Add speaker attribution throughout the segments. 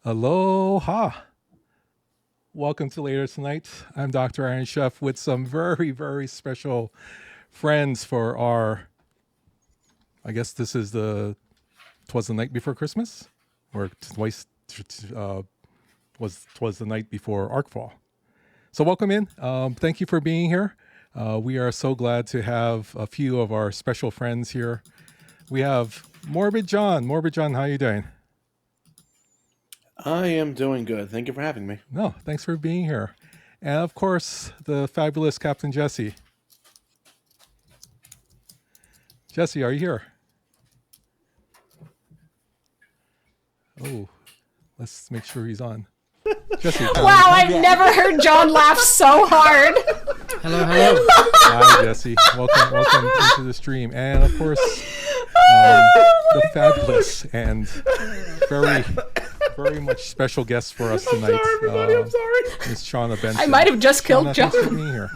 Speaker 1: Aloha. Welcome to Later Tonight. I'm Dr. Iron Chef with some very, very special friends for our, I guess this is Twas the night before Christmas, or twice, Twas the night before Arcfall. So welcome in. Thank you for being here. We are so glad to have a few of our special friends here. We have Morbid John. Morbid John, how are you doing?
Speaker 2: I am doing good. Thank you for having me.
Speaker 1: No, thanks for being here. And of course, the fabulous Captain Jesse. Jesse, are you here? Oh, let's make sure he's on. Jesse.
Speaker 3: Wow, I've never heard John laugh so hard.
Speaker 4: Hello, hello.
Speaker 1: Hi, Jesse. Welcome into the stream. And of course, the fabulous and very, very much special guest for us tonight.
Speaker 2: I'm sorry.
Speaker 1: Miss Shauna Benson.
Speaker 3: I might have just killed
Speaker 1: Shauna,
Speaker 3: John.
Speaker 1: thanks for being here.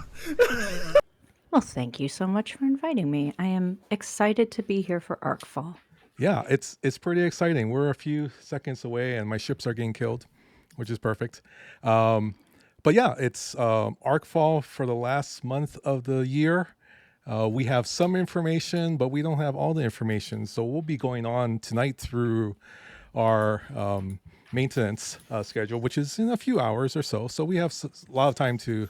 Speaker 5: Well, thank you so much for inviting me. I am excited to be here for Arcfall.
Speaker 1: Yeah, it's pretty exciting. We're a few seconds away, and my ships are getting killed, which is perfect. But yeah, it's Arcfall for the last month of the year. We have some information, but we don't have all the information. So we'll be going on tonight through our maintenance schedule, which is in a few hours or so. So we have a lot of time to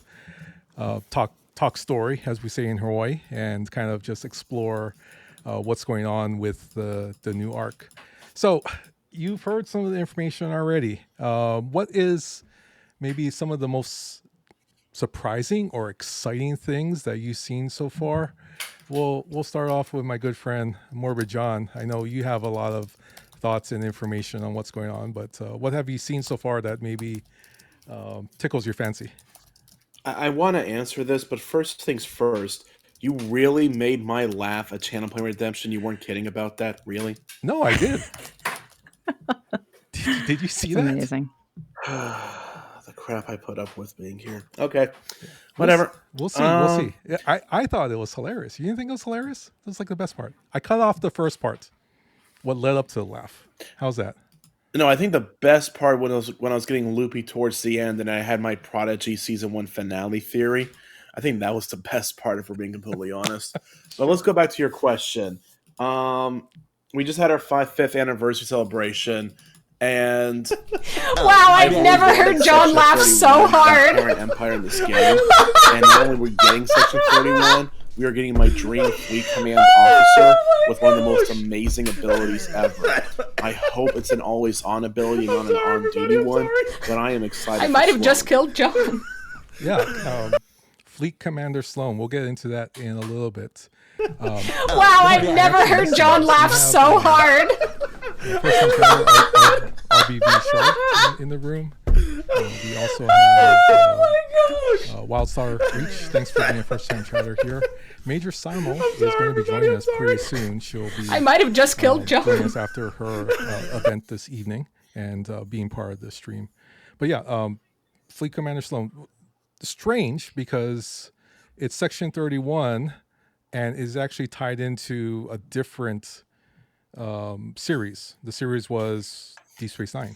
Speaker 1: talk story, as we say in Hawaii, and kind of just explore what's going on with the new arc. So you've heard some of the information already. What is maybe some of the most surprising or exciting things that you've seen so far? We'll start off with my good friend Morbid John. I know you have a lot of thoughts and information on what's going on, but what have you seen so far that maybe tickles your fancy?
Speaker 2: I want to answer this, but first things first. You really made my laugh at Channel Point Redemption. You weren't kidding about that, really?
Speaker 1: No, I did. Did you see
Speaker 5: It's
Speaker 1: that?
Speaker 5: amazing.
Speaker 2: The crap I put up with being here. Okay, whatever.
Speaker 1: We'll see. We'll see. Yeah, I thought it was hilarious. You didn't think it was hilarious? It was like the best part. I cut off the first part. What led up to the laugh? How's that?
Speaker 2: No, I think the best part when I was getting loopy towards the end, and I had my Prodigy season 1 finale theory. I think that was the best part, if we're being completely honest. But let's go back to your question. We just had our 5th anniversary celebration, and
Speaker 3: Wow, I've never heard John laugh so hard.
Speaker 2: Empire in this game, and not only were we getting Section 31, we are getting my dream fleet command officer with one of the most amazing abilities ever. I hope it's an always-on ability, not an on-duty one, but I am excited.
Speaker 3: I might have just killed John.
Speaker 1: Yeah. Fleet Commander Sloan. We'll get into that in a little bit.
Speaker 3: Wow, I've never heard John laugh so hard.
Speaker 1: RBV Sharp in the room. We also have Wildstar Reach. Thanks for being a first-time chatter here. Major Simo is going to be joining us pretty soon. She'll be.
Speaker 3: I might have just killed John.
Speaker 1: Joining us after her event this evening and being part of the stream. But yeah, Fleet Commander Sloan. Strange because it's Section 31 and is actually tied into a different series. The series was Deep Space Nine.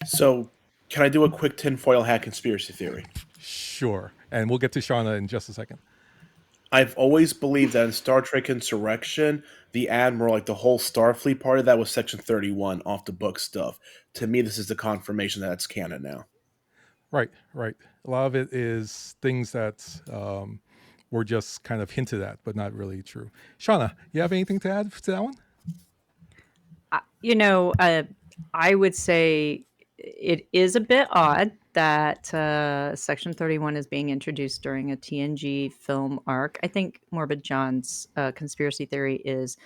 Speaker 2: So, can I do a quick tinfoil hat conspiracy theory?
Speaker 1: Sure. And we'll get to Shauna in just a second.
Speaker 2: I've always believed that in Star Trek Insurrection, the Admiral, like the whole Starfleet part of that was Section 31 off the book stuff. To me, this is the confirmation that it's canon now.
Speaker 1: Right. A lot of it is things that were just kind of hinted at, but not really true. Shauna, you have anything to add to that one?
Speaker 5: I would say it is a bit odd that Section 31 is being introduced during a TNG film arc. I think Morbid John's conspiracy theory is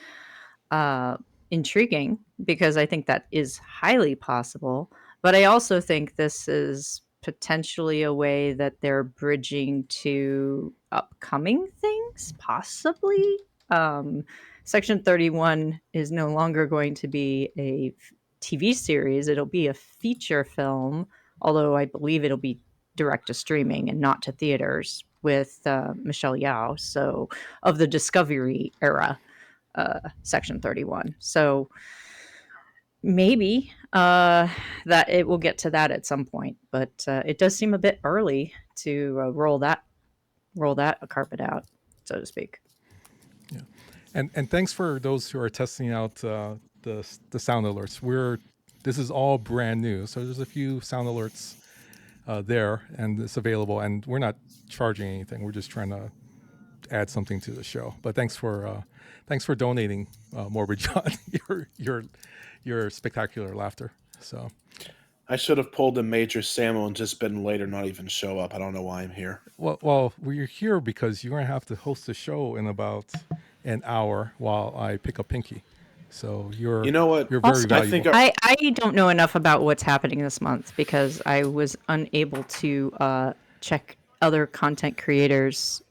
Speaker 5: intriguing because I think that is highly possible. But I also think this is potentially a way that they're bridging to upcoming things, possibly. Section 31 is no longer going to be a TV series. It'll be a feature film, although I believe it'll be direct to streaming and not to theaters with Michelle Yeoh, so of the Discovery era, Section 31. So maybe that it will get to that at some point, but it does seem a bit early to roll that carpet out, so to speak.
Speaker 1: Yeah, and thanks for those who are testing out the sound alerts. This is all brand new, so there's a few sound alerts there, and it's available. And we're not charging anything. We're just trying to add something to the show. But thanks for donating, Morbid John, your spectacular laughter. So
Speaker 2: I should have pulled a Major Samuel and just been later, not even show up. I don't know why I'm here.
Speaker 1: well, we're here because you're gonna have to host the show in about an hour while I pick up Pinky. So
Speaker 2: You know what?
Speaker 1: You're very
Speaker 5: Also,
Speaker 2: I think
Speaker 1: valuable.
Speaker 5: I don't know enough about what's happening this month because I was unable to check other content creators'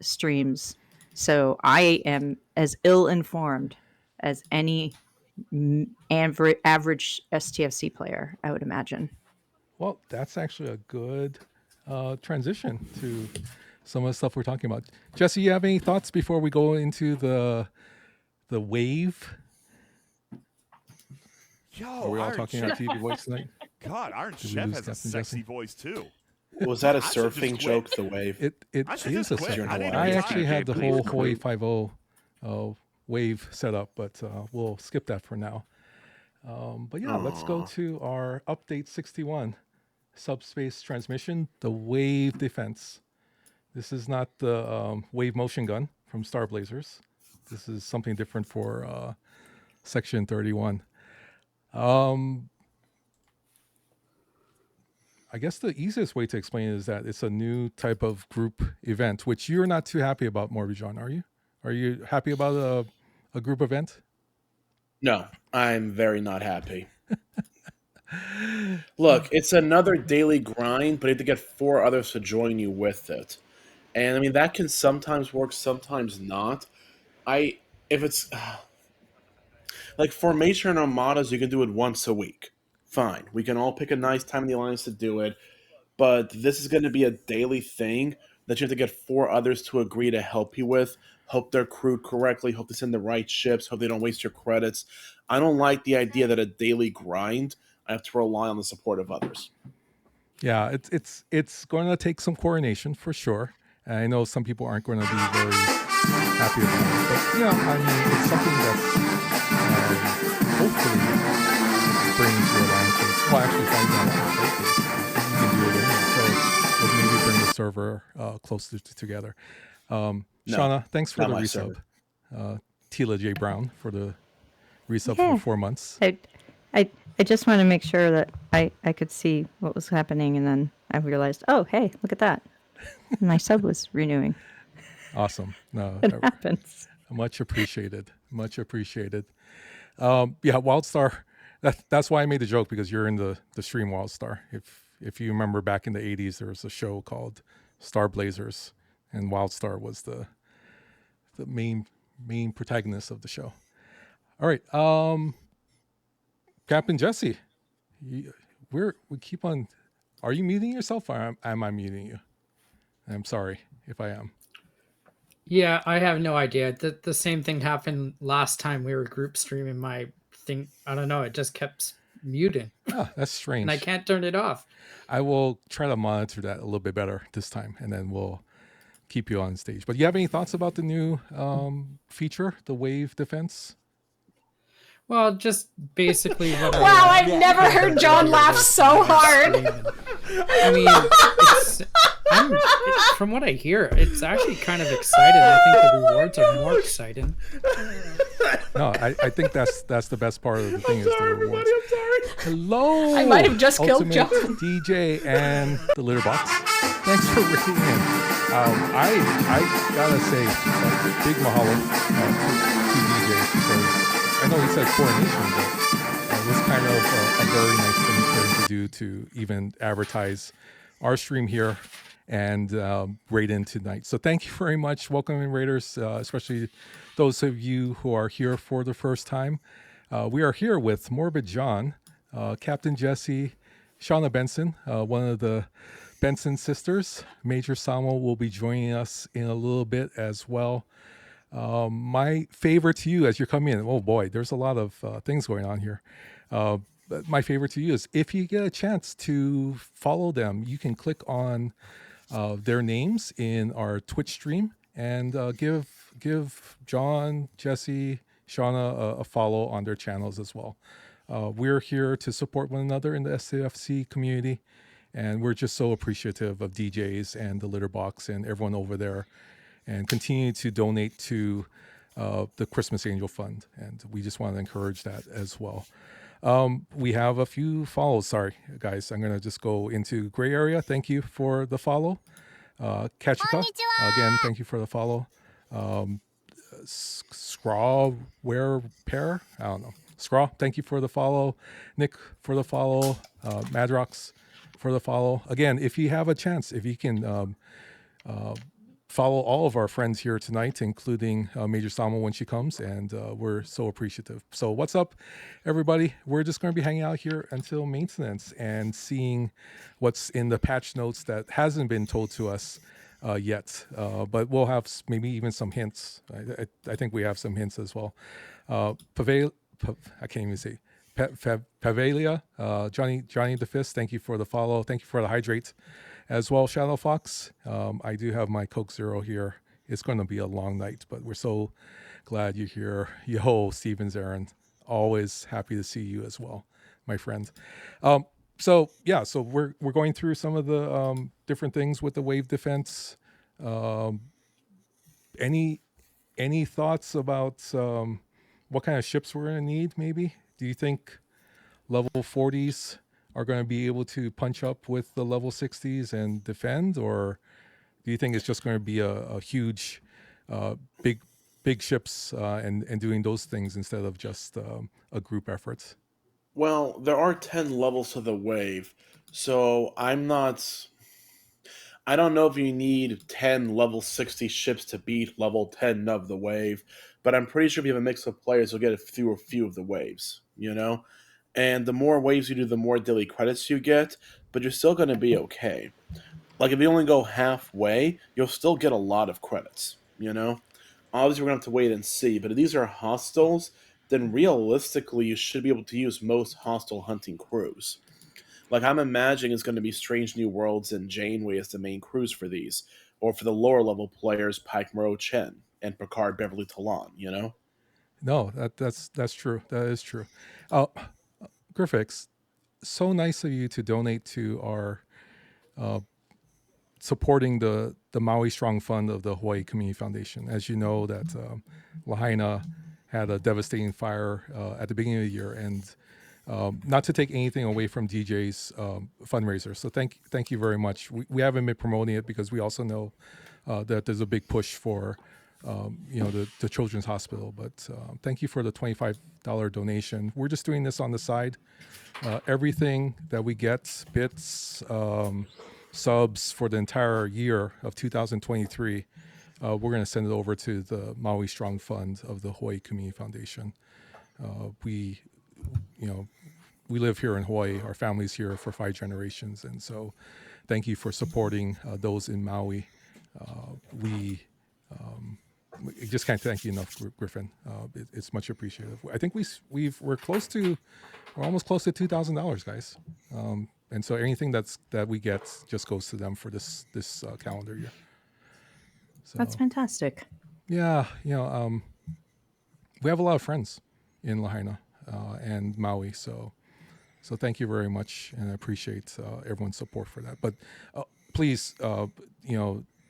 Speaker 5: streams. So I am as ill informed as any average STFC player, I would imagine.
Speaker 1: Well, that's actually a good transition to some of the stuff we're talking about. Jesse, you have any thoughts before we go into the wave? Are we all
Speaker 4: Iron
Speaker 1: talking
Speaker 4: Chef.
Speaker 1: our TV voice tonight?
Speaker 4: God, Iron
Speaker 1: Did we
Speaker 4: Chef
Speaker 1: lose
Speaker 4: has a
Speaker 1: Captain
Speaker 4: sexy
Speaker 1: Jesse?
Speaker 4: voice too.
Speaker 2: Was that a
Speaker 4: I should just
Speaker 2: surfing
Speaker 4: quit.
Speaker 2: joke, the wave?
Speaker 1: It
Speaker 4: I should
Speaker 1: is
Speaker 4: just
Speaker 1: a
Speaker 4: quit.
Speaker 1: surf.
Speaker 2: I didn't
Speaker 1: I
Speaker 2: even
Speaker 1: actually
Speaker 4: retire.
Speaker 1: had the
Speaker 4: Please
Speaker 1: whole
Speaker 4: quit.
Speaker 1: Hawaii 50 wave set up, but we'll skip that for now. But yeah, let's go
Speaker 2: Aw.
Speaker 1: to our update 61 subspace transmission, the wave defense. This is not the wave motion gun from Star Blazers. This is something different for section 31. I guess the easiest way to explain it is that it's a new type of group event, which you're not too happy about, Morbijan, are you? Are you happy about a group event?
Speaker 2: No, I'm very not happy. Look, it's another daily grind, but you have to get 4 others to join you with it. And I mean, that can sometimes work, sometimes not. If it's like formation and armadas, you can do it once a week. Fine. We can all pick a nice time in the alliance to do it. But this is going to be a daily thing that you have to get 4 others to agree to help you with. Hope they're crewed correctly. Hope they send the right ships. Hope they don't waste your credits. I don't like the idea that a daily grind, I have to rely on the support of others.
Speaker 1: Yeah, it's going to take some coordination for sure. And I know some people aren't going to be very happy about it, but yeah, I mean, it's something that's hopefully brings your alliances. Well, actually, if I'm not on you can do it anyway. So maybe bring the server closer together.
Speaker 2: No,
Speaker 1: Shauna, thanks for
Speaker 2: not
Speaker 1: the
Speaker 2: my
Speaker 1: resub.
Speaker 2: server.
Speaker 1: Tila J Brown for the resub
Speaker 5: Yeah.
Speaker 1: for 4 months.
Speaker 5: I just want to make sure that I could see what was happening, and then I realized, oh, hey, look at that. My sub was renewing.
Speaker 1: Awesome. No,
Speaker 5: It happens.
Speaker 1: much appreciated. Much appreciated. Yeah, Wildstar. That's why I made the joke, because you're in the stream Wildstar. If you remember back in the 80s, there was a show called Star Blazers, and Wildstar was the main protagonist of the show. All right, Captain Jesse, we keep on. Are you muting yourself, or am I muting you? I'm sorry if I am.
Speaker 6: Yeah, I have no idea. The same thing happened last time we were group streaming my thing. I don't know. It just kept muting,
Speaker 1: Ah, that's strange.
Speaker 6: and I can't turn it off.
Speaker 1: I will try to monitor that a little bit better this time, and then we'll keep you on stage. But you have any thoughts about the new feature, the wave defense?
Speaker 6: Well, just basically what
Speaker 3: Wow, I've never heard John laugh so hard.
Speaker 6: I mean, from what I hear, it's actually kind of exciting. I think the rewards are more exciting.
Speaker 1: No, I think that's the best part of the thing is the rewards. Hello,
Speaker 3: I might have just killed
Speaker 1: Ultimate
Speaker 3: John.
Speaker 1: DJ and the litter box. Thanks for rating in. I gotta say, big mahalo to DJ, because I know he said coronation, but it was kind of a very nice thing for him to do, to even advertise our stream here and rate in tonight. So thank you very much. Welcome in, Raiders, especially those of you who are here for the first time. We are here with Morbid John, Captain Jesse, Shauna Benson, one of the Benson sisters. Major Samo will be joining us in a little bit as well. My favor to you as you're coming in. Oh boy, there's a lot of things going on here. But my favor to you is if you get a chance to follow them, you can click on their names in our Twitch stream and give John, Jesse, Shauna a follow on their channels as well. We're here to support one another in the STFC community, and we're just so appreciative of DJs and the litter box and everyone over there, and continue to donate to the Christmas Angel Fund. And we just want to encourage that as well. We have a few follows. Sorry, guys. I'm going to just go into gray area. Thank you for the follow. Kachika, again, thank you for the follow. Scrawware Pair, I don't know. Scraw, thank you for the follow. Nick for the follow. Madrox for the follow. Again, if you have a chance, if you can follow all of our friends here tonight, including Major Samo when she comes, and we're so appreciative. So what's up, everybody? We're just going to be hanging out here until maintenance and seeing what's in the patch notes that hasn't been told to us yet, but we'll have maybe even some hints. I think we have some hints as well. I can't even say. Pavelia, Johnny the Fist, thank you for the follow. Thank you for the hydrate as well, Shadow Fox. I do have my Coke Zero here. It's going to be a long night, but we're so glad you're here. Yo, Stevens Aaron, always happy to see you as well, my friend. So we're going through some of the different things with the wave defense. Any thoughts about what kind of ships we're going to need? Maybe do you think level 40s are going to be able to punch up with the level 60s and defend, or do you think it's just going to be a huge, big ships and doing those things instead of just a group effort?
Speaker 2: Well, there are 10 levels to the wave, so I don't know if you need 10 level 60 ships to beat level 10 of the wave, but I'm pretty sure if you have a mix of players, you'll get through a few of the waves, you know? And the more waves you do, the more daily credits you get, but you're still going to be okay. Like, if you only go halfway, you'll still get a lot of credits, you know? Obviously, we're going to have to wait and see, but if these are hostiles, then realistically, you should be able to use most hostile hunting crews. Like, I'm imagining it's going to be Strange New Worlds and Janeway as the main crews for these, or for the lower level players, Pike Moreau Chen and Picard Beverly Talon, you know?
Speaker 1: No, that's true. That is true. Uh, Griffix, so nice of you to donate to our supporting the Maui Strong Fund of the Hawaii Community Foundation. As you know, that Lahaina had a devastating fire at the beginning of the year, and not to take anything away from DJ's fundraiser. So thank you very much. We haven't been promoting it because we also know that there's a big push for the Children's Hospital. But thank you for the $25 donation. We're just doing this on the side. Everything that we get, bits, subs for the entire year of 2023, we're going to send it over to the Maui Strong Fund of the Hawaii Community Foundation. We live here in Hawaii. Our family's here for 5 generations, and so thank you for supporting those in Maui. We just can't thank you enough, Griffin. It's much appreciated. I think we're almost close to $2,000, guys. And so anything that we get just goes to them for this calendar year. So,
Speaker 5: That's fantastic.
Speaker 1: Yeah, we have a lot of friends in Lahaina and Maui, so thank you very much, and I appreciate everyone's support for that. But please,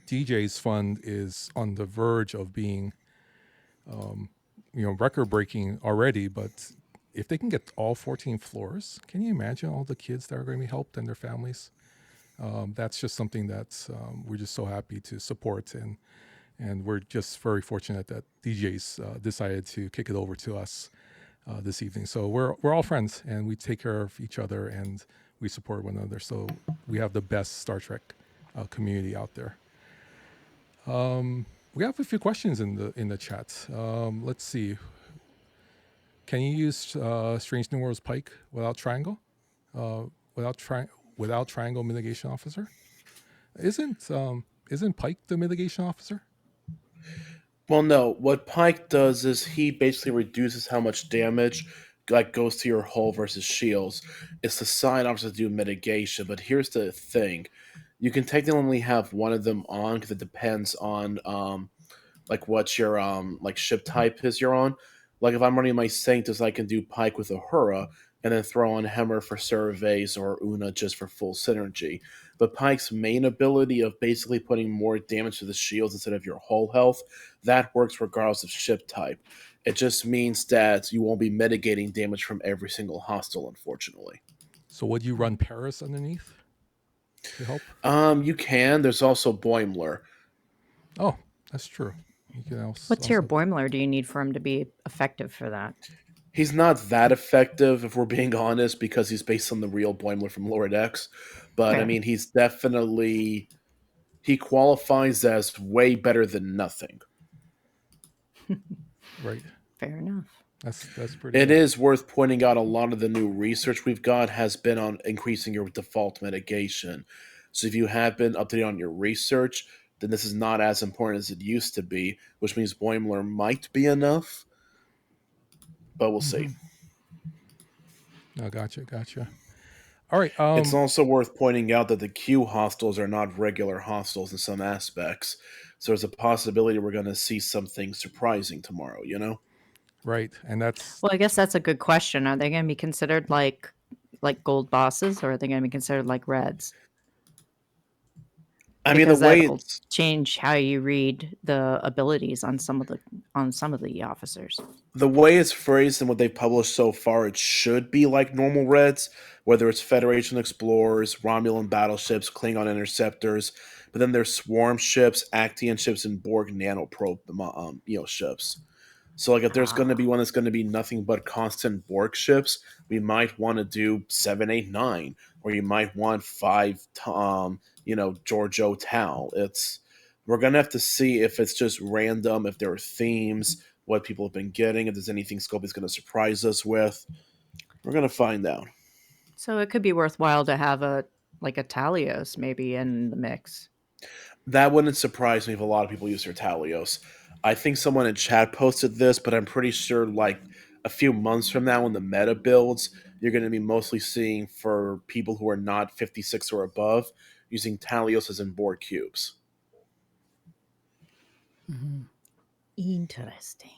Speaker 1: DJ's fund is on the verge of being, record breaking already. But if they can get all 14 floors, can you imagine all the kids that are going to be helped and their families? That's just something that we're just so happy to support, and we're just very fortunate that DJ's decided to kick it over to us this evening. So we're all friends, and we take care of each other, and we support one another. So we have the best Star Trek community out there. We have a few questions in the chat. Let's see. Can you use Strange New Worlds Pike without triangle? Without triangle mitigation officer? Isn't Pike the mitigation officer?
Speaker 2: Well, no. What Pike does is he basically reduces how much damage goes to your hull versus shields. It's the side option to do mitigation, but here's the thing: you can technically only have one of them on because it depends on like what your like ship type is you're on. Like if I'm running my Sanctus, I can do Pike with Uhura and then throw on Hammer for surveys or Una just for full synergy. But Pike's main ability of basically putting more damage to the shields instead of your hull health, that works regardless of ship type. It just means that you won't be mitigating damage from every single hostile, unfortunately.
Speaker 1: So would you run Paris underneath to help?
Speaker 2: You can. There's also Boimler.
Speaker 1: Oh, that's true. You can also,
Speaker 5: What tier Boimler do you need for him to be effective for that?
Speaker 2: He's not that effective, if we're being honest, because he's based on the real Boimler from Lord X. But, I
Speaker 5: Fair.
Speaker 2: mean, he's definitely... He qualifies as way better than nothing.
Speaker 1: right.
Speaker 5: Fair enough.
Speaker 1: That's pretty
Speaker 2: It
Speaker 1: good.
Speaker 2: is worth pointing out a lot of the new research we've got has been on increasing your default mitigation. So if you have been updated on your research, then this is not as important as it used to be, which means Boimler might be enough, but we'll see.
Speaker 1: Oh, gotcha. All right.
Speaker 2: It's also worth pointing out that the Q hostiles are not regular hostiles in some aspects. So there's a possibility we're going to see something surprising tomorrow, you know?
Speaker 1: right, and that's
Speaker 5: Well, I guess that's a good question. Are they going to be considered like gold bosses, or are they going to be considered like reds?
Speaker 2: I mean, the
Speaker 5: Because
Speaker 2: way
Speaker 5: that'll
Speaker 2: it's
Speaker 5: change how you read the abilities on some of the officers.
Speaker 2: the way it's phrased and what they've published so far, it should be like normal Reds, whether it's Federation explorers, Romulan battleships, Klingon interceptors, but then there's swarm ships, Actian ships, and Borg nanoprobe, ships. So, like, if there's going to be one that's going to be nothing but constant Borg ships, we might want to do 7, 8, 9, or you might want 5, Giorgio Tal. We're going to have to see if it's just random, if there are themes, what people have been getting, if there's anything Scopely's going to surprise us with. We're going to find out.
Speaker 5: So it could be worthwhile to have a Talios maybe in the mix.
Speaker 2: That wouldn't surprise me if a lot of people use their Talios. I think someone in chat posted this, but I'm pretty sure like a few months from now when the meta builds, you're going to be mostly seeing for people who are not 56 or above using Talios as in board cubes.
Speaker 5: Interesting.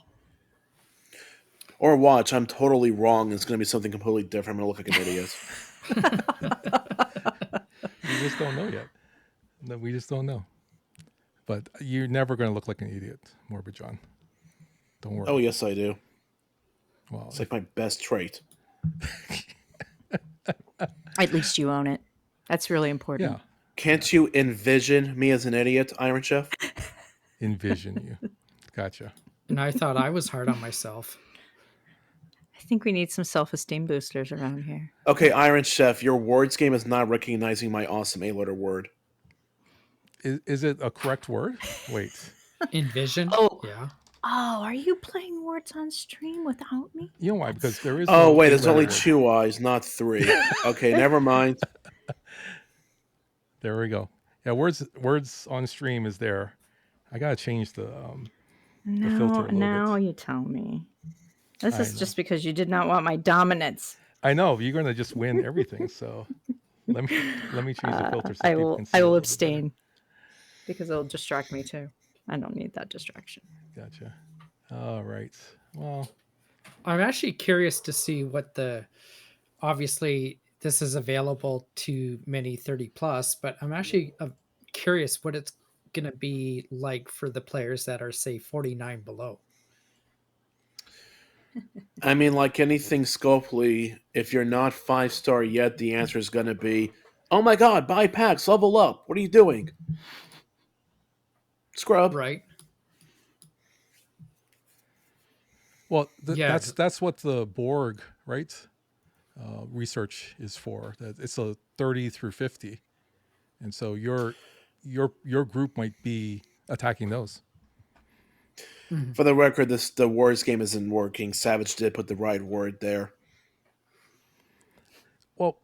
Speaker 2: Or watch, I'm totally wrong. It's going to be something completely different. I'm going to look like an idiot.
Speaker 1: we just don't know yet. No, we just don't know. But you're never going to look like an idiot, Morbid John. Don't worry.
Speaker 2: Oh, yes, I do.
Speaker 1: Well,
Speaker 2: It's like my best trait.
Speaker 5: At least you own it. That's really important.
Speaker 1: yeah.
Speaker 2: Can't you envision me as an idiot, Iron Chef?
Speaker 1: Envision you. Gotcha.
Speaker 6: And I thought I was hard on myself.
Speaker 5: I think we need some self-esteem boosters around here.
Speaker 2: Okay, Iron Chef, your words game is not recognizing my awesome 8-letter word.
Speaker 1: Is it a correct word? Wait.
Speaker 6: Envision?
Speaker 5: Oh.
Speaker 6: Yeah.
Speaker 5: Oh, are you playing words on stream without me?
Speaker 1: You know why? Because there is.
Speaker 2: Oh,
Speaker 1: no
Speaker 2: wait, there's
Speaker 1: eight-letter
Speaker 2: only
Speaker 1: word.
Speaker 2: 2 eyes, not 3. Okay, never mind.
Speaker 1: There we go. Yeah, words on stream is there. I gotta change the filter a little
Speaker 5: Now
Speaker 1: bit.
Speaker 5: you tell me. This
Speaker 1: I
Speaker 5: is
Speaker 1: know.
Speaker 5: just because you did not want my dominance.
Speaker 1: I know you're gonna just win everything. So let me change the filter so people can see
Speaker 5: I
Speaker 1: it a
Speaker 5: will
Speaker 1: little bit better.
Speaker 5: abstain because it'll distract me too. I don't need that distraction.
Speaker 1: Gotcha. All right. Well,
Speaker 6: I'm actually curious to see what obviously this is available to many 30 plus, but I'm actually curious what it's going to be like for the players that are, say, 49 below.
Speaker 2: I mean, like anything Scopely, if you're not 5-star yet, the answer is going to be, oh my god, buy packs, level up. What are you doing? Scrub.
Speaker 6: Right.
Speaker 1: well,
Speaker 6: Yeah.
Speaker 1: that's what the Borg research is for. That it's a 30 through 50, and so your group might be attacking those.
Speaker 2: For the record, the words game isn't working. Savage did put the right word there.
Speaker 1: Well,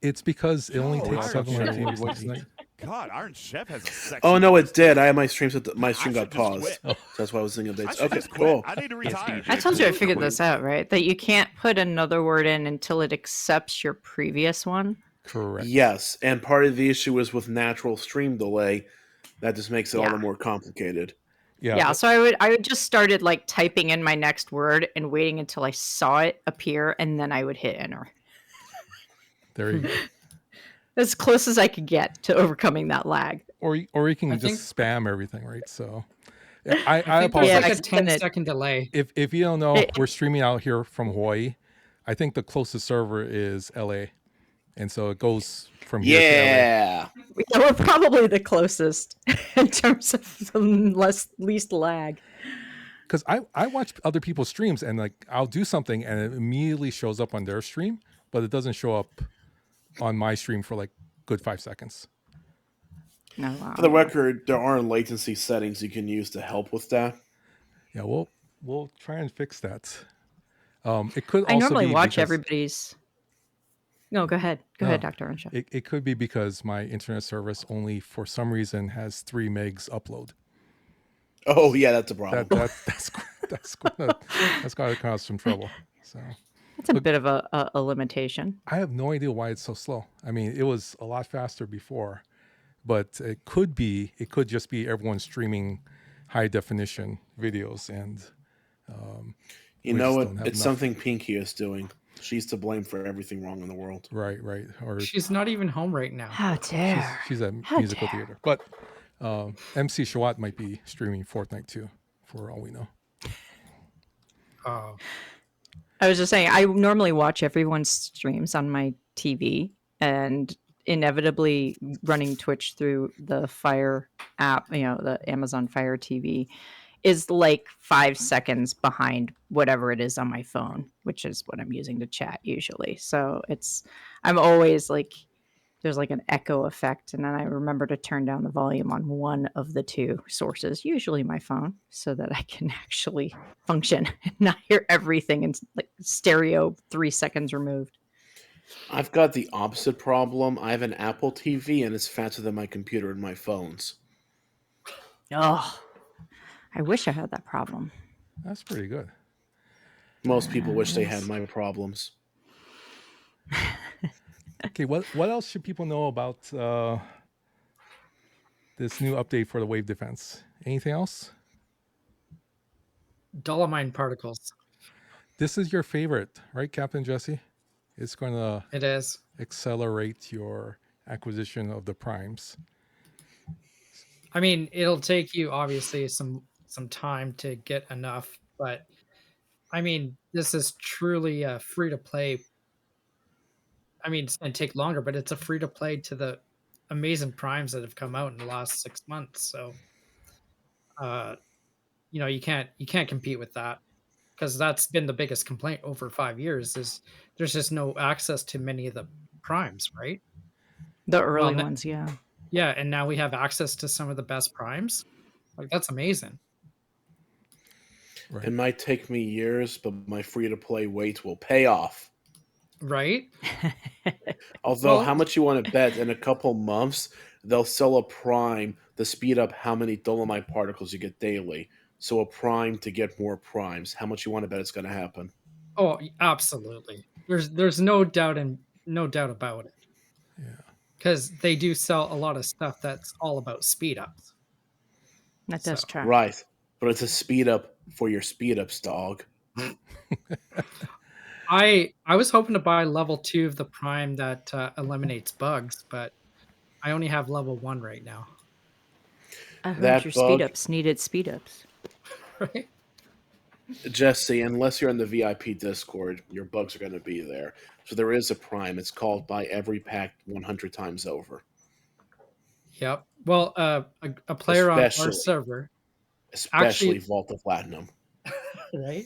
Speaker 1: it's because it only takes
Speaker 4: Arcfall
Speaker 1: 7
Speaker 4: changed
Speaker 1: games
Speaker 4: voice
Speaker 1: to
Speaker 4: tonight. God, Iron Chef has a sexy
Speaker 2: Oh no,
Speaker 4: voice.
Speaker 2: it did. I had my stream set. My
Speaker 4: I
Speaker 2: stream
Speaker 4: should
Speaker 2: got
Speaker 4: just
Speaker 2: paused.
Speaker 4: quit.
Speaker 2: So that's why I was thinking
Speaker 4: I
Speaker 2: updates.
Speaker 4: should
Speaker 2: Okay,
Speaker 4: just quit.
Speaker 2: cool.
Speaker 4: I need to retire.
Speaker 5: I told you I
Speaker 2: Cool,
Speaker 5: figured
Speaker 2: cool.
Speaker 5: this out, right? That you can't put another word in until it accepts your previous one.
Speaker 1: Correct.
Speaker 2: Yes, and part of the issue is with natural stream delay. That just makes it all
Speaker 5: Yeah.
Speaker 2: the more complicated.
Speaker 5: Yeah, so I would just started like typing in my next word and waiting until I saw it appear, and then I would hit enter.
Speaker 1: There you go.
Speaker 5: As close as I could get to overcoming that lag.
Speaker 1: Or you can
Speaker 6: I
Speaker 1: just spam everything, right? So I
Speaker 6: I think there's
Speaker 1: apologize.
Speaker 6: like a
Speaker 5: I've seen
Speaker 6: 10-second delay.
Speaker 1: If you don't know,
Speaker 5: It-
Speaker 1: we're streaming out here from Hawaii. I think the closest server is LA, and so it goes from here to
Speaker 2: Yeah.
Speaker 5: We're probably the closest in terms of the least lag.
Speaker 1: LA. Because I watch other people's streams and like I'll do something and it immediately shows up on their stream, but it doesn't show up on my stream for like good 5 seconds.
Speaker 5: No, wow.
Speaker 2: For the record, there are latency settings you can use to help with that.
Speaker 1: Yeah, we'll try and fix that. It could also
Speaker 5: I normally
Speaker 1: be
Speaker 5: watch
Speaker 1: because-
Speaker 5: everybody's. No, go ahead. Go ahead, Dr. Arnshaw.
Speaker 1: It could be because my internet service only for some reason has 3 megs upload.
Speaker 2: Oh yeah, that's a problem.
Speaker 1: That's gotta cause some trouble. So
Speaker 5: That's a bit of a limitation.
Speaker 1: I have no idea why it's so slow. I mean, it was a lot faster before, but it could just be everyone streaming high definition videos, and
Speaker 2: you
Speaker 1: we
Speaker 2: know
Speaker 1: just
Speaker 2: what?
Speaker 1: don't have
Speaker 2: It's
Speaker 1: enough.
Speaker 2: something Pinky is doing. She's to blame for everything wrong in the world.
Speaker 1: right, or
Speaker 6: She's not even home right now.
Speaker 5: How dare.
Speaker 1: she's at
Speaker 5: How
Speaker 1: musical
Speaker 5: dare.
Speaker 1: theater. But MC Shawat might be streaming Fortnite too, for all we know.
Speaker 6: Oh,
Speaker 5: I was just saying, I normally watch everyone's streams on my TV, and inevitably running Twitch through the Fire app, the Amazon Fire TV, is like 5 seconds behind whatever it is on my phone, which is what I'm using to chat usually. So I'm always like, there's like an echo effect, and then I remember to turn down the volume on one of the two sources, usually my phone, so that I can actually function and not hear everything in like stereo 3 seconds removed.
Speaker 2: I've got the opposite problem. I have an Apple TV and it's faster than my computer and my phones.
Speaker 5: Oh, I wish I had that problem.
Speaker 1: That's pretty good.
Speaker 2: Most people wish they had my problems.
Speaker 1: Okay, what else should people know about this new update for the wave defense? Anything else?
Speaker 6: Dolomine particles.
Speaker 1: This is your favorite, right, Captain Jesse? It's going to
Speaker 6: It is.
Speaker 1: accelerate your acquisition of the primes.
Speaker 6: I mean, it'll take you obviously some time to get enough, but I mean, this is truly a free to play. I mean, it's going to take longer, but it's a free to play to the amazing primes that have come out in the last 6 months. So, you can't compete with that, because that's been the biggest complaint over 5 years is there's just no access to many of the primes, right?
Speaker 5: The early
Speaker 6: Well,
Speaker 5: ones, yeah.
Speaker 6: Yeah, and now we have access to some of the best primes. Like, that's amazing.
Speaker 1: Right.
Speaker 2: It might take me years, but my free-to-play wait will pay off.
Speaker 6: Right?
Speaker 2: Although,
Speaker 6: Well-
Speaker 2: how much you want to bet in a couple months, they'll sell a prime to speed up how many dolomite particles you get daily. So a prime to get more primes. How much you want to bet it's going to happen?
Speaker 6: Oh, absolutely. There's no doubt about it.
Speaker 1: Yeah.
Speaker 6: Because they do sell a lot of stuff that's all about speed ups.
Speaker 5: That does
Speaker 6: So,
Speaker 5: track.
Speaker 2: Right. But it's a speed up for your speed ups, dog.
Speaker 6: I was hoping to buy level 2 of the prime that eliminates bugs, but I only have level 1 right now.
Speaker 5: I heard
Speaker 2: That
Speaker 5: your
Speaker 2: bug-
Speaker 5: speed ups needed speed ups.
Speaker 6: Right?
Speaker 2: Jesse, unless you're in the VIP Discord, your bugs are going to be there. So there is a prime. It's called buy every pack 100 times over.
Speaker 6: Yep. Well, a player on our
Speaker 2: Especially-
Speaker 6: server,
Speaker 2: Especially
Speaker 6: Actually-
Speaker 2: Vault of Platinum.
Speaker 6: right?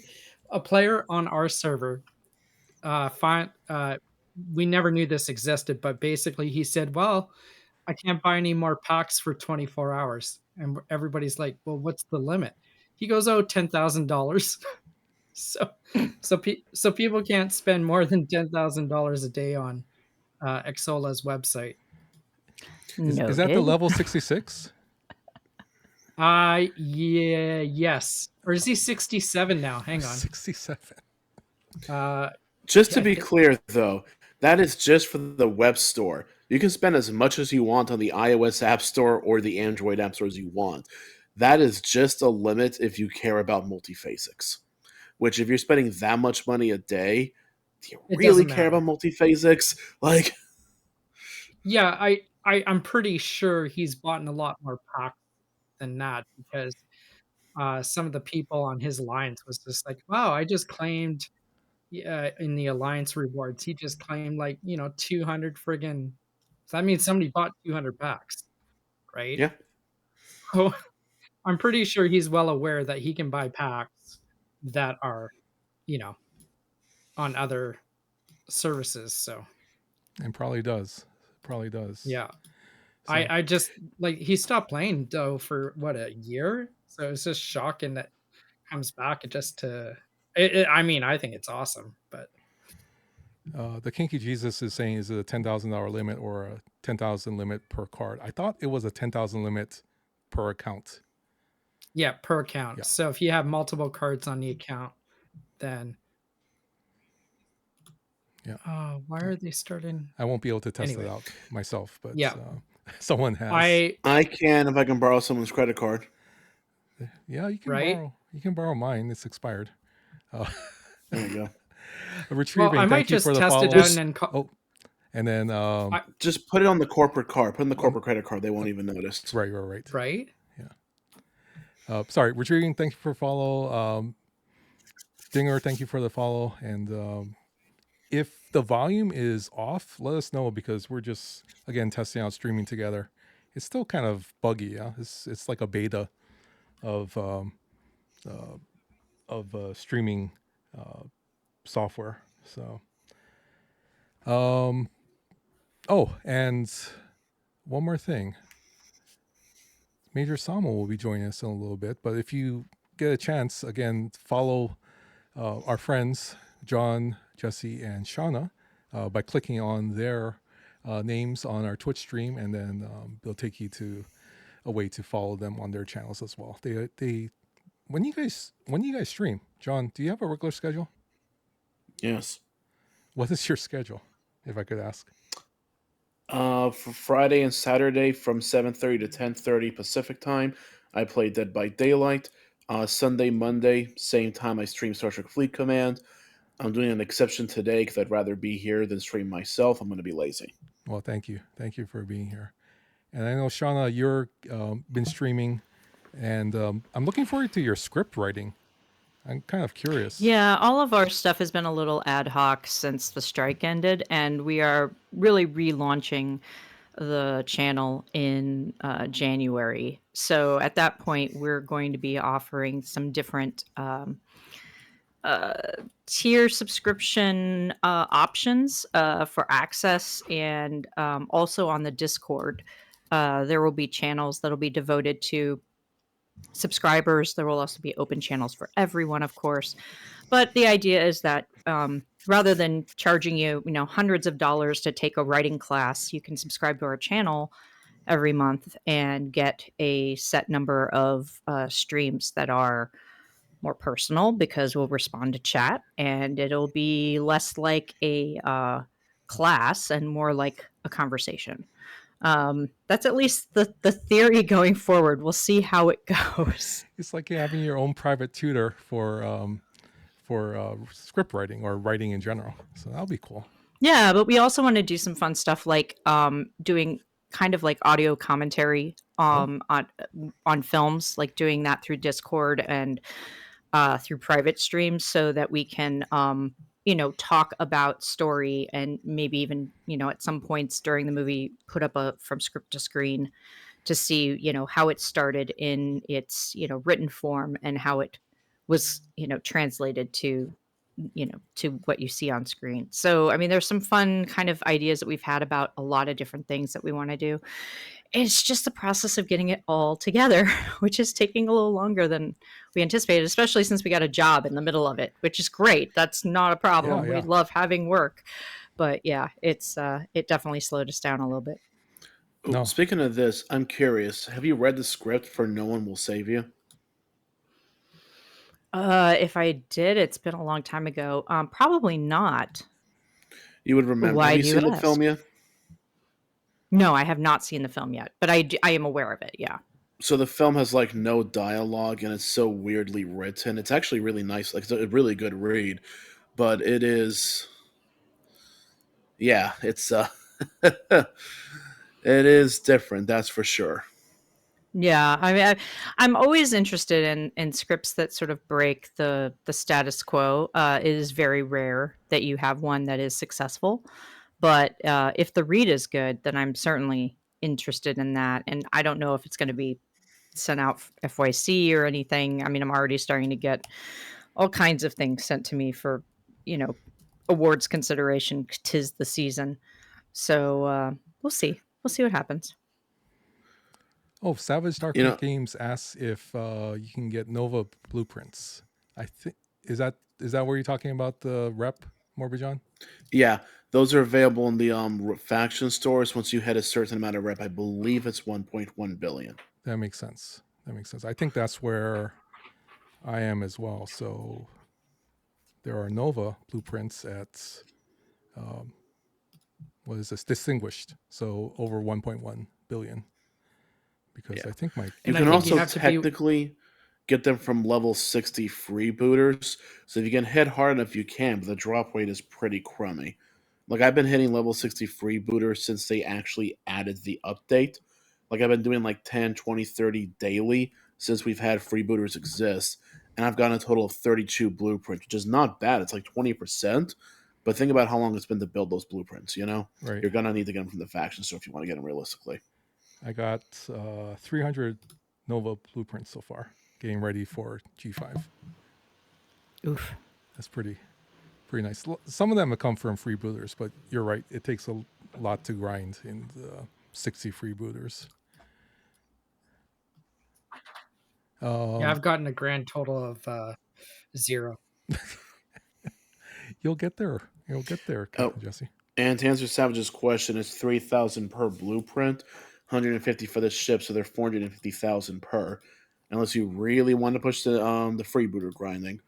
Speaker 6: A player on our server, we never knew this existed, but basically he said, "Well, I can't buy any more packs for 24 hours." And everybody's like, "Well, what's the limit?" He goes, "Oh, $10,000." So people can't spend more than $10,000 a day on Exola's website.
Speaker 1: Is that the
Speaker 5: Noted.
Speaker 1: level 66?
Speaker 6: Yeah, yes. Or is he 67 now? Hang on.
Speaker 1: 67.
Speaker 2: Just to
Speaker 6: Yeah,
Speaker 2: be clear, though, that is just for the web store. You can spend as much as you want on the iOS App Store or the Android App Store as you want. That is just a limit if you care about multiphasics. Which, if you're spending that much money a day, do you
Speaker 6: It
Speaker 2: really
Speaker 6: doesn't
Speaker 2: care
Speaker 6: matter.
Speaker 2: about multiphasics? Like,
Speaker 6: Yeah, I'm pretty sure he's bought a lot more packs than that because some of the people on his alliance was just like, wow, I just claimed in the alliance rewards, he just claimed like 200 friggin'. So that means somebody bought 200 packs, right?
Speaker 2: yeah.
Speaker 6: So I'm pretty sure he's well aware that he can buy packs that are, you know, on other services. So
Speaker 1: And probably does. Probably does.
Speaker 6: yeah,
Speaker 1: So,
Speaker 6: I just like he stopped playing though for what, a year. So it's just shocking that comes back just to. I mean, I think it's awesome, but
Speaker 1: the Kinky Jesus is saying, is it a $10,000 limit or a 10,000 limit per card? I thought it was a 10,000 limit per account.
Speaker 6: yeah, per account.
Speaker 1: Yeah.
Speaker 6: So if you have multiple cards on the account, then
Speaker 1: Yeah.
Speaker 6: why are they starting?
Speaker 1: I won't be able to test
Speaker 6: Anyway.
Speaker 1: it out myself, but
Speaker 6: Yeah.
Speaker 1: someone has.
Speaker 2: I can if I can borrow someone's credit card.
Speaker 1: Yeah, you can
Speaker 6: Right?
Speaker 1: borrow. You can borrow mine. It's expired.
Speaker 2: There you go.
Speaker 1: Retrieving.
Speaker 6: Well, I might
Speaker 1: thank you
Speaker 6: just
Speaker 1: for the
Speaker 6: test
Speaker 1: follow.
Speaker 6: it out and then
Speaker 1: Oh, and then
Speaker 2: Just put it on the corporate card. Put it on the corporate credit card. They won't even notice.
Speaker 1: right.
Speaker 6: right?
Speaker 1: Sorry, retrieving. Thank you for follow. Dinger, thank you for the follow. And if the volume is off, let us know because we're just again testing out streaming together. It's still kind of buggy. Yeah, it's like a beta of streaming software. So, oh, and one more thing. Major Samo will be joining us in a little bit, but if you get a chance, again, follow our friends John, Jesse, and Shauna by clicking on their names on our Twitch stream, and then they'll take you to a way to follow them on their channels as well. They when you guys stream, John, do you have a regular schedule?
Speaker 2: Yes.
Speaker 1: What is your schedule, if I could ask?
Speaker 2: For Friday and Saturday from 7:30 to 10:30 Pacific time, I play Dead by Daylight. Sunday, Monday, same time I stream Star Trek Fleet Command. I'm doing an exception today because I'd rather be here than stream myself. I'm going to be lazy.
Speaker 1: Well, thank you for being here. And I know Shauna, you're been streaming, and I'm looking forward to your script writing. I'm kind of curious.
Speaker 5: Yeah, all of our stuff has been a little ad hoc since the strike ended, and we are really relaunching the channel in January. So at that point, we're going to be offering some different tier subscription options for access, and also on the Discord, there will be channels that'll be devoted to subscribers. There will also be open channels for everyone, of course. But the idea is that rather than charging you, hundreds of dollars to take a writing class, you can subscribe to our channel every month and get a set number of streams that are more personal because we'll respond to chat, and it'll be less like a class and more like a conversation. That's at least the theory going forward. We'll see how it goes.
Speaker 1: It's like having your own private tutor for script writing or writing in general. So that'll be cool.
Speaker 5: Yeah, but we also want to do some fun stuff like doing kind of like audio commentary on films, like doing that through Discord and through private streams, so that we can talk about story and maybe even at some points during the movie put up a from script to screen to see how it started in its written form and how it was translated to to what you see on screen. So I mean, there's some fun kind of ideas that we've had about a lot of different things that we want to do. It's just the process of getting it all together, which is taking a little longer than we anticipated, especially since we got a job in the middle of it, which is great. That's not a problem.
Speaker 1: Yeah.
Speaker 5: We love having work. But yeah, it definitely slowed us down a little bit.
Speaker 2: Oh,
Speaker 1: No.
Speaker 2: speaking of this, I'm curious. Have you read the script for No One Will Save You?
Speaker 5: If I did, it's been a long time ago. Probably not.
Speaker 2: You would remember. Have
Speaker 5: Why
Speaker 2: you
Speaker 5: do you
Speaker 2: seen the
Speaker 5: ask?
Speaker 2: film yet?
Speaker 5: No, I have not seen the film yet, but I am aware of it. Yeah.
Speaker 2: So the film has like no dialogue and it's so weirdly written. It's actually really nice. Like it's a really good read, but it is yeah, it's it is different, that's for sure.
Speaker 5: Yeah, I mean, I'm always interested in scripts that sort of break the status quo. It is very rare that you have one that is successful, but if the read is good, then I'm certainly interested in that. And I don't know if it's going to be sent out FYC or anything. I mean, I'm already starting to get all kinds of things sent to me for, you know, awards consideration. 'Tis the season, so we'll see. We'll see what happens.
Speaker 1: Oh, Savage Dark
Speaker 2: You know,
Speaker 1: Games asks if you can get Nova blueprints. I think is that where you're talking about the rep, Morbijon?
Speaker 2: yeah, those are available in the faction stores once you hit a certain amount of rep. I believe it's 1.1 billion.
Speaker 1: That makes sense. That makes sense. I think that's where I am as well. So there are Nova blueprints at what is this? Distinguished. So over 1.1 billion. Because
Speaker 2: Yeah.
Speaker 1: I think my
Speaker 2: You
Speaker 6: And I
Speaker 2: can
Speaker 6: think you
Speaker 2: also
Speaker 6: have to be
Speaker 2: technically get them from level 60 freebooters. So if you can hit hard enough, you can, but the drop rate is pretty crummy. Like I've been hitting level 60 freebooters since they actually added the update. Like I've been doing like 10, 20, 30 daily since we've had freebooters exist. And I've gotten a total of 32 blueprints, which is not bad. It's like 20%. But think about how long it's been to build those blueprints, you know?
Speaker 1: right.
Speaker 2: You're going to need to get them from the faction store if you want to get them realistically.
Speaker 1: I got 300 Nova blueprints so far, getting ready for G5.
Speaker 5: Oof.
Speaker 1: That's pretty nice. Some of them have come from freebooters, but you're right. It takes a lot to grind in the 60 freebooters.
Speaker 6: Yeah, I've gotten a grand total of 0.
Speaker 1: You'll get there. You'll get there,
Speaker 2: Oh,
Speaker 1: Captain Jesse.
Speaker 2: and to answer Savage's question, it's 3,000 per blueprint, 150 for the ship, so they're 450,000 per. Unless you really want to push the freebooter grinding,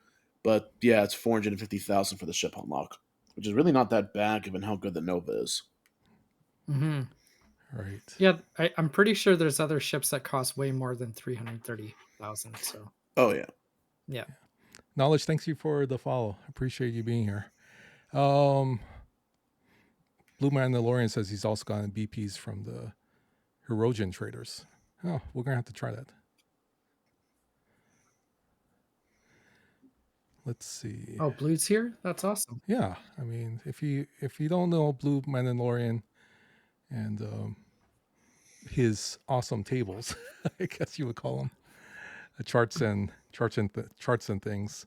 Speaker 2: but yeah, it's 450,000 for the ship unlock, which is really not that bad given how good the Nova is.
Speaker 6: Hmm.
Speaker 1: Right.
Speaker 6: Yeah, I'm pretty sure there's other ships that cost way more than 330,000. So
Speaker 2: Oh yeah,
Speaker 6: yeah,
Speaker 1: Knowledge, thanks you for the follow. Appreciate you being here. Um, Blue Mandalorian says he's also gotten BPs from the Herogen traders. Oh, we're gonna have to try that. Let's see.
Speaker 6: oh, Blue's here. That's awesome.
Speaker 1: Yeah, I mean, if you don't know Blue Mandalorian and his awesome tables, I guess you would call them charts and things.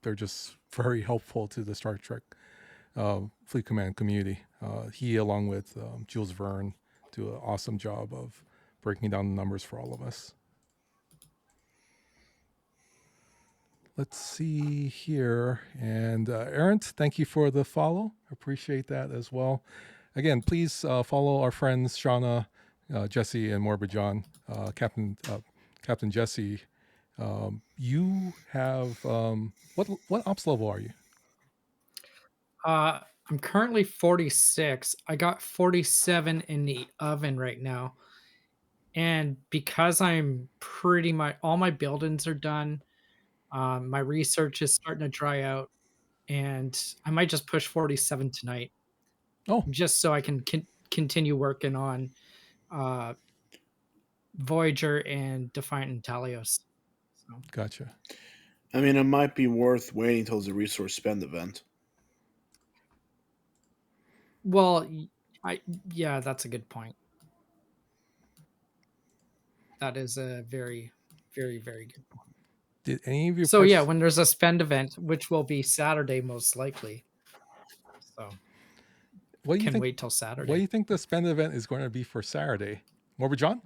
Speaker 1: They're just very helpful to the Star Trek Fleet Command community. He, along with Jules Verne, do an awesome job of breaking down the numbers for all of us. Let's see here. And Errant, thank you for the follow. Appreciate that as well. Again, please follow our friends Shauna, Jesse, and Morbijon. Captain Jesse, you have what ops level are you?
Speaker 6: I'm currently 46. I got 47 in the oven right now. And because I'm pretty much all my buildings are done, my research is starting to dry out, and I might just push 47 tonight
Speaker 1: Oh,
Speaker 6: just so I can continue working on uh, Voyager and Defiant and Talios. So,
Speaker 1: gotcha.
Speaker 2: I mean, it might be worth waiting until the resource spend event.
Speaker 6: well, I yeah, that's a good point. That is a very, very, very good point.
Speaker 1: Did any of you
Speaker 6: So yeah,
Speaker 1: push?
Speaker 6: when there's a spend event, which will be Saturday most likely, so
Speaker 1: What do you
Speaker 6: can
Speaker 1: think?
Speaker 6: wait till
Speaker 1: What do
Speaker 6: Saturday.
Speaker 1: you think the spend event is going to be for Saturday? Morbijon?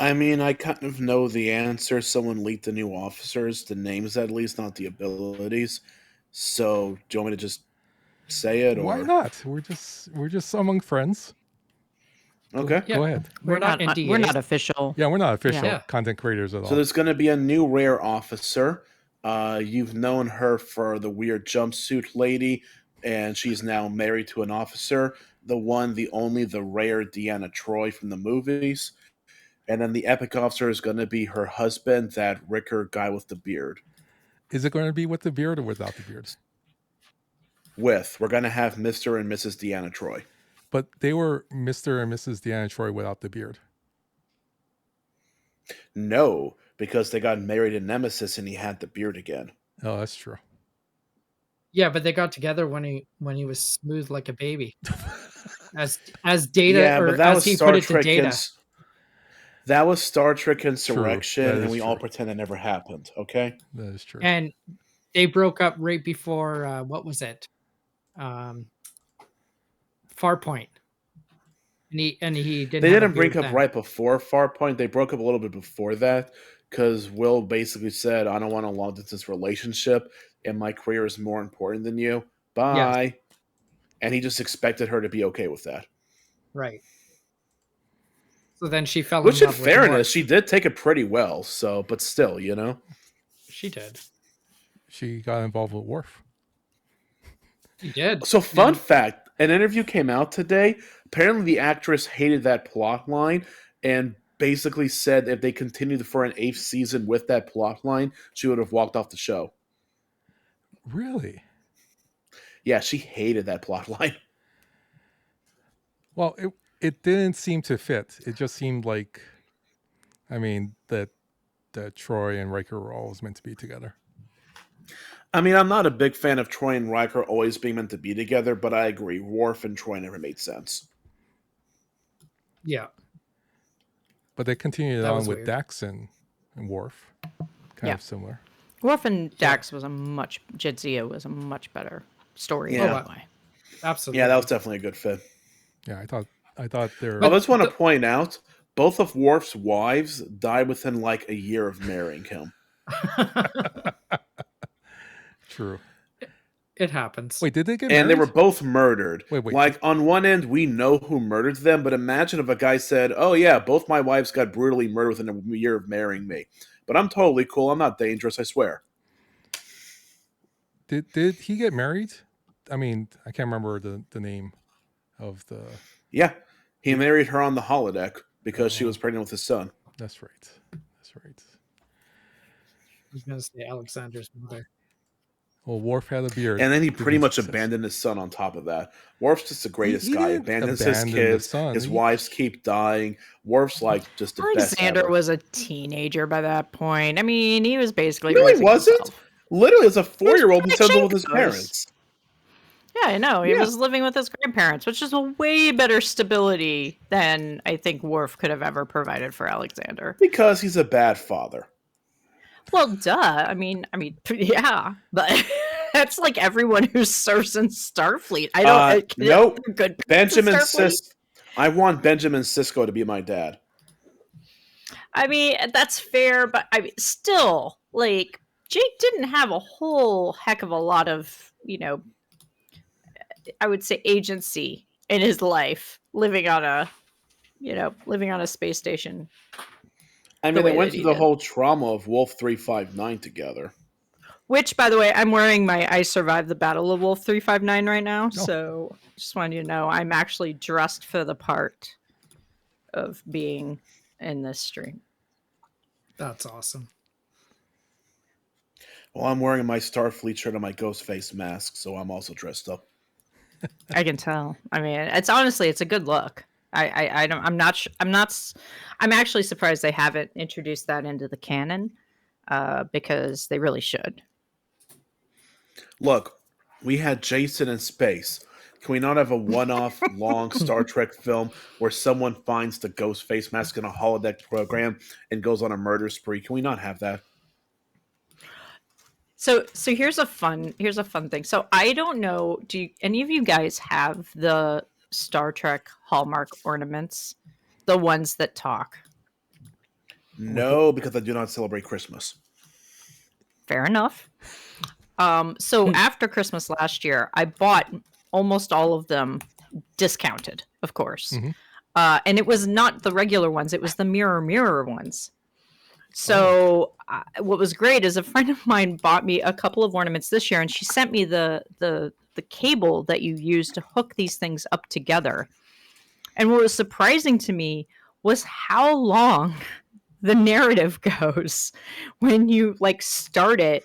Speaker 2: I mean, I kind of know the answer. Someone leaked the new officers, the names at least, not the abilities. So, do you want me to just say it?
Speaker 1: Why
Speaker 2: Or
Speaker 1: not? We're just among friends.
Speaker 2: okay.
Speaker 6: Yeah.
Speaker 1: Go ahead.
Speaker 6: We're not NDAs.
Speaker 5: we're not official.
Speaker 1: Yeah, we're not official
Speaker 6: Yeah.
Speaker 1: content creators at
Speaker 2: So
Speaker 1: all.
Speaker 2: there's going to be a new rare officer. You've known her for the weird jumpsuit lady, and she's now married to an officer. The one, the only, the rare Deanna Troy from the movies. And then the epic officer is going to be her husband, that Ricker guy with the beard.
Speaker 1: Is it going to be with the beard or without the beard?
Speaker 2: We're going to have Mr. and Mrs. Deanna Troy.
Speaker 1: But they were Mr. and Mrs. Deanna Troy without the beard.
Speaker 2: No, because they got married in Nemesis and he had the beard again.
Speaker 1: Oh, that's true.
Speaker 6: Yeah, but they got together when he was smooth like a baby. As Data,
Speaker 2: Yeah,
Speaker 6: or
Speaker 2: but that
Speaker 6: as
Speaker 2: was
Speaker 6: he
Speaker 2: Star
Speaker 6: put it to
Speaker 2: Trek.
Speaker 6: Data.
Speaker 2: That was Star Trek Insurrection,
Speaker 1: That
Speaker 2: and
Speaker 1: is
Speaker 2: we all
Speaker 1: true.
Speaker 2: pretend it never happened. Okay.
Speaker 1: That is true.
Speaker 6: And they broke up right before what was it? Farpoint. And he didn't.
Speaker 2: They
Speaker 6: have a
Speaker 2: didn't break
Speaker 6: beard
Speaker 2: up
Speaker 6: then.
Speaker 2: right before Farpoint. They broke up a little bit before that because Will basically said, "I don't want a long distance relationship, and my career is more important than you. Bye." And he just expected her to be okay with that.
Speaker 6: Right. So then she fell
Speaker 2: Which,
Speaker 6: in
Speaker 2: in
Speaker 6: love with
Speaker 2: fairness,
Speaker 6: Worf.
Speaker 2: she did take it pretty well. So, but still, you know.
Speaker 6: She did.
Speaker 1: She got involved with Worf.
Speaker 6: She did.
Speaker 2: So, fun
Speaker 6: And-
Speaker 2: fact: an interview came out today. Apparently, the actress hated that plot line and basically said if they continued for an 8th season with that plot line, she would have walked off the show.
Speaker 1: Really?
Speaker 2: Yeah, she hated that plot line.
Speaker 1: Well, it didn't seem to fit. It just seemed like, I mean, that Troy and Riker were always meant to be together.
Speaker 2: I mean, I'm not a big fan of Troy and Riker always being meant to be together, but I agree. Worf and Troy never made sense.
Speaker 6: Yeah.
Speaker 1: But they continued
Speaker 6: That
Speaker 1: on
Speaker 6: was
Speaker 1: with
Speaker 6: weird.
Speaker 1: Dax and Worf. Kind
Speaker 5: Yeah.
Speaker 1: of similar.
Speaker 5: Worf and Dax was Jadzia was a much better story.
Speaker 2: Yeah.
Speaker 5: Anyway.
Speaker 6: Absolutely.
Speaker 2: Yeah, that was definitely a good fit.
Speaker 1: Yeah, I thought they were.
Speaker 2: I just want to point out, both of Worf's wives died within like a year of marrying him.
Speaker 1: True.
Speaker 6: It happens.
Speaker 1: Wait, did they get
Speaker 2: And they
Speaker 1: married?
Speaker 2: were both murdered.
Speaker 1: Wait.
Speaker 2: Like, on one end, we know who murdered them, but imagine if a guy said, "Oh, yeah, both my wives got brutally murdered within a year of marrying me. But I'm totally cool. I'm not dangerous, I swear."
Speaker 1: Did he get married? I mean, I can't remember the name of the.
Speaker 2: Yeah, he married her on the holodeck because she was pregnant with his son.
Speaker 1: That's right. That's right.
Speaker 6: I was going to say Alexander's mother.
Speaker 1: Well, Worf had a beard.
Speaker 2: And then he
Speaker 1: to
Speaker 2: pretty
Speaker 1: be
Speaker 2: much
Speaker 1: successful.
Speaker 2: abandoned his son on top of that. Worf's just the greatest
Speaker 1: he
Speaker 2: guy.
Speaker 1: didn't
Speaker 2: Abandons his
Speaker 1: abandon the
Speaker 2: kids.
Speaker 1: son.
Speaker 2: His
Speaker 1: He-
Speaker 2: wives keep dying. Worf's like just the best
Speaker 5: Alexander
Speaker 2: ever.
Speaker 5: was a teenager by that point. I mean, he was basically
Speaker 2: No, he
Speaker 5: raising
Speaker 2: wasn't.
Speaker 5: himself.
Speaker 2: Literally, as a 4-year-old, he
Speaker 5: pretty
Speaker 2: settled with his
Speaker 5: close.
Speaker 2: parents.
Speaker 5: Yeah, I know. He
Speaker 2: Yeah.
Speaker 5: was living with his grandparents, which is a way better stability than I think Worf could have ever provided for Alexander.
Speaker 2: Because he's a bad father.
Speaker 5: Well, duh. I mean, yeah, but that's like everyone who serves in Starfleet. I don't.
Speaker 2: Nope.
Speaker 5: Good.
Speaker 2: Benjamin
Speaker 5: Starfleet.
Speaker 2: Sisko. I want Benjamin Sisko to be my dad.
Speaker 5: I mean, that's fair, but I mean, still, like, Jake didn't have a whole heck of a lot of, I would say agency in his life, living on a space station.
Speaker 2: I mean,
Speaker 5: The
Speaker 2: they
Speaker 5: way
Speaker 2: went
Speaker 5: that
Speaker 2: through
Speaker 5: he
Speaker 2: the
Speaker 5: did.
Speaker 2: whole trauma of Wolf 359 together.
Speaker 5: Which, by the way, I'm wearing my I Survived the Battle of Wolf 359 right now, so just wanted you to know I'm actually dressed for the part of being in this stream.
Speaker 6: That's awesome.
Speaker 2: Well, I'm wearing my Starfleet shirt and my ghost face mask, so I'm also dressed up.
Speaker 5: I can tell. I mean, it's a good look. I'm actually surprised they haven't introduced that into the canon, because they really should.
Speaker 2: Look, we had Jason in space. Can we not have a one-off long Star Trek film where someone finds the ghost face mask in a holodeck program and goes on a murder spree? Can we not have that?
Speaker 5: So here's a fun thing. So I don't know, do any of you guys have the Star Trek Hallmark ornaments? The ones that talk?
Speaker 2: No, because I do not celebrate Christmas.
Speaker 5: Fair enough. So after Christmas last year, I bought almost all of them discounted, of course.
Speaker 1: Mhm.
Speaker 5: And it was not the regular ones, it was the mirror ones. So what was great is a friend of mine bought me a couple of ornaments this year, and she sent me the cable that you use to hook these things up together. And what was surprising to me was how long the narrative goes when you like start it.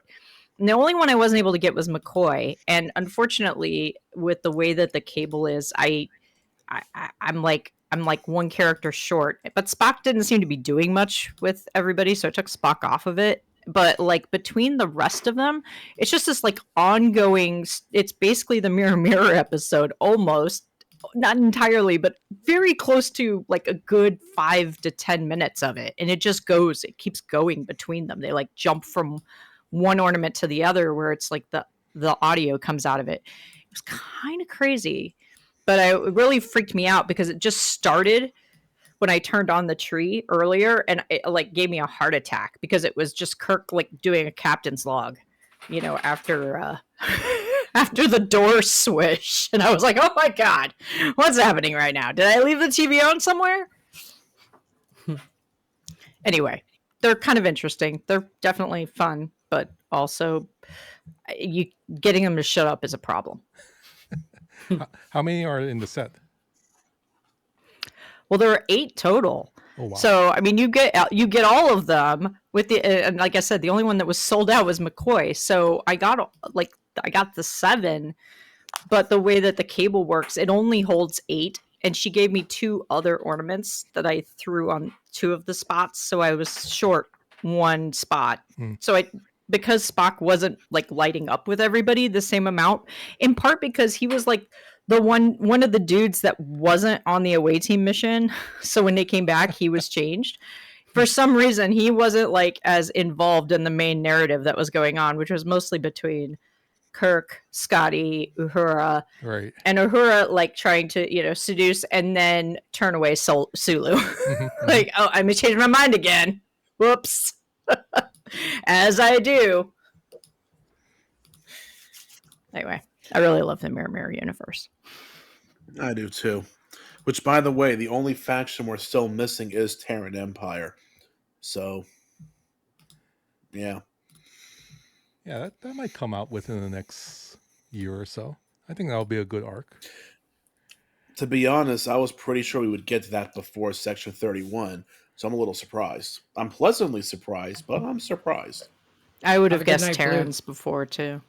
Speaker 5: And the only one I wasn't able to get was McCoy, and unfortunately, with the way that the cable is, I'm like one character short. But Spock didn't seem to be doing much with everybody, so I took Spock off of it. But like between the rest of them, it's just this like ongoing. It's basically the Mirror episode, almost not entirely, but very close to like a good 5 to 10 minutes of it, and it just goes. It keeps going between them. They like jump from one ornament to the other, where it's like the audio comes out of it. It was kind of crazy. But it really freaked me out because it just started when I turned on the tree earlier, and it like gave me a heart attack because it was just Kirk like doing a captain's log, after after the door swish, and I was like, oh my god, what's happening right now? Did I leave the TV on somewhere? Anyway, they're kind of interesting. They're definitely fun, but also getting them to shut up is a problem.
Speaker 1: How many are in the set?
Speaker 5: Well, there are 8 total.
Speaker 1: Oh wow!
Speaker 5: So I mean, you get all of them with the and like I said, the only one that was sold out was McCoy. So I got the 7, but the way that the cable works, it only holds 8. And she gave me 2 other ornaments that I threw on 2 of the spots, so I was short 1 spot. So because Spock wasn't like lighting up with everybody the same amount, in part because he was like the one of the dudes that wasn't on the away team mission. So when they came back, he was changed. For some reason, he wasn't like as involved in the main narrative that was going on, which was mostly between Kirk, Scotty, Uhura,
Speaker 1: Right.
Speaker 5: and Uhura like trying to seduce and then turn away Sulu. Like, oh, I may change my mind again. Whoops. As I do. Anyway, I really love the Mirror universe.
Speaker 2: I do too. Which, by the way, the only faction we're still missing is Terran Empire. So, yeah.
Speaker 1: Yeah, that might come out within the next year or so. I think that'll be a good arc.
Speaker 2: To be honest, I was pretty sure we would get to that before Section 31, so I'm a little surprised. I'm pleasantly surprised, but I'm surprised.
Speaker 5: I would have
Speaker 6: Have a good
Speaker 5: guessed
Speaker 6: night, Blue.
Speaker 5: Terrans before too.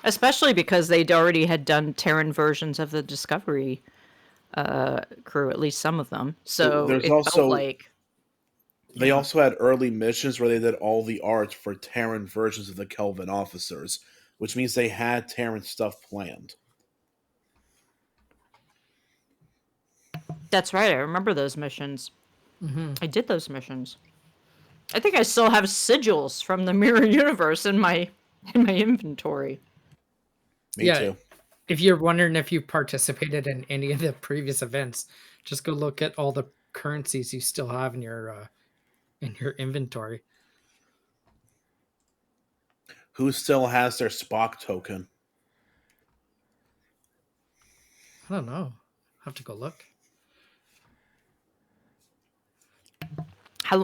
Speaker 5: Especially because they'd already had done Terran versions of the Discovery crew, at least some of them. So
Speaker 2: There's
Speaker 5: it
Speaker 2: also-
Speaker 5: felt like
Speaker 2: They also had early missions where they did all the art for Terran versions of the Kelvin officers, which means they had Terran stuff planned.
Speaker 5: that's right. I remember those missions. I did those missions. I think I still have sigils from the Mirror Universe in my inventory.
Speaker 2: Me
Speaker 6: Yeah.
Speaker 2: too.
Speaker 6: If you're wondering if you participated in any of the previous events, just go look at all the currencies you still have in your inventory.
Speaker 2: Who still has their Spock token?
Speaker 6: I don't know. I'll have to go look.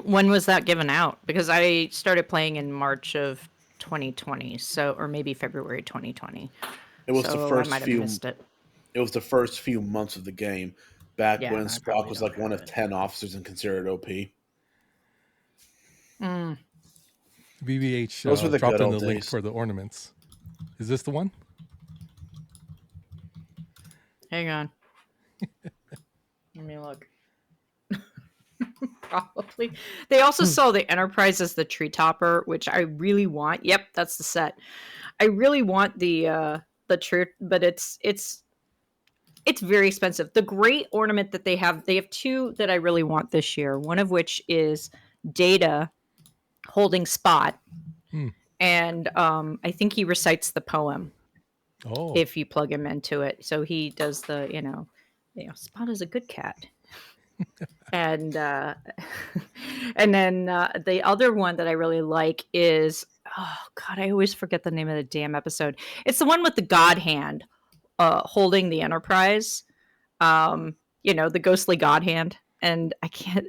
Speaker 5: When was that given out? Because I started playing in March of 2020, or maybe February 2020.
Speaker 2: It was
Speaker 5: So
Speaker 2: the
Speaker 5: I
Speaker 2: first
Speaker 5: might have
Speaker 2: few.
Speaker 5: missed it.
Speaker 2: It was the first few months of the game, back
Speaker 5: Yeah,
Speaker 2: when
Speaker 5: I
Speaker 2: Spock
Speaker 5: probably
Speaker 2: was
Speaker 5: don't
Speaker 2: like one
Speaker 5: have
Speaker 2: of
Speaker 5: it.
Speaker 2: 10 officers and considered OP.
Speaker 1: BBH
Speaker 2: Those were the
Speaker 1: dropped
Speaker 2: good
Speaker 1: in the
Speaker 2: old
Speaker 1: link
Speaker 2: days.
Speaker 1: for the ornaments. Is this the one?
Speaker 5: Hang on. Let me look. Probably. They also sell the Enterprise as the tree topper, which I really want. Yep, that's the set. I really want the tree, but it's very expensive. The great ornament that they have 2 that I really want this year. One of which is Data holding Spot, and I think he recites the poem
Speaker 1: Oh,
Speaker 5: if you plug him into it. So he does the Spot is a good cat. And and then the other one that I really like is, oh god, I always forget the name of the damn episode. It's the one with the God hand holding the Enterprise, the ghostly god hand, and I can't.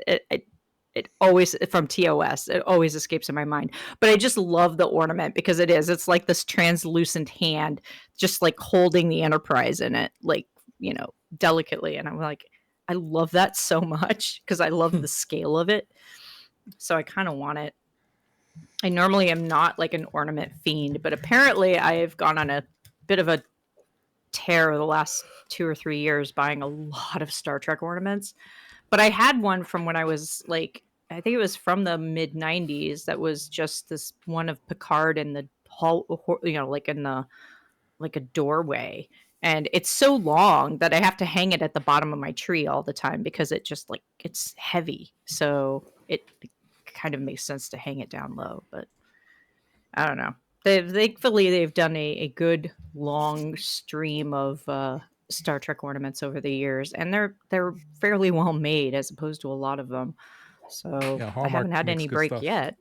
Speaker 5: It always from TOS. It always escapes in my mind, but I just love the ornament because it's like this translucent hand, just like holding the Enterprise in it, like delicately, and I'm like, I love that so much because I love the scale of it. So I kind of want it. I normally am not like an ornament fiend, but apparently I've gone on a bit of a tear the last 2 or 3 years buying a lot of Star Trek ornaments. But I had one from when I was like, I think it was from the mid 90s that was just this one of Picard in the hall, like in the like a doorway. And it's so long that I have to hang it at the bottom of my tree all the time because it just like it's heavy. So it kind of makes sense to hang it down low, but I don't know. Thankfully they've done a good long stream of Star Trek ornaments over the years, and they're fairly well made as opposed to a lot of them. So
Speaker 1: Yeah,
Speaker 5: I
Speaker 1: Hallmark
Speaker 5: haven't had
Speaker 1: makes
Speaker 5: any
Speaker 1: good
Speaker 5: break
Speaker 1: stuff.
Speaker 5: yet.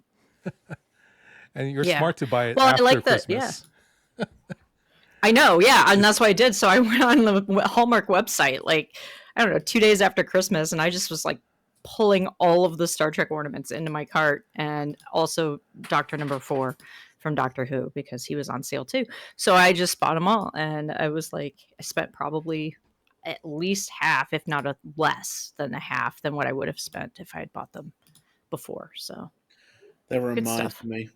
Speaker 1: And you're
Speaker 5: Yeah.
Speaker 1: smart to buy it
Speaker 5: Well, I
Speaker 1: after
Speaker 5: like that. Yeah.
Speaker 1: Christmas.
Speaker 5: I know, yeah, and that's what I did. So I went on the Hallmark website, like, I don't know, 2 days after Christmas, and I just was like pulling all of the Star Trek ornaments into my cart, and also Doctor Number 4 from Doctor Who because he was on sale too. So I just bought them all, and I was like, I spent probably at least half, if not less than a half, than what I would have spent if I had bought them before. So
Speaker 2: That
Speaker 5: good
Speaker 2: reminds
Speaker 5: stuff.
Speaker 2: me,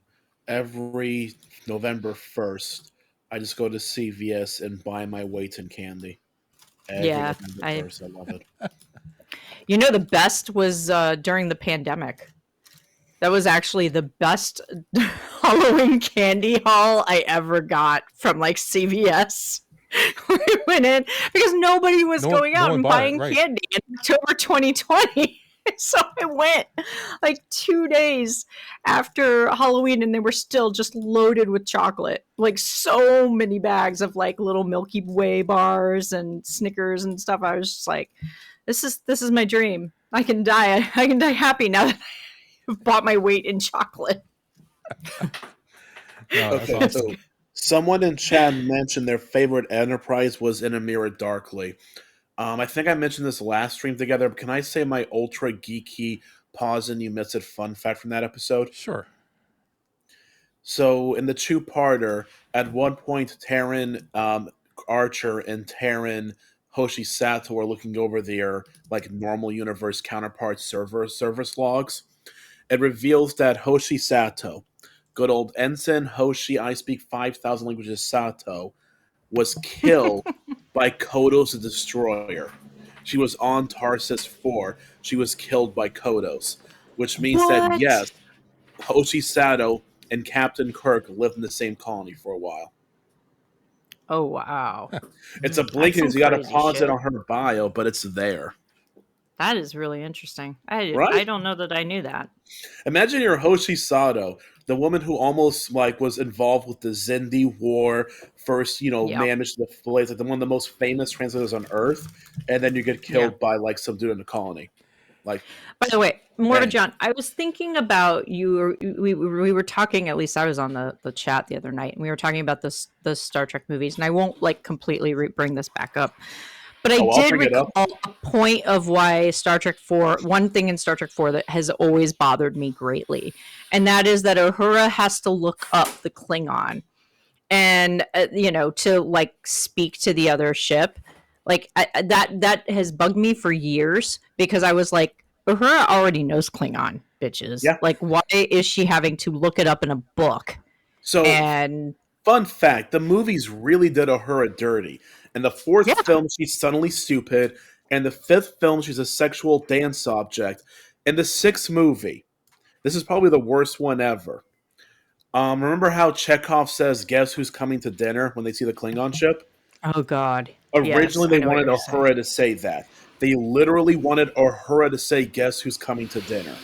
Speaker 2: every November 1st, I just go to CVS and buy my weights in candy. Every
Speaker 5: Yeah,
Speaker 2: November
Speaker 5: I
Speaker 2: 1st. I love it.
Speaker 5: the best was during the pandemic. That was actually the best Halloween candy haul I ever got from like CVS. We went in because nobody was going
Speaker 1: No
Speaker 5: out
Speaker 1: one
Speaker 5: and
Speaker 1: bought it,
Speaker 5: buying
Speaker 1: right?
Speaker 5: candy in October 2020. So I went like 2 days after Halloween and they were still just loaded with chocolate. Like so many bags of like little Milky Way bars and Snickers and stuff. I was just like, this is my dream. I can die happy now that I've bought my weight in chocolate.
Speaker 1: No, that's
Speaker 2: Okay,
Speaker 1: awesome.
Speaker 2: so someone in chat mentioned their favorite Enterprise was In a Mirror Darkly. I think I mentioned this last stream together, but can I say my ultra geeky pause and you miss it fun fact from that episode?
Speaker 1: Sure.
Speaker 2: So in the two-parter, at one point, Taryn Archer and Taryn Hoshi Sato are looking over their like normal universe counterpart service logs. It reveals that Hoshi Sato, good old Ensign Hoshi, I speak 5,000 languages Sato, was killed by Kodos the Destroyer. She was on Tarsus 4. She was killed by Kodos, which means that,
Speaker 5: What?
Speaker 2: yes, Hoshi Sato and Captain Kirk lived in the same colony for a while.
Speaker 5: Oh wow.
Speaker 2: It's a
Speaker 5: That's
Speaker 2: blink
Speaker 5: some
Speaker 2: and you got to
Speaker 5: crazy
Speaker 2: pause
Speaker 5: shit.
Speaker 2: it on her bio, but it's there.
Speaker 5: That is really interesting. I
Speaker 2: Right?
Speaker 5: don't know that I knew that.
Speaker 2: Imagine you're Hoshi Sato, the woman who almost like was involved with the Zindi War, first,
Speaker 5: Yeah.
Speaker 2: managed the flight, like the one of the most famous translators on Earth, and then you get killed by like some dude in the colony. Like,
Speaker 5: By the way, Morta
Speaker 2: dang.
Speaker 5: John, I was thinking about you. We were talking. At least I was on the chat the other night, and we were talking about the Star Trek movies. And I won't like completely bring this back up, but I
Speaker 2: I'll
Speaker 5: did
Speaker 2: bring it up.
Speaker 5: recall a point of why Star Trek 4. One thing in Star Trek 4 that has always bothered me greatly, and that is that Uhura has to look up the Klingon, and to like speak to the other ship. Like that has bugged me for years because I was like, Uhura already knows Klingon, bitches.
Speaker 2: Yeah.
Speaker 5: Like, why is she having to look it up in a book?
Speaker 2: So,
Speaker 5: And
Speaker 2: fun fact, the movies really did Uhura dirty. In the fourth
Speaker 5: Yeah.
Speaker 2: film, she's suddenly stupid. In the fifth film, she's a sexual dance object. In the sixth movie, this is probably the worst one ever. Remember how Chekhov says, "Guess who's coming to dinner" when they see the Klingon ship?
Speaker 5: oh god,
Speaker 2: Originally,
Speaker 5: yes, I
Speaker 2: they
Speaker 5: know what
Speaker 2: wanted
Speaker 5: you're saying.
Speaker 2: Uhura to say that. They literally wanted Uhura to say, "Guess who's coming to dinner."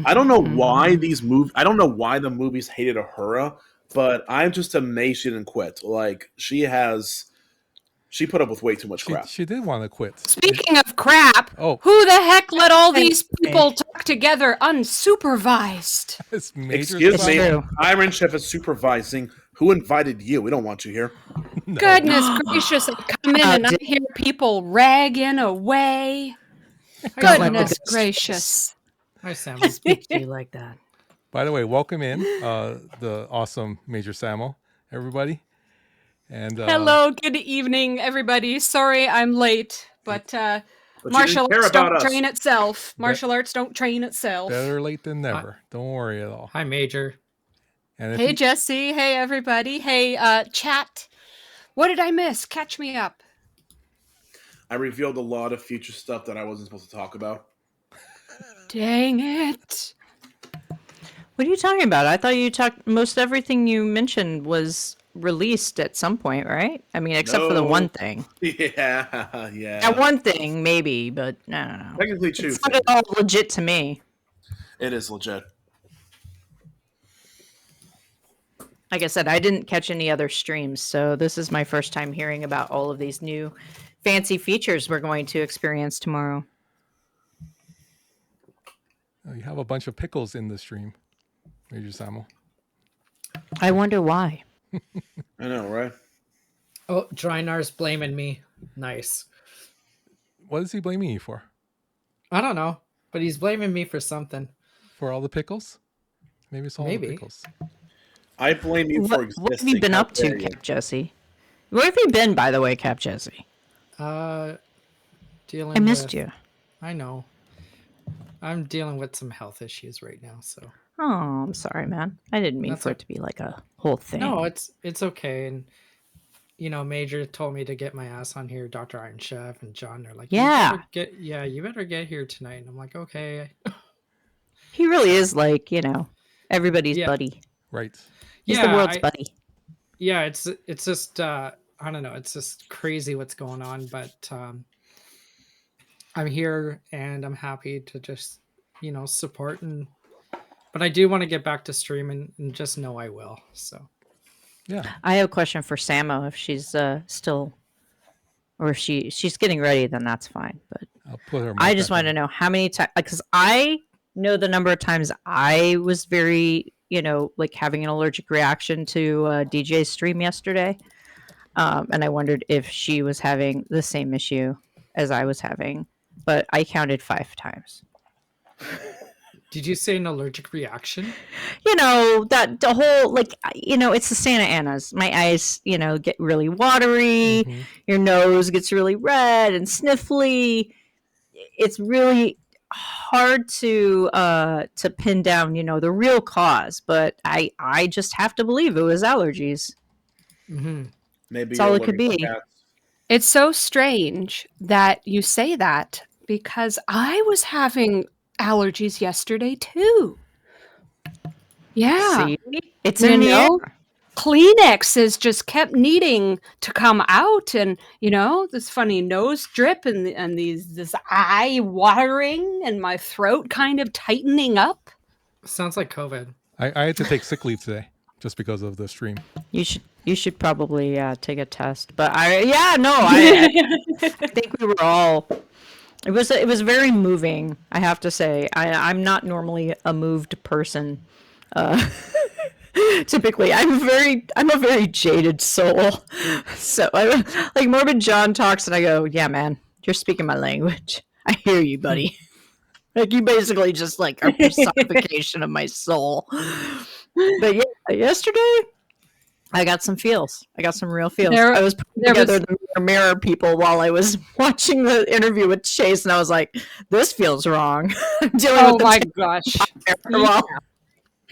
Speaker 2: I don't know why these movies. I don't know why the movies hated Uhura, but I'm just amazed she didn't quit. Like she put up with way too much crap.
Speaker 1: She did want to quit.
Speaker 3: Speaking of crap,
Speaker 1: Oh.
Speaker 3: who the heck let all these people talk together unsupervised?
Speaker 1: It's major
Speaker 2: Excuse
Speaker 1: stuff.
Speaker 2: me,
Speaker 5: True.
Speaker 2: Iron Chef is supervising Who invited you? We don't want you here.
Speaker 1: No.
Speaker 3: Goodness gracious, I come in and I hear people ragging away.
Speaker 6: Don't
Speaker 5: let the
Speaker 3: Goodness
Speaker 5: ghost
Speaker 3: gracious.
Speaker 6: Hi, Sam.
Speaker 5: Speak to you like that.
Speaker 1: By the way, welcome in the awesome Major Samo, everybody. And
Speaker 3: Hello, good evening, everybody. Sorry I'm late, but
Speaker 2: But you
Speaker 3: martial
Speaker 2: didn't care
Speaker 3: arts
Speaker 2: about
Speaker 3: don't
Speaker 2: us.
Speaker 3: train itself. Martial arts don't train itself.
Speaker 1: better late than never. Don't worry at all.
Speaker 6: Hi, Major.
Speaker 1: And if
Speaker 3: Hey,
Speaker 1: you-
Speaker 3: Jesse. Hey, everybody. Hey, chat. What did I miss? Catch me up.
Speaker 2: I revealed a lot of future stuff that I wasn't supposed to talk about.
Speaker 3: Dang it.
Speaker 5: What are you talking about? I thought you talked. Most everything you mentioned was released at some point, right? I mean, except for the
Speaker 2: No.
Speaker 5: one thing.
Speaker 2: Yeah.
Speaker 5: That one thing, maybe, but no.
Speaker 2: Technically two
Speaker 5: It's not
Speaker 2: things.
Speaker 5: at all legit to me.
Speaker 2: It is legit.
Speaker 5: Like I said, I didn't catch any other streams, so this is my first time hearing about all of these new fancy features we're going to experience tomorrow.
Speaker 1: you have a bunch of pickles in the stream, Major Samo.
Speaker 5: I wonder why.
Speaker 2: I know, right?
Speaker 6: Oh, Drynar's blaming me. Nice.
Speaker 1: What is he blaming you for?
Speaker 6: I don't know, but he's blaming me for something.
Speaker 1: For all the pickles? Maybe it's all
Speaker 6: Maybe.
Speaker 1: the pickles.
Speaker 2: I blame you for existing.
Speaker 5: What have you been
Speaker 2: How
Speaker 5: up to,
Speaker 2: dare you.
Speaker 5: Cap Jesse? Where have you been, by the way, Cap Jesse?
Speaker 6: Dealing
Speaker 5: I missed
Speaker 6: with-
Speaker 5: you.
Speaker 6: I know. I'm dealing with some health issues right now, so
Speaker 5: Oh, I'm sorry, man. I didn't mean
Speaker 6: That's
Speaker 5: for it to be like a whole thing.
Speaker 6: no, it's okay. And Major told me to get my ass on here. Dr. Iron Chef and John, they're like,
Speaker 5: Yeah.
Speaker 6: you better get here tonight. And I'm like, okay.
Speaker 5: He really is like, everybody's
Speaker 6: Yeah.
Speaker 5: buddy.
Speaker 1: Right.
Speaker 5: He's the world's
Speaker 6: I-
Speaker 5: buddy.
Speaker 6: Yeah, it's just I don't know, it's just crazy what's going on, but I'm here and I'm happy to just support, but I do want to get back to streaming and just know I will. So
Speaker 1: Yeah.
Speaker 5: I have a question for Samo if she's still, or if she's getting ready, then that's fine. But
Speaker 1: I'll put her.
Speaker 5: I just want to know how many times, because I know the number of times I was very, like having an allergic reaction to DJ's stream yesterday. And I wondered if she was having the same issue as I was having, but I counted 5 times.
Speaker 6: did you say an allergic reaction?
Speaker 5: That the whole, it's the Santa Anas. My eyes, get really watery.
Speaker 1: Mhm.
Speaker 5: Your nose gets really red and sniffly. It's really hard to pin down, the real cause, but I just have to believe it was allergies.
Speaker 6: Mm-hmm.
Speaker 2: Maybe
Speaker 5: That's
Speaker 2: you're
Speaker 5: all it could
Speaker 2: allergic
Speaker 5: be.
Speaker 2: to cats.
Speaker 3: It's so strange that you say that because I was having allergies yesterday too. Yeah.
Speaker 5: See? It's
Speaker 3: You
Speaker 5: in the air.
Speaker 3: know, Kleenexes just kept needing to come out, and this funny nose drip and this eye watering and my throat kind of tightening up.
Speaker 6: Sounds like COVID.
Speaker 1: I had to take sick leave today just because of the stream.
Speaker 5: You should probably take a test. But I think we were all. It was very moving. I have to say, I'm not normally a moved person. Typically, I'm a very jaded soul. So like Morbid John talks, and I go, "Yeah, man, you're speaking my language. I hear you, buddy." Like you basically just like a personification of my soul. But yeah, yesterday I got some feels. I got some real feels. I was putting together the mirror people while I was watching the interview with Chase, and I was like, "This feels wrong." I'm dealing
Speaker 3: Oh
Speaker 5: with
Speaker 3: my
Speaker 5: the
Speaker 3: gosh.
Speaker 5: well,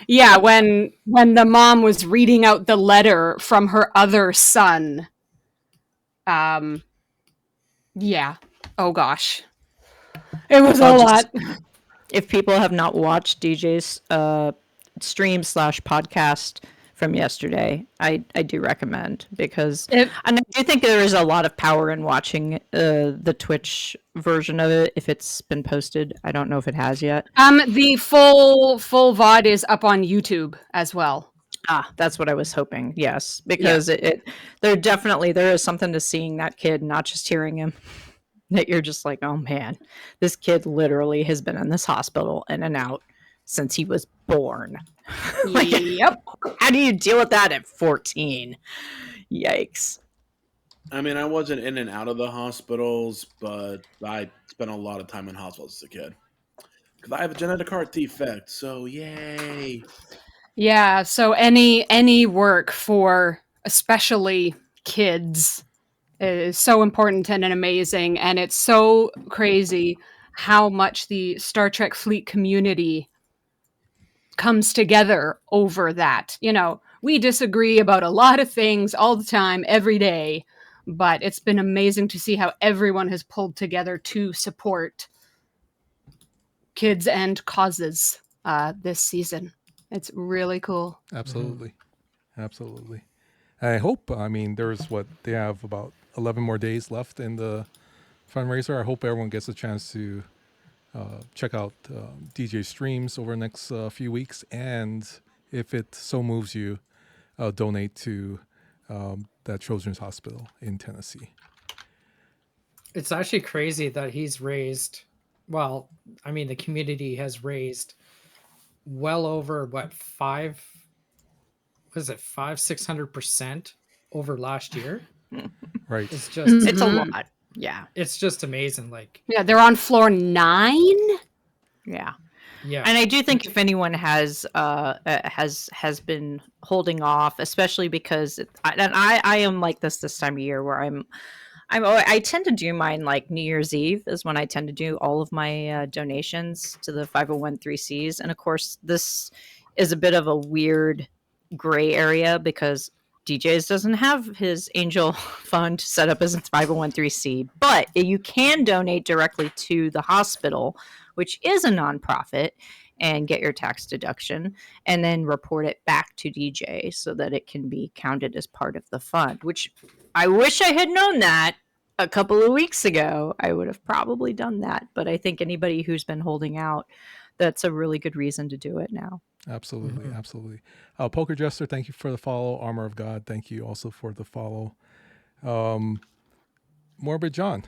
Speaker 3: Yeah, when the mom was reading out the letter from her other son. Yeah. Oh gosh. It was a lot.
Speaker 5: if people have not watched DJ's stream/podcast from yesterday, I do recommend, because and I do think there is a lot of power in watching the Twitch version of it if it's been posted. I don't know if it has yet.
Speaker 3: The full VOD is up on YouTube as well.
Speaker 5: That's what I was hoping. Yes, because there is something to seeing that kid, not just hearing him. That you're just like, oh man, this kid literally has been in this hospital in and out since he was born. Like,
Speaker 3: Yep.
Speaker 5: how do you deal with that at 14? Yikes.
Speaker 2: I mean, I wasn't in and out of the hospitals, but I spent a lot of time in hospitals as a kid. Because I have a genetic heart defect, so yay.
Speaker 3: Yeah, so any work for especially kids is so important and amazing, and it's so crazy how much the Star Trek fleet community comes together over that. You know, we disagree about a lot of things all the time, every day, but it's been amazing to see how everyone has pulled together to support kids and causes this season. It's really cool.
Speaker 1: Absolutely. Absolutely. I hope, I mean, there's what they have about 11 more days left in the fundraiser. I hope everyone gets a chance to check out DJ streams over the next few weeks. And if it so moves you, donate to that Children's Hospital in Tennessee.
Speaker 6: It's actually crazy that he's raised, well, I mean, the community has raised well over what, 600% over last year.
Speaker 1: Right.
Speaker 6: It's just,
Speaker 5: It's a lot. Yeah.
Speaker 6: it's just amazing. Like,
Speaker 3: Yeah, they're on floor 9.
Speaker 5: Yeah.
Speaker 6: yeah.
Speaker 5: And I do think if anyone has been holding off, especially because I am like this time of year where I tend to do mine like New Year's Eve is when I tend to do all of my donations to the 501(c)(3)s, and of course this is a bit of a weird gray area because DJs doesn't have his angel fund set up as a 501(c), but you can donate directly to the hospital, which is a nonprofit, and get your tax deduction and then report it back to DJ so that it can be counted as part of the fund, which I wish I had known that a couple of weeks ago. I would have probably done that, but I think anybody who's been holding out, that's a really good reason to do it now.
Speaker 1: Absolutely. Absolutely. Poker Jester, thank you for the follow. Armor of God, thank you also for the follow. Morbid John,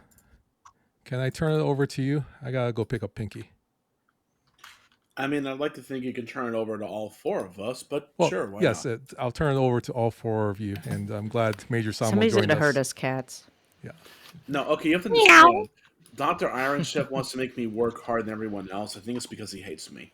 Speaker 1: can I turn it over to you? I got to go pick up Pinky.
Speaker 2: I mean, I'd like to think you can turn it over to all four of us, but
Speaker 1: Well,
Speaker 2: sure, why
Speaker 1: yes,
Speaker 2: not?
Speaker 1: I'll turn it over to all 4 of you, and I'm glad Major Samo
Speaker 5: Somebody's
Speaker 1: joined
Speaker 5: going to
Speaker 1: us.
Speaker 5: hurt us, cats.
Speaker 1: Yeah.
Speaker 2: No, okay, you have to
Speaker 3: Meow.
Speaker 2: understand. Dr. Iron Chef wants to make me work harder than everyone else. I think it's because he hates me.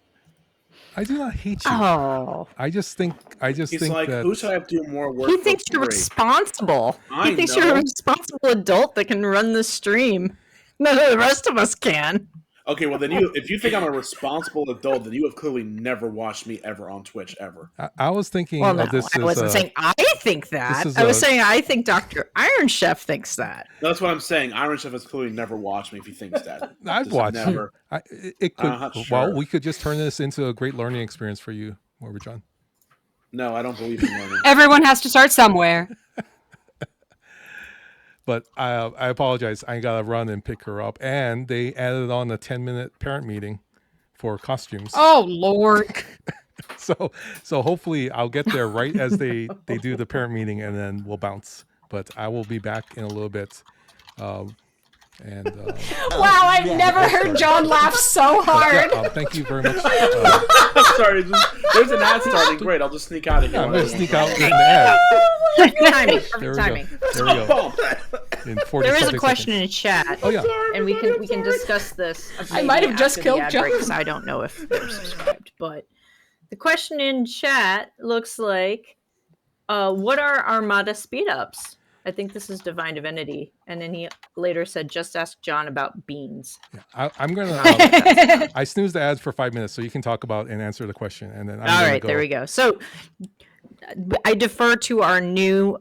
Speaker 1: I do not hate you.
Speaker 5: Oh,
Speaker 1: I just think
Speaker 2: He's
Speaker 1: think
Speaker 2: like,
Speaker 1: that
Speaker 2: who should I have to do more work
Speaker 5: he
Speaker 2: for
Speaker 5: thinks you're
Speaker 2: free?
Speaker 5: responsible.
Speaker 2: I
Speaker 5: He thinks
Speaker 2: know.
Speaker 5: you're a responsible adult that can run the stream. None of the rest of us can.
Speaker 2: Okay, well then if you think I'm a responsible adult, then you have clearly never watched me ever on Twitch ever.
Speaker 1: I was thinking
Speaker 5: Well, no,
Speaker 1: of this
Speaker 5: I
Speaker 1: as
Speaker 5: wasn't saying I think that.
Speaker 1: is
Speaker 5: I was
Speaker 1: a-
Speaker 5: saying I think Dr. Iron Chef thinks that.
Speaker 2: That's what I'm saying. Iron Chef has clearly never watched me if he thinks that.
Speaker 1: I've
Speaker 2: Just
Speaker 1: watched
Speaker 2: never.
Speaker 1: it could
Speaker 2: Not
Speaker 1: well,
Speaker 2: sure.
Speaker 1: we could just turn this into a great learning experience for you, Morbid John.
Speaker 2: No, I don't believe in learning.
Speaker 3: Everyone has to start somewhere.
Speaker 1: But I apologize. I gotta run and pick her up. And they added on a 10-minute parent meeting for costumes.
Speaker 3: Oh Lord.
Speaker 1: So hopefully I'll get there right as they do the parent meeting, and then we'll bounce. But I will be back in a little bit.
Speaker 3: Wow, I've never heard John laugh so hard.
Speaker 1: yeah, thank you very much.
Speaker 2: Sorry, there's an ad starting. Great, I'll just sneak out of here.
Speaker 1: I'm
Speaker 2: when
Speaker 1: gonna
Speaker 2: I-
Speaker 1: sneak out in the ad.
Speaker 5: Perfect timing.
Speaker 1: There
Speaker 5: Perfect
Speaker 1: we
Speaker 5: timing.
Speaker 1: go. There we go. In 40
Speaker 5: There is a
Speaker 1: something
Speaker 5: question
Speaker 1: seconds.
Speaker 5: in chat,
Speaker 1: Oh yeah.
Speaker 5: and we can discuss this.
Speaker 3: I might have just
Speaker 5: after the
Speaker 3: killed
Speaker 5: ad break,
Speaker 3: John.
Speaker 5: 'cause I don't know if they're subscribed, but the question in chat looks like, "What are Armada speed ups?" I think this is Divine Divinity, and then he later said, "Just ask John about beans."
Speaker 1: I'm gonna. I snoozed the ads for 5 minutes, so you can talk about and answer the question, and then I'm
Speaker 5: All
Speaker 1: gonna
Speaker 5: right,
Speaker 1: go.
Speaker 5: there we go. So I defer to our new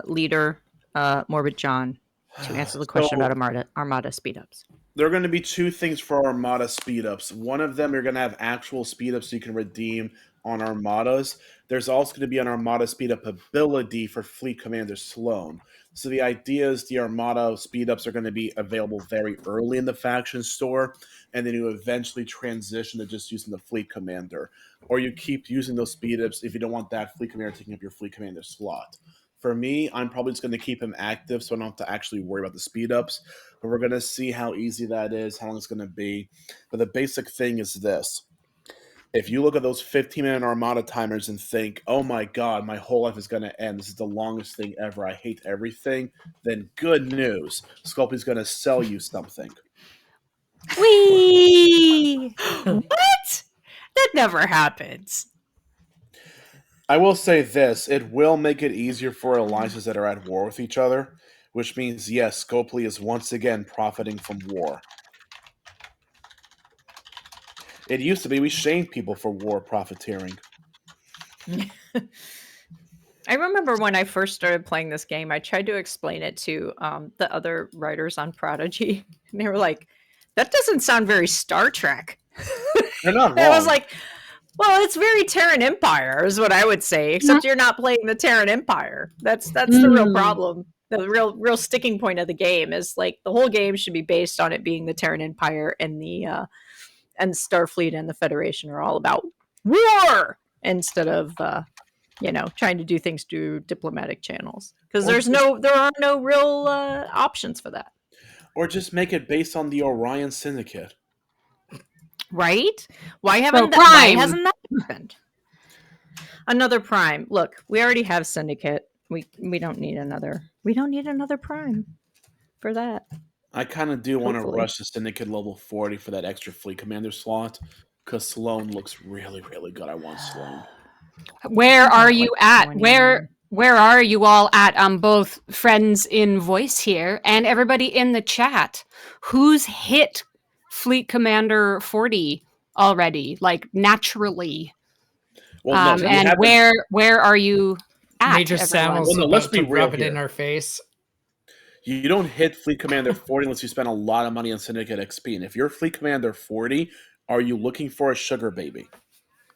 Speaker 5: leader, Morbid John, to answer the question
Speaker 2: So-
Speaker 5: about Armada speed ups.
Speaker 2: There are going to be 2 things for Armada speed ups. One of them, you're going to have actual speed ups you can redeem on Armadas. There's also going to be an Armada speed up ability for Fleet Commander Sloan. So the idea is the Armada speed ups are going to be available very early in the faction store, and then you eventually transition to just using the Fleet Commander. Or you keep using those speed ups if you don't want that Fleet Commander taking up your Fleet Commander slot. For me, I'm probably just going to keep him active so I don't have to actually worry about the speed ups. But we're going to see how easy that is, how long it's going to be. But the basic thing is this. If you look at those 15-minute Armada timers and think, oh my god, my whole life is going to end, this is the longest thing ever, I hate everything, then good news. Sculpey's going to sell you something.
Speaker 3: Whee!
Speaker 5: What? That never happens.
Speaker 2: I will say this, it will make it easier for alliances that are at war with each other, which means, yes, Scopely is once again profiting from war. It used to be we shamed people for war profiteering.
Speaker 5: I remember when I first started playing this game, I tried to explain it to the other writers on Prodigy, and they were like, "That doesn't sound very Star Trek."
Speaker 2: They're not
Speaker 5: And I was
Speaker 2: wrong.
Speaker 5: like, "Well, it's very Terran Empire, is what I would say. Except you're not playing the Terran Empire. That's the real problem. The real sticking point of the game is like the whole game should be based on it being the Terran Empire, and the and Starfleet and the Federation are all about war instead of trying to do things through diplomatic channels, because there are no real options for that,
Speaker 2: Or just make it based on the Orion Syndicate.
Speaker 5: right? Why
Speaker 3: Prime.
Speaker 5: hasn't that happened? Another Prime. Look, we already have Syndicate. We don't need another. We don't need another Prime for that.
Speaker 2: I kind of do want to
Speaker 5: Hopefully.
Speaker 2: rush the Syndicate level 40 for that extra fleet commander slot, because Sloan looks really, really good. I want Sloan.
Speaker 3: Where are you at?
Speaker 5: 29.
Speaker 3: Where are you all at? Both friends in voice here and everybody in the chat. Who's hit Fleet Commander 40 already? Like naturally.
Speaker 2: Well, no, we
Speaker 3: and
Speaker 2: haven't-
Speaker 3: where are you at?
Speaker 6: Major
Speaker 3: everyone?
Speaker 6: Samuel's
Speaker 2: Well, no,
Speaker 6: about
Speaker 2: let's be
Speaker 6: to
Speaker 2: real
Speaker 6: rub it in
Speaker 2: here.
Speaker 6: our face.
Speaker 2: You don't hit Fleet Commander 40 unless you spend a lot of money on Syndicate XP. And if you're Fleet Commander 40, are you looking for a sugar baby?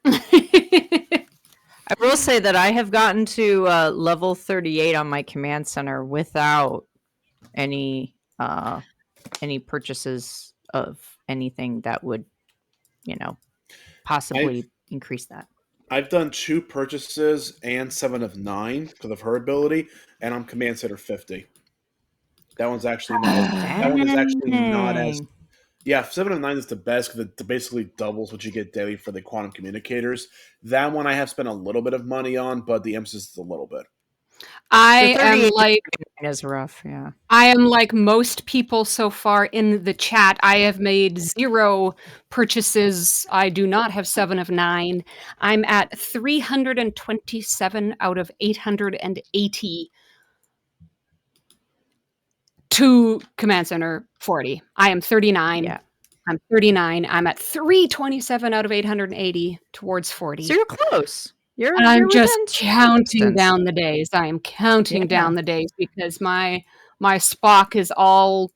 Speaker 5: I will say that I have gotten to level 38 on my command center without any purchases of anything that would, possibly increase that.
Speaker 2: I've done 2 purchases and 7 of 9 because of her ability, and I'm command center 50. That one's actually not. That one is actually not as.
Speaker 5: Dang.
Speaker 2: Yeah, 7 of 9 is the best because it basically doubles what you get daily for the quantum communicators. That one I have spent a little bit of money on, but the emphasis is a little bit.
Speaker 3: I
Speaker 5: The
Speaker 3: am
Speaker 5: 38
Speaker 3: like
Speaker 5: is rough, yeah.
Speaker 3: I am like most people so far in the chat. I have made 0 purchases. I do not have 7 of 9. I'm at 327 out of 880 to Command Center 40. I am 39.
Speaker 5: Yeah.
Speaker 3: I'm 39. I'm at 327 out of 880 towards 40.
Speaker 5: So you're close. You're
Speaker 3: I'm just
Speaker 5: within
Speaker 3: counting
Speaker 5: distance.
Speaker 3: down the days. I am counting
Speaker 5: Yeah.
Speaker 3: down the days because my Spock is all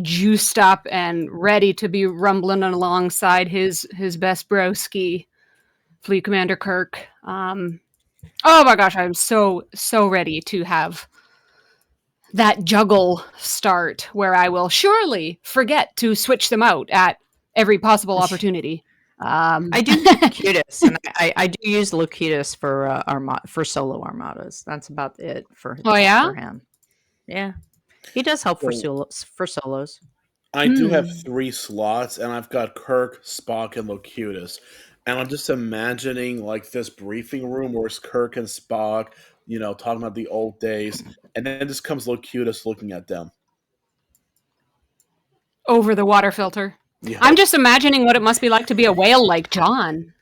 Speaker 3: juiced up and ready to be rumbling alongside his best broski, Fleet Commander Kirk. Oh my gosh, I'm so ready to have that juggle start where I will surely forget to switch them out at every possible opportunity.
Speaker 5: I do Locutus, and I do use Locutus for for solo armadas. That's about it for
Speaker 3: Oh, yeah?
Speaker 5: for him. Yeah, he does help for solos.
Speaker 2: I do have 3 slots, and I've got Kirk, Spock, and Locutus. And I'm just imagining like this briefing room where it's Kirk and Spock, talking about the old days, and then just comes Locutus looking at them.
Speaker 3: Over the water filter.
Speaker 2: Yeah.
Speaker 3: I'm just imagining what it must be like to be a whale like John.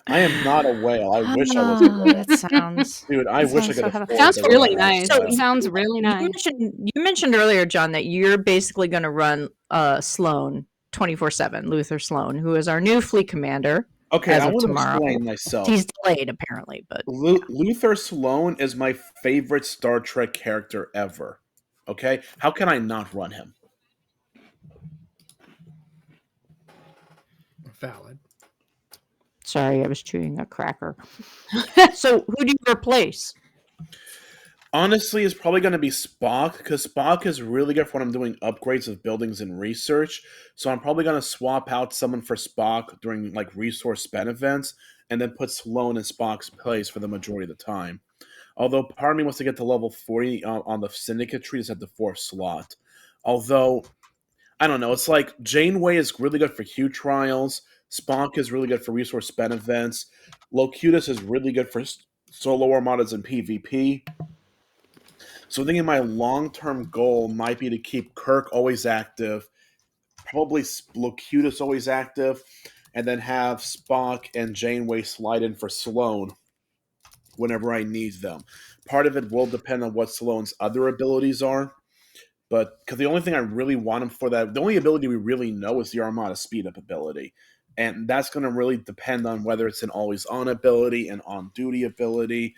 Speaker 2: I am not a whale. I wish I was a
Speaker 5: Oh,
Speaker 2: whale.
Speaker 5: that sounds.
Speaker 2: Dude, I
Speaker 5: that
Speaker 2: wish I
Speaker 5: sounds
Speaker 2: could
Speaker 5: so
Speaker 2: afford
Speaker 3: Sounds
Speaker 2: the
Speaker 3: really
Speaker 2: whale
Speaker 3: nice.
Speaker 2: lifestyle.
Speaker 3: It sounds really nice.
Speaker 5: You mentioned earlier, John, that you're basically going to run Sloan 24/7, Luther Sloan, who is our new fleet commander.
Speaker 2: Okay,
Speaker 5: as
Speaker 2: I
Speaker 5: of
Speaker 2: want to
Speaker 5: tomorrow.
Speaker 2: explain myself.
Speaker 5: He's delayed apparently, but
Speaker 2: Luther Sloan is my favorite Star Trek character ever. Okay? How can I not run him?
Speaker 6: Valid.
Speaker 5: sorry, I was chewing a cracker. So who do you replace?
Speaker 2: Honestly, it's probably going to be Spock, because Spock is really good for when I'm doing upgrades of buildings and research. So I'm probably going to swap out someone for Spock during like resource spend events, and then put Sloan in Spock's place for the majority of the time. Although part of me wants to get to level 40 on the Syndicate tree is at the 4th slot. Although, I don't know, it's like Janeway is really good for Hue trials. Sponk is really good for resource spend events. Locutus is really good for solo armadas and PvP. So I think my long-term goal might be to keep Kirk always active, probably Locutus always active, and then have Spock and Janeway slide in for Sloane whenever I need them. Part of it will depend on what Sloane's other abilities are, but because the only thing I really want him for the only ability we really know is the Armada speed up ability. And that's going to really depend on whether it's an always-on ability, an on-duty ability.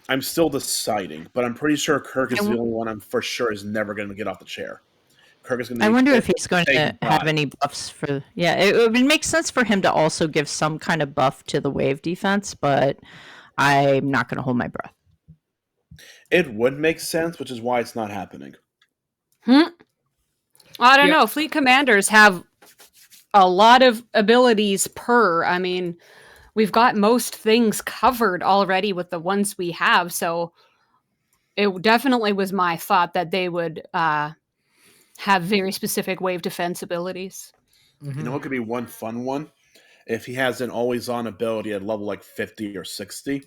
Speaker 2: I'm still deciding, but I'm pretty sure Kirk is the only one I'm for sure is never going to get off the chair. Kirk is going to.
Speaker 5: I wonder if he's going to have any buffs for. Yeah, it would make sense for him to also give some kind of buff to the wave defense, but I'm not going to hold my breath.
Speaker 2: It would make sense, which is why it's not happening.
Speaker 3: I don't know. Fleet commanders have a lot of abilities per. I mean, we've got most things covered already with the ones we have, so it definitely was my thought that they would have very specific wave defense abilities.
Speaker 2: You know what could be one fun one? If he has an always-on ability at level like 50 or 60,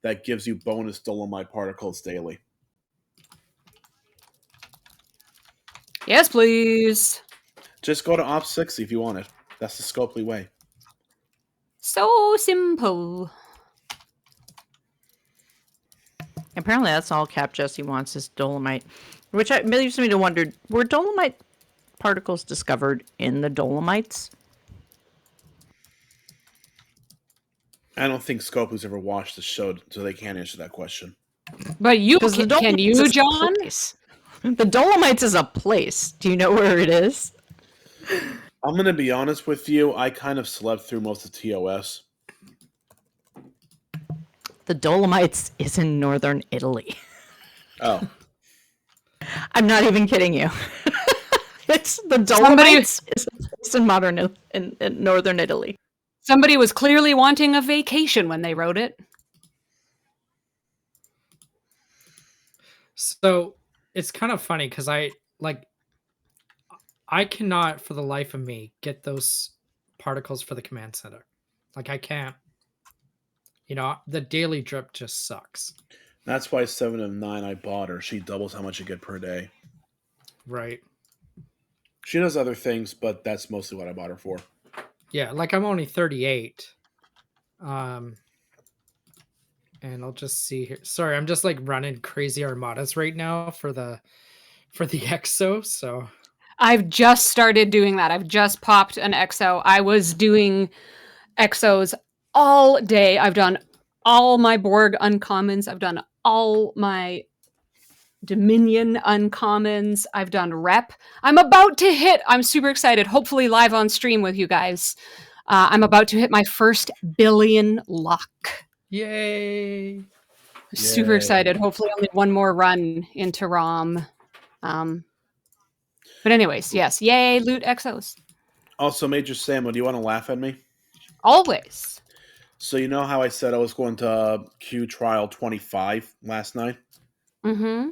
Speaker 2: that gives you bonus Dolomite particles daily.
Speaker 3: Yes, please.
Speaker 2: Just go to Op 60 if you want it. That's the Scopely way.
Speaker 3: So simple.
Speaker 5: Apparently, that's all Cap Jesse wants is Dolomite, which leaves me to wonder: were Dolomite particles discovered in the Dolomites?
Speaker 2: I don't think Scopely's ever watched the show, so they can't answer that question.
Speaker 3: But you
Speaker 5: Because
Speaker 3: can you, John?
Speaker 5: The Dolomites is a place. Do you know where it is?
Speaker 2: I'm going to be honest with you. I kind of slept through most of TOS.
Speaker 5: The Dolomites is in northern Italy.
Speaker 2: Oh.
Speaker 5: I'm not even kidding you. It's the Dolomites is a place in northern Italy.
Speaker 3: Somebody was clearly wanting a vacation when they wrote it.
Speaker 6: So it's kind of funny because I cannot for the life of me get those particles for the command center. Like I can't. The daily drip just sucks.
Speaker 2: That's why 7 of 9 I bought her. She doubles how much you get per day.
Speaker 6: Right.
Speaker 2: She does other things, but that's mostly what I bought her for.
Speaker 6: Yeah, like I'm only 38. And I'll just see here. Sorry, I'm just like running crazy armadas right now for the EXO, so
Speaker 3: I've just started doing that. I've just popped an EXO. I was doing EXOs all day. I've done all my Borg uncommons. I've done all my Dominion uncommons. I've done rep. I'm super excited, hopefully live on stream with you guys. I'm about to hit my first billion luck.
Speaker 6: yay.
Speaker 3: Super excited. Hopefully only one more run into ROM. But anyways, yes. Yay, loot exos.
Speaker 2: Also, Major Samo, do you want to laugh at me?
Speaker 3: Always.
Speaker 2: So you know how I said I was going to Q Trial 25 last night?
Speaker 3: Mm-hmm.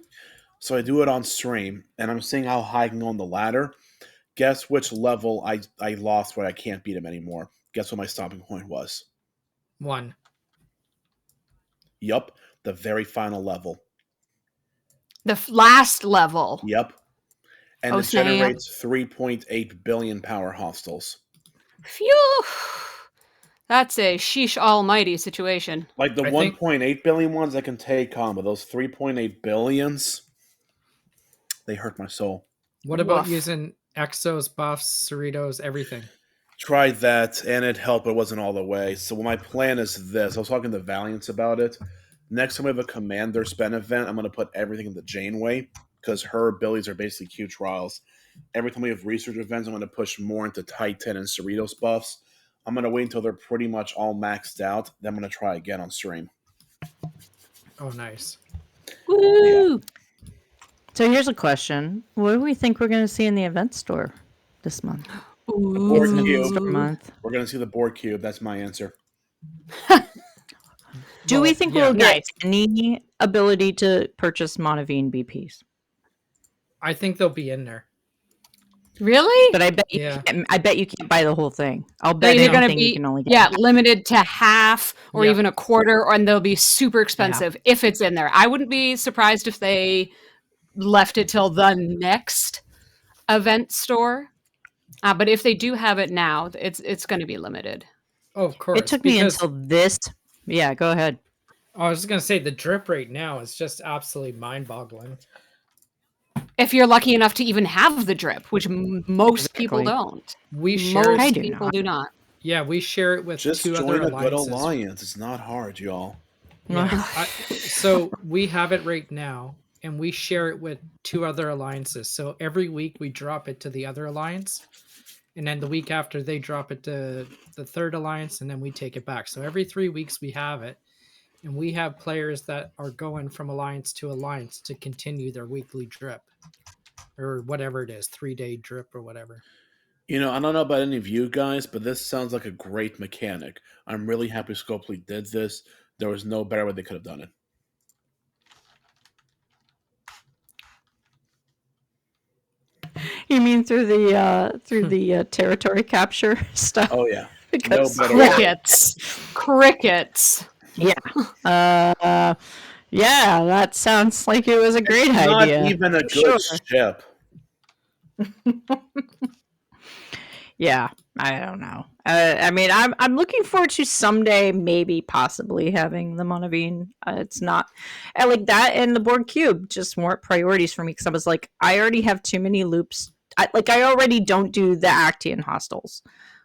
Speaker 2: So I do it on stream, and I'm seeing how high I can go on the ladder. Guess which level I lost where I can't beat him anymore. Guess what my stopping point was?
Speaker 6: 1.
Speaker 2: Yup, the very final level.
Speaker 3: The last level.
Speaker 2: Yep. And it
Speaker 3: snap.
Speaker 2: generates 3.8 billion power hostiles.
Speaker 3: Phew. That's a sheesh almighty situation.
Speaker 2: Like the 1.8 billion ones I can take on, but those 3.8 billions, they hurt my soul.
Speaker 6: What about using Exos, buffs, Cerritos, everything?
Speaker 2: Tried that, and it helped, but it wasn't all the way. So my plan is this. I was talking to Valiance about it. Next time we have a Commander Spend event, I'm going to put everything in the Janeway, because her abilities are basically Q trials. Every time we have research events, I'm going to push more into Titan and Cerritos buffs. I'm going to wait until they're pretty much all maxed out. Then I'm going to try again on stream.
Speaker 6: Oh, nice.
Speaker 3: Woo!
Speaker 2: Yeah.
Speaker 5: So here's a question. What do we think we're going to see in the event store this month?
Speaker 3: Ooh.
Speaker 5: It's an event store month.
Speaker 2: We're going to see the board cube. That's my answer.
Speaker 5: Do we think we'll get any ability to purchase Monavine BPs?
Speaker 6: I think they'll be in there.
Speaker 3: Really?
Speaker 5: But I bet you
Speaker 6: Yeah.
Speaker 5: can't, I bet you can't buy the whole thing. I'll
Speaker 3: They're
Speaker 5: bet
Speaker 3: either going to
Speaker 5: anything you
Speaker 3: be
Speaker 5: can only get.
Speaker 3: yeah limited to half or
Speaker 6: Yeah.
Speaker 3: even a quarter, and they'll be super expensive if it's in there. I wouldn't be surprised if they left it till the next event store. But if they do have it now, it's going to be limited.
Speaker 6: Oh, of course.
Speaker 5: It took me
Speaker 6: because
Speaker 5: until this. Yeah, go ahead.
Speaker 6: I was just gonna say the drip rate now is just absolutely mind-boggling.
Speaker 3: If you're lucky enough to even have the drip, which most people
Speaker 5: Exactly.
Speaker 3: don't.
Speaker 6: We share.
Speaker 5: I
Speaker 3: Most
Speaker 5: do
Speaker 3: people
Speaker 5: not.
Speaker 3: do not.
Speaker 6: Yeah, we share it with
Speaker 2: Just
Speaker 6: two other
Speaker 2: join a good
Speaker 6: alliances.
Speaker 2: alliance. It's not hard, y'all.
Speaker 6: Yeah. So we have it right now, and we share it with two other alliances. So every week we drop it to the other alliance, and then the week after they drop it to the third alliance, and then we take it back. So every 3 weeks we have it, and we have players that are going from alliance to alliance to continue their weekly drip, or whatever it is, 3-day drip or whatever.
Speaker 2: You know, I don't know about any of you guys, but this sounds like a great mechanic. I'm really happy Scopely did this. There was no better way they could have done it.
Speaker 5: You mean through the territory capture stuff?
Speaker 2: Oh yeah,
Speaker 5: Because
Speaker 2: no better way.
Speaker 3: Crickets.
Speaker 5: yeah, yeah, that sounds like it was a great
Speaker 2: Not
Speaker 5: idea.
Speaker 2: even a good
Speaker 5: Sure.
Speaker 2: ship.
Speaker 5: Yeah, I don't know. I mean, I'm looking forward to someday, maybe, possibly having the Monavine. It's not I like that, and the board cube just weren't priorities for me because I was like, I already have too many loops. I already don't do the Actian hostels.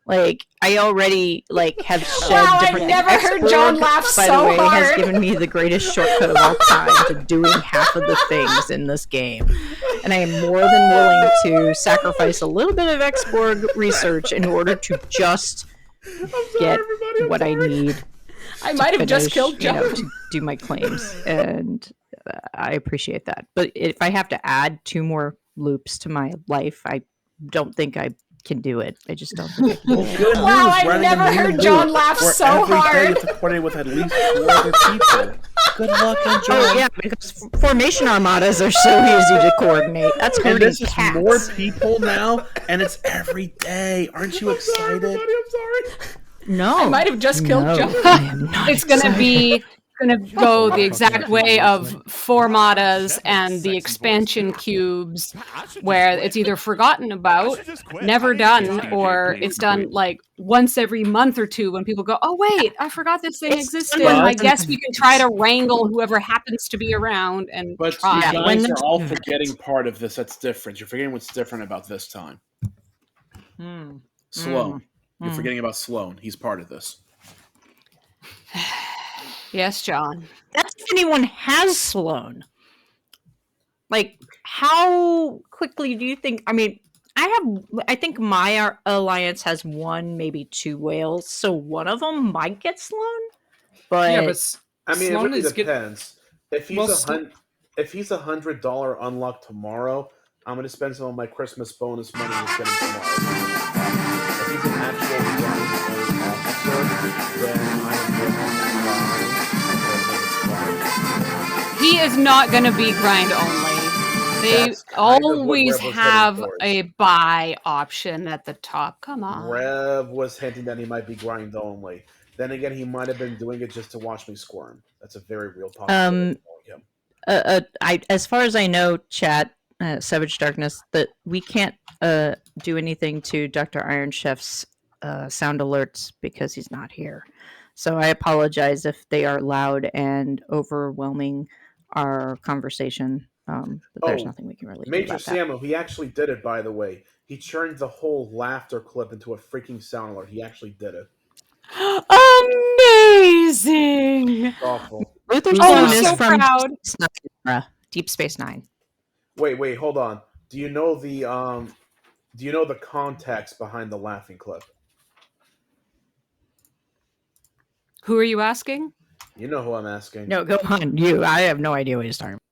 Speaker 5: Like, I already have shed
Speaker 3: Wow,
Speaker 5: different.
Speaker 3: I've never heard
Speaker 5: Xborg,
Speaker 3: John laugh
Speaker 5: by
Speaker 3: so
Speaker 5: the way,
Speaker 3: hard.
Speaker 5: has given me the greatest shortcut of all time to doing half of the things in this game. And I am more than willing to sacrifice a little bit of Xborg research in order to just get what I need.
Speaker 3: I might have just killed
Speaker 5: you know,
Speaker 3: John.
Speaker 5: to do my claims, and I appreciate that. But if I have to add 2 more loops to my life, I don't think I can do it. I just don't think I can do it.
Speaker 2: Good
Speaker 3: Wow,
Speaker 2: news,
Speaker 3: I've
Speaker 2: running
Speaker 3: never
Speaker 2: a new
Speaker 3: heard
Speaker 2: loop
Speaker 3: John laugh
Speaker 2: where
Speaker 3: so
Speaker 2: every day
Speaker 3: hard.
Speaker 2: you have to coordinate with at least 4 other people. Good luck, enjoy.
Speaker 5: Oh yeah, because formation armadas are so easy to coordinate. That's
Speaker 2: And
Speaker 5: hurting
Speaker 2: this is
Speaker 5: cats.
Speaker 2: more people now, and it's every day. Aren't you excited?
Speaker 3: I'm sorry.
Speaker 5: No,
Speaker 3: I might have just killed
Speaker 5: no,
Speaker 3: John.
Speaker 5: I am not
Speaker 3: It's gonna
Speaker 5: excited.
Speaker 3: be gonna go the exact way of formatas and the expansion cubes, where it's either forgotten about, never done, or it's done like once every month or two when people go, oh wait, I forgot this thing
Speaker 5: It's
Speaker 3: existed.
Speaker 2: done
Speaker 3: I
Speaker 2: once
Speaker 3: guess we can try to wrangle whoever happens to be around and
Speaker 2: But
Speaker 3: try.
Speaker 2: you
Speaker 5: Yeah, when
Speaker 2: guys
Speaker 5: there's
Speaker 2: are all
Speaker 5: events.
Speaker 2: forgetting part of this that's different. You're forgetting what's different about this time.
Speaker 5: Hmm.
Speaker 2: Sloan. You're
Speaker 5: Mm.
Speaker 2: forgetting about Sloan. He's part of this.
Speaker 3: Yes, John.
Speaker 5: That's if anyone has Sloan. Like, how quickly do you think? I mean, I think my alliance has 1, maybe 2 whales, so one of them might get Sloan. But
Speaker 6: Yeah, but
Speaker 2: I mean,
Speaker 6: Sloan
Speaker 2: it really
Speaker 6: is get-
Speaker 2: depends. If he's
Speaker 6: Well,
Speaker 2: if he's $100 unlock tomorrow, I'm going to spend some of my Christmas bonus money to spend him tomorrow. If he's an actual young officer, then I'm going to
Speaker 3: He is not going to be grind only. They
Speaker 2: That's kind of what
Speaker 3: always
Speaker 2: Rev was
Speaker 3: have
Speaker 2: heading towards.
Speaker 3: a buy option at the top. Come on.
Speaker 2: Rev was hinting that he might be grind only. Then again, he might have been doing it just to watch me squirm. That's a very real possibility. Him.
Speaker 5: as far as I know, chat, Savage Darkness, that we can't do anything to Dr. Iron Chef's sound alerts because he's not here. So I apologize if they are loud and overwhelming our conversation. But there's nothing we can really do
Speaker 2: Major
Speaker 5: about that.
Speaker 2: Samuel, he actually did it, by the way. He turned the whole laughter clip into a freaking sound alert. He actually did it.
Speaker 3: Amazing.
Speaker 2: It's awful.
Speaker 5: Luther
Speaker 3: Oh,
Speaker 5: Stone
Speaker 3: I'm
Speaker 5: is
Speaker 3: so
Speaker 5: from
Speaker 3: proud.
Speaker 5: Deep Space Nine.
Speaker 2: Wait, hold on. Do you know the context behind the laughing clip?
Speaker 3: Who are you asking?
Speaker 2: You know who I'm asking.
Speaker 5: No, go on. You. I have no idea what he's talking about.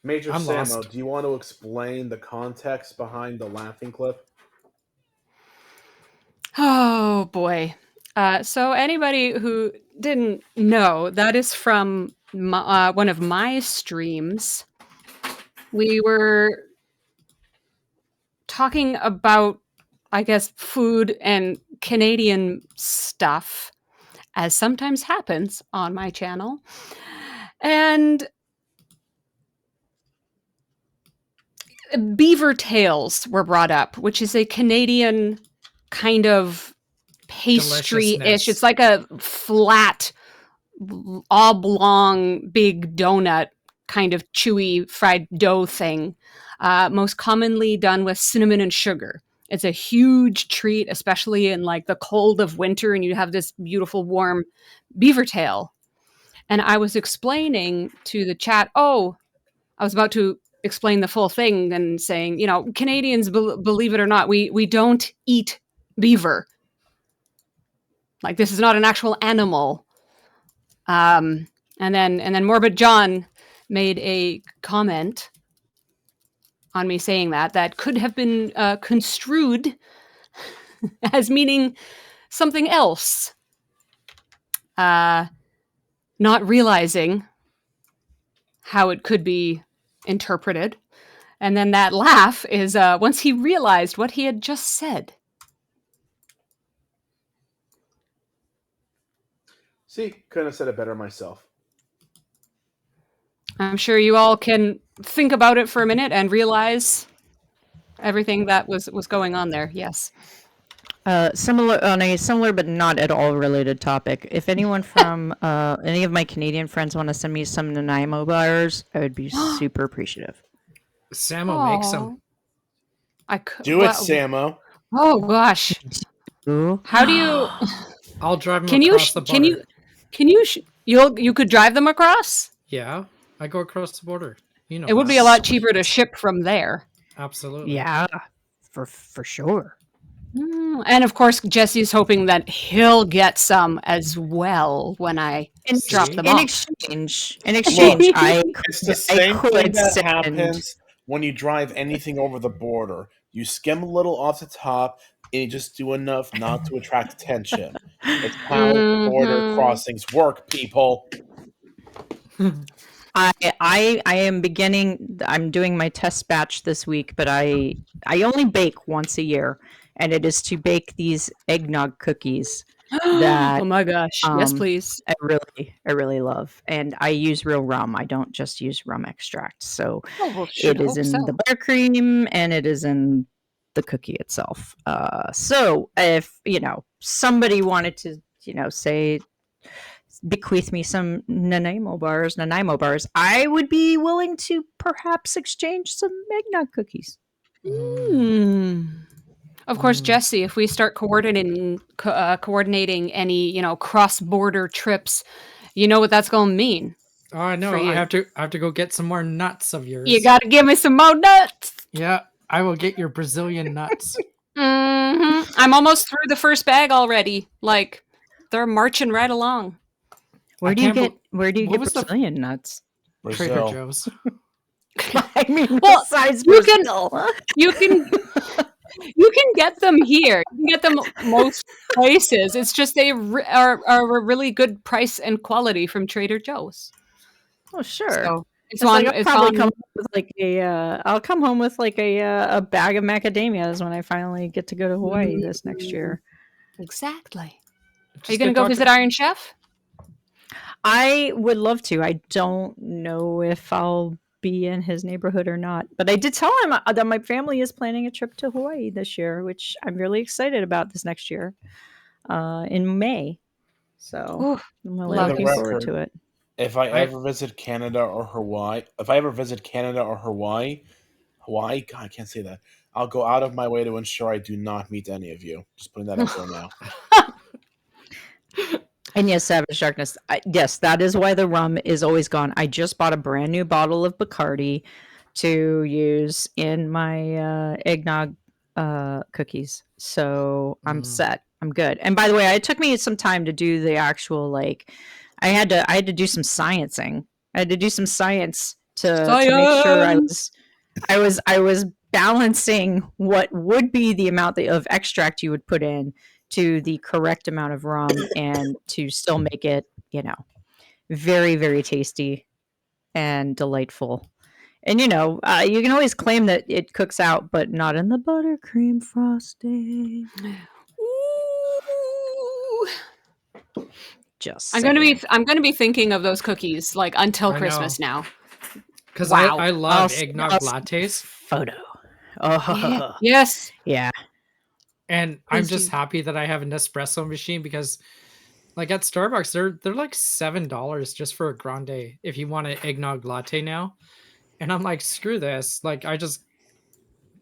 Speaker 2: Major
Speaker 6: I'm
Speaker 2: Samo,
Speaker 6: lost.
Speaker 2: do you want to explain the context behind the laughing clip?
Speaker 3: Oh boy. So anybody who didn't know, that is from one of my streams. We were talking about, I guess, food and Canadian stuff, as sometimes happens on my channel. And beaver tails were brought up, which is a Canadian kind of pastry-ish.
Speaker 6: Deliciousness.
Speaker 3: It's like a flat, oblong, big donut kind of chewy fried dough thing, most commonly done with cinnamon and sugar. It's a huge treat, especially in like the cold of winter, and you have this beautiful warm beaver tail. And I was explaining to the chat, I was about to explain the full thing and saying, Canadians, believe it or not, we don't eat beaver. Like, this is not an actual animal. And then Morbid John made a comment on me saying that could have been construed as meaning something else. Not realizing how it could be interpreted. And then that laugh is once he realized what he had just said.
Speaker 2: See, couldn't have said it better myself.
Speaker 3: I'm sure you all can think about it for a minute and realize everything that was going on there. Yes.
Speaker 5: Similar on a similar but not at all related topic. If anyone from any of my Canadian friends want to send me some Nanaimo bars, I would be super appreciative.
Speaker 6: Samo makes them.
Speaker 3: I could
Speaker 2: Do it, Samo.
Speaker 3: Oh gosh.
Speaker 5: Ooh.
Speaker 3: How do you
Speaker 6: I'll drive them
Speaker 3: can you
Speaker 6: across the border.
Speaker 3: you could drive them across?
Speaker 6: Yeah, I go across the border.
Speaker 3: It would be a lot cheaper to ship from there.
Speaker 6: Absolutely.
Speaker 5: Yeah, for sure.
Speaker 3: And of course, Jesse's hoping that he'll get some as well when I drop them
Speaker 5: In
Speaker 3: off.
Speaker 5: exchange,
Speaker 2: Look,
Speaker 5: I
Speaker 2: It's the same thing
Speaker 5: could
Speaker 2: that
Speaker 5: send-
Speaker 2: happens when you drive anything over the border. You skim a little off the top, and you just do enough not to attract attention. It's how border crossings work, people.
Speaker 5: I am beginning. I'm doing my test batch this week, but I only bake once a year, and it is to bake these eggnog cookies that
Speaker 3: Oh my gosh! Yes,
Speaker 5: um,
Speaker 3: please.
Speaker 5: I really love, and I use real rum. I don't just use rum extract. So
Speaker 3: Oh, well,
Speaker 5: it is in the buttercream, and it is in the cookie itself. So if somebody wanted to, say bequeath me some Nanaimo bars, I would be willing to perhaps exchange some eggnog cookies.
Speaker 3: Of course, Jesse, if we start coordinating any, cross-border trips, you know what that's going to mean.
Speaker 6: Oh, I know.
Speaker 3: For you.
Speaker 6: I have to go get some more nuts of yours.
Speaker 3: You got to give me some more nuts.
Speaker 6: Yeah, I will get your Brazilian nuts.
Speaker 3: I'm almost through the first bag already. Like, they're marching right along.
Speaker 5: Where do you get
Speaker 6: what was the-
Speaker 5: Brazilian nuts?
Speaker 6: Trader
Speaker 2: Brazil.
Speaker 6: Joe's.
Speaker 5: I mean,
Speaker 3: Well,
Speaker 5: besides
Speaker 3: you can-
Speaker 5: Brazil.
Speaker 3: You can get them here. You can get them most places. It's just they are a really good price and quality from Trader Joe's.
Speaker 5: Oh, sure.
Speaker 3: So
Speaker 5: It's like I'll probably come with like I'll come home with like a bag of macadamias when I finally get to go to Hawaii this next year.
Speaker 3: Exactly.
Speaker 6: Just
Speaker 3: Are you going to go visit Iron Chef?
Speaker 5: I would love to. I don't know if I'll be in his neighborhood or not, but I did tell him that my family is planning a trip to Hawaii this year, which I'm really excited about this next year in May. So I'm really looking forward to it.
Speaker 2: If I ever visit Canada or Hawaii, Hawaii, God, I can't say that. I'll go out of my way to ensure I do not meet any of you. Just putting that out there now.
Speaker 5: And yes, Savage Darkness. Yes, that is why the rum is always gone. I just bought a brand new bottle of Bacardi to use in my eggnog cookies. So I'm set. I'm good. And by the way, it took me some time to do the actual I had to do some sciencing. I had to do some science to make sure I was balancing what would be the amount of extract you would put in to the correct amount of rum and to still make it, very, very tasty and delightful. And you can always claim that it cooks out, but not in the buttercream frosting.
Speaker 3: Ooh.
Speaker 5: Just
Speaker 3: I'm gonna
Speaker 5: saying.
Speaker 3: be thinking of those cookies like until
Speaker 6: I
Speaker 3: Christmas
Speaker 6: know.
Speaker 3: now.
Speaker 6: Because
Speaker 3: Wow.
Speaker 6: I
Speaker 5: I'll
Speaker 6: love
Speaker 5: send
Speaker 6: eggnog
Speaker 5: us a
Speaker 6: lattes.
Speaker 5: photo.
Speaker 3: Yeah.
Speaker 5: Oh,
Speaker 3: Yes.
Speaker 5: yeah.
Speaker 6: And I'm
Speaker 3: Please
Speaker 6: just
Speaker 3: do.
Speaker 6: happy that I have an espresso machine because like at Starbucks, they're like $7 just for a grande if you want an eggnog latte now. And I'm like, screw this. Like I just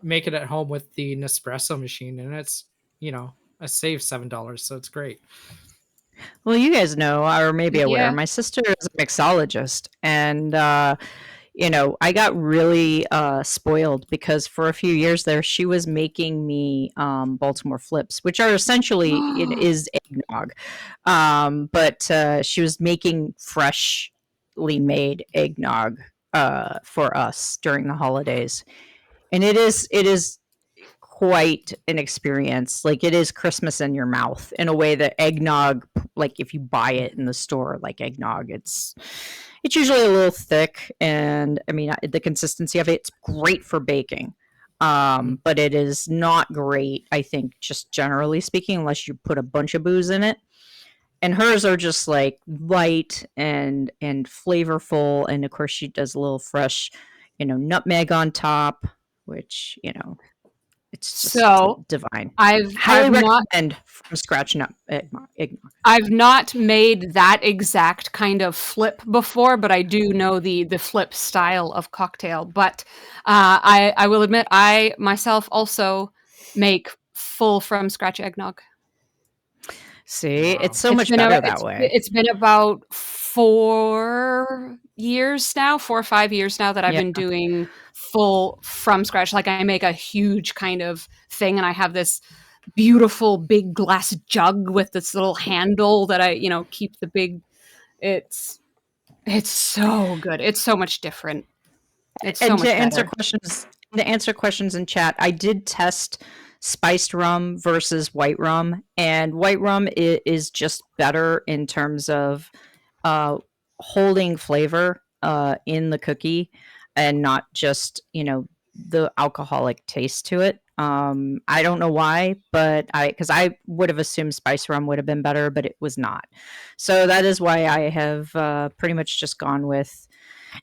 Speaker 6: make it at home with the Nespresso machine and it's, I save $7, so it's great.
Speaker 5: Well, you guys know, or maybe aware,
Speaker 3: Yeah.
Speaker 5: my sister is a mixologist, and I got really spoiled because for a few years there, she was making me Baltimore flips, which are essentially it is eggnog, but she was making freshly made eggnog for us during the holidays, and it is quite an experience. Like it is Christmas in your mouth in a way that eggnog, like if you buy it in the store, like eggnog, it's usually a little thick, and I mean the consistency of it's great for baking. But it is not great, I think, just generally speaking, unless you put a bunch of booze in it. And hers are just like light and flavorful, and of course she does a little fresh, nutmeg on top, which it's just
Speaker 3: So
Speaker 5: divine.
Speaker 3: I've
Speaker 5: Highly
Speaker 3: not
Speaker 5: recommend from scratch eggnog.
Speaker 3: I've not made that exact kind of flip before, but I do know the flip style of cocktail. But I will admit I myself also make full from scratch eggnog.
Speaker 5: See,
Speaker 6: Wow.
Speaker 5: it's so much better that
Speaker 3: It's
Speaker 5: way.
Speaker 3: it's been about 4 years now, 4 or 5 years now that I've
Speaker 5: Yeah.
Speaker 3: been doing full from scratch. Like I make a huge kind of thing, and I have this beautiful big glass jug with this little handle that I, keep the big. It's it's so good. It's so much different. It's so
Speaker 5: And
Speaker 3: much better.
Speaker 5: to answer questions in chat, I did test spiced rum versus white rum, and white rum is just better in terms of uh, holding flavor in the cookie and not just the alcoholic taste to it. I don't know why, but because I would have assumed spice rum would have been better, but it was not. So that is why I have pretty much just gone with.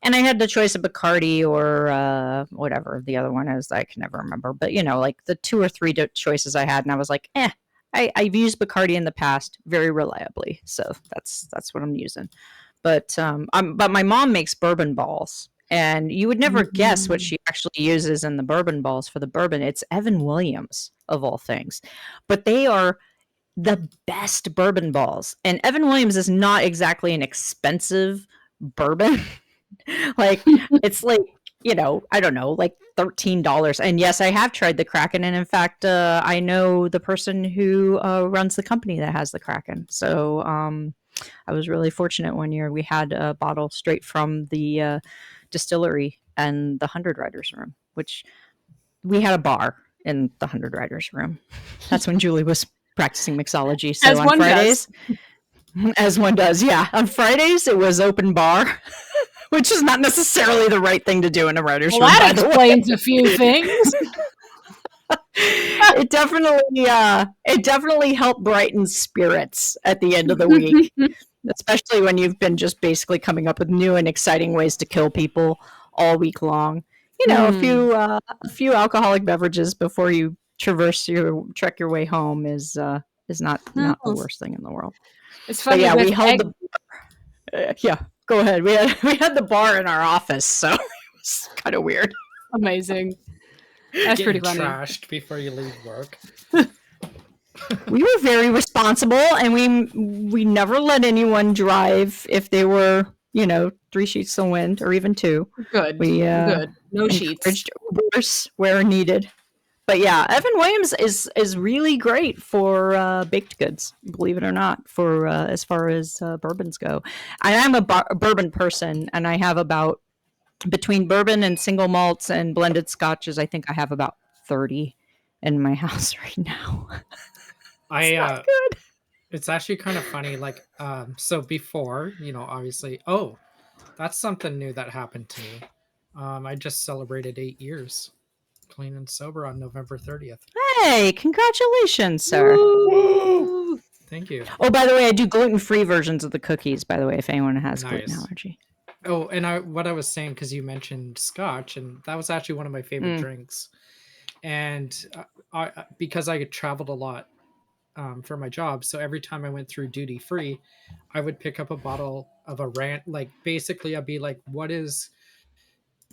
Speaker 5: And I had the choice of Bacardi or whatever the other one is. I can never remember, but like the two or three choices I had, and I was like, I've used Bacardi in the past very reliably, so that's what I'm using. But my mom makes bourbon balls, and you would never guess what
Speaker 3: Mhm.
Speaker 5: she actually uses in the bourbon balls for the bourbon. It's Evan Williams of all things, but they are the best bourbon balls. And Evan Williams is not exactly an expensive bourbon. Like it's like I don't know, like $13. And yes, I have tried the Kraken, and in fact, I know the person who runs the company that has the Kraken. So I was really fortunate one year. We had a bottle straight from the distillery and the Hundred Riders room, which we had a bar in the Hundred Riders room. That's when Julie was practicing mixology. So
Speaker 3: As
Speaker 5: on
Speaker 3: one
Speaker 5: Fridays,
Speaker 3: does.
Speaker 5: as one does, yeah, on Fridays it was open bar, which is not necessarily the right thing to do in a writer's
Speaker 3: Well,
Speaker 5: room,
Speaker 3: that
Speaker 5: by the way.
Speaker 3: explains a few things.
Speaker 5: It definitely helped brighten spirits at the end of the week, especially when you've been just basically coming up with new and exciting ways to kill people all week long. A
Speaker 3: Mm.
Speaker 5: few alcoholic beverages before you trek your way home is not the
Speaker 3: No,
Speaker 5: worst thing in the world.
Speaker 3: it's
Speaker 5: But
Speaker 3: funny
Speaker 5: yeah, we
Speaker 3: with
Speaker 5: held
Speaker 3: egg.
Speaker 5: the yeah. Go ahead. We had the bar in our office, so it was kind of weird.
Speaker 3: Amazing. That's
Speaker 6: Getting
Speaker 3: pretty funny.
Speaker 6: trashed before you leave work.
Speaker 5: We were very responsible, and we never let anyone drive if they were 3 sheets to the wind or even two.
Speaker 3: Good.
Speaker 5: We
Speaker 3: Good. No sheets.
Speaker 5: encouraged Ubers where needed. But yeah, Evan Williams is really great for baked goods, believe it or not, for as far as bourbons go. I am a bourbon person, and I have about between bourbon and single malts and blended scotches, I think I have about 30 in my house right now. It's
Speaker 6: I
Speaker 5: not good.
Speaker 6: It's actually kind of funny. Like, so before, obviously, oh, that's something new that happened to me. I just celebrated 8 years clean and sober on November 30th.
Speaker 5: Hey, congratulations, sir.
Speaker 3: Woo!
Speaker 6: Thank you.
Speaker 5: Oh, by the way, I do gluten-free versions of the cookies, by the way, if anyone has gluten
Speaker 6: Nice.
Speaker 5: allergy.
Speaker 6: Oh, and what I was saying, because you mentioned scotch, and that was actually one of my favorite drinks. And because I traveled a lot for my job, so every time I went through duty free, I would pick up a bottle of a rant. Like, basically, I'd be like, what is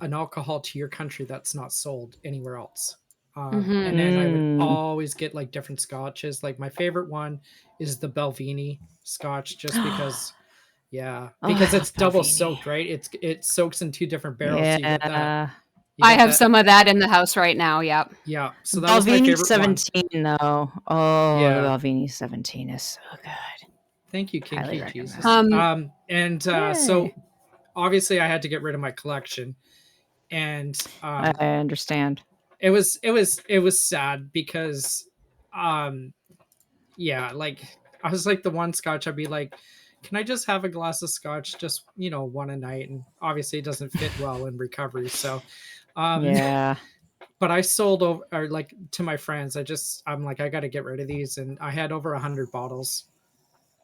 Speaker 6: an alcohol to your country that's not sold anywhere else? And then I would always get like different scotches. Like, my favorite one is the Belvini scotch, just because. Yeah, because it's double
Speaker 5: Belvini.
Speaker 6: soaked, right? It soaks in 2 different barrels. So you get that.
Speaker 5: Yeah.
Speaker 6: You
Speaker 3: I
Speaker 6: get
Speaker 3: have
Speaker 6: that-
Speaker 3: some of that in the house right now. Yep.
Speaker 6: Yeah, so that was my
Speaker 5: Belvini
Speaker 6: favorite one.
Speaker 5: 17, though. Oh,
Speaker 6: Yeah.
Speaker 5: the Belvini 17 is so good.
Speaker 6: Thank you,
Speaker 5: Highly
Speaker 6: Kinky Jesus.
Speaker 5: recommend.
Speaker 6: So
Speaker 5: Yay.
Speaker 6: obviously I had to get rid of my collection, and
Speaker 5: I understand.
Speaker 6: it was sad because yeah, like I was like the one scotch I'd be like, can I just have a glass of scotch, just one a night? And obviously it doesn't fit well in recovery, so
Speaker 5: Yeah.
Speaker 6: but I sold over, or like, to my friends. I'm like, I got to get rid of these, and I had over 100 bottles.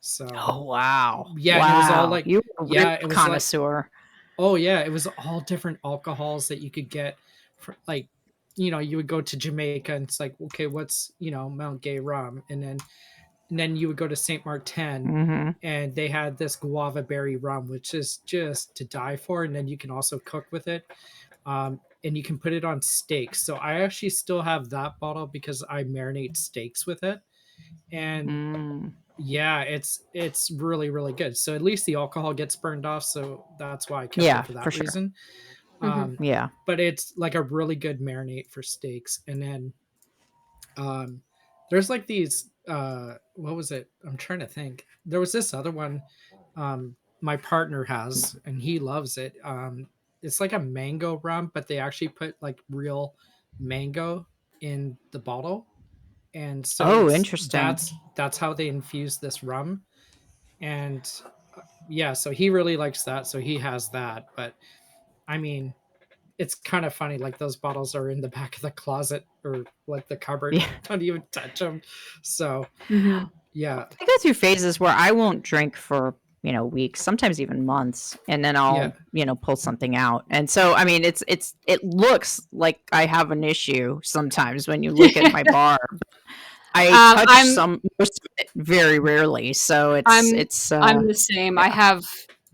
Speaker 6: So
Speaker 5: Oh, wow.
Speaker 6: Yeah,
Speaker 5: wow.
Speaker 6: and it was all like,
Speaker 5: You're a
Speaker 6: yeah,
Speaker 5: real
Speaker 6: it was like,
Speaker 5: connoisseur.
Speaker 6: oh yeah, it was all different alcohols that you could get for, like, you would go to Jamaica and it's like, okay, what's Mount Gay rum, and then you would go to Saint Martin and they had this guava berry rum, which is just to die for, and then you can also cook with it, and you can put it on steaks. So I actually still have that bottle because I marinate steaks with it, and yeah, it's really, really good. So at least the alcohol gets burned off, so that's why I kept it for that reason.
Speaker 5: Yeah.
Speaker 6: But it's like a really good marinade for steaks. And then there's like these what was it? I'm trying to think. There was this other one my partner has, and he loves it. It's like a mango rum, but they actually put like real mango in the bottle, and so
Speaker 5: interesting.
Speaker 6: that's how they infuse this rum. And yeah, so he really likes that, so he has that. But I mean, it's kind of funny, like those bottles are in the back of the closet or like the cupboard.
Speaker 5: Yeah.
Speaker 6: Don't even touch them. So yeah,
Speaker 5: I go through phases where I won't drink for weeks, sometimes even months, and then I'll pull something out. And so I mean, it looks like I have an issue sometimes when you look at my bar. I touch most of it very rarely, so
Speaker 3: I'm the same.
Speaker 5: Yeah.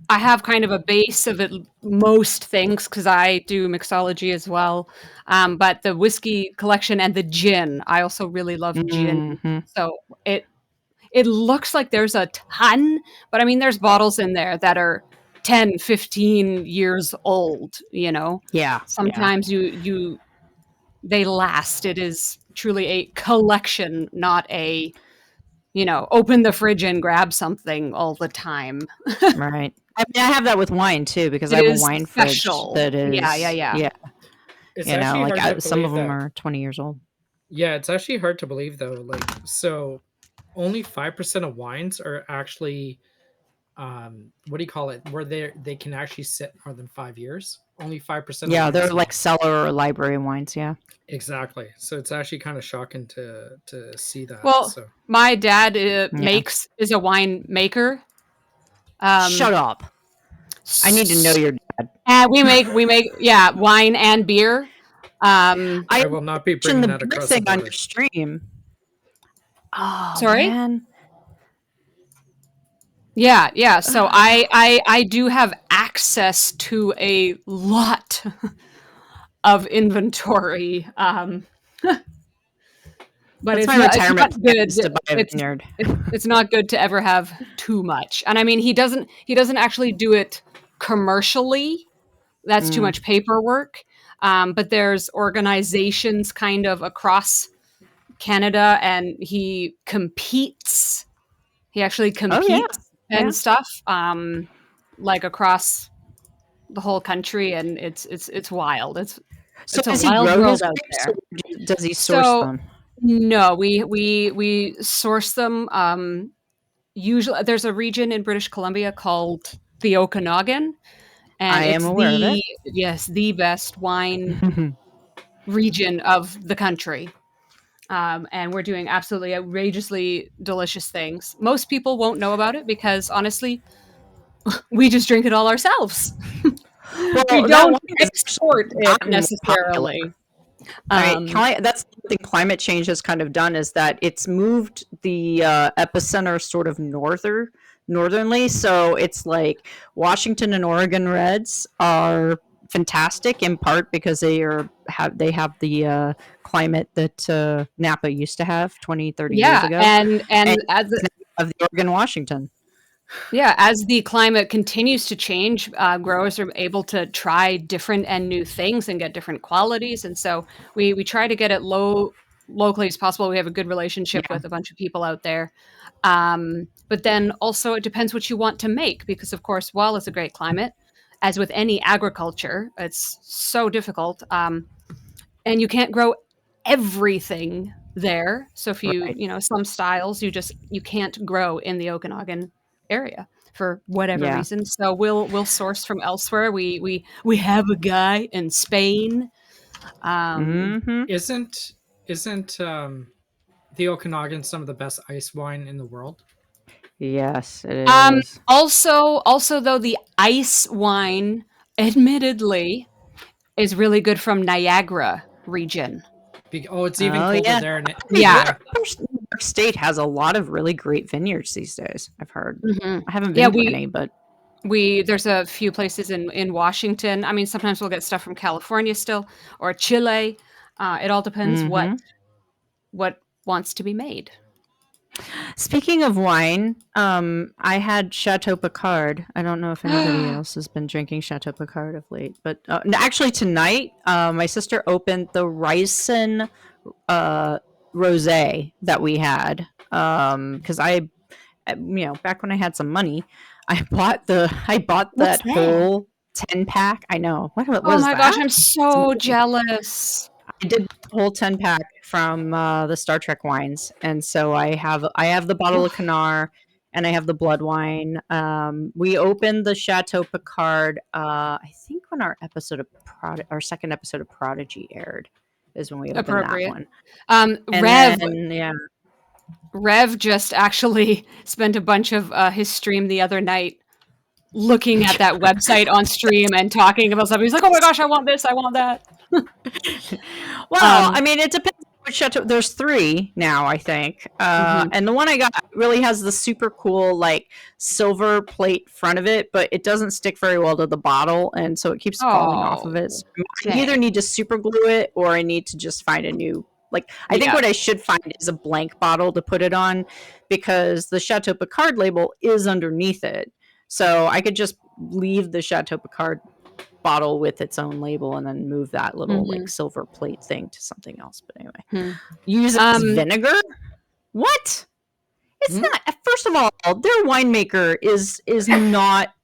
Speaker 3: I have kind of a base of it, most things, because I do mixology as well. But the whiskey collection and the gin, I also really love gin. So it looks like there's a ton, but I mean, there's bottles in there that are 10, 15 years old,
Speaker 5: Yeah.
Speaker 3: Sometimes they last. It is truly a collection, not a, open the fridge and grab something all the time.
Speaker 5: Right. I mean, I have that with wine too, because
Speaker 3: It
Speaker 5: I have a
Speaker 3: is
Speaker 5: wine
Speaker 3: special.
Speaker 5: fridge that is
Speaker 3: Yeah.
Speaker 6: it's actually hard to
Speaker 5: some of
Speaker 6: believe
Speaker 5: them
Speaker 6: that.
Speaker 5: are 20 years old.
Speaker 6: Yeah, it's actually hard to believe though. Like, so only 5% of wines are actually what do you call it, where they can actually sit more than 5 years. Only 5%.
Speaker 5: Yeah,
Speaker 6: of
Speaker 5: they're
Speaker 6: wines
Speaker 5: like cellar or library wines. Yeah.
Speaker 6: exactly. So it's actually kind of shocking to see that.
Speaker 3: Well,
Speaker 6: so
Speaker 3: my dad is a wine maker.
Speaker 5: Shut up. I need to know your dad.
Speaker 3: We make wine and beer.
Speaker 6: I will not be bringing
Speaker 5: the
Speaker 6: that
Speaker 5: beer
Speaker 6: across the
Speaker 5: thing on
Speaker 6: border.
Speaker 5: your stream. Oh,
Speaker 3: Sorry?
Speaker 5: man.
Speaker 3: Yeah. So I do have access to a lot of inventory. But
Speaker 5: That's
Speaker 3: it's
Speaker 5: my
Speaker 3: not
Speaker 5: retirement plan,
Speaker 3: good.
Speaker 5: is to buy a vineyard.
Speaker 3: It's not good to ever have too much. And I mean, he doesn't actually do it commercially. That's too much paperwork. But there's organizations kind of across Canada, and he competes. He actually competes and stuff, like across the whole country, and it's wild. It's a
Speaker 5: does he
Speaker 3: wild
Speaker 5: grow
Speaker 3: world
Speaker 5: his
Speaker 3: out
Speaker 5: grapes,
Speaker 3: there.
Speaker 5: or does he source them?
Speaker 3: No, we source them. Usually, there's a region in British Columbia called the Okanagan, and
Speaker 5: I am
Speaker 3: it's
Speaker 5: aware of it.
Speaker 3: the best wine region of the country. And we're doing absolutely outrageously delicious things. Most people won't know about it because honestly, we just drink it all ourselves. We
Speaker 5: Well, that
Speaker 3: don't
Speaker 5: wine has actually
Speaker 3: export it
Speaker 5: gotten more popular.
Speaker 3: necessarily.
Speaker 5: That's something climate change has kind of done, is that it's moved the epicenter sort of northernly. So it's like Washington and Oregon reds are fantastic in part because they have the climate that Napa used to have 20, 30 years
Speaker 3: Yeah,
Speaker 5: ago.
Speaker 3: and
Speaker 5: And
Speaker 3: as
Speaker 5: of the Oregon Washington.
Speaker 3: as the climate continues to change, growers are able to try different and new things and get different qualities. And so we try to get it locally as possible. We have a good relationship
Speaker 5: Yeah.
Speaker 3: with a bunch of people out there. But then also it depends what you want to make, because of course, while it's a great climate, as with any agriculture, it's so difficult. And you can't grow everything there. So if
Speaker 5: Right.
Speaker 3: some styles you can't grow in the Okanagan area for whatever
Speaker 5: Yeah.
Speaker 3: reason. So we'll source from elsewhere. We have a guy in Spain.
Speaker 5: Mm-hmm.
Speaker 6: Isn't the Okanagan some of the best ice wine in the world?
Speaker 5: Yes, it is.
Speaker 3: Also though, the ice wine, admittedly, is really good from Niagara region.
Speaker 6: It's even
Speaker 5: Oh,
Speaker 6: colder
Speaker 5: yeah.
Speaker 6: there.
Speaker 3: Yeah.
Speaker 5: New York State has a lot of really great vineyards these days, I've heard.
Speaker 3: Mhm.
Speaker 5: I haven't
Speaker 3: Yeah,
Speaker 5: been to any, but
Speaker 3: there's a few places in Washington. I mean, sometimes we'll get stuff from California still, or Chile. It all depends
Speaker 5: Mhm.
Speaker 3: what wants to be made.
Speaker 5: Speaking of wine, I had Chateau Picard. I don't know if anybody else has been drinking Chateau Picard of late, but actually tonight, my sister opened the Ricin rosé that we had, because back when I had some money, I bought
Speaker 3: What's
Speaker 5: that
Speaker 3: that?
Speaker 5: whole 10-pack. I know. What
Speaker 3: Oh
Speaker 5: is
Speaker 3: my gosh,
Speaker 5: that?
Speaker 3: I'm
Speaker 5: It's
Speaker 3: so
Speaker 5: amazing.
Speaker 3: jealous.
Speaker 5: I did the whole 10-pack from the Star Trek wines, and so I have the bottle of Canar, and I have the blood wine. We opened the Chateau Picard. I think when our second episode of Prodigy aired is when we opened that
Speaker 3: Appropriate.
Speaker 5: one. And
Speaker 3: Rev
Speaker 5: then, yeah.
Speaker 3: Rev just actually spent a bunch of his stream the other night looking at that website on stream and talking about stuff. He's like, "Oh my gosh, I want this, I want that."
Speaker 5: Well, I mean, it depends on which chateau. There's 3 now, I think. And the one I got really has the super cool, like, silver plate front of it, but it doesn't stick very well to the bottle, and so it keeps falling off of it. So I either need to super glue it, or I need to just find a new, like, I think what I should find is a blank bottle to put it on, because the Chateau Picard label is underneath it. So I could just leave the Chateau Picard bottle with its own label and then move that little like silver plate thing to something else. But anyway, use it as vinegar. What? It's not. First of all, their winemaker is not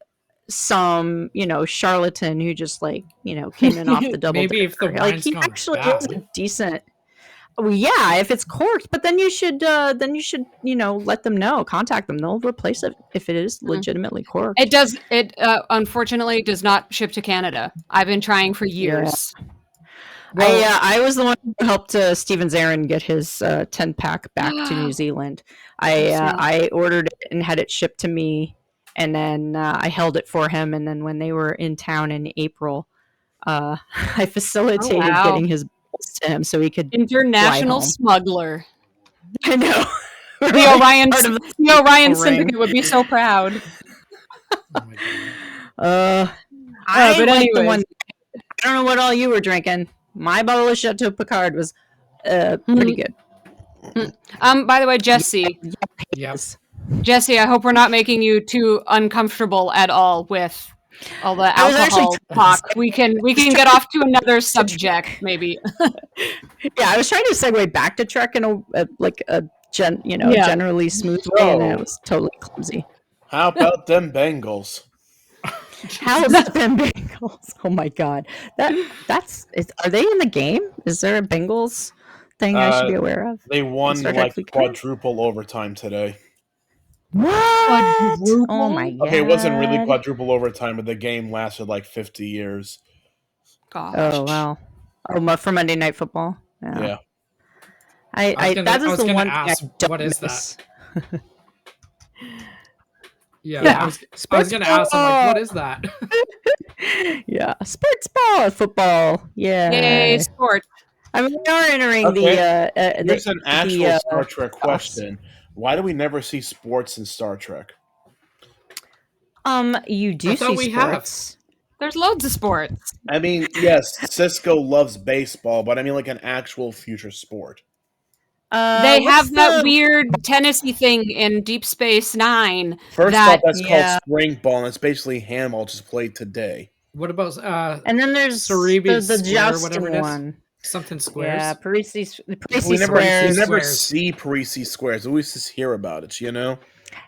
Speaker 5: some charlatan who just like came in off the double.
Speaker 6: Maybe if the
Speaker 5: like
Speaker 6: wine's
Speaker 5: he
Speaker 6: not
Speaker 5: actually
Speaker 6: bad.
Speaker 5: is a decent. Well, yeah, if it's corked, but then you should let them know, contact them. They'll replace it if it is legitimately corked.
Speaker 3: It unfortunately does not ship to Canada. I've been trying for years.
Speaker 5: Yeah. Well, I was the one who helped Steven Zarin get his 10-pack back to New Zealand. I ordered it and had it shipped to me, and then I held it for him. And then when they were in town in April, I facilitated getting his bottles to him so he could
Speaker 3: international smuggler.
Speaker 5: I know.
Speaker 3: The Orion Syndicate would be so proud.
Speaker 5: I like the one. I don't know what all you were drinking. My bottle of Chateau Picard was pretty good.
Speaker 3: By the way, Jesse.
Speaker 6: Yes.
Speaker 3: Jesse, I hope we're not making you too uncomfortable at all with all the alcohol talk. We can get off to another subject, maybe.
Speaker 5: Yeah, I was trying to segue back to Trek in a generally smooth way, and it was totally clumsy.
Speaker 2: How about them Bengals?
Speaker 5: How about them Bengals? Oh my god, are they in the game? Is there a Bengals thing I should be aware of?
Speaker 2: They won like quadruple overtime today.
Speaker 5: What? Oh
Speaker 3: Quadruple?
Speaker 5: my god.
Speaker 2: Okay, it wasn't really quadruple overtime, but the game lasted like 50 years.
Speaker 3: Gosh.
Speaker 5: Oh wow. Oh, for Monday Night Football. Yeah.
Speaker 2: Yeah.
Speaker 5: That is the one thing I
Speaker 6: ask,
Speaker 5: don't
Speaker 6: what is
Speaker 5: miss.
Speaker 6: Yeah,
Speaker 5: Yeah.
Speaker 6: I was gonna ask. I'm like, what is that?
Speaker 5: Yeah, sports ball, football. Yeah.
Speaker 3: Yay, sport.
Speaker 5: I mean, we are entering
Speaker 2: Okay.
Speaker 5: the
Speaker 2: Here's an actual Star
Speaker 5: uh,
Speaker 2: Trek
Speaker 5: playoffs.
Speaker 2: question. Why do we never see sports in Star Trek?
Speaker 5: You do
Speaker 6: I thought
Speaker 5: see
Speaker 6: we have.
Speaker 5: sports.
Speaker 3: There's loads of sports.
Speaker 2: I mean, yes, Cisco loves baseball, but I mean like an actual future sport.
Speaker 3: They
Speaker 5: What's
Speaker 3: have that
Speaker 5: the-
Speaker 3: weird Tennessee thing in Deep Space Nine.
Speaker 2: First
Speaker 3: that,
Speaker 2: off, that's
Speaker 5: Yeah.
Speaker 2: called spring ball, and it's basically handball just played today.
Speaker 6: What about
Speaker 5: And then there's
Speaker 6: Cerebi
Speaker 5: the
Speaker 6: Square,
Speaker 5: jousting
Speaker 6: whatever it is?
Speaker 5: one.
Speaker 6: something squares?
Speaker 5: Yeah, Parisi
Speaker 2: We
Speaker 5: Squares.
Speaker 2: never
Speaker 6: Squares.
Speaker 2: see Parisi Squares. We always just hear about it, you know?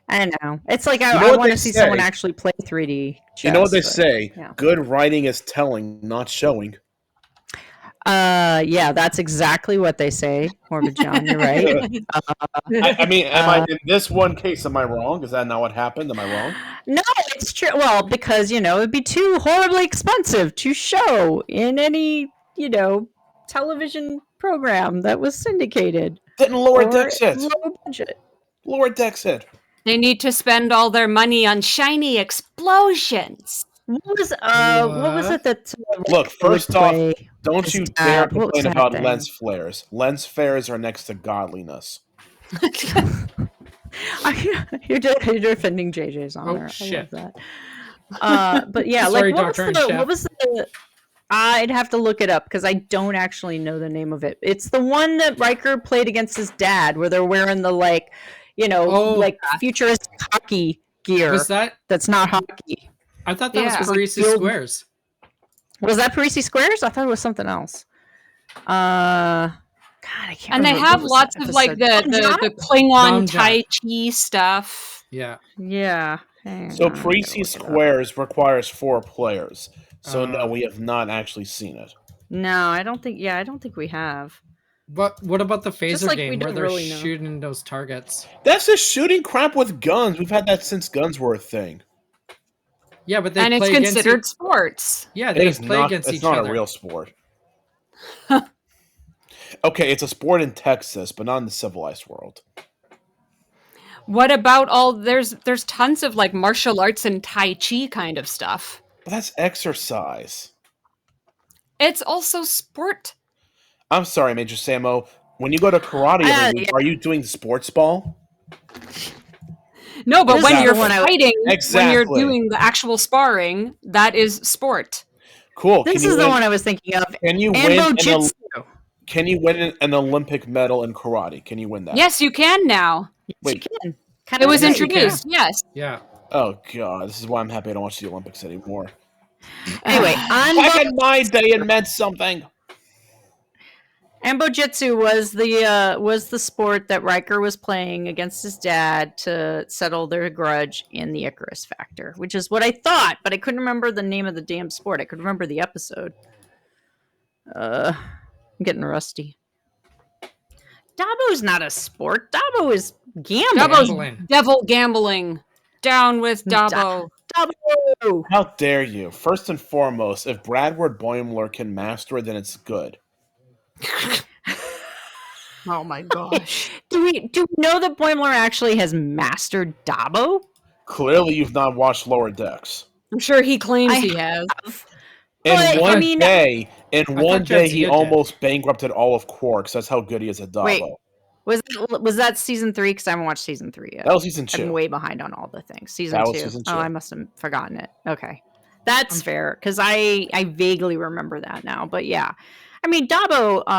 Speaker 5: I know. It's like
Speaker 2: You know
Speaker 5: I
Speaker 2: what
Speaker 5: want
Speaker 2: they
Speaker 5: to see
Speaker 2: say?
Speaker 5: someone actually play 3D chess.
Speaker 2: You know what they
Speaker 5: but-
Speaker 2: say?
Speaker 5: yeah.
Speaker 2: Good writing is telling, not showing.
Speaker 5: Yeah, that's exactly what they say, Morbid John. You're right.
Speaker 2: I mean, in this one case, am I wrong? Is that not what happened? Am I wrong?
Speaker 5: No, it's true. Well, because it'd be too horribly expensive to show in any television program that was syndicated.
Speaker 2: Didn't Lower
Speaker 5: or
Speaker 2: Decks it?
Speaker 5: low budget.
Speaker 2: Lower Decks it.
Speaker 3: They need to spend all their money on shiny explosions.
Speaker 5: What was it that?
Speaker 2: Look, first off, don't
Speaker 5: his
Speaker 2: you
Speaker 5: dad-
Speaker 2: dare
Speaker 5: what was
Speaker 2: complain
Speaker 5: that
Speaker 2: about
Speaker 5: thing?
Speaker 2: lens flares. Lens flares are next to godliness.
Speaker 5: You're defending JJ's honor.
Speaker 6: shit.
Speaker 5: I love that. But yeah,
Speaker 6: Sorry,
Speaker 5: like
Speaker 6: Dr. and Chef.
Speaker 5: what was the? I'd have to look it up because I don't actually know the name of it. It's the one that Riker played against his dad, where they're wearing the futuristic hockey gear.
Speaker 6: Was that?
Speaker 5: That's not hockey.
Speaker 6: I thought that
Speaker 3: Yeah.
Speaker 6: was
Speaker 5: Like
Speaker 6: Parisi
Speaker 5: the old-
Speaker 6: Squares.
Speaker 5: Was that Parisi Squares? I thought it was something else. God, I can't.
Speaker 3: And they
Speaker 5: remember.
Speaker 3: have
Speaker 5: What was
Speaker 3: lots
Speaker 5: that
Speaker 3: of like
Speaker 5: episode?
Speaker 3: the Klingon
Speaker 6: Long
Speaker 3: Tai Chi stuff.
Speaker 6: Yeah.
Speaker 5: Yeah. hang
Speaker 2: So
Speaker 5: on, I gotta look
Speaker 2: Parisi
Speaker 5: it up.
Speaker 2: Squares requires 4 players. So no, we have not actually seen it.
Speaker 5: No, I don't think. Yeah, I don't think we have.
Speaker 6: But what about the phaser
Speaker 5: like we
Speaker 6: game where
Speaker 5: don't
Speaker 6: they're
Speaker 5: really know.
Speaker 6: shooting those targets?
Speaker 2: That's just shooting crap with guns. We've had that since guns were a thing.
Speaker 6: Yeah, but they
Speaker 3: And it's
Speaker 6: play against
Speaker 3: considered sports.
Speaker 6: Yeah,
Speaker 2: It
Speaker 6: they
Speaker 2: is
Speaker 6: play
Speaker 2: not.
Speaker 6: against
Speaker 2: It's
Speaker 6: each
Speaker 2: not
Speaker 6: other.
Speaker 2: a real sport. Okay, it's a sport in Texas, but not in the civilized world.
Speaker 3: What about there's tons of like martial arts and Tai Chi kind of stuff.
Speaker 2: But that's exercise.
Speaker 3: It's also sport.
Speaker 2: I'm sorry, Major Samo. When you go to karate every week,
Speaker 5: yeah.
Speaker 2: are you doing sports ball?
Speaker 3: No, but
Speaker 5: This
Speaker 3: when
Speaker 2: is
Speaker 3: you're
Speaker 2: the one
Speaker 3: fighting, when
Speaker 2: Exactly.
Speaker 3: you're doing the actual sparring, that is sport.
Speaker 2: Cool.
Speaker 5: This is the one I was thinking of.
Speaker 2: Can you
Speaker 5: Ambo
Speaker 2: win?
Speaker 5: Jitsu.
Speaker 2: Can you win an Olympic medal in karate? Can you win that?
Speaker 3: Yes, you can now.
Speaker 2: Wait.
Speaker 3: It was
Speaker 6: Yes, you
Speaker 3: introduced. Yes.
Speaker 6: Yeah.
Speaker 2: Oh god, this is why I'm happy I don't watch the Olympics anymore.
Speaker 5: Anyway,
Speaker 2: Back in my day, it meant something.
Speaker 5: Ambo Jitsu was the sport that Riker was playing against his dad to settle their grudge in the Icarus Factor, which is what I thought, but I couldn't remember the name of the damn sport. I could remember the episode. I'm getting rusty. Dabo's not a sport. Dabo is gambling.
Speaker 3: Dabo's
Speaker 6: Gambling.
Speaker 3: devil gambling. Down with Dabo.
Speaker 5: Dabo.
Speaker 2: How dare you? First and foremost, if Bradward Boimler can master it, then it's good.
Speaker 3: Oh my gosh.
Speaker 5: Do we know that Boimler actually has mastered Dabo?
Speaker 2: Clearly, you've not watched Lower Decks.
Speaker 3: I'm sure he claims
Speaker 5: I
Speaker 3: he has.
Speaker 2: In
Speaker 5: But,
Speaker 2: one
Speaker 5: I mean-
Speaker 2: day,
Speaker 6: thought Jadzia
Speaker 2: he
Speaker 6: did.
Speaker 2: almost bankrupted all of Quarks. That's how good he is at Dabo.
Speaker 5: Wait, was that season 3? Because I haven't watched season 3 yet.
Speaker 2: That was season
Speaker 5: I'm
Speaker 2: 2.
Speaker 5: way behind on all the things. Season
Speaker 2: That
Speaker 5: 2.
Speaker 2: was season
Speaker 5: Oh,
Speaker 2: 2.
Speaker 5: I must have forgotten it. Okay. That's fair, because I vaguely remember that now. But yeah. I mean, Dabo's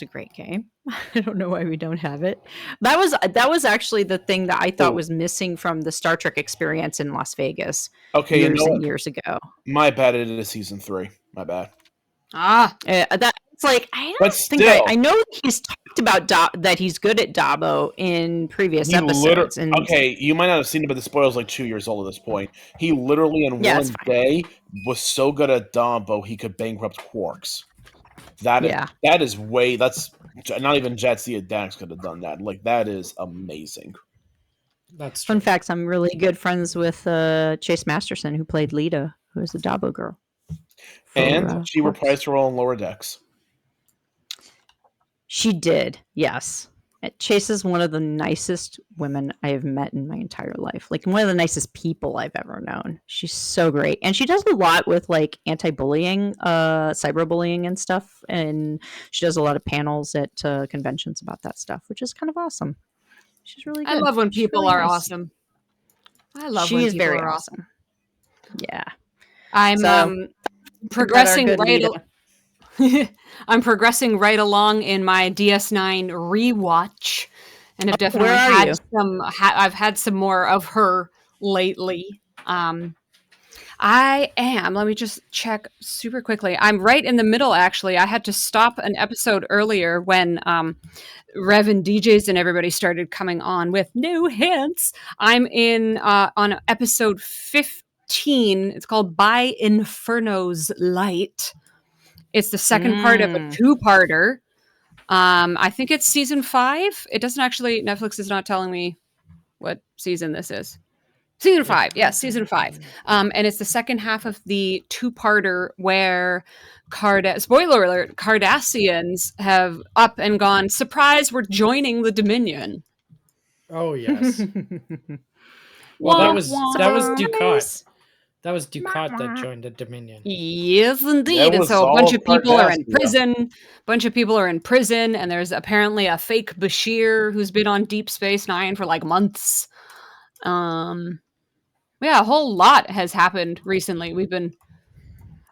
Speaker 5: a great game. I don't know why we don't have it. That was actually the thing that I thought
Speaker 2: Oh.
Speaker 5: was missing from the Star Trek experience in Las Vegas
Speaker 2: Okay,
Speaker 5: years
Speaker 2: you know
Speaker 5: and
Speaker 2: what?
Speaker 5: years ago.
Speaker 2: My bad. It is season 3. My bad.
Speaker 3: Ah.
Speaker 5: It's like I don't
Speaker 2: But
Speaker 5: think
Speaker 2: still.
Speaker 5: I know he's talked about that he's good at Dabo in previous
Speaker 2: He
Speaker 5: episodes. And
Speaker 2: okay, you might not have seen it, but the spoiler's like 2 years old at this point. He literally in
Speaker 5: Yeah,
Speaker 2: one
Speaker 5: it's fine.
Speaker 2: day was so good at Dabo he could bankrupt Quarks.
Speaker 5: Yeah.
Speaker 2: That is way. That's not even Jadzia Dax could have done that. Like that is amazing.
Speaker 6: That's true.
Speaker 5: Fun facts: I'm really good friends with Chase Masterson, who played Lita, who is the Dabo girl.
Speaker 2: And she
Speaker 5: Corpse.
Speaker 2: reprised her role in Lower Decks.
Speaker 5: She did, yes. Chase is one of the nicest women I have met in my entire life. Like one of the nicest people I've ever known. She's so great. And she does a lot with like anti-bullying, cyberbullying and stuff. And she does a lot of panels at conventions about that stuff, which is kind of awesome. She's really good.
Speaker 3: I love when
Speaker 5: She's
Speaker 3: people
Speaker 5: really
Speaker 3: are
Speaker 5: nice.
Speaker 3: awesome. I love
Speaker 5: She
Speaker 3: when
Speaker 5: is
Speaker 3: people
Speaker 5: very
Speaker 3: are
Speaker 5: awesome. Yeah.
Speaker 3: I'm
Speaker 5: So,
Speaker 3: progressing
Speaker 5: good
Speaker 3: right.
Speaker 5: Lita.
Speaker 3: I'm progressing right along in my DS9 rewatch, and have definitely
Speaker 5: where are
Speaker 3: had
Speaker 5: you?
Speaker 3: some. I've had some more of her lately. I am. Let me just check super quickly. I'm right in the middle. Actually, I had to stop an episode earlier when Rev and DJs and everybody started coming on with new hints. I'm in on episode 15. It's called By Inferno's Light. It's the second part of a two-parter. I think it's season 5. It doesn't actually. Netflix is not telling me what season this is. Season 5, yes, season 5. And it's the second half of the two-parter where spoiler alert, Cardassians have up and gone. Surprise, we're joining the Dominion.
Speaker 6: Oh yes. Well, that was Ducat. That was Ducat that joined the Dominion.
Speaker 3: Yes, indeed.
Speaker 2: That
Speaker 3: And
Speaker 2: was
Speaker 3: so a
Speaker 2: all
Speaker 3: bunch of people are in
Speaker 2: Cardassia.
Speaker 3: prison. Bunch of people are in prison, and there's apparently a fake Bashir who's been on Deep Space Nine for like months. Yeah, a whole lot has happened recently. We've been,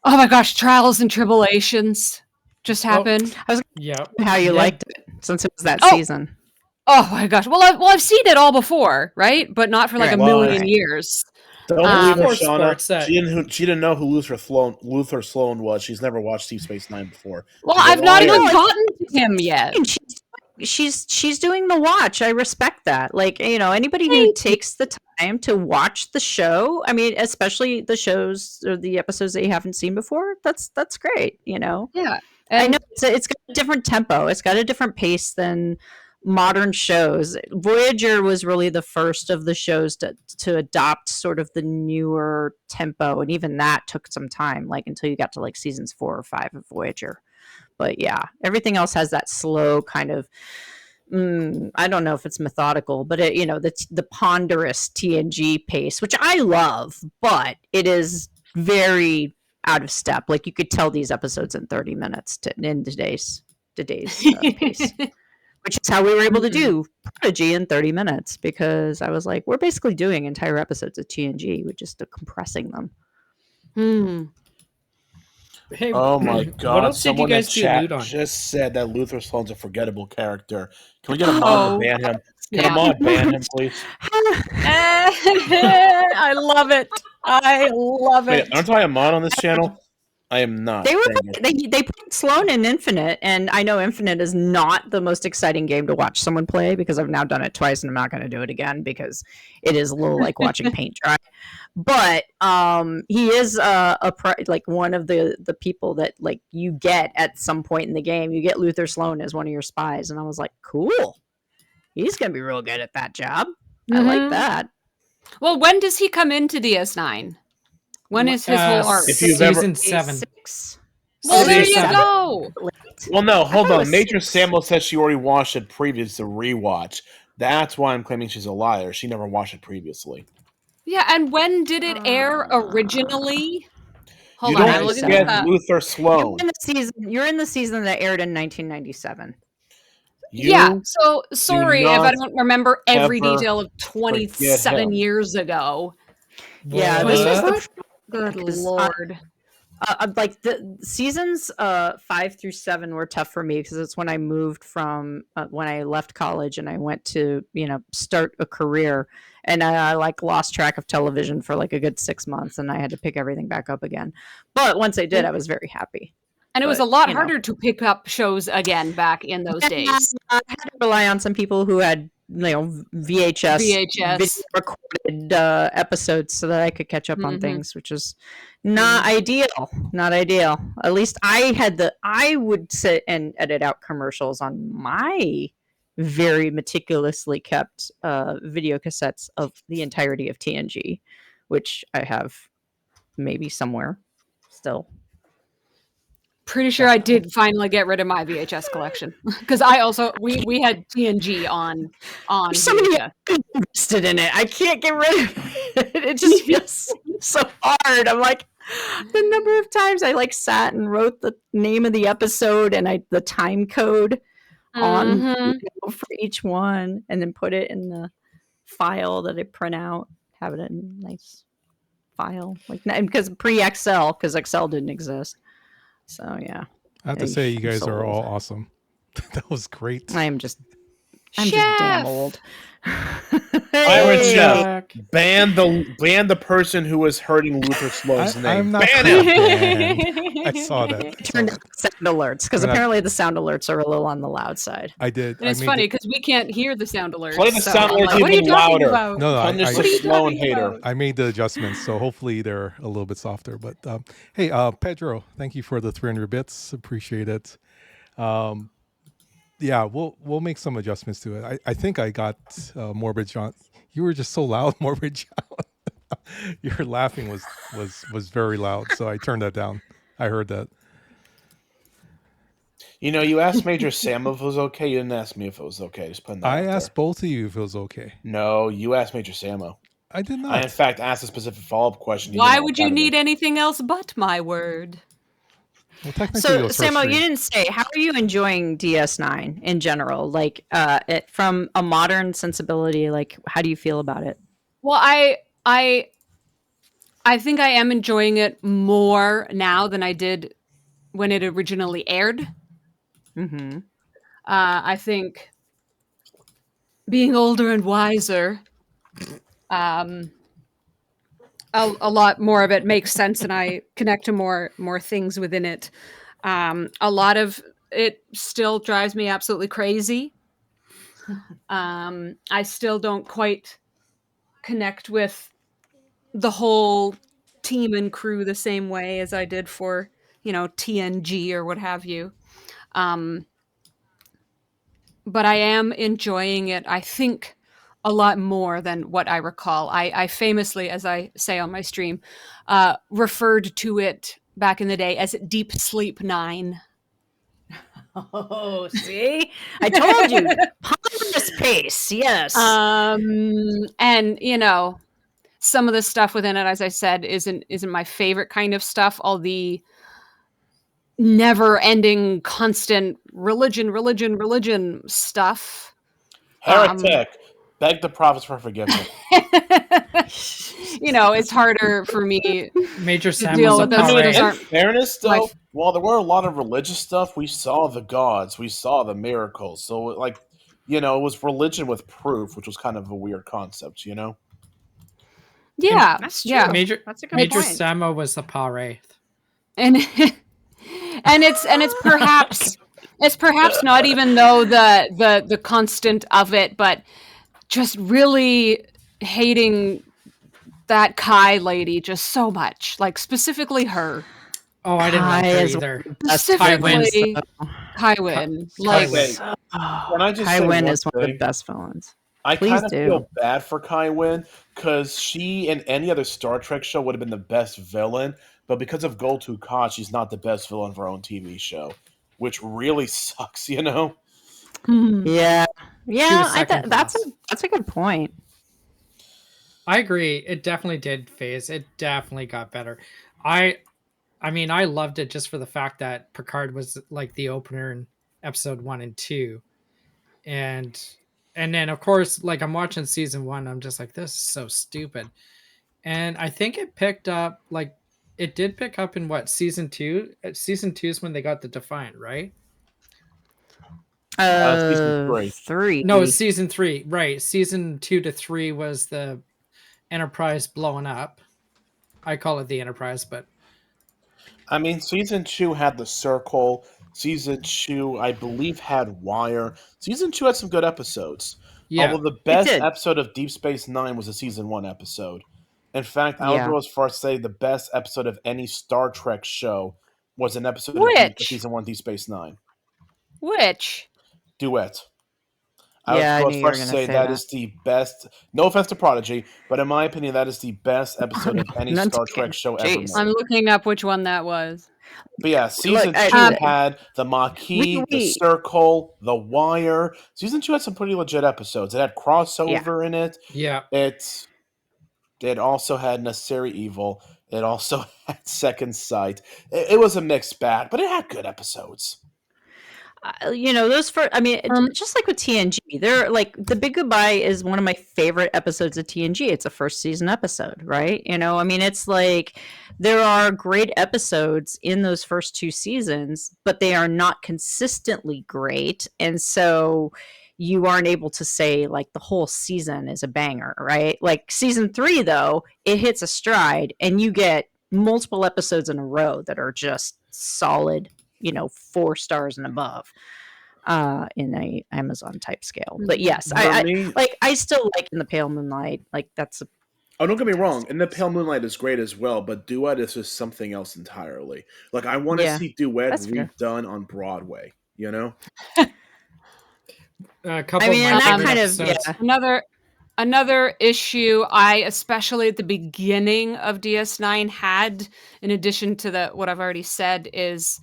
Speaker 3: oh my gosh, trials and tribulations just happened.
Speaker 6: Yeah.
Speaker 5: How you
Speaker 6: Yeah.
Speaker 5: liked it since it was that
Speaker 3: Oh.
Speaker 5: season.
Speaker 3: Oh my gosh. Well, I've seen it all before, right? But not for like
Speaker 5: Right.
Speaker 3: a
Speaker 2: Well,
Speaker 3: million years.
Speaker 2: Don't believe her,
Speaker 6: For
Speaker 2: Shauna.
Speaker 6: sports that-
Speaker 2: She didn't know who Luther Sloan was. She's never watched Deep Space Nine before.
Speaker 3: Well,
Speaker 2: She's a
Speaker 3: I've not
Speaker 2: liar.
Speaker 3: even gotten to him yet.
Speaker 5: And she's doing the watch. I respect that. Like, anybody who takes the time to watch the show, I mean, especially the shows or the episodes that you haven't seen before, that's great,
Speaker 3: Yeah.
Speaker 5: I know it's got a different tempo. It's got a different pace than modern shows. Voyager was really the first of the shows to adopt sort of the newer tempo, and even that took some time, like until you got to like seasons 4 or 5 of Voyager. But yeah, everything else has that slow kind of I don't know if it's methodical, but it, the ponderous TNG pace, which I love, but it is very out of step. Like you could tell these episodes in 30 minutes in today's pace. Which is how we were able to do Prodigy in 30 minutes, because I was like, we're basically doing entire episodes of TNG with just compressing them.
Speaker 6: Hey,
Speaker 2: Oh my
Speaker 6: what
Speaker 2: god!
Speaker 6: else did you
Speaker 2: Someone
Speaker 6: guys
Speaker 2: in
Speaker 6: do
Speaker 2: chat
Speaker 6: loot on?
Speaker 2: just said that Luther Sloan's a forgettable character. Can we get a mod to ban him? Can a
Speaker 3: Yeah.
Speaker 2: mod ban him, please?
Speaker 3: I love it. I love
Speaker 2: Wait,
Speaker 3: it.
Speaker 2: aren't I a mod on this channel? I am not.
Speaker 5: They were
Speaker 2: Dang it.
Speaker 5: they put Sloan in Infinite, and I know Infinite is not the most exciting game to watch someone play, because I've now done it twice and I'm not going to do it again because it is a little like watching paint dry. But he is like one of the people that like you get at some point in the game. You get Luther Sloan as one of your spies, and I was like, cool. He's going to be real good at that job. I like that.
Speaker 3: Well, when does he come into DS9? When is his whole arc?
Speaker 2: If you've ever-
Speaker 6: Season 7.
Speaker 5: 6.
Speaker 3: Well, there you
Speaker 6: Season
Speaker 3: go.
Speaker 2: Well, no, hold
Speaker 5: thought it
Speaker 2: on.
Speaker 5: was
Speaker 2: Major
Speaker 5: 6.
Speaker 2: Samuel said she already watched it previous to rewatch. That's why I'm claiming she's a liar. She never watched it previously.
Speaker 3: Yeah, and when did it air originally? Hold
Speaker 2: You
Speaker 3: on,
Speaker 2: don't
Speaker 3: I'm looking
Speaker 2: forget
Speaker 3: this up.
Speaker 2: Luther Sloan.
Speaker 5: You're in the season that aired in 1997.
Speaker 3: Yeah, so sorry if I
Speaker 2: not
Speaker 3: don't remember every
Speaker 2: ever
Speaker 3: detail of 27
Speaker 2: him.
Speaker 3: years ago.
Speaker 5: Yeah, this was
Speaker 6: What?
Speaker 5: the
Speaker 3: Good
Speaker 5: Because,
Speaker 3: lord.
Speaker 5: like the seasons 5 through 7 were tough for me, because it's when I moved from when I left college and I went to start a career, and I like lost track of television for like a good 6 months, and I had to pick everything back up again. But once I did, I was very happy.
Speaker 3: And it was
Speaker 5: but,
Speaker 3: a lot
Speaker 5: you know.
Speaker 3: harder to pick up shows again back in those days.
Speaker 5: I had to rely on some people who had VHS video
Speaker 3: VHS.
Speaker 5: recorded episodes so that I could catch up on
Speaker 3: Mhm.
Speaker 5: things, which is not ideal. Not ideal. At least I would sit and edit out commercials on my very meticulously kept video cassettes of the entirety of TNG, which I have maybe somewhere still.
Speaker 3: Pretty sure I did finally get rid of my VHS collection because I also we had TNG on
Speaker 5: Somebody
Speaker 3: VHS.
Speaker 5: invested in it. I can't get rid of it. It just feels so hard. I'm like, the number of times I like sat and wrote the name of the episode and the time code on
Speaker 3: Mhm.
Speaker 5: for each one, and then put it in the file that I print out, have it in a nice file, like because pre-Excel, because Excel didn't exist. So yeah,
Speaker 1: I have to say, you
Speaker 5: I'm
Speaker 1: guys
Speaker 5: so
Speaker 1: are all
Speaker 5: old.
Speaker 1: awesome. That was great.
Speaker 5: I'm just damn
Speaker 3: Chef!
Speaker 5: old.
Speaker 2: Iron
Speaker 5: Hey!
Speaker 2: Chef.
Speaker 6: Back.
Speaker 2: Ban the person who was hurting Luther Slow's name.
Speaker 1: I'm not
Speaker 2: Ban
Speaker 1: called
Speaker 2: him.
Speaker 1: banned. I saw that. I saw
Speaker 5: Turned
Speaker 1: that.
Speaker 5: on sound alerts because
Speaker 1: We're not-
Speaker 5: apparently the sound alerts are a little on the loud side.
Speaker 1: I did.
Speaker 3: And it's
Speaker 1: I made
Speaker 3: funny
Speaker 1: the-
Speaker 3: because we can't hear the sound alerts.
Speaker 2: Play the
Speaker 3: so
Speaker 2: sound
Speaker 3: I'm
Speaker 2: alerts
Speaker 3: like, what are you
Speaker 2: even
Speaker 3: talking
Speaker 2: louder.
Speaker 3: about?
Speaker 1: No, I,
Speaker 2: Punish
Speaker 1: I,
Speaker 2: the
Speaker 3: What are you
Speaker 2: slow and
Speaker 3: talking
Speaker 2: hater.
Speaker 3: about?
Speaker 1: I made the adjustments, so hopefully they're a little bit softer. But hey, Pedro, thank you for the 300 bits. Appreciate it. Yeah, we'll make some adjustments to it. I think I got Morbid John. You were just so loud, Morbid John. Your laughing was very loud, so I turned that down. I heard that.
Speaker 2: You know, you asked Major Sam if it was okay. You didn't ask me if it was okay. Just putting that
Speaker 1: I
Speaker 2: out
Speaker 1: asked
Speaker 2: there.
Speaker 1: both of you if it was okay.
Speaker 2: No, you asked Major Samo.
Speaker 1: I did
Speaker 2: I, in
Speaker 1: not.
Speaker 2: fact, asked a specific follow-up question.
Speaker 3: Why would you need anything else but my word?
Speaker 1: Well, technically, it
Speaker 5: So,
Speaker 1: was her
Speaker 5: Samo, you
Speaker 1: stream.
Speaker 5: didn't say, how are you enjoying DS9 in general? Like, from a modern sensibility, like, how do you feel about it?
Speaker 3: Well, I think I am enjoying it more now than I did when it originally aired.
Speaker 5: Mm-hmm.
Speaker 3: I think being older and wiser, a lot more of it makes sense, and I connect to more things within it. A lot of it still drives me absolutely crazy. I still don't quite connect with the whole team and crew the same way as I did for, TNG or what have you. But I am enjoying it, I think, a lot more than what I recall. I famously, as I say on my stream, referred to it back in the day as Deep Sleep 9.
Speaker 5: Oh, see? I told you. Ponderous pace, yes.
Speaker 3: And some of the stuff within it, as I said, isn't my favorite kind of stuff. All the never-ending, constant religion stuff.
Speaker 2: Heretic. Beg the prophets for forgiveness.
Speaker 3: It's harder for me
Speaker 6: Major
Speaker 3: to
Speaker 6: Sam
Speaker 3: deal
Speaker 6: was a
Speaker 3: with those.
Speaker 6: power
Speaker 3: Those
Speaker 2: In
Speaker 3: aren't
Speaker 2: fairness,
Speaker 3: my
Speaker 2: though, while there were a lot of religious stuff, we saw the gods, we saw the miracles. So, it was religion with proof, which was kind of a weird concept,
Speaker 3: yeah,
Speaker 5: That's true.
Speaker 3: yeah.
Speaker 6: Major
Speaker 5: That's a good
Speaker 6: Major
Speaker 5: point.
Speaker 6: Samo was the power wraith.
Speaker 3: and it's perhaps not even though the constant of it, but just really hating that Kai lady just so much, like specifically her,
Speaker 6: Oh, I didn't like
Speaker 5: Kai
Speaker 6: her
Speaker 5: is
Speaker 6: either.
Speaker 5: That's
Speaker 3: specifically
Speaker 6: Kai
Speaker 3: Kaiwin.
Speaker 6: Kai
Speaker 3: Like,
Speaker 6: Wynn.
Speaker 2: Can I just say
Speaker 5: Kaiwin
Speaker 2: one
Speaker 5: is one of the
Speaker 2: thing?
Speaker 5: best villains.
Speaker 2: I
Speaker 5: Please
Speaker 2: kind of
Speaker 5: do.
Speaker 2: feel bad for Kai Wynn because she in any other Star Trek show would have been the best villain, but because of Gul Dukat, she's not the best villain of her own TV show, which really sucks,
Speaker 5: Yeah,
Speaker 6: She
Speaker 5: yeah.
Speaker 6: was second
Speaker 5: That's
Speaker 6: class.
Speaker 5: a good point.
Speaker 6: I agree. It definitely did phase. It definitely got better. I mean, I loved it just for the fact that Picard was like the opener in episode 1 and 2. And then of course, like I'm watching season 1, I'm just like, this is so stupid. And I think it picked up, like it did pick up in what, season 2? Season 2 is when they got the Defiant, right?
Speaker 2: Season 3.
Speaker 5: 3.
Speaker 6: No, it's season 3, right? Season 2 to 3 was the Enterprise blowing up. I call it the Enterprise, but
Speaker 2: I mean, season 2 had the Circle. Season 2, I believe, had Wire. Season 2 had some good episodes.
Speaker 6: Yeah.
Speaker 2: Although the best
Speaker 5: did.
Speaker 2: episode of Deep Space Nine was a season 1 episode. In fact, I would
Speaker 5: Yeah.
Speaker 2: go as far as say the best episode of any Star Trek show was an episode of
Speaker 3: Which?
Speaker 2: season 1 Deep Space Nine.
Speaker 3: Which?
Speaker 2: Duet. I would
Speaker 5: Yeah, I
Speaker 2: go
Speaker 5: knew
Speaker 2: as
Speaker 5: you
Speaker 2: far
Speaker 5: were
Speaker 2: as to
Speaker 5: gonna
Speaker 2: say
Speaker 5: say
Speaker 2: that
Speaker 5: that.
Speaker 2: is the best. No offense to Prodigy, but in my opinion, that is the best episode of any
Speaker 5: None
Speaker 2: Star
Speaker 5: taken.
Speaker 2: Trek show ever
Speaker 5: Jeez.
Speaker 3: I'm
Speaker 2: made.
Speaker 3: looking up which one that was.
Speaker 2: But yeah, season
Speaker 5: Look,
Speaker 2: 2 had the Maquis, the
Speaker 5: we
Speaker 2: Circle, the Wire. Season 2 had some pretty legit episodes. It had crossover in it.
Speaker 6: Yeah.
Speaker 2: It also had Necessary Evil. It also had Second Sight. It was a mixed bag, but it had good episodes.
Speaker 5: those for I mean,
Speaker 3: Um,
Speaker 5: just like with TNG, they're like The Big Goodbye is one of my favorite episodes of TNG. It's a first season episode, right? I mean, it's like there are great episodes in those first 2 seasons, but they are not consistently great, and so you aren't able to say like the whole season is a banger, right? Like season 3 though, it hits a stride and you get multiple episodes in a row that are just solid, 4 stars and above in a Amazon type scale. But yes,
Speaker 2: For
Speaker 5: I
Speaker 2: me,
Speaker 5: I still like In the Pale Moonlight. Like that's
Speaker 2: oh, don't get me wrong. And the Pale Moonlight is great as well, but Duet is just something else entirely. Like I want to
Speaker 5: Yeah,
Speaker 2: see Duet
Speaker 5: that's fair.
Speaker 2: redone on Broadway. You know?
Speaker 6: A couple
Speaker 5: I mean,
Speaker 6: of
Speaker 5: and
Speaker 6: my
Speaker 5: that
Speaker 6: favorite
Speaker 5: kind of
Speaker 6: episodes.
Speaker 3: Another issue I, especially at the beginning of DS9, had, in addition to what I've already said, is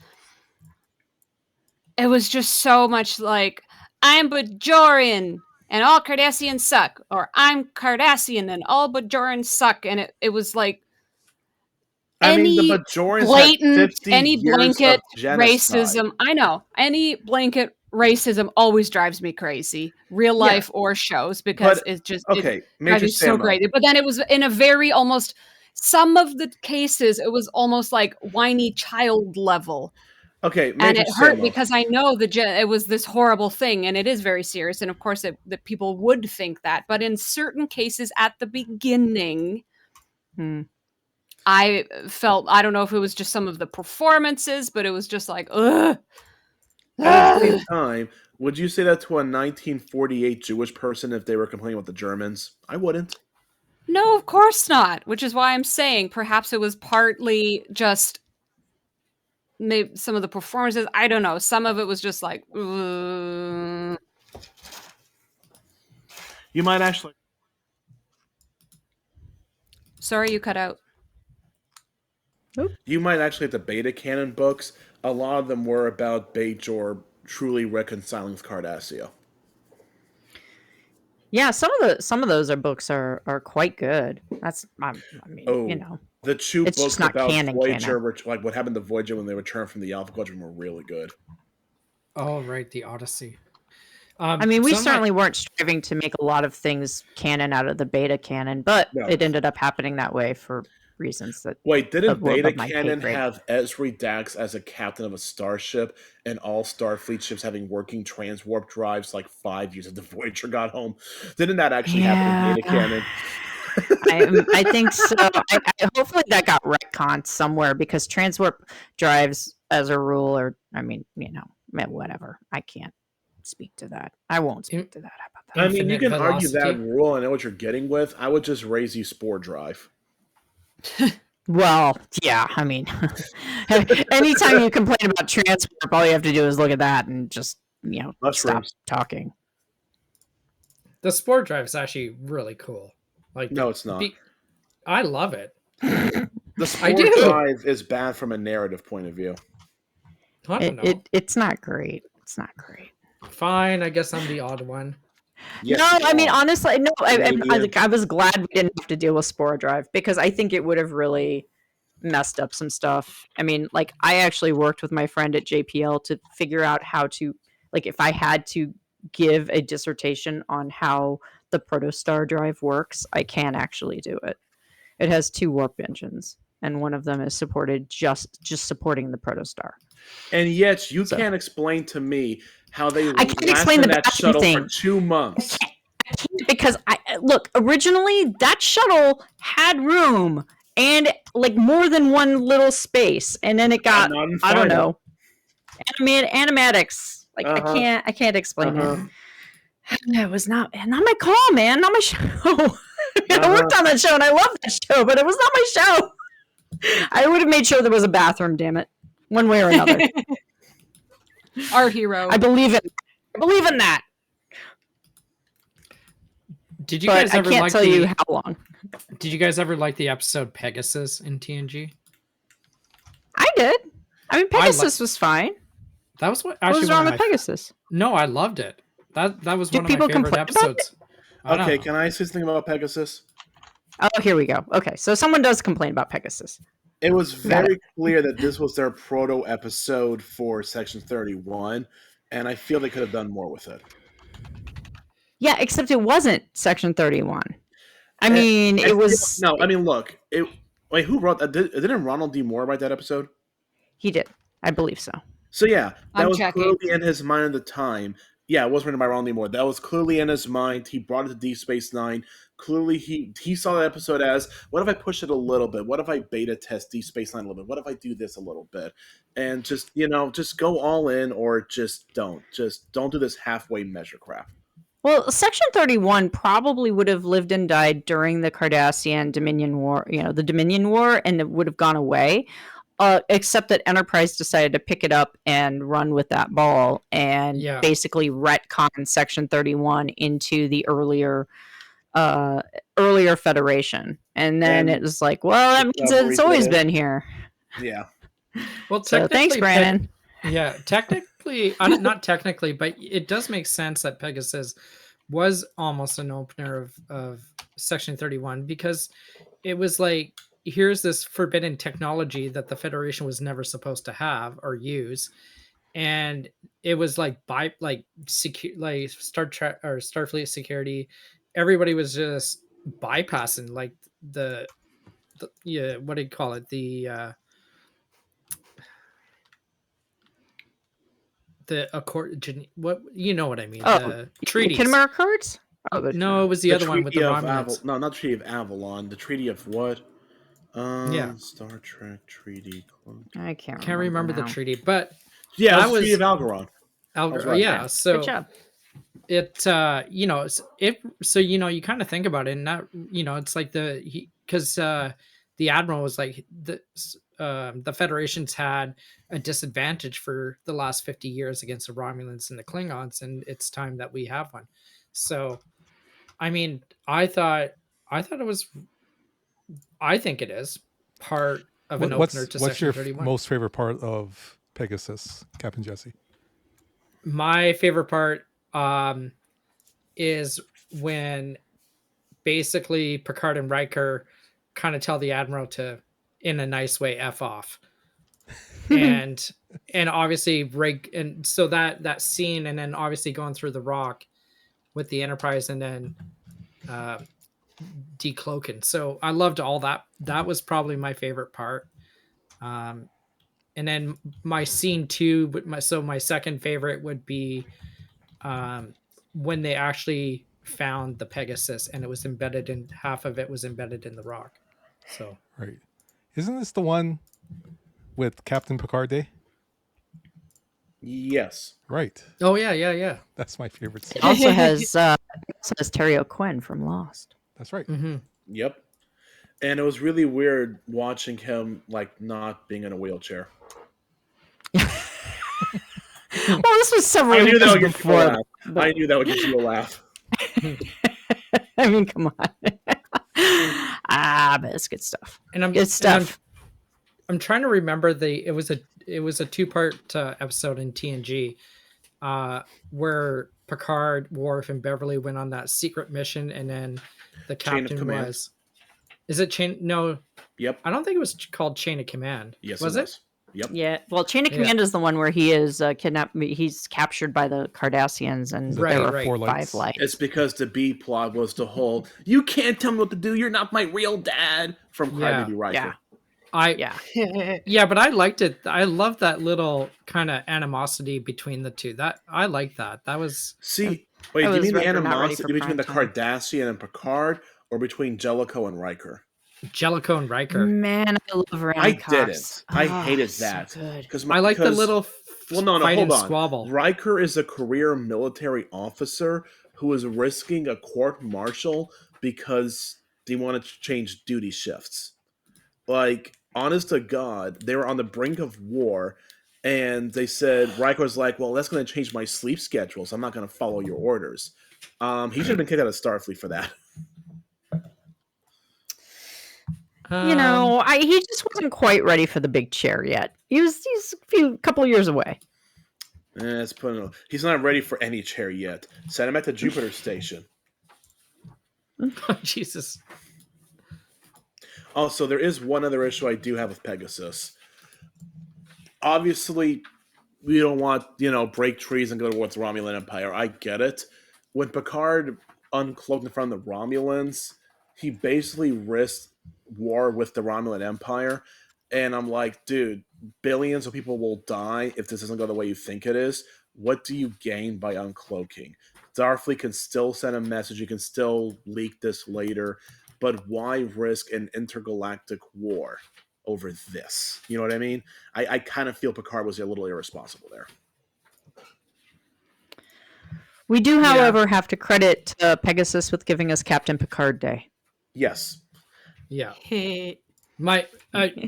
Speaker 3: it was just so much like, I'm Bajorian and all Cardassians suck, or I'm Cardassian and all Bajorians suck, and it was like
Speaker 2: I mean, the
Speaker 3: any
Speaker 2: Bajorans had
Speaker 3: blatant,
Speaker 2: 50
Speaker 3: any
Speaker 2: years
Speaker 3: blanket
Speaker 2: of genocide.
Speaker 3: racism. I know any blanket racism always drives me crazy, real
Speaker 2: Yeah.
Speaker 3: life or shows, because
Speaker 2: But
Speaker 3: it just
Speaker 2: okay,
Speaker 3: it drives
Speaker 2: Major
Speaker 3: me so
Speaker 2: Sammo.
Speaker 3: crazy. But then it was in a very almost some of the cases it was almost like whiny child level.
Speaker 2: Okay,
Speaker 3: And
Speaker 2: Major
Speaker 3: it hurt
Speaker 2: Sammo.
Speaker 3: because I know it was this horrible thing, and it is very serious. And of course, that people would think that. But in certain cases, at the beginning, I felt, I don't know if it was just some of the performances, but it was just like, ugh.
Speaker 2: At the same time, would you say that to a 1948 Jewish person if they were complaining about the Germans? I wouldn't.
Speaker 3: No, of course not. Which is why I'm saying perhaps it was partly just maybe some of the performances. I don't know. Some of it was just like,
Speaker 2: You might actually.
Speaker 3: sorry, you cut out.
Speaker 2: You might actually have the Beta Canon books. A lot of them were about Bajor truly reconciling with Cardassia.
Speaker 5: Yeah, some of those books are quite good. That's I mean,
Speaker 2: The two
Speaker 5: it's
Speaker 2: books
Speaker 5: just not
Speaker 2: about
Speaker 5: canon.
Speaker 2: Voyager, like what happened to Voyager when they returned from the Alpha Quadrant, were really good.
Speaker 6: Oh, right, the Odyssey.
Speaker 5: I mean, we
Speaker 6: some
Speaker 5: certainly weren't striving to make a lot of things canon out of the Beta canon, but
Speaker 2: No.
Speaker 5: it ended up happening that way for reasons that
Speaker 2: Wait, didn't
Speaker 5: Above
Speaker 2: Beta
Speaker 5: my pay
Speaker 2: Canon
Speaker 5: grade.
Speaker 2: have Ezri Dax as a captain of a starship and all Starfleet ships having working transwarp drives like 5 years after Voyager got home? Didn't that actually happen in Beta Canon?
Speaker 5: I think so. Hopefully that got retconned somewhere because transwarp drives, as a rule, are, I mean, whatever. I can't speak to that. I won't speak to that. How about that?
Speaker 2: I mean, you
Speaker 6: Infinite
Speaker 2: can argue that
Speaker 6: velocity.
Speaker 2: rule. I know what you're getting with. I would just raise you Spore Drive.
Speaker 5: Well, yeah. I mean, anytime you complain about transwarp, all you have to do is look at that and just stop
Speaker 2: Mushrooms.
Speaker 5: talking.
Speaker 6: The Spore Drive is actually really cool. Like,
Speaker 2: No, it's not.
Speaker 6: I love it.
Speaker 2: The Spore
Speaker 6: do.
Speaker 2: Drive is bad from a narrative point of view.
Speaker 6: I don't know.
Speaker 5: It's not great. It's not great.
Speaker 6: Fine, I guess I'm the odd one.
Speaker 2: Yes,
Speaker 5: No,
Speaker 2: you
Speaker 5: I mean,
Speaker 2: are.
Speaker 5: honestly, no.
Speaker 2: Canadian.
Speaker 5: I was glad we didn't have to deal with Spore Drive because I think it would have really messed up some stuff. I mean, like, I actually worked with my friend at JPL to figure out how to, like, if I had to give a dissertation on how the Protostar drive works, I can actually do it. It has 2 warp engines, and one of them is supported just supporting the Protostar.
Speaker 2: And yet, you can't explain to me how they
Speaker 5: I can't explain
Speaker 2: lasted
Speaker 5: the
Speaker 2: that
Speaker 5: bathroom
Speaker 2: shuttle
Speaker 5: thing.
Speaker 2: for 2 months.
Speaker 5: Because look, originally that shuttle had room and like more than one little space, and then it got
Speaker 2: Not in
Speaker 5: I don't
Speaker 2: Final.
Speaker 5: know animatics. Like
Speaker 2: Uh-huh.
Speaker 5: I can't explain it. It was not my call, man. Not my show. I worked on that show and I love that show, but it was not my show. I would have made sure there was a bathroom. Damn it, one way or another.
Speaker 3: Our hero.
Speaker 5: I believe in that.
Speaker 6: Did you
Speaker 5: But
Speaker 6: guys
Speaker 5: I
Speaker 6: ever
Speaker 5: can't
Speaker 6: like
Speaker 5: tell
Speaker 6: the?
Speaker 5: you how long.
Speaker 6: Did you guys ever like the episode Pegasus in TNG?
Speaker 5: I did. I mean,
Speaker 6: I li-
Speaker 5: Pegasus was fine.
Speaker 6: That was what
Speaker 5: What
Speaker 6: actually
Speaker 5: was
Speaker 6: one
Speaker 5: wrong
Speaker 6: of
Speaker 5: with
Speaker 6: my.
Speaker 5: Pegasus?
Speaker 6: No, I loved it. That was
Speaker 5: Do
Speaker 6: one of my
Speaker 5: people
Speaker 6: favorite
Speaker 5: complain about
Speaker 6: episodes. I don't
Speaker 2: Okay,
Speaker 6: know.
Speaker 2: can I say something about Pegasus?
Speaker 5: Oh, here we go. Okay, so someone does complain about Pegasus.
Speaker 2: It was
Speaker 5: Got
Speaker 2: very clear that this was their proto episode for Section 31, and I feel they could have done more with it.
Speaker 5: Yeah, except it wasn't Section 31. I
Speaker 2: And-
Speaker 5: mean, it was.
Speaker 2: No, I mean, look. Wait, who wrote that? Didn't Ronald D. Moore write that episode?
Speaker 5: He did. I believe so.
Speaker 2: So yeah, that
Speaker 3: I'm
Speaker 2: was
Speaker 3: checking.
Speaker 2: clearly in his mind at the time. Yeah, it was written by Ronald D. Moore. That was clearly in his mind. He brought it to Deep Space Nine. Clearly, he saw that episode as, what if I push it a little bit? What if I beta test Deep Space Nine a little bit? What if I do this a little bit? And just, just go all in, or just don't. Just don't do this halfway measure crap.
Speaker 5: Well, Section 31 probably would have lived and died during the Cardassian Dominion War, the Dominion War, and it would have gone away. Except that Enterprise decided to pick it up and run with that ball and basically retcon Section 31 into the earlier Federation. And then it was like, well, that means it's always been here.
Speaker 2: Yeah.
Speaker 6: Well,
Speaker 5: So thanks, Brandon.
Speaker 6: Yeah, technically, not technically, but it does make sense that Pegasus was almost an opener of Section 31 because it was like, here's this forbidden technology that the Federation was never supposed to have or use, and it was like Star Trek or Starfleet security. Everybody was just bypassing like the what do you call it, the accord, what you know what I mean, the treaties.
Speaker 5: Khmer Accords?
Speaker 6: No, it was the other one with the
Speaker 2: Treaty of
Speaker 6: Romulans.
Speaker 2: No, not Treaty of Avalon. The Treaty of what? Star Trek Treaty.
Speaker 5: I can't
Speaker 6: remember the
Speaker 5: now.
Speaker 6: treaty, but
Speaker 2: Yeah,
Speaker 6: that
Speaker 2: it was Treaty of Algeron. Right.
Speaker 6: Yeah, so
Speaker 5: Good job.
Speaker 6: it so you kind of think about it, and that it's like because the admiral was like the Federation's had a disadvantage for the last 50 years against the Romulans and the Klingons, and it's time that we have one. So I mean, I thought it was, I think it is part of an opener to
Speaker 1: what's
Speaker 6: Section
Speaker 1: your
Speaker 6: 31.
Speaker 1: most favorite part of Pegasus, Captain Jesse?
Speaker 6: My favorite part is when basically Picard and Riker kind of tell the Admiral to, in a nice way, F off. and obviously and so that scene, and then obviously going through the rock with the Enterprise, and then decloaking. So I loved all that. That was probably my favorite part. And then my scene two, my second favorite would be when they actually found the Pegasus, and it was embedded in, half of it was embedded in the rock. So
Speaker 1: right, isn't this the one with Captain Picard Day?
Speaker 2: Yes.
Speaker 1: Right.
Speaker 6: Oh yeah.
Speaker 1: That's my favorite scene.
Speaker 5: It also has Terry O'Quinn from Lost.
Speaker 1: That's right.
Speaker 6: Mm-hmm.
Speaker 2: Yep. And it was really weird watching him like not being in a wheelchair.
Speaker 5: Well, this was several
Speaker 2: I knew
Speaker 5: years
Speaker 2: that would get you a
Speaker 5: before.
Speaker 2: laugh. I knew that would get you a laugh.
Speaker 5: I mean, come on. But it's good stuff.
Speaker 6: And I'm
Speaker 5: Good stuff.
Speaker 6: I'm trying to remember it was a 2-part episode in TNG where Picard, Worf, and Beverly went on that secret mission, and then the
Speaker 2: Chain of
Speaker 6: captain
Speaker 2: Command.
Speaker 6: was. Is it Chain? No.
Speaker 2: Yep.
Speaker 6: I don't think it was called Chain of Command.
Speaker 2: Yes,
Speaker 6: Was
Speaker 2: it
Speaker 6: it?
Speaker 2: was. Yep.
Speaker 5: Yeah. Well, Chain of Command is the one where he is kidnapped. He's captured by the Cardassians, and
Speaker 6: Right,
Speaker 5: there are
Speaker 6: right.
Speaker 1: 4
Speaker 5: 5
Speaker 1: lights.
Speaker 5: lights.
Speaker 2: It's because the B plot was the whole "you can't tell me what to do. You're not my real dad" from Crybaby Riker.
Speaker 5: Yeah.
Speaker 6: But I liked it. I loved that little kind of animosity between the two. That I like that. That was
Speaker 2: See, wait, do
Speaker 5: I
Speaker 2: you
Speaker 5: was
Speaker 2: mean the
Speaker 5: Riker not ready
Speaker 2: animosity
Speaker 5: for
Speaker 2: between the
Speaker 5: prime time.
Speaker 2: Cardassian and Picard, or between Jellicoe and Riker?
Speaker 6: Jellicoe and Riker.
Speaker 5: Man, I love Rand
Speaker 2: I
Speaker 5: Cox.
Speaker 2: didn't. I hated
Speaker 5: so
Speaker 2: that
Speaker 5: good.
Speaker 2: because
Speaker 6: I like the little
Speaker 2: Well, no,
Speaker 6: fight
Speaker 2: hold
Speaker 6: and
Speaker 2: on.
Speaker 6: squabble.
Speaker 2: Riker is a career military officer who is risking a court martial because they wanted to change duty shifts. Like, honest to God, they were on the brink of war, and they said, Riker's like, well, that's going to change my sleep schedule, so I'm not going to follow your orders. He should have been kicked out of Starfleet for that.
Speaker 5: He just wasn't quite ready for the big chair yet. He's a couple of years away.
Speaker 2: He's not ready for any chair yet. Send him at the Jupiter station.
Speaker 6: Jesus.
Speaker 2: Also, there is one other issue I do have with Pegasus. Obviously, we don't want, break trees and go towards the Romulan Empire. I get it. When Picard uncloaked in front of the Romulans, he basically risked war with the Romulan Empire. And I'm like, dude, billions of people will die if this doesn't go the way you think it is. What do you gain by uncloaking? Starfleet can still send a message. You can still leak this later. But why risk an intergalactic war over this? You know what I mean? I kind of feel Picard was a little irresponsible there.
Speaker 5: We do, however, have to credit Pegasus with giving us Captain Picard Day.
Speaker 2: Yes.
Speaker 6: Yeah. What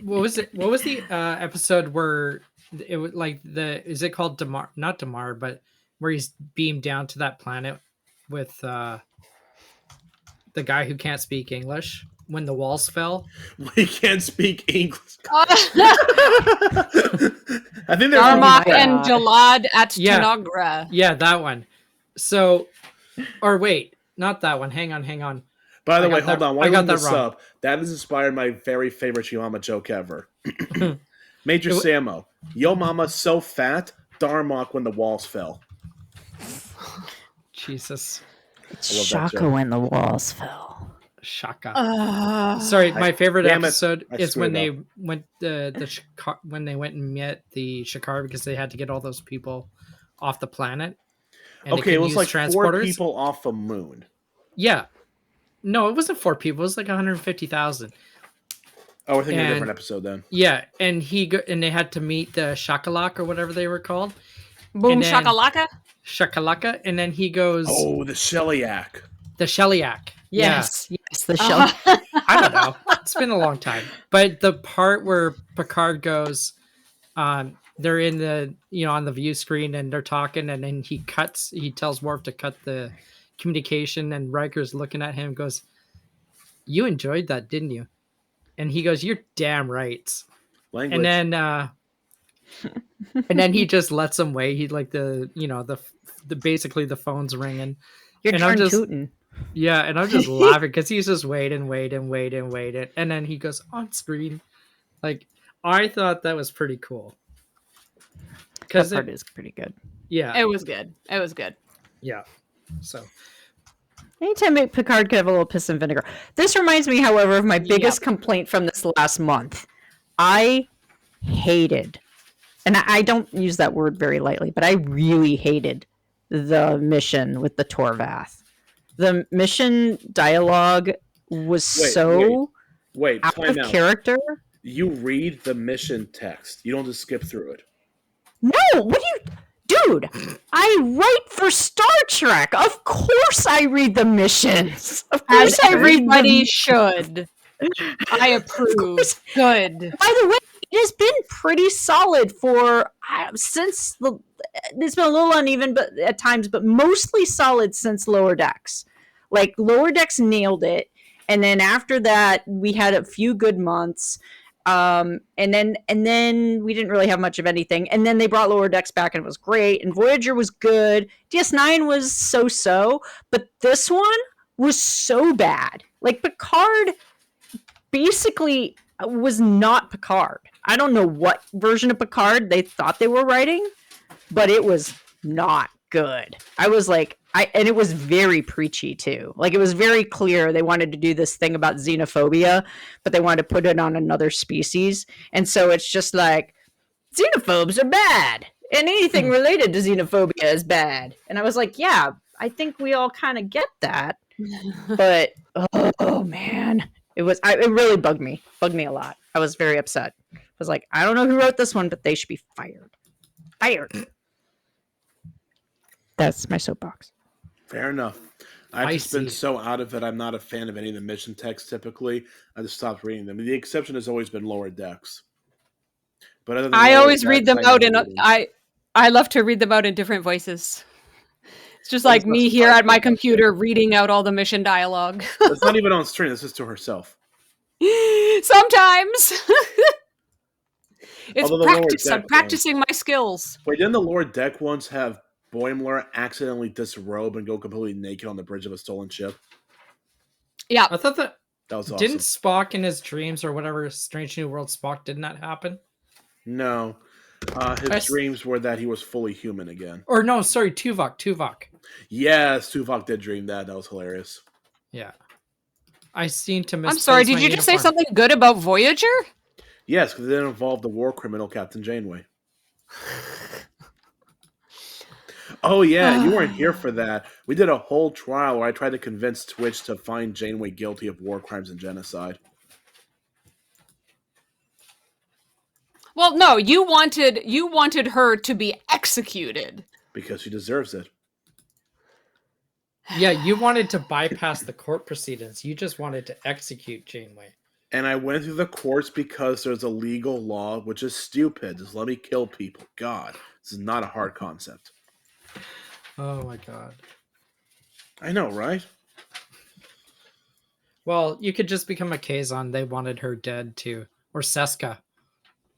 Speaker 6: was it? What was the episode where it was like is it called Damar? Not Damar, but where he's beamed down to that planet with the guy who can't speak English when the walls fell.
Speaker 2: We can't speak English. I think there's
Speaker 3: Darmok and Jalad at
Speaker 6: Tanagra. Yeah, that one. So, or wait, not that one. Hang on.
Speaker 2: By the way, hold on. Why I got that wrong. Up? That has inspired my very favorite Chihuahua joke ever. Major Samo, yo mama so fat, Darmok when the walls fell.
Speaker 6: Jesus.
Speaker 5: It's Shaka when the walls fell.
Speaker 6: Shaka. Sorry, my favorite episode is when they went when they went and met the Shakar because they had to get all those people off the planet.
Speaker 2: Okay, it was like 4 people off the moon.
Speaker 6: Yeah. No, it wasn't 4 people. It was like 150,000.
Speaker 2: Oh, we're thinking of a different episode then.
Speaker 6: Yeah, and they had to meet the Shakalak or whatever they were called.
Speaker 3: Boom shakalaka.
Speaker 6: Shakalaka, and then he goes.
Speaker 2: Oh, the Shellyak.
Speaker 6: The Shellyak.
Speaker 5: Yes, the Shellyak.
Speaker 6: I don't know. It's been a long time, but the part where Picard goes, they're in the on the view screen and they're talking, and then he tells Worf to cut the communication, and Riker's looking at him and goes, "You enjoyed that, didn't you?" And he goes, "You're damn right."
Speaker 2: Language.
Speaker 6: And then he just lets him wait. He like the basically the phone's ringing.
Speaker 5: You're tootin'.
Speaker 6: Yeah, and I'm just laughing because he's just waiting, and then he goes on screen. Like, I thought that was pretty cool.
Speaker 5: That part is pretty good.
Speaker 6: Yeah,
Speaker 3: it was good.
Speaker 6: Yeah, so.
Speaker 5: Anytime Picard could have a little piss and vinegar. This reminds me, however, of my biggest complaint from this last month. I hated, and I don't use that word very lightly, but I really hated the mission with the Torvath. The mission dialogue was
Speaker 2: wait,
Speaker 5: out of character.
Speaker 2: You read the mission text. You don't just skip through it.
Speaker 5: No, what do you... Dude, I write for Star Trek. Of course I read the missions. Of course
Speaker 3: everybody should. I approve. Good.
Speaker 5: By the way, it has been pretty solid for since it's been a little uneven, but at times, but mostly solid since Lower Decks. Like Lower Decks nailed it, and then after that, we had a few good months. And then we didn't really have much of anything, and then they brought Lower Decks back and it was great, and Voyager was good. DS9 was so, but this one was so bad. Like Picard basically was not Picard. I don't know what version of Picard they thought they were writing, but it was not good. I was like, and it was very preachy too. Like it was very clear they wanted to do this thing about xenophobia, but they wanted to put it on another species. And so it's just like, xenophobes are bad, and anything related to xenophobia is bad. And I was like, yeah, I think we all kind of get that. But oh man, it really bugged me a lot. I was very upset. I was like, I don't know who wrote this one, but they should be fired. That's my soapbox.
Speaker 2: Fair enough. I've
Speaker 6: I
Speaker 2: just been
Speaker 6: see.
Speaker 2: so out of it. I'm not a fan of any of the mission texts typically. I just stopped reading them. The exception has always been lower decks. But other than
Speaker 3: I
Speaker 2: lower
Speaker 3: always read
Speaker 2: decks,
Speaker 3: them
Speaker 2: I
Speaker 3: out
Speaker 2: never
Speaker 3: in
Speaker 2: read them.
Speaker 3: I love to read them out in different voices. It's just
Speaker 2: That
Speaker 3: like
Speaker 2: is not
Speaker 3: me here at my
Speaker 2: surprising, actually.
Speaker 3: computer reading out all the mission dialogue.
Speaker 2: That's not even on stream. This is to herself.
Speaker 3: Sometimes. It's
Speaker 2: Although the lower
Speaker 3: practice. I'm
Speaker 2: deck
Speaker 3: practicing my skills.
Speaker 2: Wait, didn't the lower deck ones have Boimler accidentally disrobe and go completely naked on the bridge of a stolen ship?
Speaker 3: Yeah.
Speaker 6: I thought that
Speaker 2: That was awesome.
Speaker 6: didn't Spock in his dreams or whatever Strange New World Spock did not happen?
Speaker 2: No. His dreams were that he was fully human again.
Speaker 6: Or no, sorry, Tuvok.
Speaker 2: Yes, Tuvok did dream that. That was hilarious.
Speaker 6: Yeah. I seem to
Speaker 3: I'm
Speaker 6: misplace
Speaker 3: sorry, did
Speaker 6: my
Speaker 3: you just say
Speaker 6: uniform.
Speaker 3: something good about Voyager?
Speaker 2: Yes, because it involved the war criminal Captain Janeway. Oh yeah, you weren't here for that. We did a whole trial where I tried to convince Twitch to find Janeway guilty of war crimes and genocide.
Speaker 3: Well, no, you wanted her to be executed.
Speaker 2: Because she deserves it.
Speaker 6: Yeah, you wanted to bypass the court proceedings. You just wanted to execute Janeway.
Speaker 2: And I went through the courts because there's a legal law, which is stupid. Just let me kill people. God, this is not a hard concept.
Speaker 6: Oh my god.
Speaker 2: I know, right?
Speaker 6: Well, you could just become a Kazon. They wanted her dead too. Or Seska.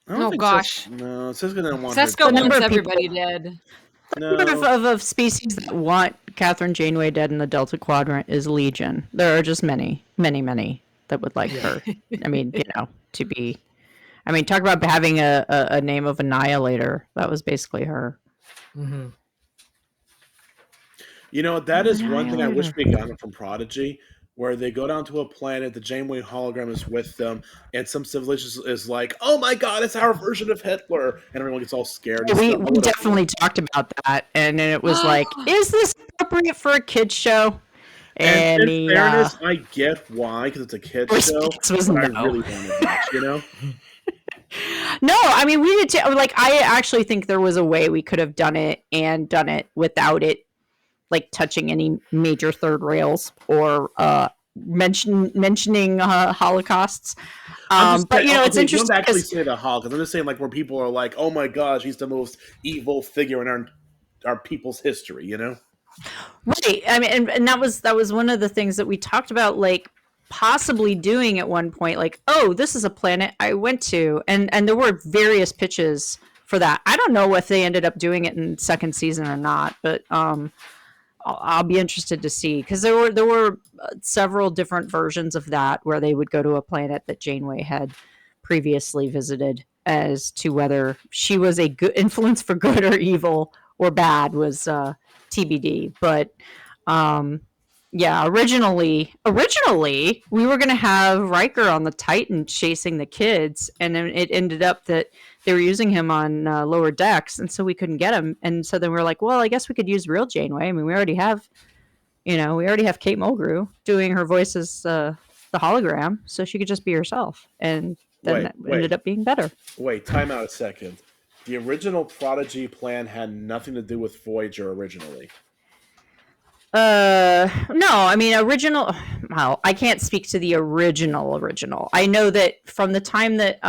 Speaker 2: I don't
Speaker 3: Oh,
Speaker 2: think
Speaker 3: gosh.
Speaker 2: No, Siska didn't want
Speaker 3: Sesko
Speaker 2: her dead.
Speaker 3: wants
Speaker 5: of
Speaker 3: everybody dead.
Speaker 5: Number
Speaker 2: No.
Speaker 5: of species that want Catherine Janeway dead in the Delta Quadrant is Legion. There are just many that would like her. I mean, to be. I mean, talk about having a name of Annihilator. That was basically her.
Speaker 6: Mm-hmm.
Speaker 2: That is one thing I wish we had gotten from Prodigy, where they go down to a planet, the Janeway hologram is with them, and some civilization is like, "Oh my God, it's our version of Hitler," and everyone gets all scared. And
Speaker 5: We
Speaker 2: stuff.
Speaker 5: definitely talked about that, and then it was like, is this appropriate for a kids show?
Speaker 2: And
Speaker 5: And
Speaker 2: in fairness, I get why, because it's a kids show.
Speaker 5: response was
Speaker 2: But I
Speaker 5: no.
Speaker 2: really wanted that,
Speaker 5: No, I mean, we did too. Like, I actually think there was a way we could have done it without it, like, touching any major third rails or mentioning holocausts. But it's interesting.
Speaker 2: You don't actually say the Holocaust. I'm just saying, like, where people are like, "Oh my gosh, he's the most evil figure in our people's history,"
Speaker 5: Right. I mean, and that was one of the things that we talked about, like, possibly doing at one point, like, oh, this is a planet I went to, and there were various pitches for that. I don't know if they ended up doing it in second season or not, but I'll be interested to see, because there were several different versions of that where they would go to a planet that Janeway had previously visited. As to whether she was a good influence for good or evil or bad was TBD. But yeah, originally we were going to have Riker on the Titan chasing the kids, and then it ended up that they were using him on lower decks, and so we couldn't get him. And so then we were like, well, I guess we could use real Janeway. I mean, we already have Kate Mulgrew doing her voice as the hologram, so she could just be herself, and then that ended up being better.
Speaker 2: Wait, time out a second. The original Prodigy plan had nothing to do with Voyager originally.
Speaker 5: No, I mean, well, I can't speak to the original. I know that from the time that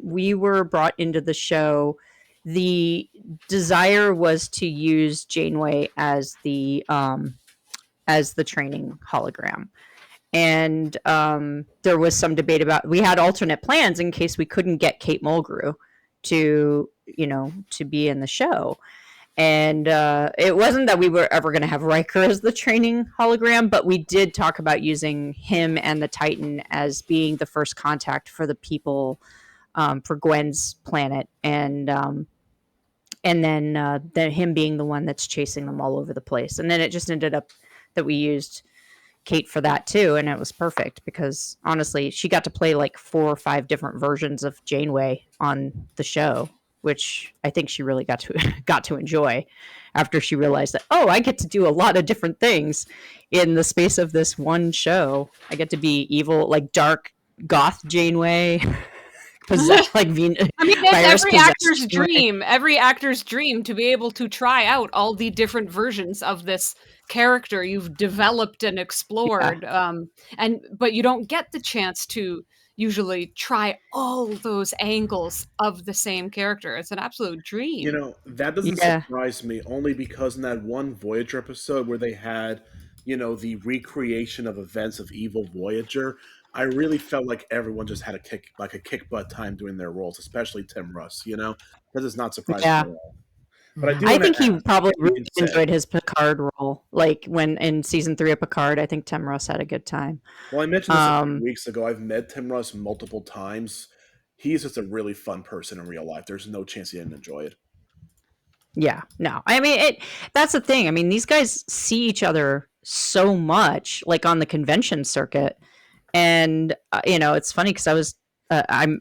Speaker 5: we were brought into the show, the desire was to use Janeway as the training hologram. And there was some debate about, we had alternate plans in case we couldn't get Kate Mulgrew to be in the show. And it wasn't that we were ever going to have Riker as the training hologram, but we did talk about using him and the Titan as being the first contact for the people for Gwen's planet, and then him being the one that's chasing them all over the place. And then it just ended up that we used Kate for that too, and it was perfect because honestly, she got to play like 4 or 5 different versions of Janeway on the show, which I think she really got to enjoy after she realized that, oh, I get to do a lot of different things in the space of this one show. I get to be evil, like dark goth Janeway, like
Speaker 3: I mean, it's
Speaker 5: virus
Speaker 3: every
Speaker 5: possessed
Speaker 3: actor's
Speaker 5: Janeway.
Speaker 3: dream. Every actor's dream to be able to try out all the different versions of this character you've developed and explored. But you don't get the chance to usually try all those angles of the same character. It's an absolute dream.
Speaker 2: That doesn't
Speaker 5: Yeah.
Speaker 2: surprise me only because in that one Voyager episode where they had, the recreation of events of Evil Voyager, I really felt like everyone just had a kick butt time doing their roles, especially Tim Russ, That does not surprise me
Speaker 5: Yeah.
Speaker 2: at all. But I do
Speaker 5: I
Speaker 2: want to
Speaker 5: think he
Speaker 2: ask,
Speaker 5: probably
Speaker 2: you
Speaker 5: really
Speaker 2: can say.
Speaker 5: enjoyed his Picard role. Like when in season 3 of Picard, I think Tim Russ had a good time.
Speaker 2: Well, I mentioned this a few
Speaker 5: Um,
Speaker 2: weeks ago. I've met Tim Russ multiple times. He's just a really fun person in real life. There's no chance he didn't enjoy it.
Speaker 5: yeah, no. I mean, that's the thing. I mean, these guys see each other so much, like on the convention circuit, and it's funny because I'm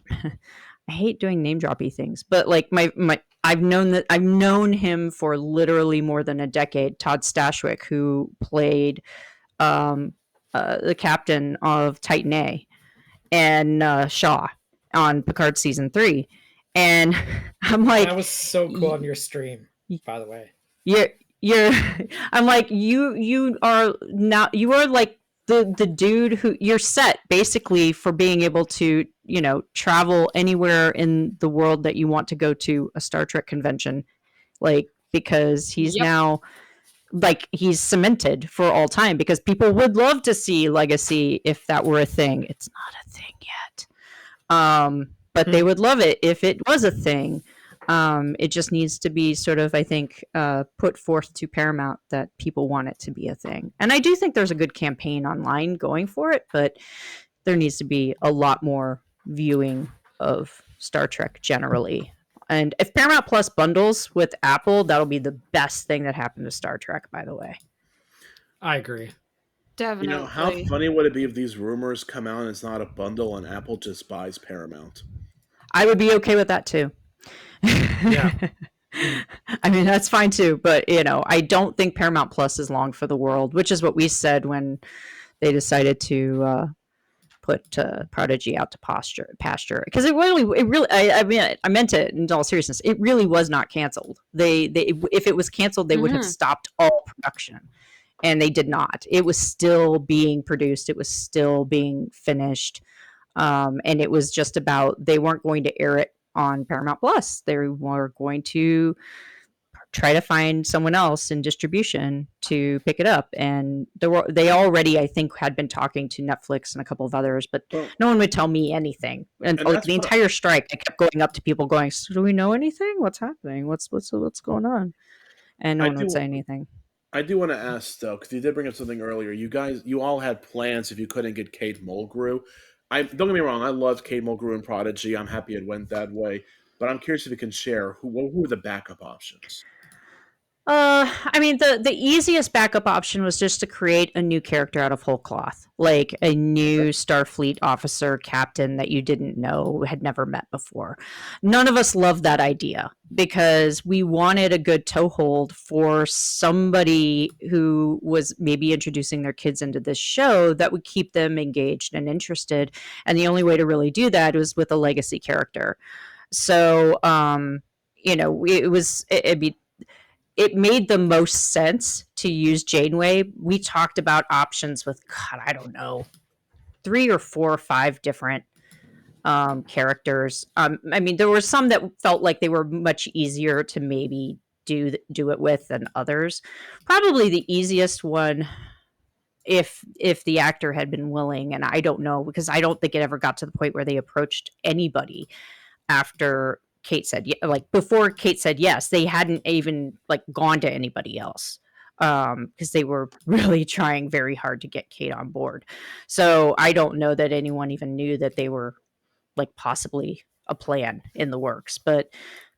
Speaker 5: I hate doing name droppy things, but like my I've known him for literally more than a decade. Todd Stashwick, who played um, the captain of Titan A, and Shaw on Picard season 3, and I'm like,
Speaker 6: That was so cool on your stream, by the way.
Speaker 5: you're you're I'm like, you are not, you are like the dude who you're set basically for being able to travel anywhere in the world that you want to go to a Star Trek convention, like, because he's
Speaker 3: Yep.
Speaker 5: now, like, he's cemented for all time, because people would love to see Legacy if that were a thing. It's not a thing yet, but they would love it if it was a thing. It just needs to be sort of, I think, put forth to Paramount that people want it to be a thing. And I do think there's a good campaign online going for it, but there needs to be a lot more viewing of Star Trek generally. And if Paramount Plus bundles with Apple, that'll be the best thing that happened to Star Trek, by the way.
Speaker 6: I agree.
Speaker 3: Definitely.
Speaker 2: How funny would it be if these rumors come out and it's not a bundle and Apple just buys Paramount?
Speaker 5: I would be okay with that too.
Speaker 6: Yeah.
Speaker 5: I mean, that's fine too, but I don't think Paramount Plus is long for the world, which is what we said when they decided to put Prodigy out to pasture, because it really, I mean, I meant it in all seriousness. It really was not canceled. They if it was canceled, they would have stopped all production, and they did not. It was still being produced. It was still being finished, and it was just about, they weren't going to air it on Paramount Plus. They were going to try to find someone else in distribution to pick it up, and they already, I think, had been talking to Netflix and a couple of others, but no one would tell me anything. And like the entire strike, I kept going up to people going, so do we know anything? What's happening? What's going on? And no one would say anything.
Speaker 2: I do want to ask though, because you did bring up something earlier. You all had plans if you couldn't get Kate Mulgrew. Don't get me wrong, I loved Kate Mulgrew and Prodigy. I'm happy it went that way, but I'm curious if you can share who were the backup options.
Speaker 5: I mean, the easiest backup option was just to create a new character out of whole cloth, like a new Starfleet officer, captain that you didn't know, had never met before. None of us loved that idea because we wanted a good toehold for somebody who was maybe introducing their kids into this show that would keep them engaged and interested. And the only way to really do that was with a legacy character. So, it made the most sense to use Janeway. We talked about options with, God, I don't know, 3 or 4 or 5 different characters. I mean, there were some that felt like they were much easier to maybe do it with than others. Probably the easiest one, if the actor had been willing, and I don't know, because I don't think it ever got to the point where they approached anybody after Kate said, like, before Kate said yes, they hadn't even like gone to anybody else, because they were really trying very hard to get Kate on board. So I don't know that anyone even knew that they were like possibly a plan in the works, but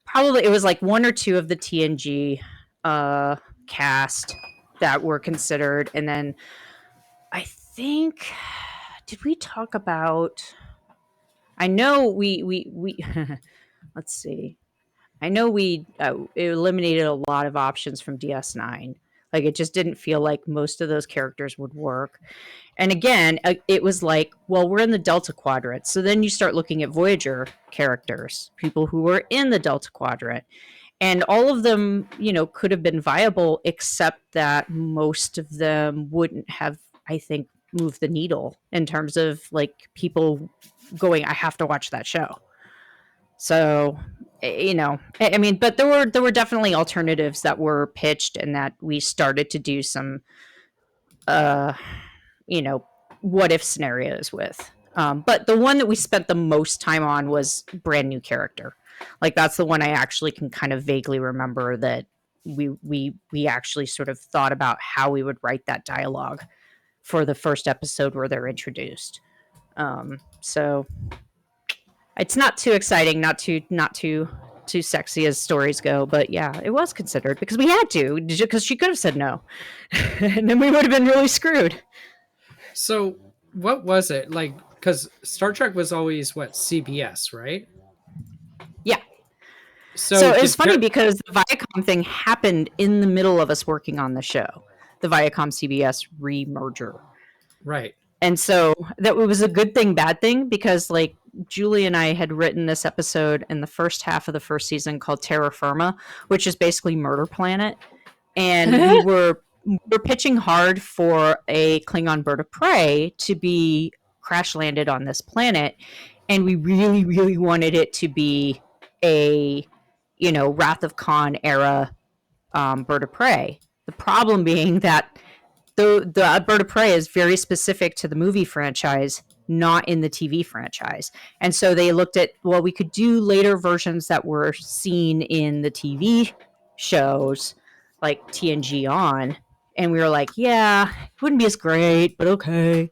Speaker 5: probably it was like 1 or 2 of the TNG cast that were considered. And then I think, did we talk about, I know we let's see. I know we eliminated a lot of options from DS9. Like it just didn't feel like most of those characters would work. And again, it was like, well, we're in the Delta Quadrant. So then you start looking at Voyager characters, people who were in the Delta Quadrant. And all of them, could have been viable, except that most of them wouldn't have, I think, moved the needle in terms of like people going, I have to watch that show. So, I mean, but there were definitely alternatives that were pitched and that we started to do some, uh, what if scenarios with. But the one that we spent the most time on was brand new character. Like that's the one I actually can kind of vaguely remember that we actually sort of thought about how we would write that dialogue for the first episode where they're introduced. So it's not too exciting, not too sexy as stories go, but yeah, it was considered because we had to, because she could have said no, and then we would have been really screwed.
Speaker 6: So what was it like? Because Star Trek was always what, CBS, right?
Speaker 5: Yeah.
Speaker 6: So
Speaker 5: it's funny because the Viacom thing happened in the middle of us working on the show, the Viacom CBS re-merger.
Speaker 6: Right.
Speaker 5: And so that was a good thing, bad thing, because like Julie and I had written this episode in the first half of the first season called Terra Firma, which is basically Murder Planet. And we're pitching hard for a Klingon bird of prey to be crash landed on this planet. And we really, really wanted it to be a, Wrath of Khan era bird of prey. The problem being that the bird of prey is very specific to the movie franchise, not in the TV franchise. And so they looked at, well, we could do later versions that were seen in the TV shows, like TNG on. And we were like, yeah, it wouldn't be as great, but okay.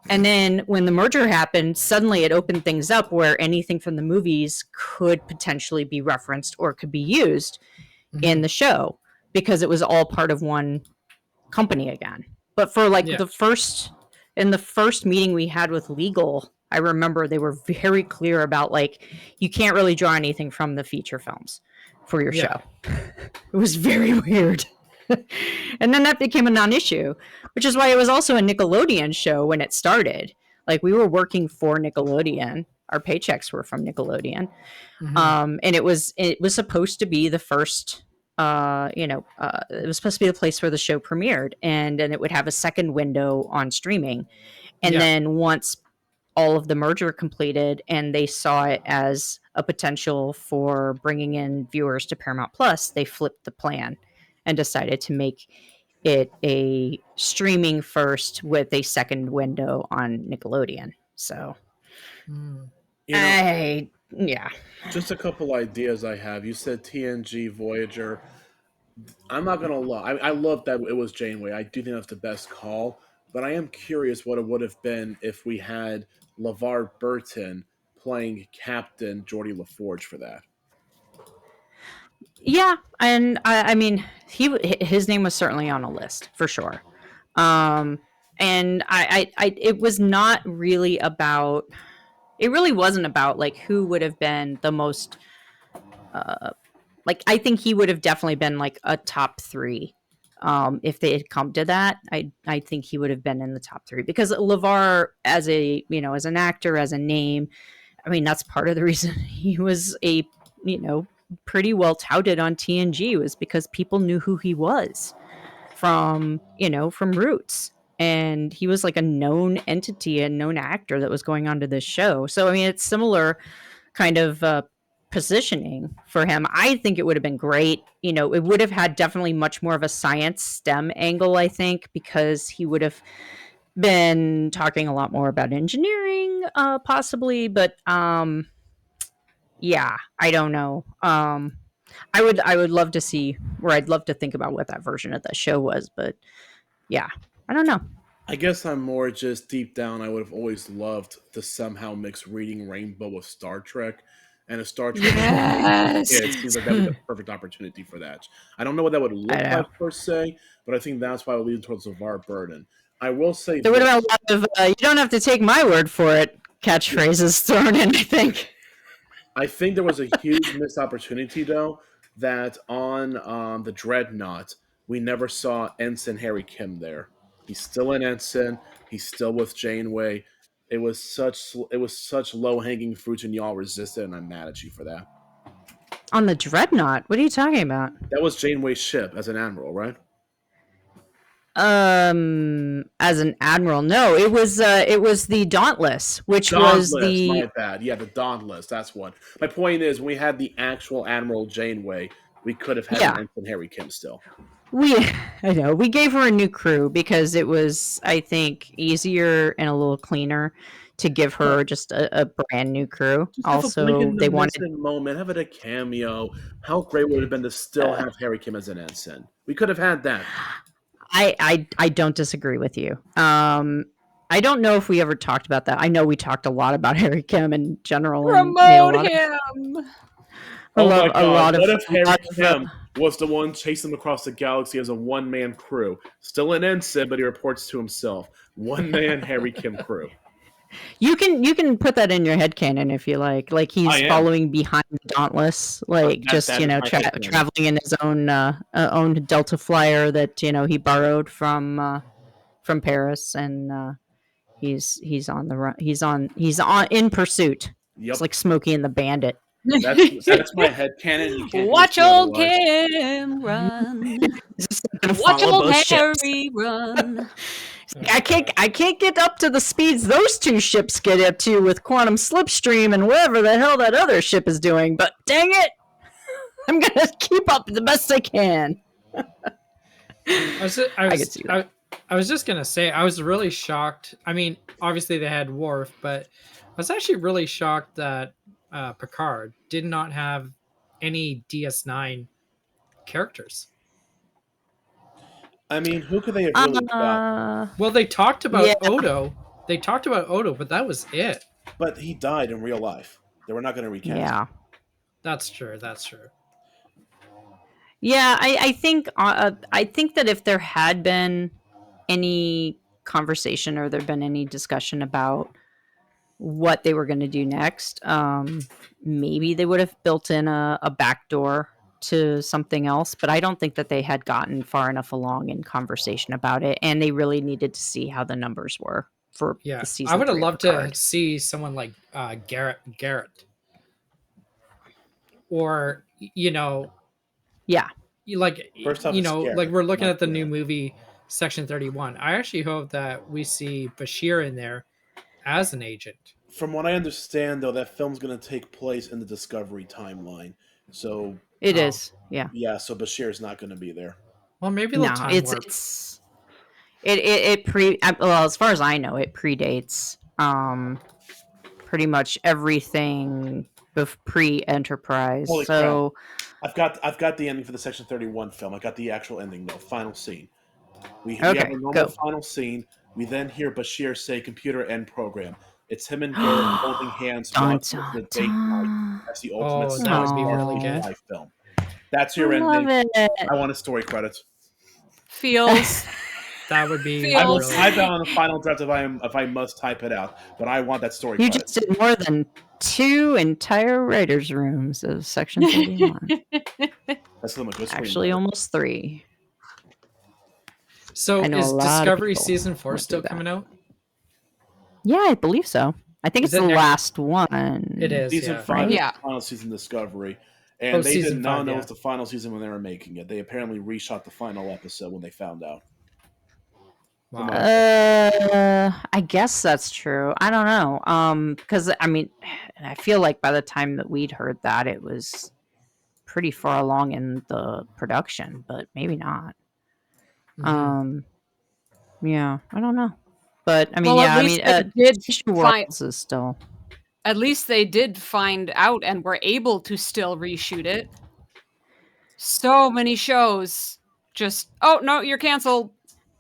Speaker 5: And then when the merger happened, suddenly it opened things up where anything from the movies could potentially be referenced or could be used in the show because it was all part of one company again. But for like the first meeting we had with legal, I remember they were very clear about like, you can't really draw anything from the feature films for your show. It was very weird. And then that became a non-issue, which is why it was also a Nickelodeon show when it started. Like we were working for Nickelodeon. Our paychecks were from Nickelodeon. And it was supposed to be the first, it was supposed to be the place where the show premiered, and then it would have a second window on streaming. And then once all of the merger completed and they saw it as a potential for bringing in viewers to Paramount Plus, they flipped the plan and decided to make it a streaming first with a second window on Nickelodeon. So,
Speaker 2: just a couple ideas I have. You said TNG Voyager. I'm not gonna lie. I love that it was Janeway. I do think that's the best call. But I am curious what it would have been if we had LeVar Burton playing Captain Geordie LaForge for that.
Speaker 5: Yeah, and I mean, his name was certainly on a list for sure. And it was not really about. It really wasn't about like who would have been the most. Like I think he would have definitely been like a top 3. If they had come to that, I think he would have been in the top 3 because LeVar as as an actor, as a name, I mean that's part of the reason he was a pretty well touted on TNG was because people knew who he was from Roots, and he was like a known entity, a known actor that was going onto this show. So I mean it's similar kind of positioning for him. I think it would have been great. It would have had definitely much more of a science STEM angle, I think, because he would have been talking a lot more about engineering, possibly, but yeah, I don't know. I would love to see, or I'd love to think about what that version of the show was, but yeah, I don't know.
Speaker 2: I guess I'm more just deep down. I would have always loved to somehow mix Reading Rainbow with Star Trek, and a Star Trek.
Speaker 3: Yes.
Speaker 2: Yeah, it seems like that would be the perfect opportunity for that. I don't know what that would look like per se, but I think that's why I would lean towards LeVar Burton. I will say
Speaker 5: there would have been a lot of you don't have to take my word for it catchphrases thrown in, I think.
Speaker 2: I think there was a huge missed opportunity, though, that on the Dreadnought, we never saw Ensign Harry Kim there. He's still an ensign. He's still with Janeway. It was such low hanging fruit, and y'all resisted, and I'm mad at you for that.
Speaker 5: On the Dreadnought? What are you talking about?
Speaker 2: That was Janeway's ship as an admiral, right?
Speaker 5: As an admiral, no, it was the Dauntless, which was
Speaker 2: Dauntless,
Speaker 5: the
Speaker 2: my bad. Yeah, the Dauntless. That's one. My point is, when we had the actual Admiral Janeway, we could have had
Speaker 5: Yeah.
Speaker 2: an Ensign Harry Kim still.
Speaker 5: I know we gave her a new crew because it was, I think, easier and a little cleaner to give her just a brand new crew.
Speaker 2: Just have a
Speaker 5: Also,
Speaker 2: blink in
Speaker 5: they
Speaker 2: the
Speaker 5: wanted
Speaker 2: missing moment, have it a cameo. How great would it have been to still have Harry Kim as an ensign? We could have had that.
Speaker 5: I don't disagree with you. I don't know if we ever talked about that. I know we talked a lot about Harry Kim in general. And made a
Speaker 3: Promote
Speaker 5: lot of-
Speaker 3: him.
Speaker 2: Oh my
Speaker 5: a lot
Speaker 2: god!
Speaker 5: of-
Speaker 2: What if
Speaker 5: a
Speaker 2: Harry
Speaker 5: lot of-
Speaker 2: Kim was the one chasing them across the galaxy as a one-man crew? Still an ensign, but he reports to himself. One-man Harry Kim crew.
Speaker 5: You can put that in your headcanon if you like. Like
Speaker 2: I
Speaker 5: he's
Speaker 2: am.
Speaker 5: following behind the Dauntless, like
Speaker 2: That
Speaker 5: just
Speaker 2: is my headcanon.
Speaker 5: traveling in his own Delta flyer that he borrowed from Paris, and he's on the run. He's on in pursuit.
Speaker 2: Yep.
Speaker 5: It's like Smokey and the Bandit.
Speaker 2: That's my headcanon. You can't
Speaker 3: Watch
Speaker 2: use me
Speaker 3: old
Speaker 2: otherwise.
Speaker 3: Kim run.
Speaker 5: He's just gonna
Speaker 3: Watch
Speaker 5: follow
Speaker 3: old
Speaker 5: both ships.
Speaker 3: Harry run.
Speaker 5: I can't get up to the speeds those two ships get up to with quantum slipstream and whatever the hell that other ship is doing. But dang it, I'm gonna keep up the best I can.
Speaker 6: I
Speaker 5: can see that.
Speaker 6: was just gonna say I was really shocked. I mean, obviously they had Worf, but I was actually really shocked that Picard did not have any DS9 characters.
Speaker 2: I mean, who could they have really got?
Speaker 6: Well, they talked about
Speaker 5: Yeah.
Speaker 6: Odo. They talked about Odo, but that was it.
Speaker 2: But he died in real life. They were not going to recast.
Speaker 5: Yeah.
Speaker 6: That's true. That's true.
Speaker 5: Yeah, I think that if there had been any conversation or there'd been any discussion about what they were going to do next, maybe they would have built in a backdoor to something else. But I don't think that they had gotten far enough along in conversation about it, and they really needed to see how the numbers were for
Speaker 6: Yeah,
Speaker 5: the season.
Speaker 6: I would have
Speaker 5: 3 of
Speaker 6: loved to
Speaker 5: Picard.
Speaker 6: see someone like Garrett, or
Speaker 5: Yeah,
Speaker 2: First off,
Speaker 6: you
Speaker 2: it's
Speaker 6: know,
Speaker 2: Garrett,
Speaker 6: like we're looking
Speaker 2: not
Speaker 6: at the new
Speaker 2: Garrett.
Speaker 6: movie Section 31. I actually hope that we see Bashir in there as an agent.
Speaker 2: From what I understand, though, that film's going to take place in the Discovery timeline. So,
Speaker 5: it
Speaker 6: Oh.
Speaker 5: is. Yeah.
Speaker 2: yeah, so Bashir's not going to be there.
Speaker 6: Well, maybe they'll
Speaker 5: No,
Speaker 6: time warp.
Speaker 5: well, as far as I know, it predates pretty much everything pre-Enterprise.
Speaker 2: Holy
Speaker 5: So
Speaker 2: I've got the ending for the Section 31 film. I got the actual ending, though. Final scene. We
Speaker 5: Okay,
Speaker 2: have a normal
Speaker 5: go.
Speaker 2: final scene. We then hear Bashir say, "Computer end program." It's him and Garrett holding hands
Speaker 5: Dun,
Speaker 2: once with the date night.
Speaker 5: dun.
Speaker 2: That's the ultimate
Speaker 6: Oh,
Speaker 5: that would be
Speaker 6: really
Speaker 2: Star
Speaker 6: good.
Speaker 2: Life film. That's your
Speaker 5: I
Speaker 2: ending.
Speaker 5: love it.
Speaker 2: I want a story credits.
Speaker 3: Feels.
Speaker 6: That would be
Speaker 3: Feels-
Speaker 2: I will
Speaker 6: really
Speaker 2: type it on the final draft if I must type it out. But I want that story
Speaker 5: You
Speaker 2: credit.
Speaker 5: just did more than 2 entire writers' rooms of Section 31.
Speaker 2: That's the good
Speaker 5: Actually, almost 3.
Speaker 6: So
Speaker 5: I know
Speaker 6: is
Speaker 5: a lot of
Speaker 6: Discovery
Speaker 5: people
Speaker 6: season 4
Speaker 5: went
Speaker 6: still
Speaker 5: through that.
Speaker 6: coming out?
Speaker 5: Yeah, I believe so. I think
Speaker 6: Is
Speaker 5: it's
Speaker 6: it
Speaker 5: the
Speaker 6: next-
Speaker 5: last one.
Speaker 6: It is.
Speaker 2: Season
Speaker 6: Yeah.
Speaker 2: 5 is
Speaker 3: Yeah.
Speaker 2: the final season Discovery. And they
Speaker 6: season
Speaker 2: did not
Speaker 6: 5,
Speaker 2: know
Speaker 6: yeah.
Speaker 2: it was the final season when they were making it. They apparently reshot the final episode when they found out.
Speaker 6: Wow.
Speaker 5: I guess that's true. I don't know. Because I mean, I feel like by the time that we'd heard that, it was pretty far along in the production, but maybe not.
Speaker 6: Mhm.
Speaker 5: Yeah, I don't know. But I mean,
Speaker 3: Well,
Speaker 5: yeah,
Speaker 3: at least they did
Speaker 5: Future
Speaker 3: find.
Speaker 5: Worlds is still.
Speaker 3: At least they did find out and were able to still reshoot it. So many shows just, oh no, you're canceled.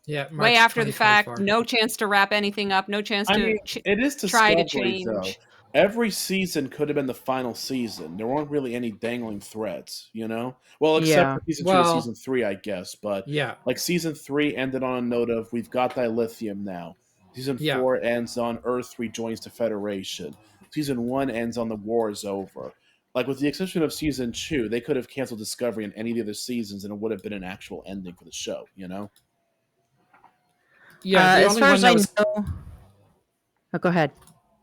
Speaker 6: Yeah.
Speaker 3: Way
Speaker 6: March
Speaker 3: after the fact.
Speaker 6: 2024.
Speaker 3: No chance to wrap anything up. No chance
Speaker 2: I
Speaker 3: to
Speaker 2: mean, it is
Speaker 3: try to
Speaker 2: Discovery, though.
Speaker 3: change.
Speaker 2: Every season could have been the final season. There weren't really any dangling threads, you know? Well, except
Speaker 5: Yeah.
Speaker 2: for season 2
Speaker 6: Well-
Speaker 2: and season 3, I guess. But
Speaker 6: Yeah.
Speaker 2: like season 3 ended on a note of we've got dilithium now. Season
Speaker 6: Yeah.
Speaker 2: 4 ends on Earth rejoins the Federation. Season 1 ends on the war is over. Like with the exception of season 2, they could have canceled Discovery in any of the other seasons, and it would have been an actual ending for the show. You know.
Speaker 6: Yeah, the
Speaker 5: As
Speaker 6: only
Speaker 5: far
Speaker 6: one
Speaker 5: as
Speaker 6: that
Speaker 5: I
Speaker 6: was.
Speaker 5: know, oh, go ahead.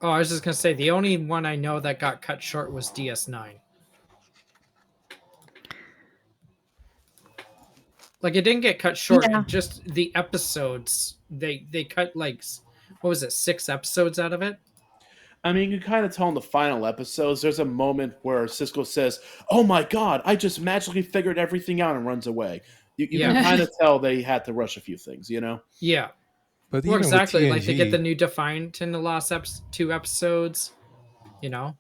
Speaker 6: Oh, I was just gonna say the only one I know that got cut short was DS9. Like it didn't get cut short.
Speaker 5: Yeah.
Speaker 6: Just the episodes. They cut like what was it, 6 episodes out of it?
Speaker 2: I mean, you can kind of tell in the final episodes. There's a moment where Cisco says, "Oh my God, I just magically figured everything out," and runs away. You can
Speaker 6: Yeah.
Speaker 2: kind of tell they had to rush a few things. You know.
Speaker 6: Yeah.
Speaker 1: But
Speaker 6: Well,
Speaker 1: even with
Speaker 6: exactly. Like they get the
Speaker 1: TNG,
Speaker 6: new Defiant in the last 2 episodes. You know.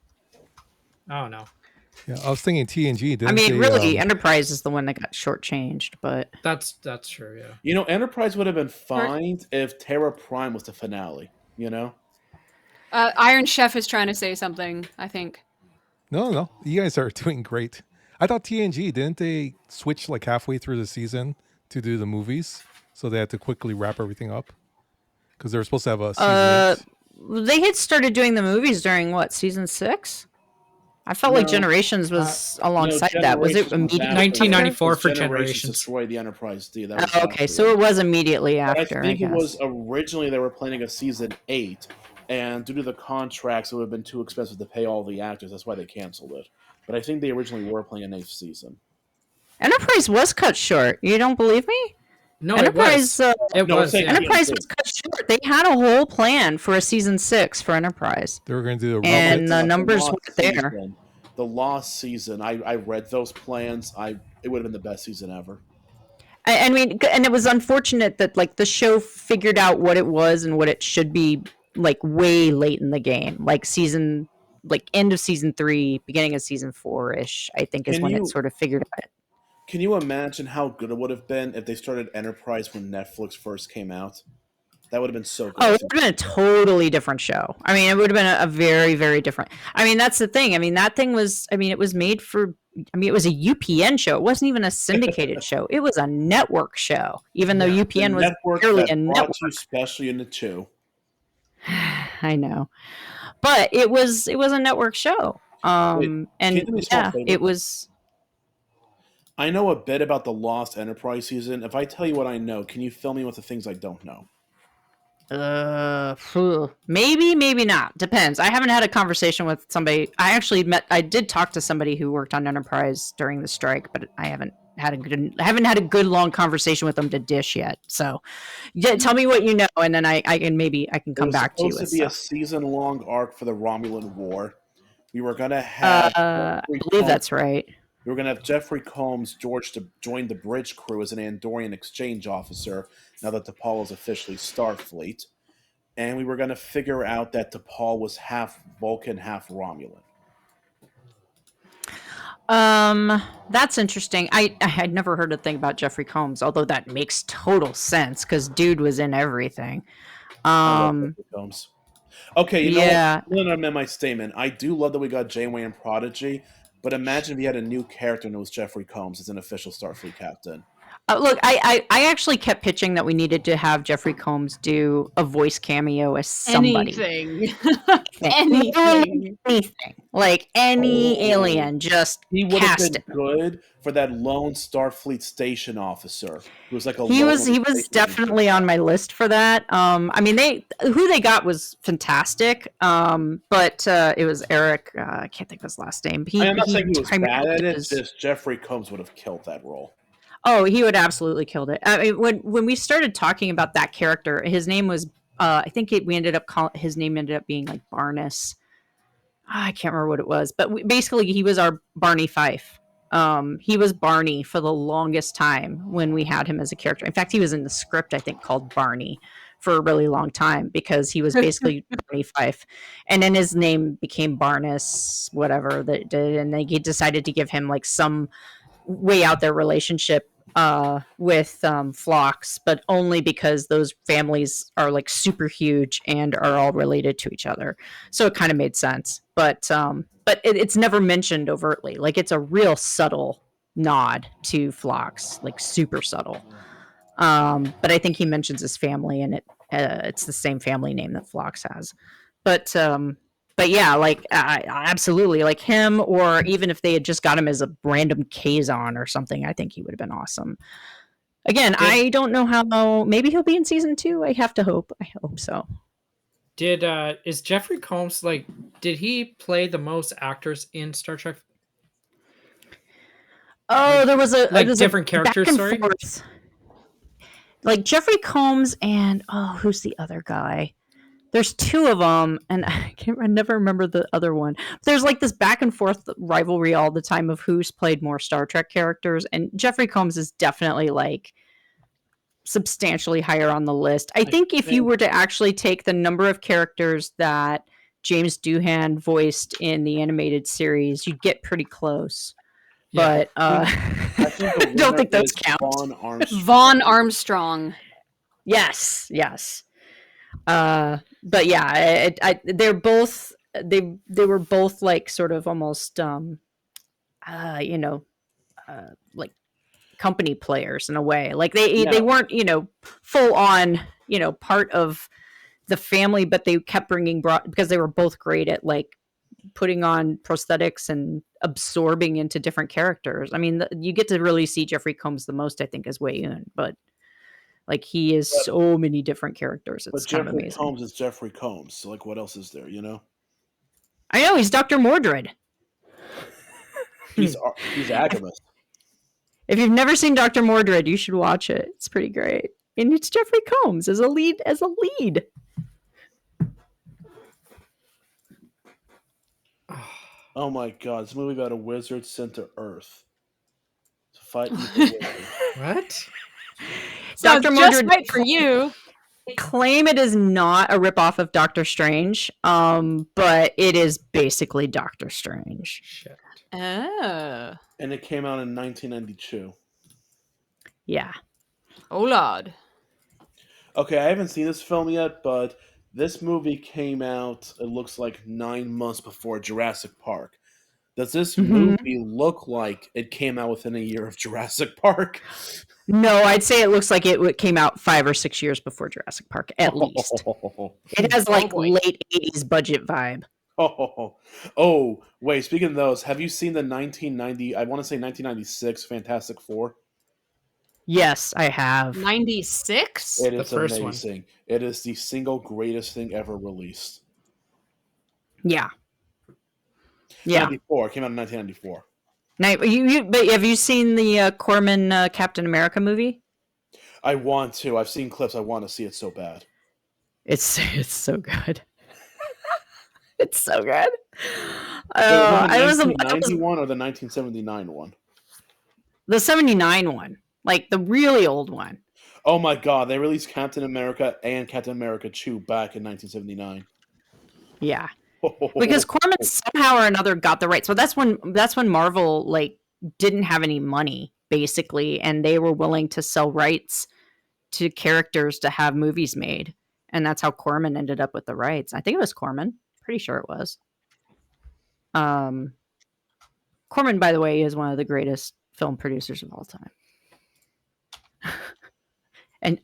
Speaker 6: I don't know.
Speaker 1: yeah, I was thinking TNG.
Speaker 5: I
Speaker 1: Didn't
Speaker 5: mean,
Speaker 1: they?
Speaker 5: really, Enterprise is the one that got shortchanged, but
Speaker 6: That's true. Yeah.
Speaker 2: You know, Enterprise would have been fine if Terra Prime was the finale. You know.
Speaker 3: Iron Chef is trying to say something, I think.
Speaker 1: No, you guys are doing great. I thought TNG didn't they switch like halfway through the season to do the movies, so they had to quickly wrap everything up because they were supposed to have a season 8.
Speaker 5: they had started doing the movies during what, season 6? I felt like
Speaker 2: No,
Speaker 5: Generations was alongside
Speaker 2: no,
Speaker 5: that. Was it
Speaker 2: Generations was
Speaker 5: immediately?
Speaker 2: after.
Speaker 6: 1994 for
Speaker 2: Generations
Speaker 6: Generations.
Speaker 2: destroyed the Enterprise D. That was
Speaker 5: Oh, okay,
Speaker 2: after
Speaker 5: so
Speaker 2: it.
Speaker 5: it was immediately
Speaker 2: But
Speaker 5: after.
Speaker 2: I think it
Speaker 5: guess.
Speaker 2: was originally they were planning a season 8, and due to the contracts, it would have been too expensive to pay all the actors. That's why they canceled it. But I think they originally were planning an 8th season.
Speaker 5: Enterprise was cut short. You don't believe me?
Speaker 6: No,
Speaker 5: Enterprise.
Speaker 6: it was. It
Speaker 2: No,
Speaker 6: was.
Speaker 2: I'm saying
Speaker 6: Yeah.
Speaker 5: Enterprise
Speaker 2: TNG.
Speaker 5: was cut short. They had a whole plan for a season 6 for Enterprise.
Speaker 1: They were going to do a
Speaker 5: And
Speaker 1: Rugrats.
Speaker 5: the numbers
Speaker 2: Lost
Speaker 5: weren't there.
Speaker 2: season, the Lost season, I read those plans. It would have been the best season ever.
Speaker 5: I mean, and it was unfortunate that like the show figured out what it was and what it should be like way late in the game, like end of season 3, beginning of season 4-ish. I think is
Speaker 2: Can
Speaker 5: when
Speaker 2: you-
Speaker 5: it sort of figured out.
Speaker 2: Can you imagine how good it would have been if they started Enterprise when Netflix first came out? That would have been so good.
Speaker 5: Oh, it would have been a totally different show. I mean, it would have been a very, very different. I mean, that's the thing. I mean, that thing was. I mean, it was made for. I mean, it was a UPN show. It wasn't even a syndicated show. It was a network show. Even though
Speaker 6: Yeah,
Speaker 5: UPN was
Speaker 2: network
Speaker 5: purely
Speaker 2: that
Speaker 5: a
Speaker 2: brought
Speaker 5: network.
Speaker 2: you Special Unit 2.
Speaker 5: I know, but it was a network show.
Speaker 2: can you
Speaker 5: And
Speaker 2: do me a small
Speaker 5: yeah,
Speaker 2: favor?
Speaker 5: it was.
Speaker 2: I know a bit about the Lost Enterprise season. If I tell you what I know, can you fill me with the things I don't know?
Speaker 5: Maybe not. Depends. I haven't had a conversation with somebody. I did talk to somebody who worked on Enterprise during the strike, but I haven't had a good long conversation with them to dish yet. So, yeah, tell me what you know, and then I can come back to you
Speaker 2: It was
Speaker 5: with
Speaker 2: supposed to be a
Speaker 5: stuff.
Speaker 2: season-long arc for the Romulan War. We were going to have
Speaker 5: I believe that's right.
Speaker 2: We were going to have Jeffrey Combs George to join the bridge crew as an Andorian exchange officer now that T'Pol is officially Starfleet. And we were going to figure out that T'Pol was half Vulcan, half Romulan.
Speaker 5: That's interesting. I had never heard a thing about Jeffrey Combs, although that makes total sense because dude was in everything.
Speaker 2: I love Jeffrey Combs. Okay, you know
Speaker 5: yeah.
Speaker 2: what? I'm going to amend my statement. I do love that we got Janeway and Prodigy, but imagine if you had a new character and it was Jeffrey Combs as an official Starfleet captain.
Speaker 5: Look, I actually kept pitching that we needed to have Jeffrey Combs do a voice cameo as somebody.
Speaker 3: Anything.
Speaker 5: Anything. Like any alien, just
Speaker 2: He would have
Speaker 5: cast
Speaker 2: been
Speaker 5: him.
Speaker 2: good for that lone Starfleet station officer who was like a.
Speaker 5: He
Speaker 2: lone
Speaker 5: was
Speaker 2: station
Speaker 5: definitely on my list for that. I mean, who they got was fantastic. But it was Eric. I can't think of his last name.
Speaker 2: I'm not saying he was bad
Speaker 5: primarily
Speaker 2: at it.
Speaker 5: was-
Speaker 2: Just Jeffrey Combs would have killed that role.
Speaker 5: Oh, he would absolutely killed it. I mean, when we started talking about that character, his name was I think his name ended up being like Barnes. I can't remember what it was, but basically he was our Barney Fife. He was Barney for the longest time when we had him as a character. In fact, he was in the script, I think, called Barney for a really long time because he was basically Barney Fife. And then his name became Barnes, whatever that did. And they decided to give him like some way out their relationship with Phlox, but only because those families are like super huge and are all related to each other. So it kind of made sense. But it's never mentioned overtly. Like it's a real subtle nod to Phlox, like super subtle. But I think he mentions his family, and it's the same family name that Phlox has. But but yeah, like absolutely, like him, or even if they had just got him as a random Kazon or something, I think he would have been awesome. Again,
Speaker 6: Did
Speaker 5: I don't know how. Maybe he'll be in season 2. I have to hope. I hope so.
Speaker 6: did is Jeffrey Combs like? Did he play the most actors in Star Trek?
Speaker 5: Oh,
Speaker 6: Like-
Speaker 5: there was a
Speaker 6: like
Speaker 5: there's
Speaker 6: different
Speaker 5: a back
Speaker 6: characters,
Speaker 5: and
Speaker 6: sorry?
Speaker 5: forth. Like Jeffrey Combs and who's the other guy? There's 2 of them, and I never remember the other one. There's like this back and forth rivalry all the time of who's played more Star Trek characters, and Jeffrey Combs is definitely like substantially higher on the list. I think if you were to actually take the number of characters that James Doohan voiced in the animated series, you'd get pretty close.
Speaker 6: Yeah.
Speaker 5: But
Speaker 2: I think the
Speaker 5: I don't think
Speaker 2: winner
Speaker 5: those
Speaker 2: is
Speaker 5: count.
Speaker 2: Vaughn Armstrong.
Speaker 3: Vaughn Armstrong.
Speaker 5: Yes. But yeah, they're both they were both like sort of almost like company players in a way. Like they weren't full on part of the family, but they kept because they were both great at like putting on prosthetics and absorbing into different characters. I mean, you get to really see Jeffrey Combs the most, I think, as Wei Yun, but like he is so many different characters. It's
Speaker 2: But
Speaker 5: kind of
Speaker 2: Jeffrey
Speaker 5: amazing.
Speaker 2: Combs is Jeffrey Combs. So like, what else is there?
Speaker 5: I know he's Dr. Mordred.
Speaker 2: He's Agabus.
Speaker 5: If you've never seen Dr. Mordred, you should watch it. It's pretty great. And it's Jeffrey Combs as a lead.
Speaker 2: Oh my God! This movie about a wizard sent to Earth to fight evil wizards.
Speaker 6: What?
Speaker 3: Sounds
Speaker 5: Dr.
Speaker 3: just
Speaker 5: Mordred
Speaker 3: right for you.
Speaker 5: claim it is not a ripoff of Doctor Strange, but it is basically Doctor Strange.
Speaker 6: Shit.
Speaker 3: Oh.
Speaker 2: And it came out in 1992.
Speaker 5: Yeah.
Speaker 3: Oh, Lord.
Speaker 2: Okay, I haven't seen this film yet, but this movie came out, it looks like 9 months before Jurassic Park. Does this movie look like it came out within a year of Jurassic Park?
Speaker 5: No, I'd say it looks like it came out 5 or 6 years before Jurassic Park, at least. It has like
Speaker 3: boy.
Speaker 5: late 80s budget vibe.
Speaker 2: Oh, wait, speaking of those, have you seen the 1990, I want to say 1996 Fantastic Four?
Speaker 5: Yes, I have.
Speaker 3: 96?
Speaker 2: It is
Speaker 6: The first one.
Speaker 2: amazing. It is the single greatest thing ever released.
Speaker 5: Yeah. Yeah.
Speaker 2: 94, it came out in 1994.
Speaker 5: Now, but have you seen the Corman Captain America movie?
Speaker 2: I want to. I've seen clips. I want to see it so bad.
Speaker 5: It's so good. It's so good.
Speaker 2: I was the
Speaker 5: I was
Speaker 2: 1991 or the 1979 one?
Speaker 5: the 79 one, like the really old one.
Speaker 2: Oh my God! They released Captain America and Captain America 2 back in 1979.
Speaker 5: Yeah, because Corman somehow or another got the rights. So that's when Marvel like didn't have any money basically, and they were willing to sell rights to characters to have movies made, and that's how Corman ended up with the rights. I think it was Corman. Pretty sure it was. Corman, by the way, is one of the greatest film producers of all time. And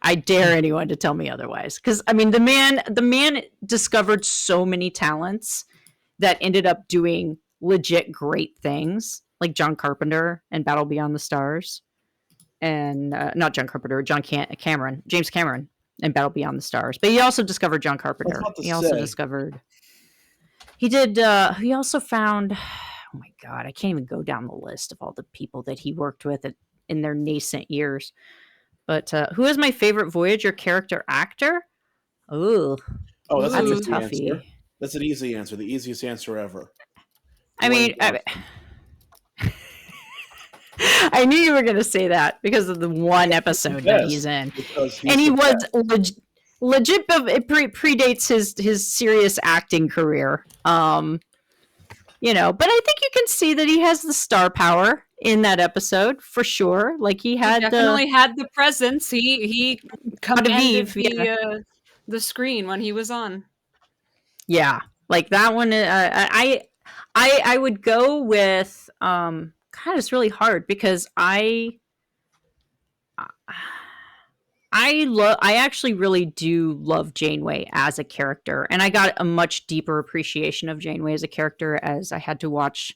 Speaker 5: I dare anyone to tell me otherwise, because I mean the man discovered so many talents that ended up doing legit great things, like John Carpenter and Battle Beyond the Stars, and not John Carpenter, James Cameron and Battle Beyond the Stars. But he also discovered John Carpenter. He also discovered. He also found. Oh my God, I can't even go down the list of all the people that he worked with in their nascent years. But who is my favorite Voyager character actor? Ooh.
Speaker 2: Oh, that's
Speaker 5: That's
Speaker 2: an
Speaker 5: a
Speaker 2: easy
Speaker 5: toughie.
Speaker 2: answer. That's an easy answer. The easiest answer ever.
Speaker 5: I mean,
Speaker 2: Dwayne
Speaker 5: I knew you were going to say that because of the one episode that he's in.
Speaker 2: because he's
Speaker 5: And he
Speaker 2: the
Speaker 5: was
Speaker 2: best.
Speaker 5: legit, but it predates his serious acting career. But I think you can see that he has the star power in that episode for sure. Like he had
Speaker 3: Definitely had the presence. He commanded
Speaker 5: Genevieve,
Speaker 3: the screen when he was on.
Speaker 5: Yeah, like that one. I would go with. God, it's really hard because I I actually really do love Janeway as a character, and I got a much deeper appreciation of Janeway as a character as I had to watch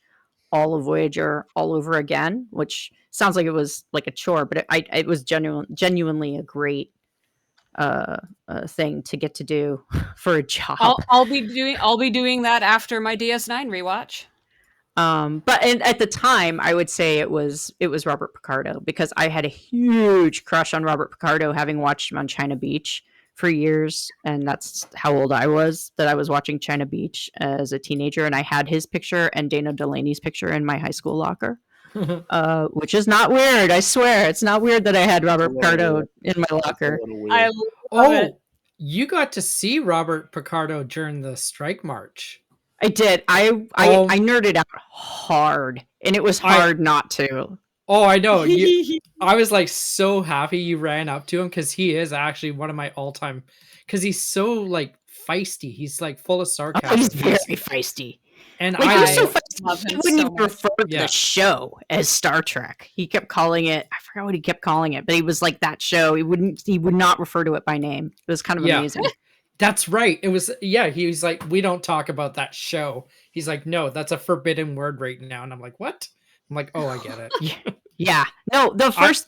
Speaker 5: all of Voyager all over again, which sounds like it was like a chore, but it was genuinely a great thing to get to do for a job.
Speaker 3: I'll be doing that after my DS9 rewatch.
Speaker 5: But at the time, I would say it was Robert Picardo, because I had a huge crush on Robert Picardo, having watched him on China Beach for years, and that's how old I was that I was watching China Beach as a teenager, and I had his picture and Dana Delaney's picture in my high school locker, which is not weird. I swear, it's not weird that I had Robert Picardo in my locker.
Speaker 3: I love it.
Speaker 6: Oh, you got to see Robert Picardo during the strike march.
Speaker 5: I did. I nerded out hard, and it was hard not to.
Speaker 6: Oh, I know. I was like so happy you ran up to him, because he is actually one of my all-time. Because he's so like feisty. He's like full of sarcasm.
Speaker 5: Oh, he's very feisty.
Speaker 6: And
Speaker 5: like,
Speaker 6: I
Speaker 5: he's so feisty. He wouldn't even refer to
Speaker 6: Yeah.
Speaker 5: the show as Star Trek. He kept calling it. I forgot what he kept calling it, but he was like that show. He would not refer to it by name. It was kind of amazing.
Speaker 6: That's right. It was, he was like, we don't talk about that show. He's like, no, that's a forbidden word right now. And I'm like, what? I'm like, oh, I get it.
Speaker 5: Yeah. No, the first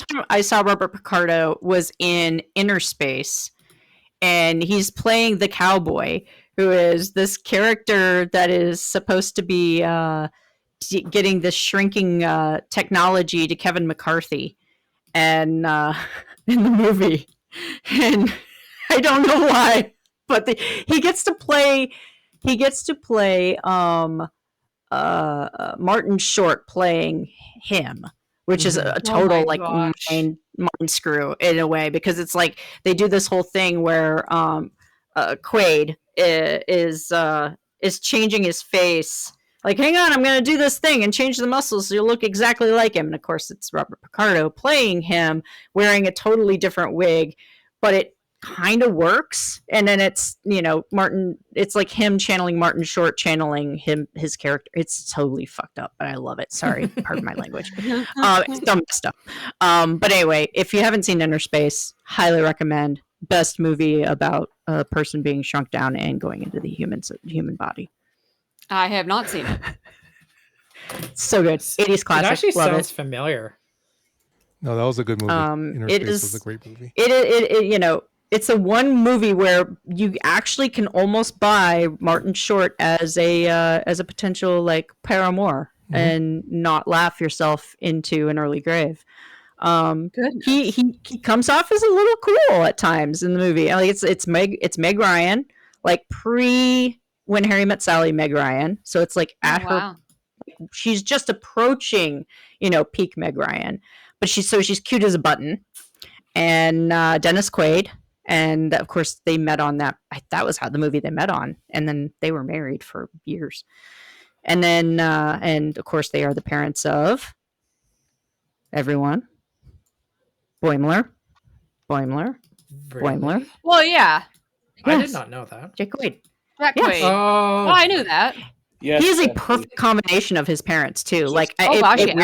Speaker 5: time I saw Robert Picardo was in Inner Space, and he's playing the cowboy, who is this character that is supposed to be getting this shrinking technology to Kevin McCarthy, and in the movie, and I don't know why, but he gets to play Martin Short playing him, which is a total mind screw in a way, because it's like they do this whole thing where Quaid is changing his face. Like, hang on, I'm going to do this thing and change the muscles so you'll look exactly like him. And of course, it's Robert Picardo playing him, wearing a totally different wig, but it kind of works. And then it's, Martin, it's like him channeling Martin Short, channeling his character. It's totally fucked up, but I love it. Sorry, pardon my language. It's dumb stuff. But anyway, if you haven't seen Inner Space, highly recommend. Best movie about a person being shrunk down and going into the human body.
Speaker 3: I have not seen it.
Speaker 5: So good. 80s classic.
Speaker 6: It actually
Speaker 5: love
Speaker 6: sounds familiar.
Speaker 1: No, that was a good movie. Inner
Speaker 5: it
Speaker 1: Space
Speaker 5: is-
Speaker 1: was a great movie.
Speaker 5: It's a one movie where you actually can almost buy Martin Short as a potential like paramour and not laugh yourself into an early grave. He comes off as a little cool at times in the movie. Like it's Meg Ryan, like pre When Harry Met Sally Meg Ryan. So it's like at her, she's just approaching, peak Meg Ryan, but she's cute as a button. And Dennis Quaid. And of course, they met on that. That was how the movie they met on, and then they were married for years. And then, and of course, they are the parents of everyone. Boimler.
Speaker 6: Really?
Speaker 3: Well, yeah.
Speaker 6: I
Speaker 5: Yes.
Speaker 6: did not know that.
Speaker 5: Jake Quaid.
Speaker 3: Jack
Speaker 5: Yes.
Speaker 3: Quaid.
Speaker 6: Oh,
Speaker 3: I knew that.
Speaker 2: Yes,
Speaker 5: He is a
Speaker 2: definitely.
Speaker 5: perfect combination of his parents too. Like
Speaker 3: Oh, gosh, yeah.
Speaker 5: weirds me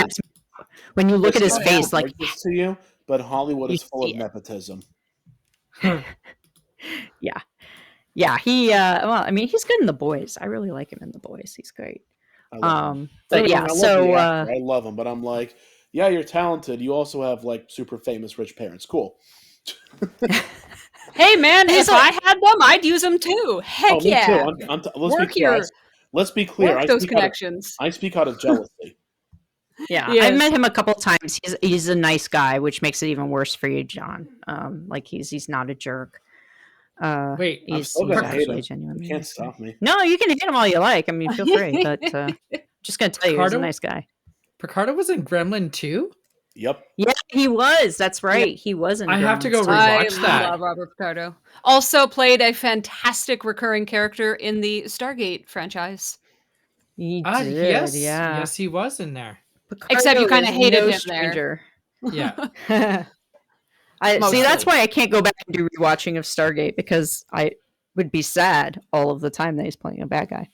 Speaker 5: out when you look at his
Speaker 2: It's
Speaker 5: face,
Speaker 2: not
Speaker 5: like
Speaker 2: outrageous to you, but Hollywood is
Speaker 5: You
Speaker 2: full of
Speaker 5: see it.
Speaker 2: nepotism.
Speaker 5: yeah. He well, I mean, he's good in The Boys. I really like him in The Boys. He's great.
Speaker 2: I love him.
Speaker 5: But
Speaker 2: Don't get me
Speaker 5: yeah,
Speaker 2: wrong, I love
Speaker 5: so
Speaker 2: the actor. I love him, but I'm like, yeah, you're talented. You also have like super famous rich parents. Cool.
Speaker 3: Hey, man,
Speaker 5: He's
Speaker 3: if I had them, I'd use them too. Heck
Speaker 2: Oh, me
Speaker 3: yeah.
Speaker 2: too. Let's
Speaker 3: Work
Speaker 2: be clear.
Speaker 3: your-
Speaker 2: Let's be clear.
Speaker 3: Work those connections.
Speaker 2: I speak out of jealousy.
Speaker 5: yeah,
Speaker 3: Yes.
Speaker 5: I've met him a couple times. He's a nice guy, which makes it even worse for you, John. Like he's not a jerk.
Speaker 6: wait.
Speaker 2: I'm
Speaker 5: He's,
Speaker 2: still
Speaker 5: he's
Speaker 2: gonna hate
Speaker 5: actually
Speaker 2: him.
Speaker 5: genuinely
Speaker 2: You can't
Speaker 5: nice guy.
Speaker 2: stop me.
Speaker 5: No, you can hate him all you like. I mean, feel free, but just gonna tell you, he's a
Speaker 6: Picardo?
Speaker 5: nice guy.
Speaker 6: Picardo was in Gremlin 2?
Speaker 2: Yep.
Speaker 5: Yeah, he was. That's right. He was in.
Speaker 6: I have to go
Speaker 5: Gremlins.
Speaker 3: I
Speaker 6: rewatch that.
Speaker 3: love Robert Picardo. Also played a fantastic recurring character in the Stargate franchise.
Speaker 5: He
Speaker 6: Ah,
Speaker 5: did,
Speaker 6: yes.
Speaker 5: yeah.
Speaker 6: Yes, he was in there.
Speaker 3: Except you
Speaker 5: Picardo
Speaker 3: kinda
Speaker 5: is
Speaker 3: hated
Speaker 5: no
Speaker 3: him there.
Speaker 5: stranger.
Speaker 6: Yeah.
Speaker 5: I see. That's
Speaker 3: Mostly.
Speaker 5: why I can't go back and do rewatching of Stargate, because I would be sad all of the time that he's playing a bad guy,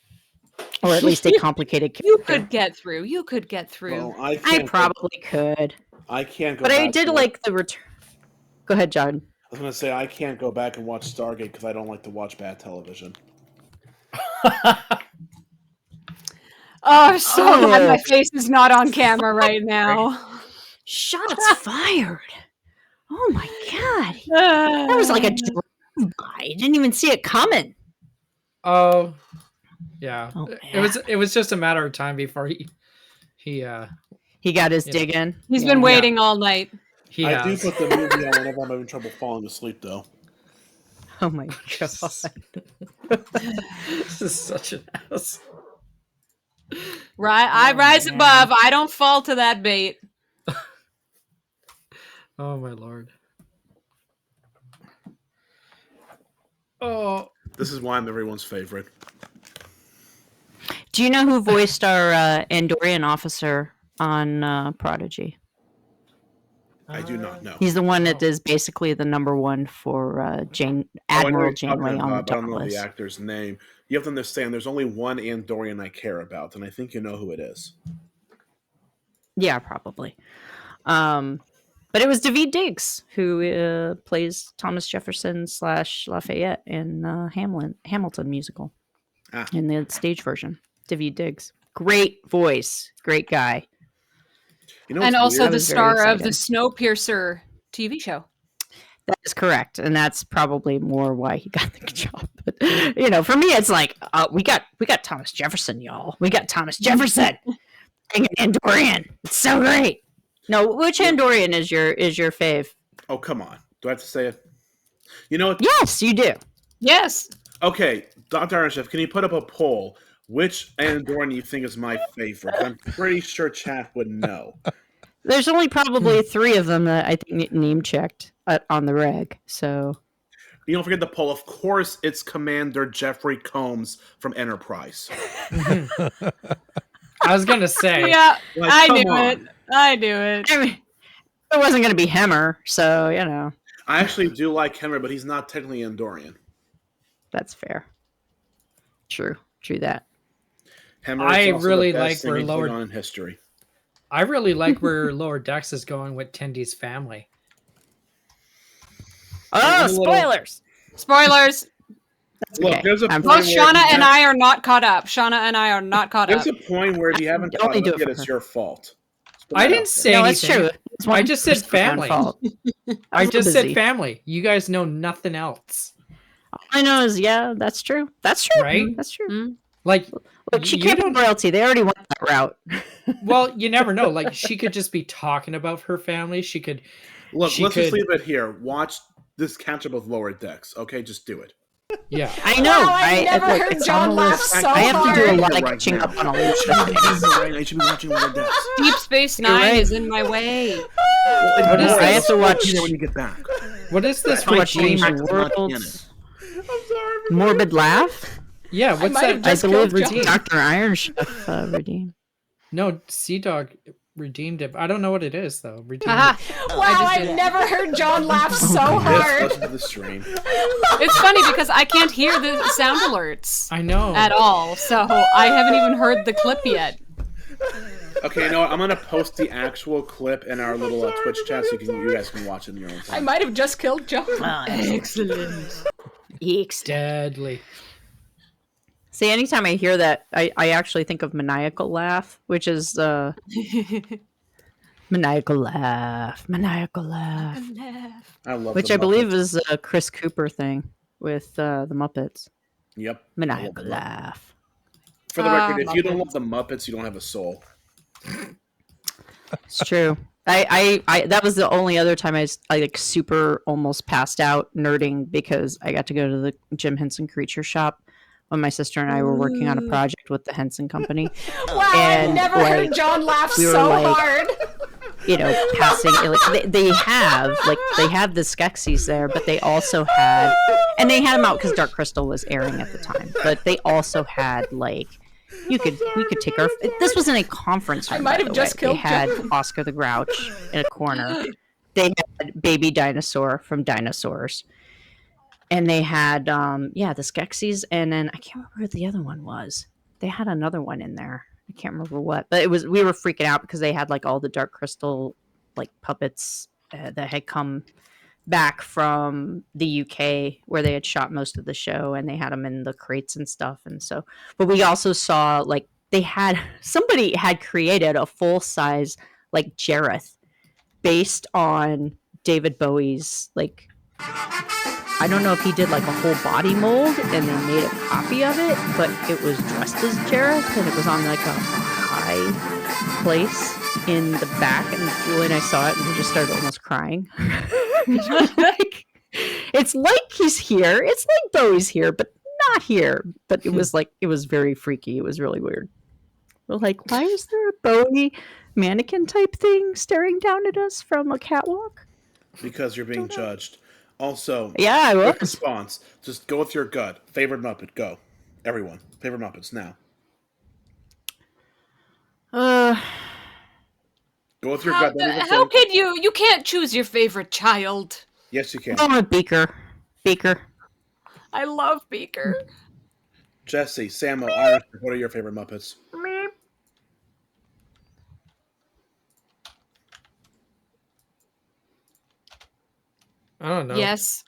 Speaker 5: or at least a complicated character.
Speaker 3: You could get through. You could get through.
Speaker 2: Well, I
Speaker 5: I
Speaker 2: can't.
Speaker 5: probably could,
Speaker 2: I can't go.
Speaker 5: but I
Speaker 2: back
Speaker 5: did
Speaker 2: to
Speaker 5: like the return. Go ahead, John.
Speaker 2: I was going to say I can't go back and watch Stargate because I don't like to watch bad television.
Speaker 3: Oh, I'm so glad my
Speaker 5: Oh.
Speaker 3: face is not on camera right now.
Speaker 5: Shots fired. Oh my god. That was like a drive-by. I didn't even see it coming.
Speaker 6: Oh, yeah.
Speaker 5: Oh,
Speaker 6: It was just a matter of time before he
Speaker 5: He got his
Speaker 6: Yeah.
Speaker 5: dig in.
Speaker 3: He's
Speaker 5: Yeah.
Speaker 3: been waiting all night.
Speaker 6: he
Speaker 2: I do
Speaker 6: has.
Speaker 2: put the movie on whenever I'm having trouble falling asleep, though.
Speaker 5: Oh my god.
Speaker 6: This is such an ass.
Speaker 3: I rise above. I don't fall to that bait.
Speaker 6: Oh my lord. Oh,
Speaker 2: This is why I'm everyone's favorite.
Speaker 5: Do you know who voiced our Andorian officer on Prodigy?
Speaker 2: I do not know.
Speaker 5: He's the one that is basically the number one for
Speaker 2: I know
Speaker 5: Admiral
Speaker 2: you're talking
Speaker 5: Janeway on the
Speaker 2: about, but I don't know the
Speaker 5: Dauntless.
Speaker 2: actor's name. You have to understand there's only one Andorian I care about, and I think you know who it is.
Speaker 5: Yeah, probably. But it was David Diggs who plays Thomas Jefferson / Lafayette in Hamilton musical in the stage version. David Diggs, great voice, great guy.
Speaker 2: You know
Speaker 3: And
Speaker 2: what's
Speaker 3: also
Speaker 2: weird?
Speaker 3: the
Speaker 5: was very
Speaker 3: star of the
Speaker 5: excited.
Speaker 3: Snowpiercer TV show.
Speaker 5: That is correct, and that's probably more why he got the job. But you know, for me, it's like we got Thomas Jefferson, y'all. We got Thomas Jefferson, being an Andorian. It's so great. No, which Andorian is your fave?
Speaker 2: Oh, come on. Do I have to say it? You know what?
Speaker 5: Yes, you do.
Speaker 3: Yes.
Speaker 2: Okay, Dr. Iron Chef, can you put up a poll? Which Andorian you think is my favorite? I'm pretty sure chat would know.
Speaker 5: There's only probably 3 of them that I think name checked on the reg. So
Speaker 2: You don't forget the poll. Of course, it's Commander Jeffrey Combs from Enterprise.
Speaker 6: I was gonna say.
Speaker 3: Yeah,
Speaker 2: Like,
Speaker 3: I
Speaker 2: come
Speaker 3: knew
Speaker 2: on.
Speaker 3: it. I knew it.
Speaker 5: I mean, it wasn't going to be Hemmer. So you know,
Speaker 2: I actually do like Henry, but he's not technically Andorian.
Speaker 5: that's fair. True that.
Speaker 2: Hemmer
Speaker 6: I
Speaker 2: is also
Speaker 6: really
Speaker 2: the best
Speaker 6: like where
Speaker 2: thing
Speaker 6: Lower-
Speaker 2: on in history.
Speaker 6: I really like where Lower Decks is going with Tendy's family.
Speaker 5: Oh,
Speaker 2: little-
Speaker 5: spoilers!
Speaker 3: Spoilers.
Speaker 5: That's
Speaker 2: Look,
Speaker 5: okay.
Speaker 2: there's a
Speaker 5: I'm
Speaker 2: point
Speaker 3: Both
Speaker 2: where
Speaker 3: Shauna
Speaker 2: he
Speaker 3: and
Speaker 2: has-
Speaker 3: I are not caught up. Shauna and I are not caught up.
Speaker 2: There's a point where if you haven't
Speaker 5: Only
Speaker 2: caught
Speaker 5: do
Speaker 2: up
Speaker 5: it
Speaker 2: yet,
Speaker 5: for
Speaker 2: it's
Speaker 5: her.
Speaker 2: your fault. Just put
Speaker 6: I
Speaker 2: that
Speaker 6: didn't
Speaker 2: out
Speaker 6: say
Speaker 2: there.
Speaker 5: No, it's
Speaker 6: anything.
Speaker 5: true. It's
Speaker 6: I just said
Speaker 5: 100% my
Speaker 6: family.
Speaker 5: fault.
Speaker 6: I
Speaker 5: I'm
Speaker 6: just
Speaker 5: busy.
Speaker 6: said family. You guys know nothing else,
Speaker 5: All I know is, yeah, that's true. That's true.
Speaker 6: right?
Speaker 5: That's true.
Speaker 3: Mm.
Speaker 6: Like,
Speaker 5: Look, she
Speaker 6: you
Speaker 5: can't be
Speaker 6: don't-
Speaker 5: royalty. They already went that route.
Speaker 6: well, you never know. Like, she could just be talking about her family. She could.
Speaker 2: Look,
Speaker 6: She
Speaker 2: let's just
Speaker 6: could-
Speaker 2: leave it here. Watch this catch up with Lower Decks. Okay, just do it.
Speaker 6: Yeah.
Speaker 5: I know.
Speaker 3: Wow, I've never
Speaker 5: look,
Speaker 3: heard
Speaker 5: it's
Speaker 3: John
Speaker 5: on the
Speaker 3: laugh
Speaker 5: list.
Speaker 3: so
Speaker 5: I have to do a
Speaker 3: hard.
Speaker 5: lot of
Speaker 2: Right
Speaker 5: catching
Speaker 2: now.
Speaker 5: up on all these shows.
Speaker 2: I should be watching Lower Decks.
Speaker 3: Deep Space Nine
Speaker 5: right.
Speaker 3: is in my way.
Speaker 6: What is
Speaker 5: I
Speaker 6: this?
Speaker 5: have to watch.
Speaker 2: Be there when you get back.
Speaker 6: What is this?
Speaker 5: I have to watch
Speaker 6: regime?
Speaker 5: Strange Worlds. Morbid Laugh.
Speaker 6: Yeah. What's
Speaker 3: might have
Speaker 6: that?
Speaker 5: I
Speaker 3: just
Speaker 5: believe
Speaker 3: killed
Speaker 5: it's
Speaker 3: John.
Speaker 5: Dr. Iron Chef redeemed.
Speaker 6: No, Sea Dog redeemed it. I don't know what it is though. Redeemed
Speaker 3: Aha.
Speaker 6: it.
Speaker 3: Wow, I've never heard John laugh so
Speaker 2: Yes,
Speaker 3: hard.
Speaker 2: listen to the stream.
Speaker 3: It's funny because I can't hear the sound alerts
Speaker 6: I know.
Speaker 3: at all, so I haven't even heard the clip yet.
Speaker 2: Okay, you know what? I'm gonna post the actual clip in our little Twitch chat so you guys can watch it in your own
Speaker 3: I
Speaker 2: time.
Speaker 3: might have just killed John.
Speaker 5: Excellent.
Speaker 6: Deadly.
Speaker 5: See, anytime I hear that, I actually think of maniacal laugh, which is maniacal laugh,
Speaker 2: I love
Speaker 5: which
Speaker 2: the
Speaker 5: I believe
Speaker 2: Muppets.
Speaker 5: is a Chris Cooper thing with the Muppets.
Speaker 2: Yep.
Speaker 5: Maniacal
Speaker 2: I love
Speaker 5: laugh.
Speaker 2: For the record, if you
Speaker 3: Muppets.
Speaker 2: don't love the Muppets, you don't have a soul.
Speaker 5: It's true. I that was the only other time I like super almost passed out nerding because I got to go to the Jim Henson Creature Shop when my sister and I were working on a project with the Henson Company.
Speaker 3: Wow,
Speaker 5: And,
Speaker 3: I've never
Speaker 5: like,
Speaker 3: heard John laugh
Speaker 5: we were
Speaker 3: so
Speaker 5: like-
Speaker 3: hard.
Speaker 5: You know, passing like they have the Skeksis there, but they also had, and they had them out because Dark Crystal was airing at the time. But they also had like we could take our. This was in a conference room.
Speaker 3: I might
Speaker 5: by
Speaker 3: have
Speaker 5: the
Speaker 3: just
Speaker 5: way.
Speaker 3: killed
Speaker 5: They had
Speaker 3: John.
Speaker 5: Oscar the Grouch in a corner. They had Baby Dinosaur from Dinosaurs, and they had the Skeksis, and then I can't remember what the other one was. They had another one in there. I can't remember what, but we were freaking out because they had like all the Dark Crystal like puppets that had come back from the UK where they had shot most of the show, and they had them in the crates and stuff. And so, but we also saw like somebody had created a full size like Jareth based on David Bowie's like. I don't know if he did like a whole body mold and they made a copy of it, but it was dressed as Jareth and it was on like a high place in the back. And Julie and I saw it and we just started almost crying. Like, it's like he's here. It's like Bowie's here, but not here. But it was like, it was very freaky. It was really weird. We're like, why is there a Bowie mannequin type thing staring down at us from a catwalk?
Speaker 2: Because you're being judged. Also,
Speaker 5: Yeah, I
Speaker 2: quick
Speaker 5: was.
Speaker 2: response. Just go with your gut. Favorite Muppet, go. Everyone. Favorite Muppets, now. Go with your gut. Don't even
Speaker 3: How
Speaker 2: think.
Speaker 3: can you? You can't choose your favorite child.
Speaker 2: Yes, you can.
Speaker 5: Oh, Beaker. Beaker.
Speaker 3: I love Beaker.
Speaker 2: Jesse, Samuel, Irish, what are your favorite Muppets?
Speaker 6: I don't know.
Speaker 3: Yes.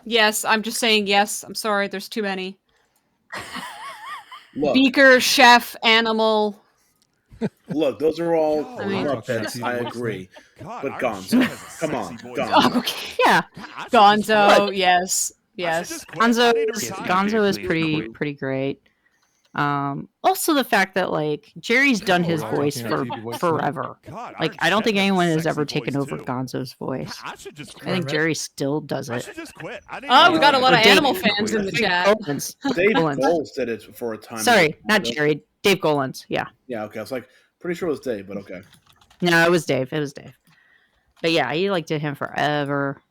Speaker 3: Yes, I'm just saying yes. I'm sorry, there's too many.
Speaker 2: Look,
Speaker 3: Beaker, Chef, Animal.
Speaker 2: those are all
Speaker 4: I
Speaker 3: mean-
Speaker 2: Muppets. I agree.
Speaker 4: God,
Speaker 2: But
Speaker 4: Iron
Speaker 2: Gonzo.
Speaker 4: Chef has a
Speaker 2: Come on,
Speaker 4: sexy voice.
Speaker 2: Gonzo.
Speaker 3: Okay.
Speaker 5: Yeah,
Speaker 4: I should just
Speaker 3: Gonzo,
Speaker 4: quit.
Speaker 3: yes.
Speaker 4: I should
Speaker 3: Yes.
Speaker 4: just quit. I need to retire.
Speaker 5: Gonzo is
Speaker 4: Please.
Speaker 5: pretty great. Also the fact that like Jerry's done his
Speaker 1: Oh,
Speaker 5: voice
Speaker 1: yeah.
Speaker 5: for
Speaker 1: TV voice,
Speaker 5: forever.
Speaker 4: God,
Speaker 5: Like
Speaker 4: Iron
Speaker 5: I don't
Speaker 4: Chef
Speaker 5: think
Speaker 4: has a
Speaker 5: anyone has
Speaker 4: sexy
Speaker 5: ever taken
Speaker 4: voice,
Speaker 5: over
Speaker 4: too.
Speaker 5: Gonzo's voice.
Speaker 4: I should just
Speaker 5: I
Speaker 4: quit.
Speaker 5: think Jerry still does
Speaker 4: I
Speaker 5: it.
Speaker 4: should just quit. I need
Speaker 3: Oh,
Speaker 4: to
Speaker 3: we got a lot of
Speaker 5: Dave-
Speaker 3: animal fans in the chat.
Speaker 5: Golans.
Speaker 2: Dave
Speaker 5: Golans.
Speaker 2: Goles did it for a time.
Speaker 5: Sorry, not Jerry. Dave Golans. Yeah.
Speaker 2: Yeah, okay. I was like, pretty sure it was Dave, but okay.
Speaker 5: No, it was Dave. It was Dave. But yeah, he like did him forever.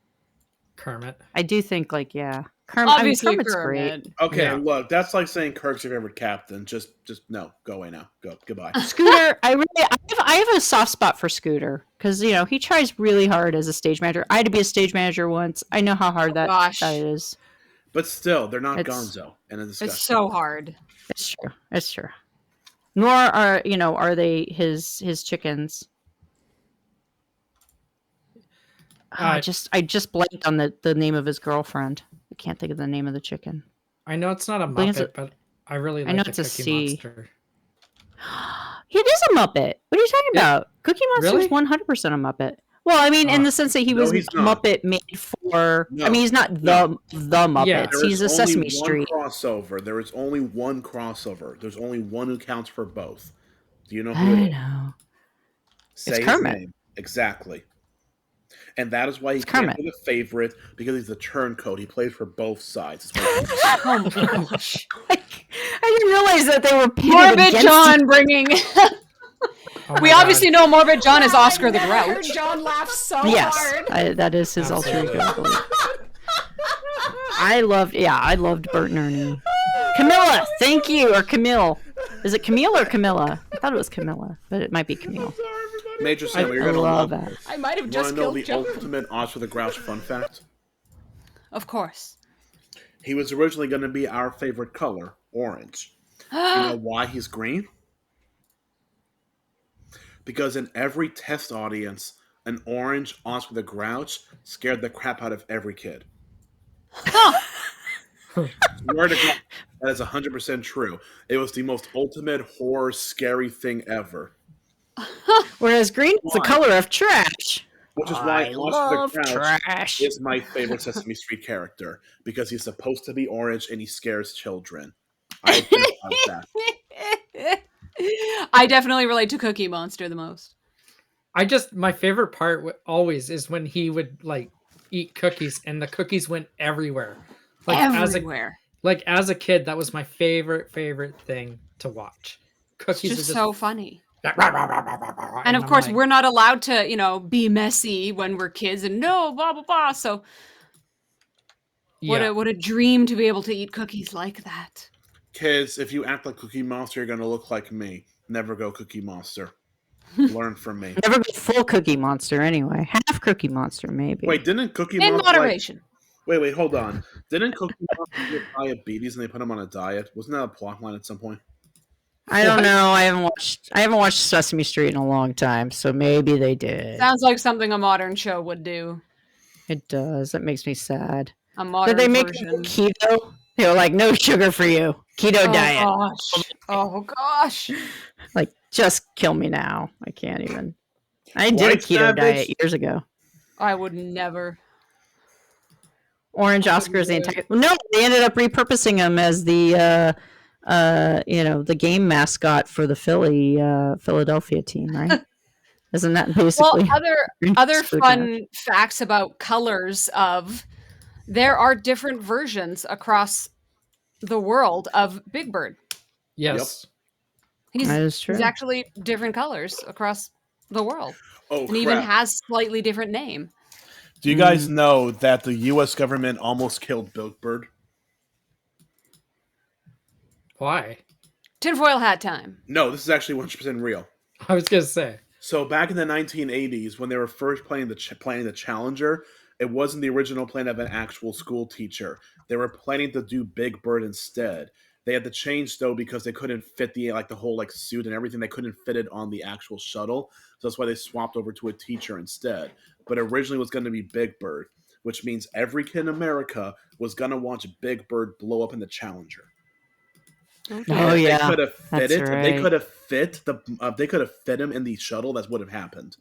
Speaker 6: Kermit.
Speaker 5: I do think like yeah.
Speaker 3: Obviously,
Speaker 5: Kermit's great.
Speaker 3: Kermit.
Speaker 2: Okay,
Speaker 6: Yeah.
Speaker 2: look, that's like saying Kirk's your favorite captain. Just no. Go away now. Go. Goodbye.
Speaker 5: Scooter, I have a soft spot for Scooter because you know he tries really hard as a stage manager. I had to be a stage manager once. I know how hard that
Speaker 3: Gosh.
Speaker 5: is.
Speaker 2: But still, they're not
Speaker 5: It's-
Speaker 2: Gonzo in a discussion.
Speaker 3: It's so hard.
Speaker 5: It's true. It's true. Nor are they his chickens. I just blanked on the name of his girlfriend. I can't think of the name of the chicken.
Speaker 6: I know it's not a
Speaker 5: believe it's
Speaker 6: Muppet, but I really like
Speaker 5: know
Speaker 6: the
Speaker 5: it's a
Speaker 6: Cookie
Speaker 5: C.
Speaker 6: Monster.
Speaker 5: It is a Muppet. What are you talking
Speaker 6: Yeah.
Speaker 5: about? Cookie Monster
Speaker 6: Really?
Speaker 5: is 100% a Muppet. Well, I mean, in the sense that he
Speaker 2: No,
Speaker 5: was a
Speaker 2: he's not.
Speaker 5: Muppet made for.
Speaker 2: No.
Speaker 5: I mean, he's not the
Speaker 2: No.
Speaker 5: Muppets.
Speaker 6: Yeah.
Speaker 2: There
Speaker 5: He's
Speaker 2: is
Speaker 5: a
Speaker 2: only
Speaker 5: Sesame
Speaker 2: one
Speaker 5: Street.
Speaker 2: crossover. There is only one crossover. There's only one who counts for both. Do you know who
Speaker 5: I
Speaker 2: it is?
Speaker 5: know.
Speaker 2: Say his
Speaker 5: Kermit.
Speaker 2: name. Exactly. And that is why he
Speaker 5: It's
Speaker 2: can't
Speaker 5: Kermit.
Speaker 2: be the favorite, because he's the turncoat. He plays for both sides.
Speaker 3: Oh my gosh.
Speaker 5: I didn't realize that they were pitted
Speaker 3: Morbid
Speaker 5: against
Speaker 3: John bringing.
Speaker 6: Oh my
Speaker 3: We
Speaker 6: God.
Speaker 3: obviously know Morbid John is Oscar the Grouch.
Speaker 7: John laughs so
Speaker 5: Yes,
Speaker 7: hard.
Speaker 5: that is his alter ego. I believe. I loved Bert and Ernie. Camilla, thank you, or Camille. Is it Camille or Camilla? I thought it was Camilla, but it might be Camille.
Speaker 2: Major Sam, you're
Speaker 5: I
Speaker 2: going to
Speaker 5: love
Speaker 2: love
Speaker 5: that.
Speaker 2: this.
Speaker 7: I might have
Speaker 2: You want
Speaker 7: just
Speaker 2: to know
Speaker 7: killed
Speaker 2: the
Speaker 7: John.
Speaker 2: ultimate Oscar the Grouch fun fact?
Speaker 3: Of course.
Speaker 2: He was originally going to be our favorite color, orange. You know why he's green? Because in every test audience, an orange Oscar the Grouch scared the crap out of every kid. Swear to God, that is 100% true. It was the most ultimate horror, scary thing ever.
Speaker 5: Whereas green is the
Speaker 2: Why?
Speaker 5: color of trash.
Speaker 2: Which is why
Speaker 5: I
Speaker 2: Oscar
Speaker 5: love
Speaker 2: the Grouch
Speaker 5: trash.
Speaker 2: is my favorite Sesame Street character, because he's supposed to be orange and he scares children. I identify with that.
Speaker 3: I definitely relate to Cookie Monster the most.
Speaker 6: My favorite part always is when he would like eat cookies and the cookies went everywhere. Like
Speaker 3: Everywhere.
Speaker 6: as a kid, that was my favorite thing to watch.
Speaker 3: It's
Speaker 6: Cookies
Speaker 3: just
Speaker 6: are
Speaker 3: so funny.
Speaker 6: and
Speaker 3: And of
Speaker 6: I'm
Speaker 3: course,
Speaker 6: like,
Speaker 3: we're not allowed to, be messy when we're kids and no, blah, blah, blah. So
Speaker 6: yeah.
Speaker 3: what a dream to be able to eat cookies like that.
Speaker 2: Kids, if you act like Cookie Monster, you're going to look like me. Never go Cookie Monster. Learn from me.
Speaker 5: Never go full Cookie Monster anyway. Half Cookie Monster, maybe.
Speaker 2: Wait, didn't Cookie
Speaker 3: In
Speaker 2: Monster...
Speaker 3: moderation.
Speaker 2: Wait, hold on. Didn't Cookie Monster get diabetes and they put him on a diet? Wasn't that a plot line at some point?
Speaker 5: I don't know. I haven't watched Sesame Street in a long time, so maybe they did.
Speaker 3: Sounds like something a modern show would do.
Speaker 5: It does. That makes me sad.
Speaker 3: A
Speaker 5: Did
Speaker 3: modern
Speaker 5: they make
Speaker 3: version.
Speaker 5: keto? They were like, no sugar for you. Keto
Speaker 3: Oh
Speaker 5: diet.
Speaker 3: gosh. Oh gosh.
Speaker 5: Like, just kill me now. I can't even. I did a
Speaker 2: White
Speaker 5: keto
Speaker 2: Savage?
Speaker 5: diet years ago.
Speaker 3: I would never.
Speaker 5: Orange
Speaker 3: I
Speaker 5: Oscar is the
Speaker 3: wouldn't
Speaker 5: entire. No, they ended up repurposing him as the, the game mascot for the Philadelphia team, right? Isn't that
Speaker 3: Well,
Speaker 5: basically?
Speaker 3: other fun facts about colors of there are different versions across the world of Big Bird.
Speaker 6: Yes.
Speaker 5: That is true.
Speaker 3: He's actually different colors across the world.
Speaker 2: Oh,
Speaker 3: And even
Speaker 2: crap.
Speaker 3: has slightly different name.
Speaker 2: Do you guys know that the U.S. government almost killed Big Bird?
Speaker 6: Why?
Speaker 3: Tinfoil hat time.
Speaker 2: No, this is actually 100% real.
Speaker 6: I was gonna say.
Speaker 2: So back in the 1980s, when they were first planning the Challenger, it wasn't the original plan of an actual school teacher. They were planning to do Big Bird instead. They had to change though because they couldn't fit the whole suit and everything. They couldn't fit it on the actual shuttle, so that's why they swapped over to a teacher instead. But originally it was going to be Big Bird, which means every kid in America was going to watch Big Bird blow up in the Challenger.
Speaker 5: Oh
Speaker 2: If
Speaker 5: yeah,
Speaker 2: they could have fit
Speaker 5: that's
Speaker 2: it. If
Speaker 5: right.
Speaker 2: they could have fit they could have fit him in the shuttle. That's what would have happened.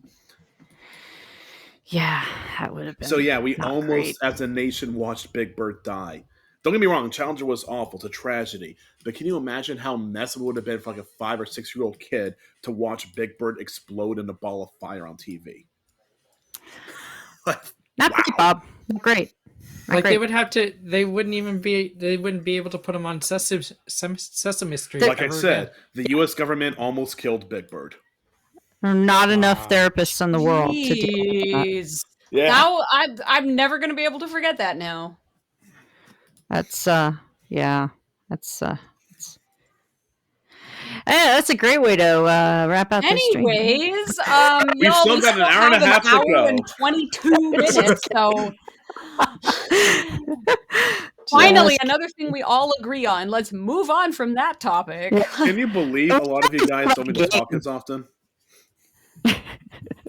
Speaker 5: Yeah, that would have been.
Speaker 2: So yeah, we
Speaker 5: not
Speaker 2: almost,
Speaker 5: great.
Speaker 2: as a nation, watched Big Bird die. Don't get me wrong, Challenger was awful. It's a tragedy. But can you imagine how messy it would have been for a 5 or 6 year old kid to watch Big Bird explode in a ball of fire on TV?
Speaker 5: Not great, Bob. Not great. Not
Speaker 6: Like
Speaker 5: great.
Speaker 6: they would have to. They wouldn't be able to put him on Sesame Street.
Speaker 2: Like I
Speaker 6: ever
Speaker 2: said,
Speaker 6: again.
Speaker 2: the U.S. government almost killed Big Bird.
Speaker 5: There are not enough
Speaker 6: Wow.
Speaker 5: therapists in the world to deal with that.
Speaker 3: Jeez.
Speaker 2: Yeah.
Speaker 3: Now I'm never going to be able to forget that now.
Speaker 5: That's yeah. That's a great way to wrap out this stream.
Speaker 3: Anyways,
Speaker 2: We've
Speaker 3: y'all,
Speaker 2: still
Speaker 3: we
Speaker 2: got
Speaker 3: still
Speaker 2: an hour and a half to
Speaker 3: hour
Speaker 2: go.
Speaker 3: and 22 minutes, so finally another thing we all agree on. Let's move on from that topic.
Speaker 2: Can you believe a lot of you guys don't mean to talk as often?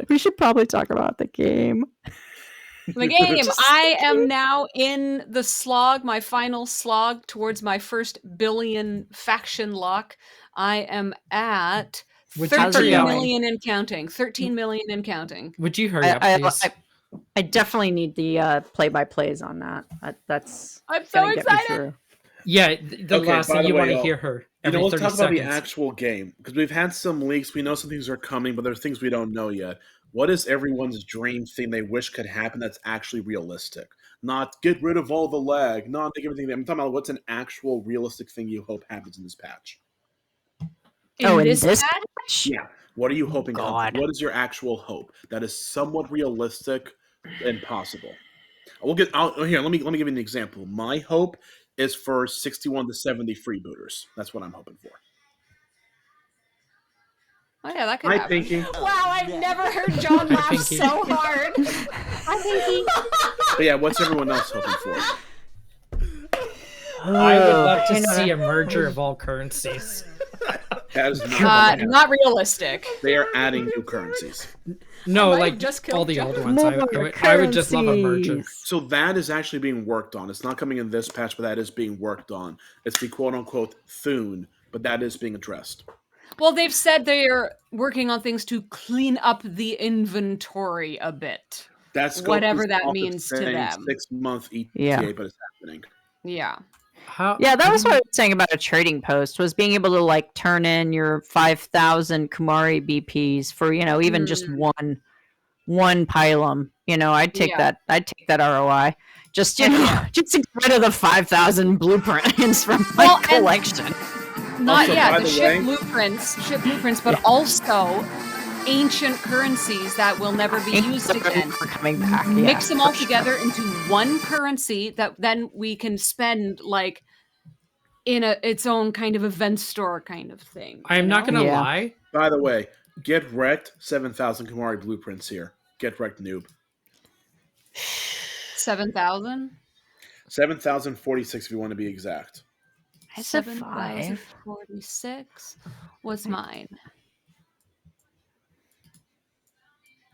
Speaker 5: We should probably talk about the game.
Speaker 3: The game. I am now in the slog, my final slog towards my first billion faction lock. I am at
Speaker 6: Would you
Speaker 3: 13
Speaker 5: hurry up?
Speaker 3: million and counting. 13 million and counting.
Speaker 6: Would you hurry up, please?
Speaker 5: I definitely need the play-by-plays on that. That's
Speaker 3: I'm so
Speaker 5: gonna get me
Speaker 3: excited.
Speaker 5: through.
Speaker 6: Yeah, the
Speaker 2: Okay,
Speaker 6: last
Speaker 2: by
Speaker 6: thing
Speaker 2: the
Speaker 6: you
Speaker 2: way,
Speaker 6: want to
Speaker 2: y'all,
Speaker 6: hear her.
Speaker 2: You know,
Speaker 6: Every
Speaker 2: let's
Speaker 6: 30
Speaker 2: talk about the
Speaker 6: seconds.
Speaker 2: actual game because we've had some leaks. We know some things are coming, but there's things we don't know yet. What is everyone's dream thing they wish could happen that's actually realistic? Not get rid of all the lag, not make everything. I'm talking about what's an actual realistic thing you hope happens in this patch.
Speaker 5: In
Speaker 3: this
Speaker 5: this
Speaker 3: patch?
Speaker 5: patch?
Speaker 2: Yeah. What are you hoping?
Speaker 5: God.
Speaker 2: What is your actual hope that is somewhat realistic and possible? Here. Let me give you an example. My hope is for 61 to 70 freebooters. That's what I'm hoping for.
Speaker 3: Oh yeah, that could
Speaker 2: Hi,
Speaker 3: happen.
Speaker 2: Pinky.
Speaker 3: Wow, I've never heard John laugh
Speaker 6: Pinky.
Speaker 3: so hard. Hi, Pinky.
Speaker 2: But yeah, what's everyone else hoping for?
Speaker 6: I would love to
Speaker 5: You know,
Speaker 6: see a merger of all currencies.
Speaker 2: That is not
Speaker 3: Not realistic.
Speaker 2: They are adding new currencies.
Speaker 6: No,
Speaker 3: might have
Speaker 6: like
Speaker 3: just killed
Speaker 6: all the
Speaker 3: John.
Speaker 6: old ones. I would just love a merger.
Speaker 5: currencies.
Speaker 2: So that is actually being worked on. It's not coming in this patch, but that is being worked on. It's the quote-unquote Thune, but that is being addressed.
Speaker 3: Well, they've said they're working on things to clean up the inventory a bit.
Speaker 2: That's
Speaker 3: Whatever that means to them.
Speaker 2: 6-month ETA,
Speaker 5: Yeah.
Speaker 2: but it's happening.
Speaker 3: Yeah.
Speaker 6: How?
Speaker 5: Yeah, that was what I was saying about a trading post, was being able to like turn in your 5,000 Kumari BPs for, even just one pylum. I'd take
Speaker 3: Yeah.
Speaker 5: that. I'd take that ROI. Just,
Speaker 3: Yeah.
Speaker 5: just to get rid of the 5,000 blueprints from my
Speaker 3: Well, and-
Speaker 5: collection.
Speaker 3: Not
Speaker 2: Also,
Speaker 3: yet.
Speaker 2: by
Speaker 3: The
Speaker 2: the
Speaker 3: ship
Speaker 2: way-
Speaker 3: blueprints, but also ancient currencies that will never be used again.
Speaker 5: For coming back.
Speaker 3: Mix them all
Speaker 5: for sure.
Speaker 3: together into one currency that then we can spend like in its own kind of event store kind of thing.
Speaker 6: I am not
Speaker 3: you know?
Speaker 6: gonna
Speaker 5: Yeah.
Speaker 6: lie.
Speaker 2: By the way, get wrecked. 7,000 Kumari blueprints here. Get wrecked, noob.
Speaker 3: 7,000?
Speaker 2: 7,046 if you want to be exact.
Speaker 5: I said 5.
Speaker 3: 7,046 was mine.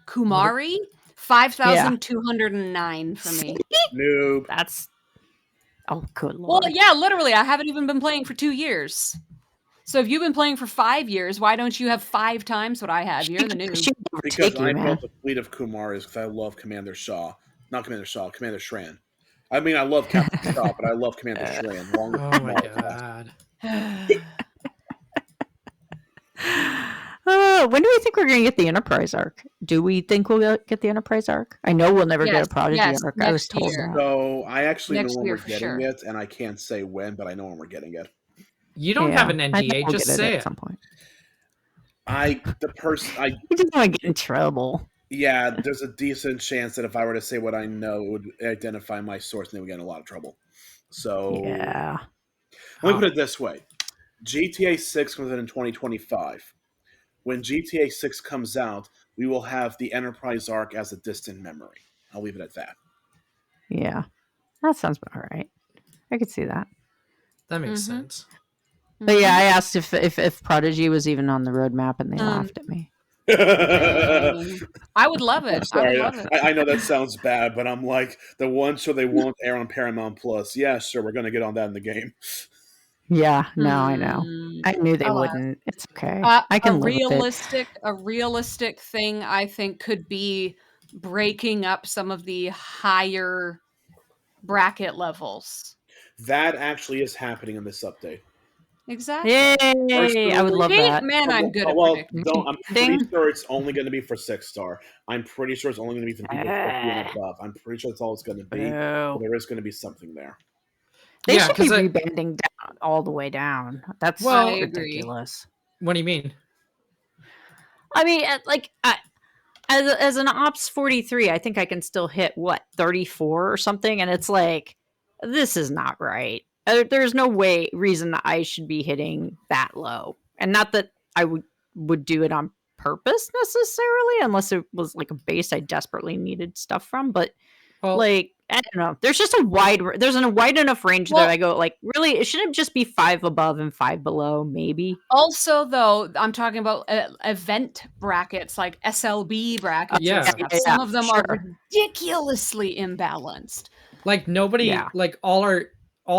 Speaker 3: Kumari? 5,209 for me.
Speaker 2: Noob.
Speaker 5: That's good
Speaker 3: Well,
Speaker 5: lord.
Speaker 3: yeah, literally, I haven't even been playing for 2 years. So if you've been playing for 5 years, why don't you have 5 times what I have? You're the noob.
Speaker 5: She'd
Speaker 2: Because
Speaker 5: overtake you,
Speaker 2: I
Speaker 5: man.
Speaker 2: built a fleet of Kumaris because I love Commander Shaw. Not Commander Shaw, Commander Shran. I mean, I love Captain Shaw, but I love Commander Shran. Along with
Speaker 6: Oh my
Speaker 2: Kumar.
Speaker 6: god.
Speaker 5: When do we think we're going to get the Enterprise arc? Do we think we'll get the Enterprise arc? I know we'll never get
Speaker 3: Yes,
Speaker 5: a Prodigy
Speaker 3: yes,
Speaker 5: arc. I was
Speaker 3: next
Speaker 5: told
Speaker 3: year.
Speaker 5: that.
Speaker 2: So I actually
Speaker 3: Next
Speaker 2: know when
Speaker 3: year
Speaker 2: we're
Speaker 3: for
Speaker 2: getting
Speaker 3: sure.
Speaker 2: it, and I can't say when, but I know when we're getting it.
Speaker 6: You don't have an
Speaker 5: I think
Speaker 6: NDA,
Speaker 5: we'll
Speaker 6: just
Speaker 5: get
Speaker 6: say
Speaker 5: at
Speaker 6: it.
Speaker 5: some point.
Speaker 2: I
Speaker 5: just want to get in trouble.
Speaker 2: Yeah, there's a decent chance that if I were to say what I know, it would identify my source and they would get in a lot of trouble. So
Speaker 5: Yeah.
Speaker 2: let me put it this way. GTA 6 comes in 2025. When GTA 6 comes out, we will have the Enterprise arc as a distant memory. I'll leave it at that.
Speaker 5: Yeah. That sounds about right. I could see that.
Speaker 6: That makes
Speaker 3: Mhm.
Speaker 6: sense.
Speaker 5: But yeah, I asked if Prodigy was even on the roadmap, and they laughed at me.
Speaker 3: I would love it.
Speaker 2: I'm sorry.
Speaker 3: I would love it.
Speaker 2: I know that sounds bad, but I'm like, the one show they won't air on Paramount Plus. Yeah, sure, we're going to get on that in the game.
Speaker 5: Yeah, no, I know. I knew they
Speaker 3: Oh,
Speaker 5: wouldn't. It's okay.
Speaker 3: A
Speaker 5: I can live with it.
Speaker 3: realistic thing I think could be breaking up some of the higher bracket levels.
Speaker 2: That actually is happening in this update.
Speaker 3: Exactly.
Speaker 5: Yay! I would love
Speaker 3: See?
Speaker 5: that.
Speaker 3: Man, I'm good at
Speaker 2: Well,
Speaker 3: predicting.
Speaker 2: I'm pretty
Speaker 5: Ding.
Speaker 2: sure it's only going to be for 6-star. I'm pretty sure it's only going to be for people 50 and above. I'm pretty sure that's all it's going to be.
Speaker 5: Oh.
Speaker 2: There is going to be something there.
Speaker 5: They
Speaker 6: Yeah,
Speaker 5: should be
Speaker 6: 'cause I-
Speaker 5: rebanding down all the way down. That's
Speaker 6: Well-
Speaker 3: I agree.
Speaker 5: ridiculous.
Speaker 6: What do you mean?
Speaker 5: I mean, as an Ops 43, I think I can still hit 34 or something, and it's like, this is not right. There's no reason that I should be hitting that low, and not that I would do it on purpose necessarily, unless it was like a base I desperately needed stuff from. But
Speaker 6: Well,
Speaker 5: like, I don't know. There's just a wide enough range
Speaker 3: Well-
Speaker 5: that I go like, really, it shouldn't just be 5 above and 5 below, maybe.
Speaker 3: Also, though, I'm talking about event brackets like SLB brackets.
Speaker 6: Yeah.
Speaker 3: And stuff.
Speaker 5: Yeah,
Speaker 3: Some of them are
Speaker 5: sure.
Speaker 3: ridiculously imbalanced.
Speaker 6: like nobody,
Speaker 5: Yeah.
Speaker 6: like all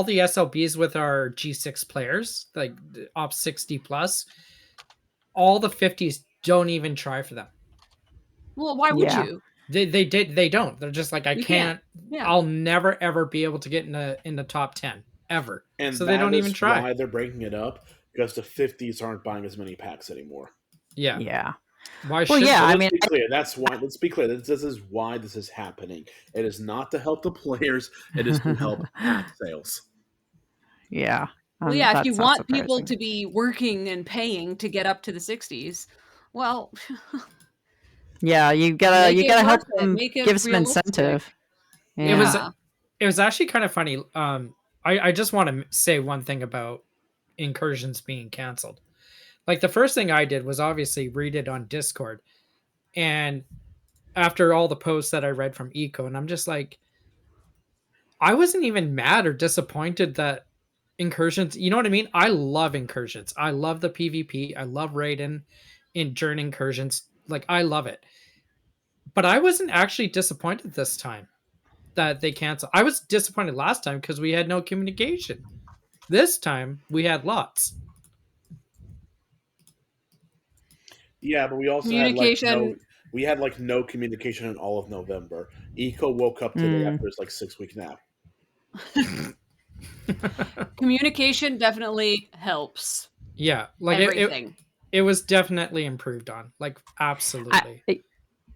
Speaker 6: the SLBs with our G6 players, like the Ops 60 plus, all the 50s don't even try for them.
Speaker 3: Well, why would
Speaker 5: Yeah.
Speaker 3: you?
Speaker 6: They don't. They're just like, I
Speaker 3: You
Speaker 6: can't.
Speaker 3: Yeah.
Speaker 6: I'll never ever be able to get in the top 10 ever.
Speaker 2: And
Speaker 6: So they don't
Speaker 2: that
Speaker 6: even
Speaker 2: is
Speaker 6: try.
Speaker 2: why they're breaking it up, because the 50s aren't buying as many packs anymore.
Speaker 6: Yeah.
Speaker 5: Yeah.
Speaker 6: Why
Speaker 5: Well,
Speaker 6: should
Speaker 5: yeah,
Speaker 2: So
Speaker 5: I
Speaker 2: let's
Speaker 5: mean,
Speaker 2: be clear. That's why. Let's be clear. This is why this is happening. It is not to help the players. It is to help pack sales.
Speaker 5: Yeah.
Speaker 3: Well, yeah, if
Speaker 5: That's
Speaker 3: you
Speaker 5: not
Speaker 3: want people
Speaker 5: surprising.
Speaker 3: to be working and paying to get up to the 60s, well,
Speaker 5: Yeah, you gotta
Speaker 3: Make it
Speaker 5: help
Speaker 3: worth it.
Speaker 5: them,
Speaker 3: Make it
Speaker 5: give some
Speaker 3: realistic.
Speaker 5: incentive.
Speaker 6: It was
Speaker 3: Yeah.
Speaker 6: it was actually kind of funny. I just want to say one thing about incursions being canceled. Like the first thing I did was obviously read it on Discord, and after all the posts that I read from Eco, and I'm just like, I wasn't even mad or disappointed that incursions. You know what I mean? I love incursions. I love the PvP. I love Raiden during incursions. Like I love it. But I wasn't actually disappointed this time that they canceled. I was disappointed last time because we had no communication. This time we had lots.
Speaker 2: Yeah, but we also
Speaker 3: Communication.
Speaker 2: had no communication in all of November. Eco woke up today after his 6-week nap.
Speaker 3: Communication definitely helps.
Speaker 6: Yeah, like
Speaker 3: Everything.
Speaker 6: it was definitely improved on. Like absolutely.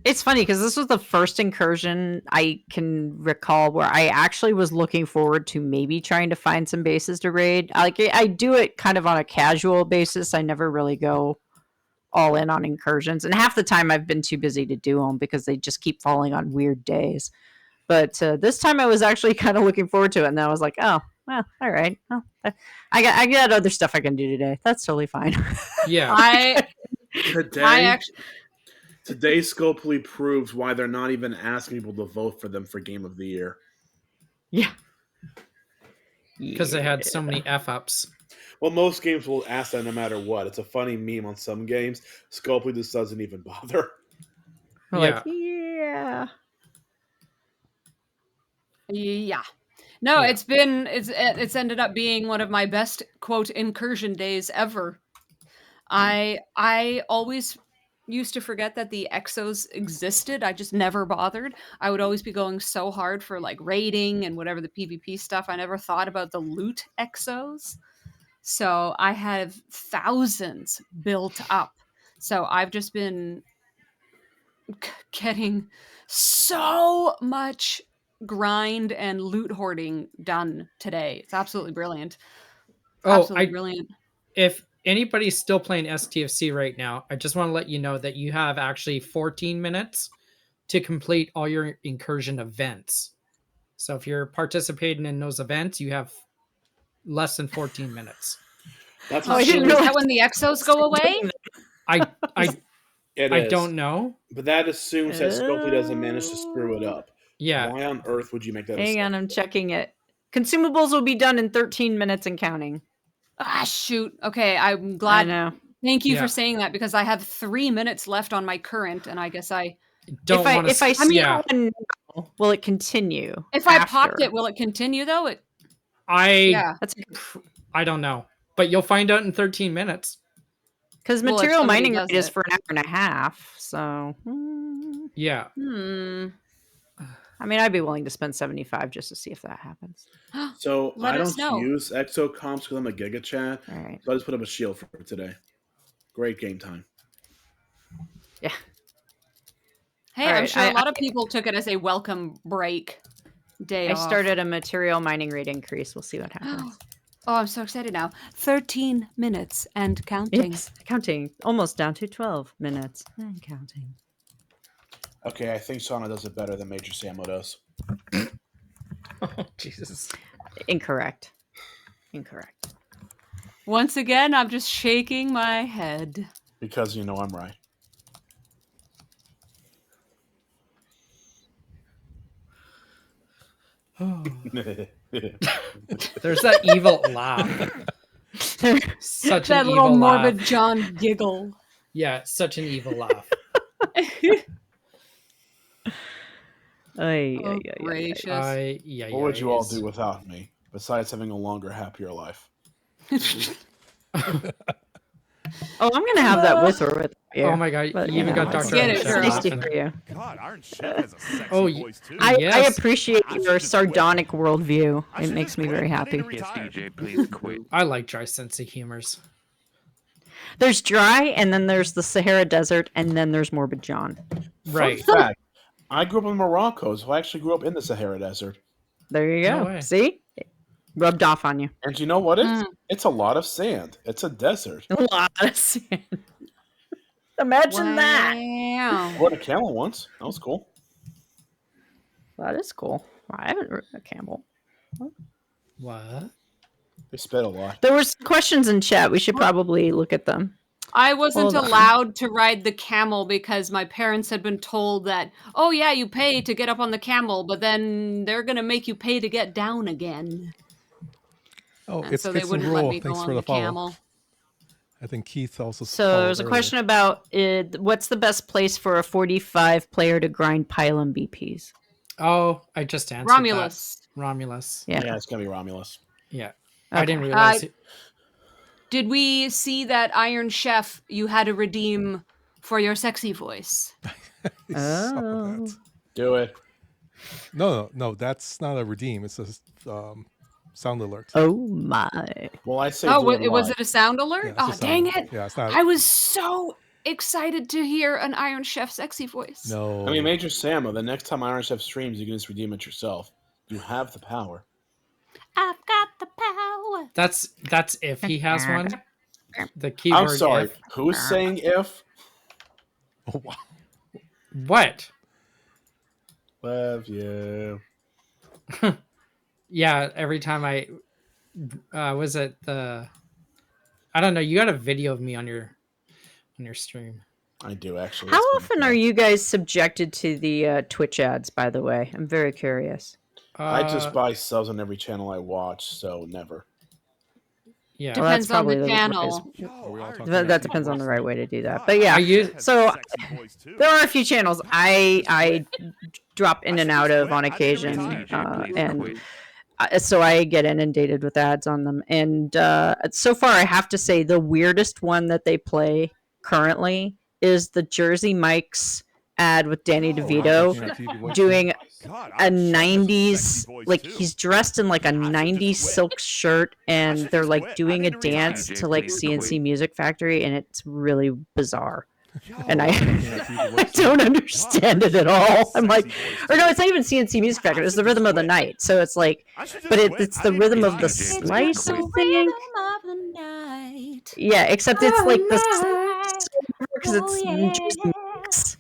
Speaker 5: It's funny because this was the first incursion I can recall where I actually was looking forward to maybe trying to find some bases to raid. Like I do it kind of on a casual basis. I never really go all in on incursions, and half the time I've been too busy to do them because they just keep falling on weird days. But this time I was actually kind of looking forward to it, and then I was like, oh, well, all right. Well, I got other stuff I can do today. That's totally fine.
Speaker 6: Yeah.
Speaker 3: I actually
Speaker 2: Today Scopely proves why they're not even asking people to vote for them for Game of the Year.
Speaker 5: Yeah.
Speaker 6: Because they had so many F-ups.
Speaker 2: Well, most games will ask that no matter what. It's a funny meme on some games. Scopely just doesn't even bother.
Speaker 5: We're like, yeah, Yeah.
Speaker 3: Yeah. No,
Speaker 6: Yeah.
Speaker 3: it's ended up being one of my best quote incursion days ever. I always used to forget that the exos existed. I just never bothered. I would always be going so hard for like raiding and whatever the PvP stuff. I never thought about the loot exos. So I have thousands built up. So I've just been getting so much grind and loot hoarding done today. It's absolutely brilliant.
Speaker 6: Oh,
Speaker 3: Absolutely brilliant.
Speaker 6: if anybody's still playing STFC right now, I just want to let you know that you have actually 14 minutes to complete all your incursion events. So if you're participating in those events, you have less than 14 minutes.
Speaker 2: That's
Speaker 5: Oh, I
Speaker 3: Is
Speaker 5: didn't
Speaker 2: assuming,
Speaker 3: that when the exos go away?
Speaker 6: I
Speaker 2: it
Speaker 6: I
Speaker 2: is.
Speaker 6: don't know.
Speaker 2: But that assumes that Scopely doesn't manage to screw it up.
Speaker 6: Yeah.
Speaker 2: Why on earth would you make that
Speaker 5: Hang on, I'm
Speaker 2: assumption?
Speaker 5: checking it. Consumables will be done in 13 minutes and counting.
Speaker 3: Ah, shoot. Okay, I'm
Speaker 5: I
Speaker 3: glad.
Speaker 5: know.
Speaker 3: Thank you
Speaker 6: Yeah.
Speaker 3: for saying that because I have 3 minutes left on my current, and I guess
Speaker 6: Don't want to.
Speaker 5: If I
Speaker 3: mean,
Speaker 5: yeah. Will it continue?
Speaker 3: if I
Speaker 5: after?
Speaker 3: popped it, will it continue though? Yeah.
Speaker 5: That's
Speaker 6: I don't know, but you'll find out in 13 minutes.
Speaker 5: because
Speaker 3: Well, if
Speaker 5: material
Speaker 3: somebody
Speaker 5: mining
Speaker 3: does
Speaker 5: rate is
Speaker 3: it.
Speaker 5: for an hour and a half. So,
Speaker 6: Yeah.
Speaker 5: I mean, I'd be willing to spend 75 just to see if that happens.
Speaker 2: So
Speaker 3: Let
Speaker 2: I
Speaker 3: us
Speaker 2: don't
Speaker 3: know.
Speaker 2: use exo comps because I'm a Giga Chat.
Speaker 5: All right.
Speaker 2: So I just put up a shield for today. Great game time.
Speaker 5: Yeah.
Speaker 3: Hey,
Speaker 5: All
Speaker 3: I'm
Speaker 5: right,
Speaker 3: sure a
Speaker 5: I-
Speaker 3: lot of people took it as a welcome break day
Speaker 5: I
Speaker 3: off.
Speaker 5: started a material mining rate increase. We'll see what happens.
Speaker 3: Oh, I'm so excited now. 13 minutes and counting.
Speaker 5: Yes, counting. Almost down to 12 minutes and counting.
Speaker 2: Okay, I think Shauna does it better than Major Samo does.
Speaker 6: Oh, Jesus.
Speaker 5: Incorrect.
Speaker 3: Once again, I'm just shaking my head.
Speaker 2: Because you know I'm right.
Speaker 6: There's that evil laugh. Such
Speaker 3: That
Speaker 6: an
Speaker 3: little
Speaker 6: evil
Speaker 3: morbid
Speaker 6: laugh.
Speaker 3: John giggle.
Speaker 6: Yeah, such an evil laugh.
Speaker 5: Ay,
Speaker 3: Oh,
Speaker 5: ay, ay, ay, ay.
Speaker 3: gracious.
Speaker 6: Yeah.
Speaker 2: What would you all do without me, besides having a longer, happier life?
Speaker 5: Oh, I'm gonna have that with or with you.
Speaker 6: Oh my god,
Speaker 5: But,
Speaker 6: you even got
Speaker 3: let's
Speaker 6: Dr.
Speaker 3: get it,
Speaker 5: It's
Speaker 3: girl.
Speaker 5: nice to
Speaker 6: laughing.
Speaker 5: hear you.
Speaker 4: God, Iron Chef has a sexy
Speaker 6: Oh,
Speaker 4: voice too.
Speaker 5: I
Speaker 6: Yes.
Speaker 5: appreciate
Speaker 4: I
Speaker 5: your
Speaker 4: should just
Speaker 5: sardonic worldview.
Speaker 4: I
Speaker 5: It
Speaker 4: should
Speaker 5: makes
Speaker 4: just
Speaker 5: me
Speaker 4: quit.
Speaker 5: very
Speaker 4: I need
Speaker 5: happy.
Speaker 4: to retire.
Speaker 7: DJ, please quit.
Speaker 6: I like dry sense of humors.
Speaker 5: There's dry, and then there's the Sahara Desert, and then there's Morbid John.
Speaker 6: Right.
Speaker 2: Fun fact, I grew up in Morocco, so I actually grew up in the Sahara Desert.
Speaker 5: There you
Speaker 6: No
Speaker 5: go.
Speaker 6: way.
Speaker 5: See? It rubbed off on you.
Speaker 2: And you know what? It's a lot of sand. It's a desert.
Speaker 5: A lot of sand. Imagine that.
Speaker 2: I
Speaker 3: Wow.
Speaker 2: rode a camel once. That was cool.
Speaker 5: That is cool. I haven't ridden a camel.
Speaker 6: What?
Speaker 2: They spit a lot.
Speaker 5: There were some questions in chat. We should probably look at them.
Speaker 3: I wasn't
Speaker 5: Hold on.
Speaker 3: allowed to ride the camel because my parents had been told that, oh yeah, you pay to get up on the camel, but then they're going to make you pay to get down again.
Speaker 1: Oh,
Speaker 3: And
Speaker 1: it's
Speaker 3: so they
Speaker 1: Fits and
Speaker 3: wouldn't let
Speaker 1: Rule.
Speaker 3: me go
Speaker 1: Thanks
Speaker 3: on
Speaker 1: for
Speaker 3: the
Speaker 1: the follow.
Speaker 3: camel.
Speaker 1: I think Keith also.
Speaker 5: So
Speaker 1: followed
Speaker 5: there's a
Speaker 1: earlier.
Speaker 5: question about what's the best place for a 45 player to grind pylon BPs?
Speaker 6: Oh, I just answered
Speaker 3: Romulus.
Speaker 6: that. Romulus.
Speaker 5: Yeah.
Speaker 2: Yeah, it's gonna be Romulus.
Speaker 6: Yeah.
Speaker 5: Okay.
Speaker 6: I didn't realize it.
Speaker 3: Did we see that Iron Chef you had to redeem for your sexy voice?
Speaker 1: Some of
Speaker 5: Oh.
Speaker 1: that.
Speaker 2: Do it.
Speaker 1: No, that's not a redeem. It's a sound alert.
Speaker 5: Oh my.
Speaker 2: Well, I say
Speaker 3: Oh,
Speaker 2: do it
Speaker 3: was
Speaker 2: live.
Speaker 3: it a sound alert?
Speaker 1: Yeah, it's a
Speaker 3: Oh,
Speaker 1: sound
Speaker 3: dang
Speaker 1: alert.
Speaker 3: it.
Speaker 1: Yeah, it's not.
Speaker 3: I was so excited to hear an Iron Chef sexy voice.
Speaker 1: No.
Speaker 2: I mean, Major Samo, the next time Iron Chef streams, you can just redeem it yourself. You have the power.
Speaker 3: I've got the power.
Speaker 6: That's if he has one. The keyword
Speaker 2: I'm sorry.
Speaker 6: if.
Speaker 2: Who's saying if?
Speaker 1: Oh, wow.
Speaker 6: What?
Speaker 2: Love you.
Speaker 6: Yeah, every time I was it the I don't know, you got a video of me on your stream.
Speaker 2: I do actually.
Speaker 5: How often are you guys subjected to the Twitch ads, by the way? I'm very curious.
Speaker 2: I just buy subs on every channel I watch, so never.
Speaker 6: Yeah.
Speaker 5: Well, that's
Speaker 3: Depends on the
Speaker 5: probably the
Speaker 3: channel.
Speaker 1: Are we all talking
Speaker 5: That
Speaker 1: about
Speaker 5: depends on the right way to do that.
Speaker 4: Wow,
Speaker 5: But yeah,
Speaker 6: I use-
Speaker 5: so
Speaker 4: Sexy voice, too.
Speaker 5: there are a few channels I drop in
Speaker 4: I
Speaker 5: and
Speaker 4: should
Speaker 5: out
Speaker 4: just
Speaker 5: of
Speaker 4: quit.
Speaker 5: on
Speaker 4: I didn't
Speaker 5: occasion,
Speaker 4: retire.
Speaker 5: and so I get inundated with ads on them. And so far, I have to say the weirdest one that they play currently is the Jersey Mike's ad with Danny DeVito
Speaker 1: Talking about TV voice
Speaker 5: doing
Speaker 4: God,
Speaker 5: a
Speaker 4: I'm sure has a
Speaker 5: 90s,
Speaker 4: sexy voice,
Speaker 5: like
Speaker 4: too.
Speaker 5: he's dressed in like a
Speaker 4: I should just
Speaker 5: 90s
Speaker 4: quit.
Speaker 5: silk shirt, and
Speaker 4: should
Speaker 5: they're
Speaker 4: just
Speaker 5: like
Speaker 4: quit. I
Speaker 5: doing a
Speaker 4: need to retire.
Speaker 5: dance to like CNC Music Factory, and it's really bizarre. And I, I don't understand it at all. I'm like, or no, it's not even CNC Music Factory. It's the Rhythm of the Night. So it's like, but it's the rhythm of the slice, I think.
Speaker 3: of the night.
Speaker 5: Yeah, except it's like the
Speaker 3: Night.
Speaker 5: because it's
Speaker 3: Oh, yeah.
Speaker 5: Jersey mix.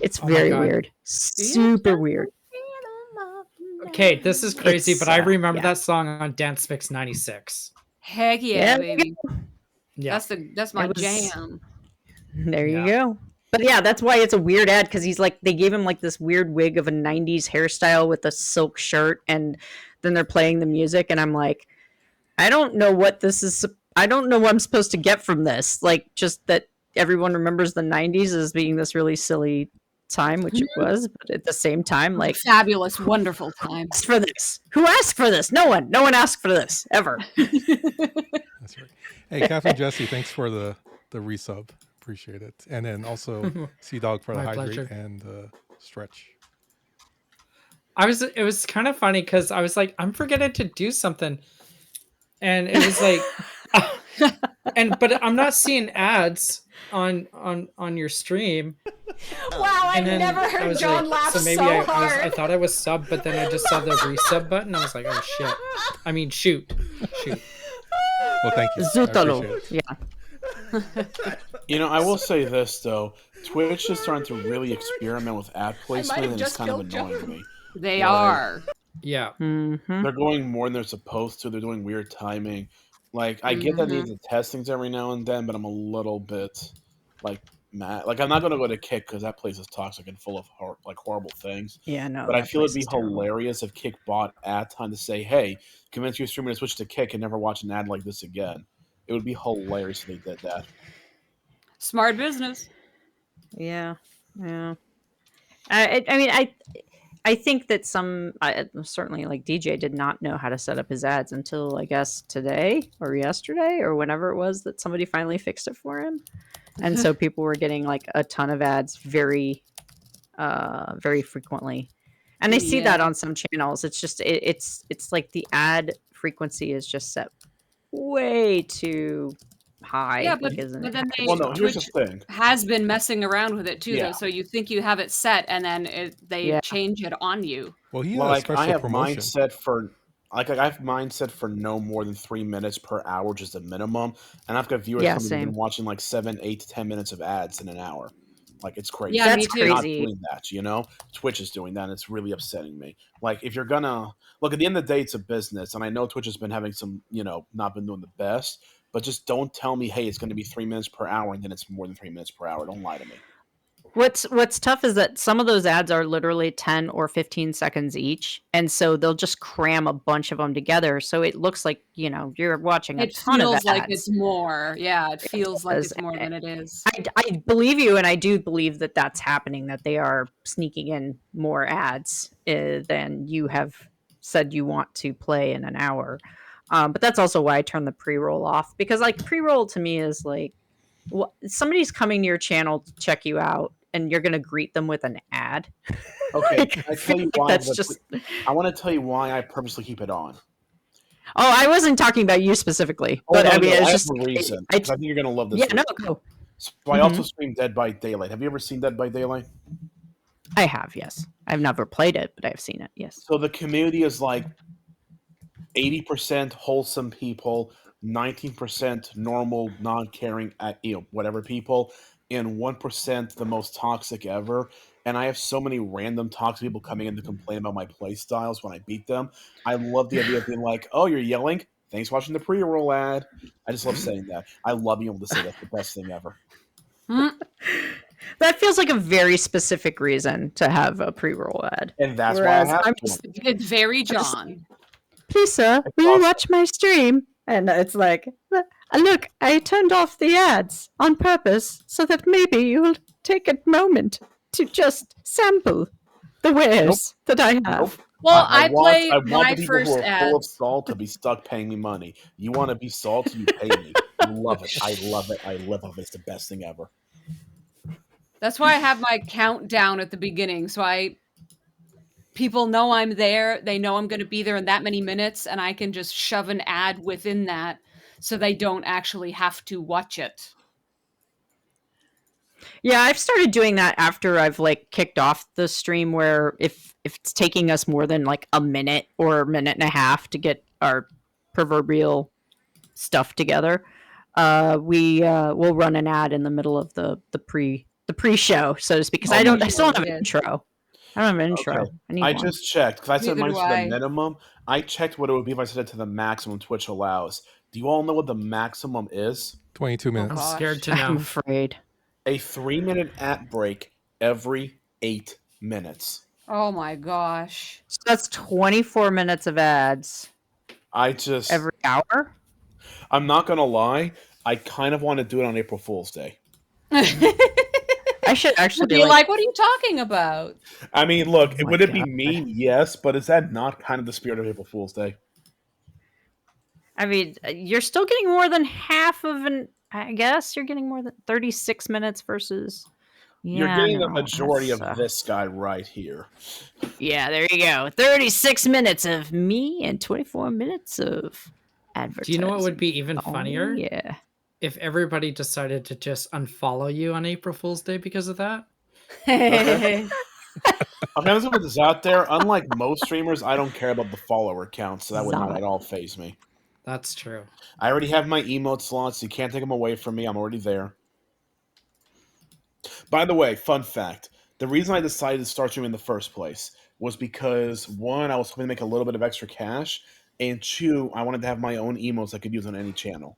Speaker 5: It's
Speaker 6: Oh my
Speaker 5: very
Speaker 6: God.
Speaker 5: weird, super weird.
Speaker 6: Okay, this is crazy,
Speaker 5: It's,
Speaker 6: but I remember
Speaker 5: yeah.
Speaker 6: that song on Dance Mix 96.
Speaker 3: Heck yeah,
Speaker 5: Yeah.
Speaker 3: baby.
Speaker 6: Yeah.
Speaker 3: That's my
Speaker 5: It was-
Speaker 3: jam.
Speaker 5: There you
Speaker 6: Yeah.
Speaker 5: go. But yeah, that's why it's a weird ad, because he's like, they gave him like this weird wig of a 90s hairstyle with a silk shirt, and then they're playing the music, and I'm like, I don't know what this is. I don't know what I'm supposed to get from this. Like, just that everyone remembers the 90s as being this really silly time, which it was, but at the same time, like,
Speaker 3: Fabulous, wonderful time.
Speaker 5: asked for this? Who asked for this? No one. No one asked for this ever.
Speaker 1: That's right. Hey, Catherine Jesse, thanks for the resub. Appreciate it. And then also Sea Dog for the
Speaker 6: My
Speaker 1: hydrate
Speaker 6: pleasure.
Speaker 1: and stretch.
Speaker 6: It was kind of funny because I was like, I'm forgetting to do something. And it was like but I'm not seeing ads on your stream.
Speaker 3: Wow,
Speaker 6: And then I was like, so maybe I thought I was sub, but then I just saw the resub button. I was like, oh shit. I mean, shoot.
Speaker 1: Well, thank you. I
Speaker 5: Zutalo.
Speaker 1: appreciate it.
Speaker 5: Yeah.
Speaker 2: You know, I will say this though: Twitch is starting to really experiment with ad placement,
Speaker 3: have
Speaker 2: and it's
Speaker 3: just
Speaker 2: kind of
Speaker 3: killed
Speaker 2: annoying me.
Speaker 3: They
Speaker 2: Right.
Speaker 3: are.
Speaker 6: Yeah.
Speaker 5: Mm-hmm.
Speaker 2: They're going more than they're supposed to. They're doing weird timing. Like, I get that they need to test things every now and then, but I'm a little bit like mad. Like, I'm not going to go to Kick because that place is toxic and full of horrible things.
Speaker 5: Yeah, no.
Speaker 2: But I
Speaker 5: that
Speaker 2: feel it'd
Speaker 5: place
Speaker 2: be
Speaker 5: is terrible.
Speaker 2: hilarious if Kick bought ad time to say, "Hey, convince your streamer to switch to Kick and never watch an ad like this again." It would be hilarious if they did that.
Speaker 3: Smart business.
Speaker 5: Yeah, yeah. I mean, I think that certainly like DJ did not know how to set up his ads until I guess today or yesterday or whenever it was that somebody finally fixed it for him, and so people were getting like a ton of ads very frequently, and I see that
Speaker 3: Yeah.
Speaker 5: on some channels. It's just it's like the ad frequency is just set way too high.
Speaker 3: Yeah, but
Speaker 5: isn't it?
Speaker 3: then
Speaker 2: Well, no, here's the
Speaker 3: Twitch
Speaker 2: thing.
Speaker 3: has been messing around with it too,
Speaker 2: Yeah.
Speaker 3: though. So you think you have it set, and then they
Speaker 5: Yeah.
Speaker 3: change it on you.
Speaker 1: Well, he had
Speaker 2: Well,
Speaker 1: a
Speaker 2: like
Speaker 1: special
Speaker 2: I have mine
Speaker 1: promotion.
Speaker 2: set for I have mine set for no more than 3 minutes per hour, just a minimum. And I've got viewers
Speaker 5: Yeah,
Speaker 2: coming in
Speaker 5: same.
Speaker 2: and watching like 7, 8 to 10 minutes of ads in an hour. Like, it's crazy.
Speaker 3: Yeah,
Speaker 5: That's
Speaker 3: me too.
Speaker 2: Not
Speaker 5: crazy.
Speaker 2: doing that, you know? Twitch is doing that, and it's really upsetting me. Like, if you're gonna look at the end of the day, it's a business, and I know Twitch has been having some, not been doing the best, but just don't tell me, hey, it's gonna be 3 minutes per hour, and then it's more than 3 minutes per hour. Don't lie to me.
Speaker 5: What's tough is that some of those ads are literally 10 or 15 seconds each, and so they'll just cram a bunch of them together, so it looks like you're watching a
Speaker 3: It
Speaker 5: ton of
Speaker 3: feels
Speaker 5: ads.
Speaker 3: like it's more. Yeah, it feels like
Speaker 5: does.
Speaker 3: it's more than it is.
Speaker 5: I believe you, and I do believe that that's happening, that they are sneaking in more ads than you have said you want to play in an hour. But that's also why I turn the pre-roll off, because like pre-roll to me is like, somebody's coming to your channel to check you out, and you're going to greet them with an ad.
Speaker 2: Okay,
Speaker 5: Like,
Speaker 2: I tell you
Speaker 5: like
Speaker 2: why.
Speaker 5: that's
Speaker 2: but
Speaker 5: just.
Speaker 2: I want to tell you why I purposely keep it on.
Speaker 5: Oh, I wasn't talking about you specifically,
Speaker 2: Oh,
Speaker 5: but
Speaker 2: no,
Speaker 5: I mean,
Speaker 2: no,
Speaker 5: it's
Speaker 2: I
Speaker 5: just
Speaker 2: have a reason.
Speaker 5: I
Speaker 2: 'Cause I think you're gonna love this.
Speaker 5: yeah, no,
Speaker 2: reason.
Speaker 5: go.
Speaker 2: So I also stream Dead by Daylight. Have you ever seen Dead by Daylight?
Speaker 5: I have, yes. I've never played it, but I've seen it. Yes.
Speaker 2: So the community is like 80% wholesome people, 19% normal, non-caring, whatever people, and 1% the most toxic ever. And I have so many random toxic people coming in to complain about my play styles when I beat them. I love the idea of being like, "Oh, you're yelling? Thanks for watching the pre-roll ad." I just love saying that. I love being able to say that's the best thing ever.
Speaker 5: That feels like a very specific reason to have a pre-roll ad.
Speaker 2: And that's
Speaker 5: Whereas
Speaker 2: why I have
Speaker 5: I'm
Speaker 2: one.
Speaker 5: just,
Speaker 3: It's very John.
Speaker 5: please, sir,
Speaker 2: It's
Speaker 5: will you
Speaker 2: awesome.
Speaker 5: watch my stream? And it's like, look, I turned off the ads on purpose so that maybe you'll take a moment to just sample the wares that I have.
Speaker 2: Nope.
Speaker 3: Well, I
Speaker 2: want
Speaker 3: play
Speaker 2: the
Speaker 3: my
Speaker 2: people who
Speaker 3: first
Speaker 2: are full of
Speaker 3: ads.
Speaker 2: salt to be stuck paying me money. You want to be salty, you pay me. I love it. I love it. I live it. It's the best thing ever.
Speaker 3: That's why I have my countdown at the beginning. So people know I'm there. They know I'm going to be there in that many minutes, and I can just shove an ad within that so they don't actually have to watch it.
Speaker 5: Yeah, I've started doing that after I've like kicked off the stream, where if it's taking us more than like a minute or a minute and a half to get our proverbial stuff together, we'll run an ad in the middle of the pre-show, so to speak, because I still don't have an intro. I don't have an intro.
Speaker 2: Okay.
Speaker 5: I need
Speaker 2: I
Speaker 5: one.
Speaker 2: just checked because I set
Speaker 3: Neither
Speaker 2: mine
Speaker 3: do
Speaker 2: to the
Speaker 3: I.
Speaker 2: minimum. I checked what it would be if I set it to the maximum Twitch allows. Do you all know what the maximum is?
Speaker 1: 22 minutes.
Speaker 6: I'm
Speaker 3: gosh.
Speaker 6: scared to
Speaker 5: I'm
Speaker 6: know.
Speaker 5: afraid.
Speaker 2: A 3-minute ad break every 8 minutes.
Speaker 3: Oh my gosh.
Speaker 5: So that's 24 minutes of ads every hour.
Speaker 2: I'm not gonna lie. I kind of want to do it on April Fool's Day.
Speaker 5: I should
Speaker 3: Would
Speaker 5: actually
Speaker 3: be like, what are you talking about?
Speaker 2: I mean, look,
Speaker 5: Oh my
Speaker 2: would it be
Speaker 5: God.
Speaker 2: mean? Yes, but is that not kind of the spirit of April Fool's Day?
Speaker 5: I mean, you're still getting more than half of an. I guess you're getting more than 36 minutes versus. Yeah,
Speaker 2: You're getting the
Speaker 5: no,
Speaker 2: majority of
Speaker 5: that's,
Speaker 2: this guy right here.
Speaker 5: Yeah, there you go. 36 minutes of me and 24 minutes of advertising.
Speaker 6: Do you know what would be even funnier?
Speaker 5: Yeah.
Speaker 6: If everybody decided to just unfollow you on April Fool's Day because of that.
Speaker 2: Okay. I'll be honest with this out there. Unlike most streamers, I don't care about the follower count, so that would not at all faze me.
Speaker 6: That's true.
Speaker 2: I already have my emote slots. You can't take them away from me. I'm already there. By the way, fun fact. The reason I decided to start streaming in the first place was because, one, I was hoping to make a little bit of extra cash, and two, I wanted to have my own emotes I could use on any channel.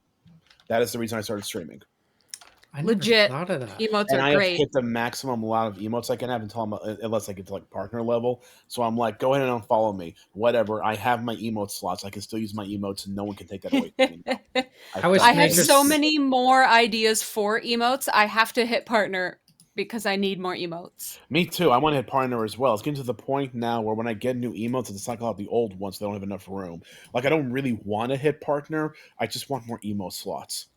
Speaker 2: That is the reason I started streaming.
Speaker 6: I never
Speaker 3: Legit.
Speaker 6: thought of that.
Speaker 3: Emotes
Speaker 2: And
Speaker 3: are
Speaker 2: I have
Speaker 3: great.
Speaker 2: hit the maximum amount of emotes I can have unless I get to like partner level. So I'm like, go ahead and unfollow me. Whatever. I have my emote slots. I can still use my emotes, and no one can take that away from me now.
Speaker 6: I was
Speaker 3: I have
Speaker 6: Major
Speaker 3: so
Speaker 6: S-
Speaker 3: many more ideas for emotes. I have to hit partner because I need more emotes.
Speaker 2: Me too. I want to hit partner as well. It's getting to the point now where when I get new emotes, it's like out the old ones. They don't have enough room. Like I don't really want to hit partner. I just want more emote slots.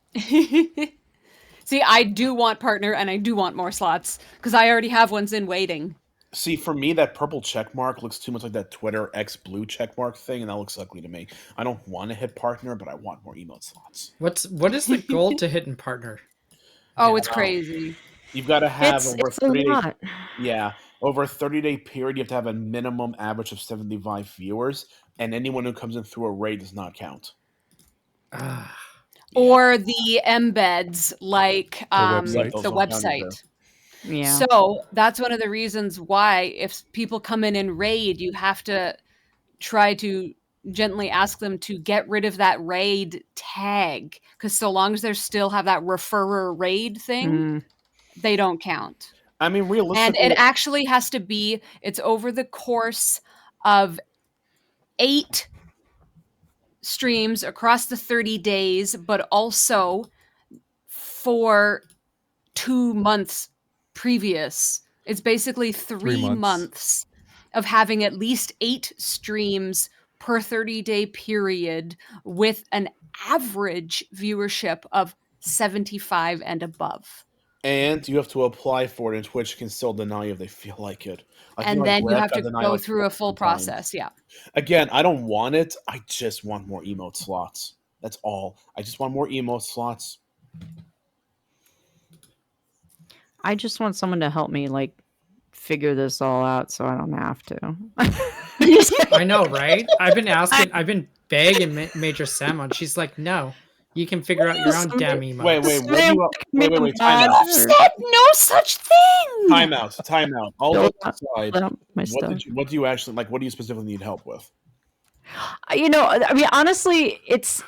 Speaker 3: See, I do want partner and I do want more slots because I already have ones in waiting.
Speaker 2: See, for me, that purple check mark looks too much like that Twitter X blue check mark thing, and that looks ugly to me. I don't want to hit partner, but I want more emote slots.
Speaker 6: What is the goal to hit and partner?
Speaker 3: Oh, it's
Speaker 2: Wow.
Speaker 3: crazy.
Speaker 2: You've got to have
Speaker 5: It's
Speaker 2: over
Speaker 5: a
Speaker 2: 30 days.
Speaker 5: lot.
Speaker 2: Yeah, over a 30-day period, you have to have a minimum average of 75 viewers, and anyone who comes in through a raid does not count.
Speaker 6: Ah,
Speaker 3: Or the embeds like
Speaker 1: website.
Speaker 3: the
Speaker 2: Those don't count either.
Speaker 3: website.
Speaker 5: Yeah.
Speaker 3: So that's one of the reasons why if people come in and raid, you have to try to gently ask them to get rid of that raid tag. Because so long as they still have that referrer raid thing,
Speaker 5: Mm.
Speaker 3: they don't count.
Speaker 2: I mean,
Speaker 3: And
Speaker 2: realistically,
Speaker 3: it actually has to be, it's over the course of 8 streams across the 30 days, but also for 2 months previous. It's basically 3
Speaker 1: months.
Speaker 3: months of having at least 8 streams per 30-day period with an average viewership of 75 and above.
Speaker 2: and you have to apply for it, and Twitch can still deny you if they feel like it. Like,
Speaker 3: And
Speaker 2: like
Speaker 3: then you
Speaker 2: Brett
Speaker 3: have
Speaker 2: got
Speaker 3: to
Speaker 2: denied
Speaker 3: go
Speaker 2: like
Speaker 3: through a
Speaker 2: 14
Speaker 3: full
Speaker 2: times.
Speaker 3: process. Yeah.
Speaker 2: Again, I don't want it. I just want more emote slots. That's all. I just want more emote slots.
Speaker 5: I just want someone to help me like figure this all out so I don't have to.
Speaker 6: I know, right? I've been begging Major Sam on. She's like, no, you can figure out your own damn emotes.
Speaker 2: Wait, wait. Time
Speaker 3: I've
Speaker 2: out.
Speaker 3: said no such thing.
Speaker 2: Time out. Time out. All
Speaker 5: Build
Speaker 2: jokes aside,
Speaker 5: Build up my stuff.
Speaker 2: what do you actually like? What do you specifically need help with?
Speaker 5: You know, I mean, honestly, it's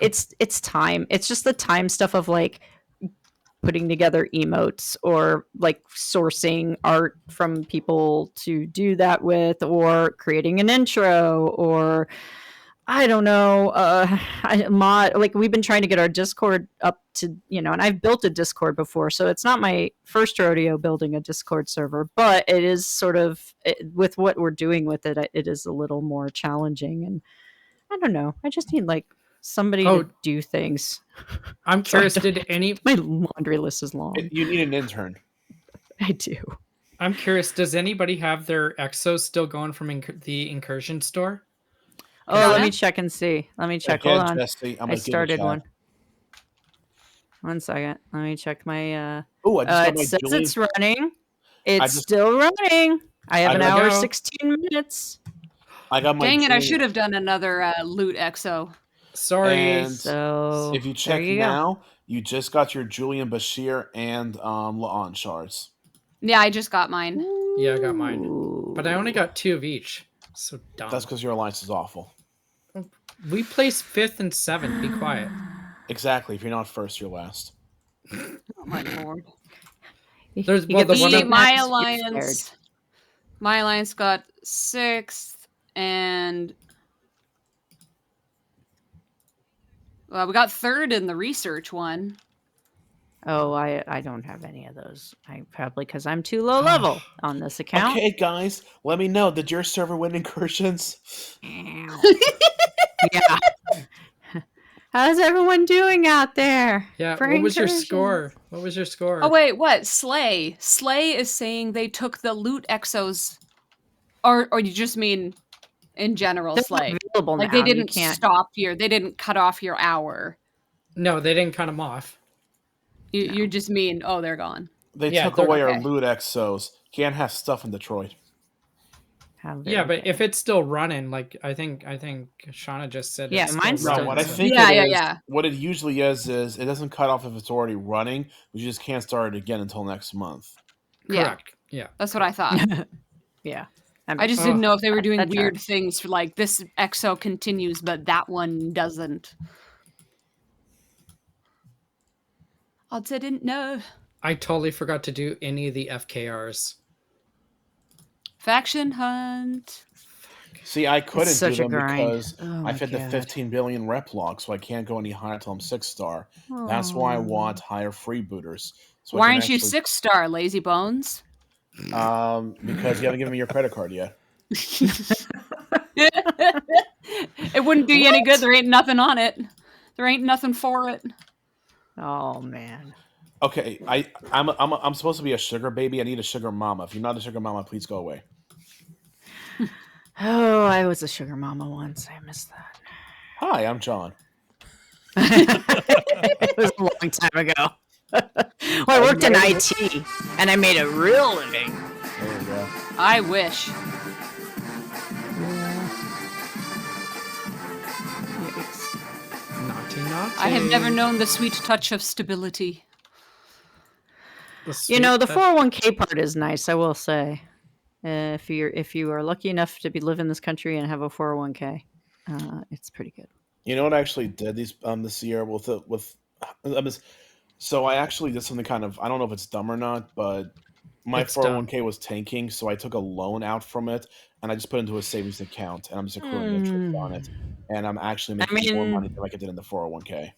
Speaker 5: time. It's just the time stuff of like putting together emotes or like sourcing art from people to do that with, or creating an intro, or I don't know. We've been trying to get our Discord up to, and I've built a Discord before, so it's not my first rodeo building a Discord server, but it is sort of with what we're doing with it, it is a little more challenging, and I don't know. I just need like somebody
Speaker 6: Oh.
Speaker 5: to do things.
Speaker 6: I'm
Speaker 5: So I
Speaker 6: curious,
Speaker 5: don't-
Speaker 6: did any
Speaker 5: My laundry list is long.
Speaker 2: You need an intern.
Speaker 5: I do.
Speaker 6: I'm curious, does anybody have their exos still going from the incursion store?
Speaker 5: Oh,
Speaker 3: Yeah.
Speaker 5: let me check and see. Let me check.
Speaker 2: Again,
Speaker 5: Hold on.
Speaker 2: Jesse, I'm
Speaker 5: I
Speaker 2: gonna give a
Speaker 5: started
Speaker 2: chat.
Speaker 5: one. 1 second. Let me check my
Speaker 2: Oh, I just got
Speaker 5: it
Speaker 2: my
Speaker 5: says
Speaker 2: Julian.
Speaker 5: it's running. It's
Speaker 2: just-
Speaker 5: still running. I have
Speaker 2: I
Speaker 5: an
Speaker 2: gotta
Speaker 5: hour
Speaker 6: go.
Speaker 5: 16 minutes.
Speaker 2: I got my
Speaker 3: Dang it! I
Speaker 2: Julian.
Speaker 3: should have done another loot exo.
Speaker 6: Sorry.
Speaker 2: And
Speaker 5: So
Speaker 2: if you
Speaker 5: there
Speaker 2: check
Speaker 5: you go.
Speaker 2: now, you just got your Julian Bashir and La'an shards.
Speaker 3: Yeah, I just got mine.
Speaker 6: Yeah, I got mine. But I only got 2 of each. So dumb.
Speaker 2: That's because your alliance is awful.
Speaker 6: We placed 5th and 7th. Be quiet.
Speaker 2: Exactly. If you're not first, you're last.
Speaker 3: Oh my lord.
Speaker 6: There's-
Speaker 5: You
Speaker 6: well,
Speaker 5: get
Speaker 6: the
Speaker 5: the
Speaker 6: one
Speaker 3: Me,
Speaker 6: up-
Speaker 5: same
Speaker 3: my
Speaker 5: max, you're scared.
Speaker 3: alliance got 6th, and well, we got 3rd in the research one.
Speaker 5: Oh, I don't have any of those. I probably because I'm too low level on this account.
Speaker 2: Okay, guys, let me know. Did your server win incursions?
Speaker 5: Yeah. How's everyone doing out there?
Speaker 6: Yeah,
Speaker 5: for
Speaker 6: what was your
Speaker 5: incursions?
Speaker 6: score? What was your score?
Speaker 3: Oh wait, what? Slay is saying they took the loot exos, or you just mean in general
Speaker 5: They're
Speaker 3: Slay?
Speaker 5: not available
Speaker 3: Like
Speaker 5: now.
Speaker 3: they
Speaker 5: You
Speaker 3: didn't
Speaker 5: can't.
Speaker 3: stop they didn't cut off your hour.
Speaker 6: No, they didn't cut them off.
Speaker 3: You just mean they're gone.
Speaker 2: They
Speaker 6: Yeah,
Speaker 2: took
Speaker 6: they're-
Speaker 2: away our
Speaker 3: okay.
Speaker 2: loot exos. Can't have stuff in Detroit.
Speaker 5: How
Speaker 6: Yeah,
Speaker 5: very
Speaker 6: but if
Speaker 5: good.
Speaker 6: it's still running, like I think Shauna just said.
Speaker 5: Yeah,
Speaker 6: it's
Speaker 5: mine's
Speaker 6: still
Speaker 2: No,
Speaker 5: still
Speaker 6: running.
Speaker 2: what I
Speaker 5: running.
Speaker 2: think
Speaker 3: Yeah,
Speaker 2: it
Speaker 3: yeah,
Speaker 2: is,
Speaker 3: yeah.
Speaker 2: what it usually is it doesn't cut off if it's already running, but you just can't start it again until next month.
Speaker 6: Correct. Yeah.
Speaker 3: That's what I thought.
Speaker 5: Yeah.
Speaker 3: I just didn't know if they were doing
Speaker 5: that
Speaker 3: weird
Speaker 5: tracks.
Speaker 3: things for like this exo continues, but that one doesn't. I didn't know.
Speaker 6: I totally forgot to do any of the FKRs.
Speaker 3: Faction hunt.
Speaker 2: See, I couldn't do
Speaker 5: such a
Speaker 2: them
Speaker 5: grind.
Speaker 2: because
Speaker 5: Oh
Speaker 2: I
Speaker 5: my
Speaker 2: fit the
Speaker 5: God.
Speaker 2: 15 billion rep log, so I can't go any higher until I'm 6-star. That's why I
Speaker 5: Aw.
Speaker 2: want higher freebooters. So
Speaker 3: Why
Speaker 2: I can
Speaker 3: aren't you
Speaker 2: actually,
Speaker 3: 6-star, lazy bones?
Speaker 2: because you haven't given me your credit card yet.
Speaker 3: It wouldn't do you any good. There ain't nothing on it. There ain't nothing for it.
Speaker 5: Oh man.
Speaker 2: Okay, I'm supposed to be a sugar baby. I need a sugar mama. If you're not a sugar mama, please go away.
Speaker 5: Oh, I was a sugar mama once. I missed that.
Speaker 2: Hi, I'm John.
Speaker 5: It was a long time ago. Well, I worked in IT and I made a real living.
Speaker 2: There you go.
Speaker 3: I wish.
Speaker 6: Naughty, naughty.
Speaker 3: I have never known the sweet touch of stability.
Speaker 5: You know, the 401k part is nice, I will say. If you are lucky enough to be live in this country and have a 401k, it's pretty good.
Speaker 2: You know what I actually did this year so I actually did something kind of, I don't know if it's dumb or not, but my
Speaker 6: It's dumb.
Speaker 2: 401k was tanking, so I took a loan out from it and I just put it into a savings account and I'm just accruing interest on it. And I'm actually making more money than I did in the 401k.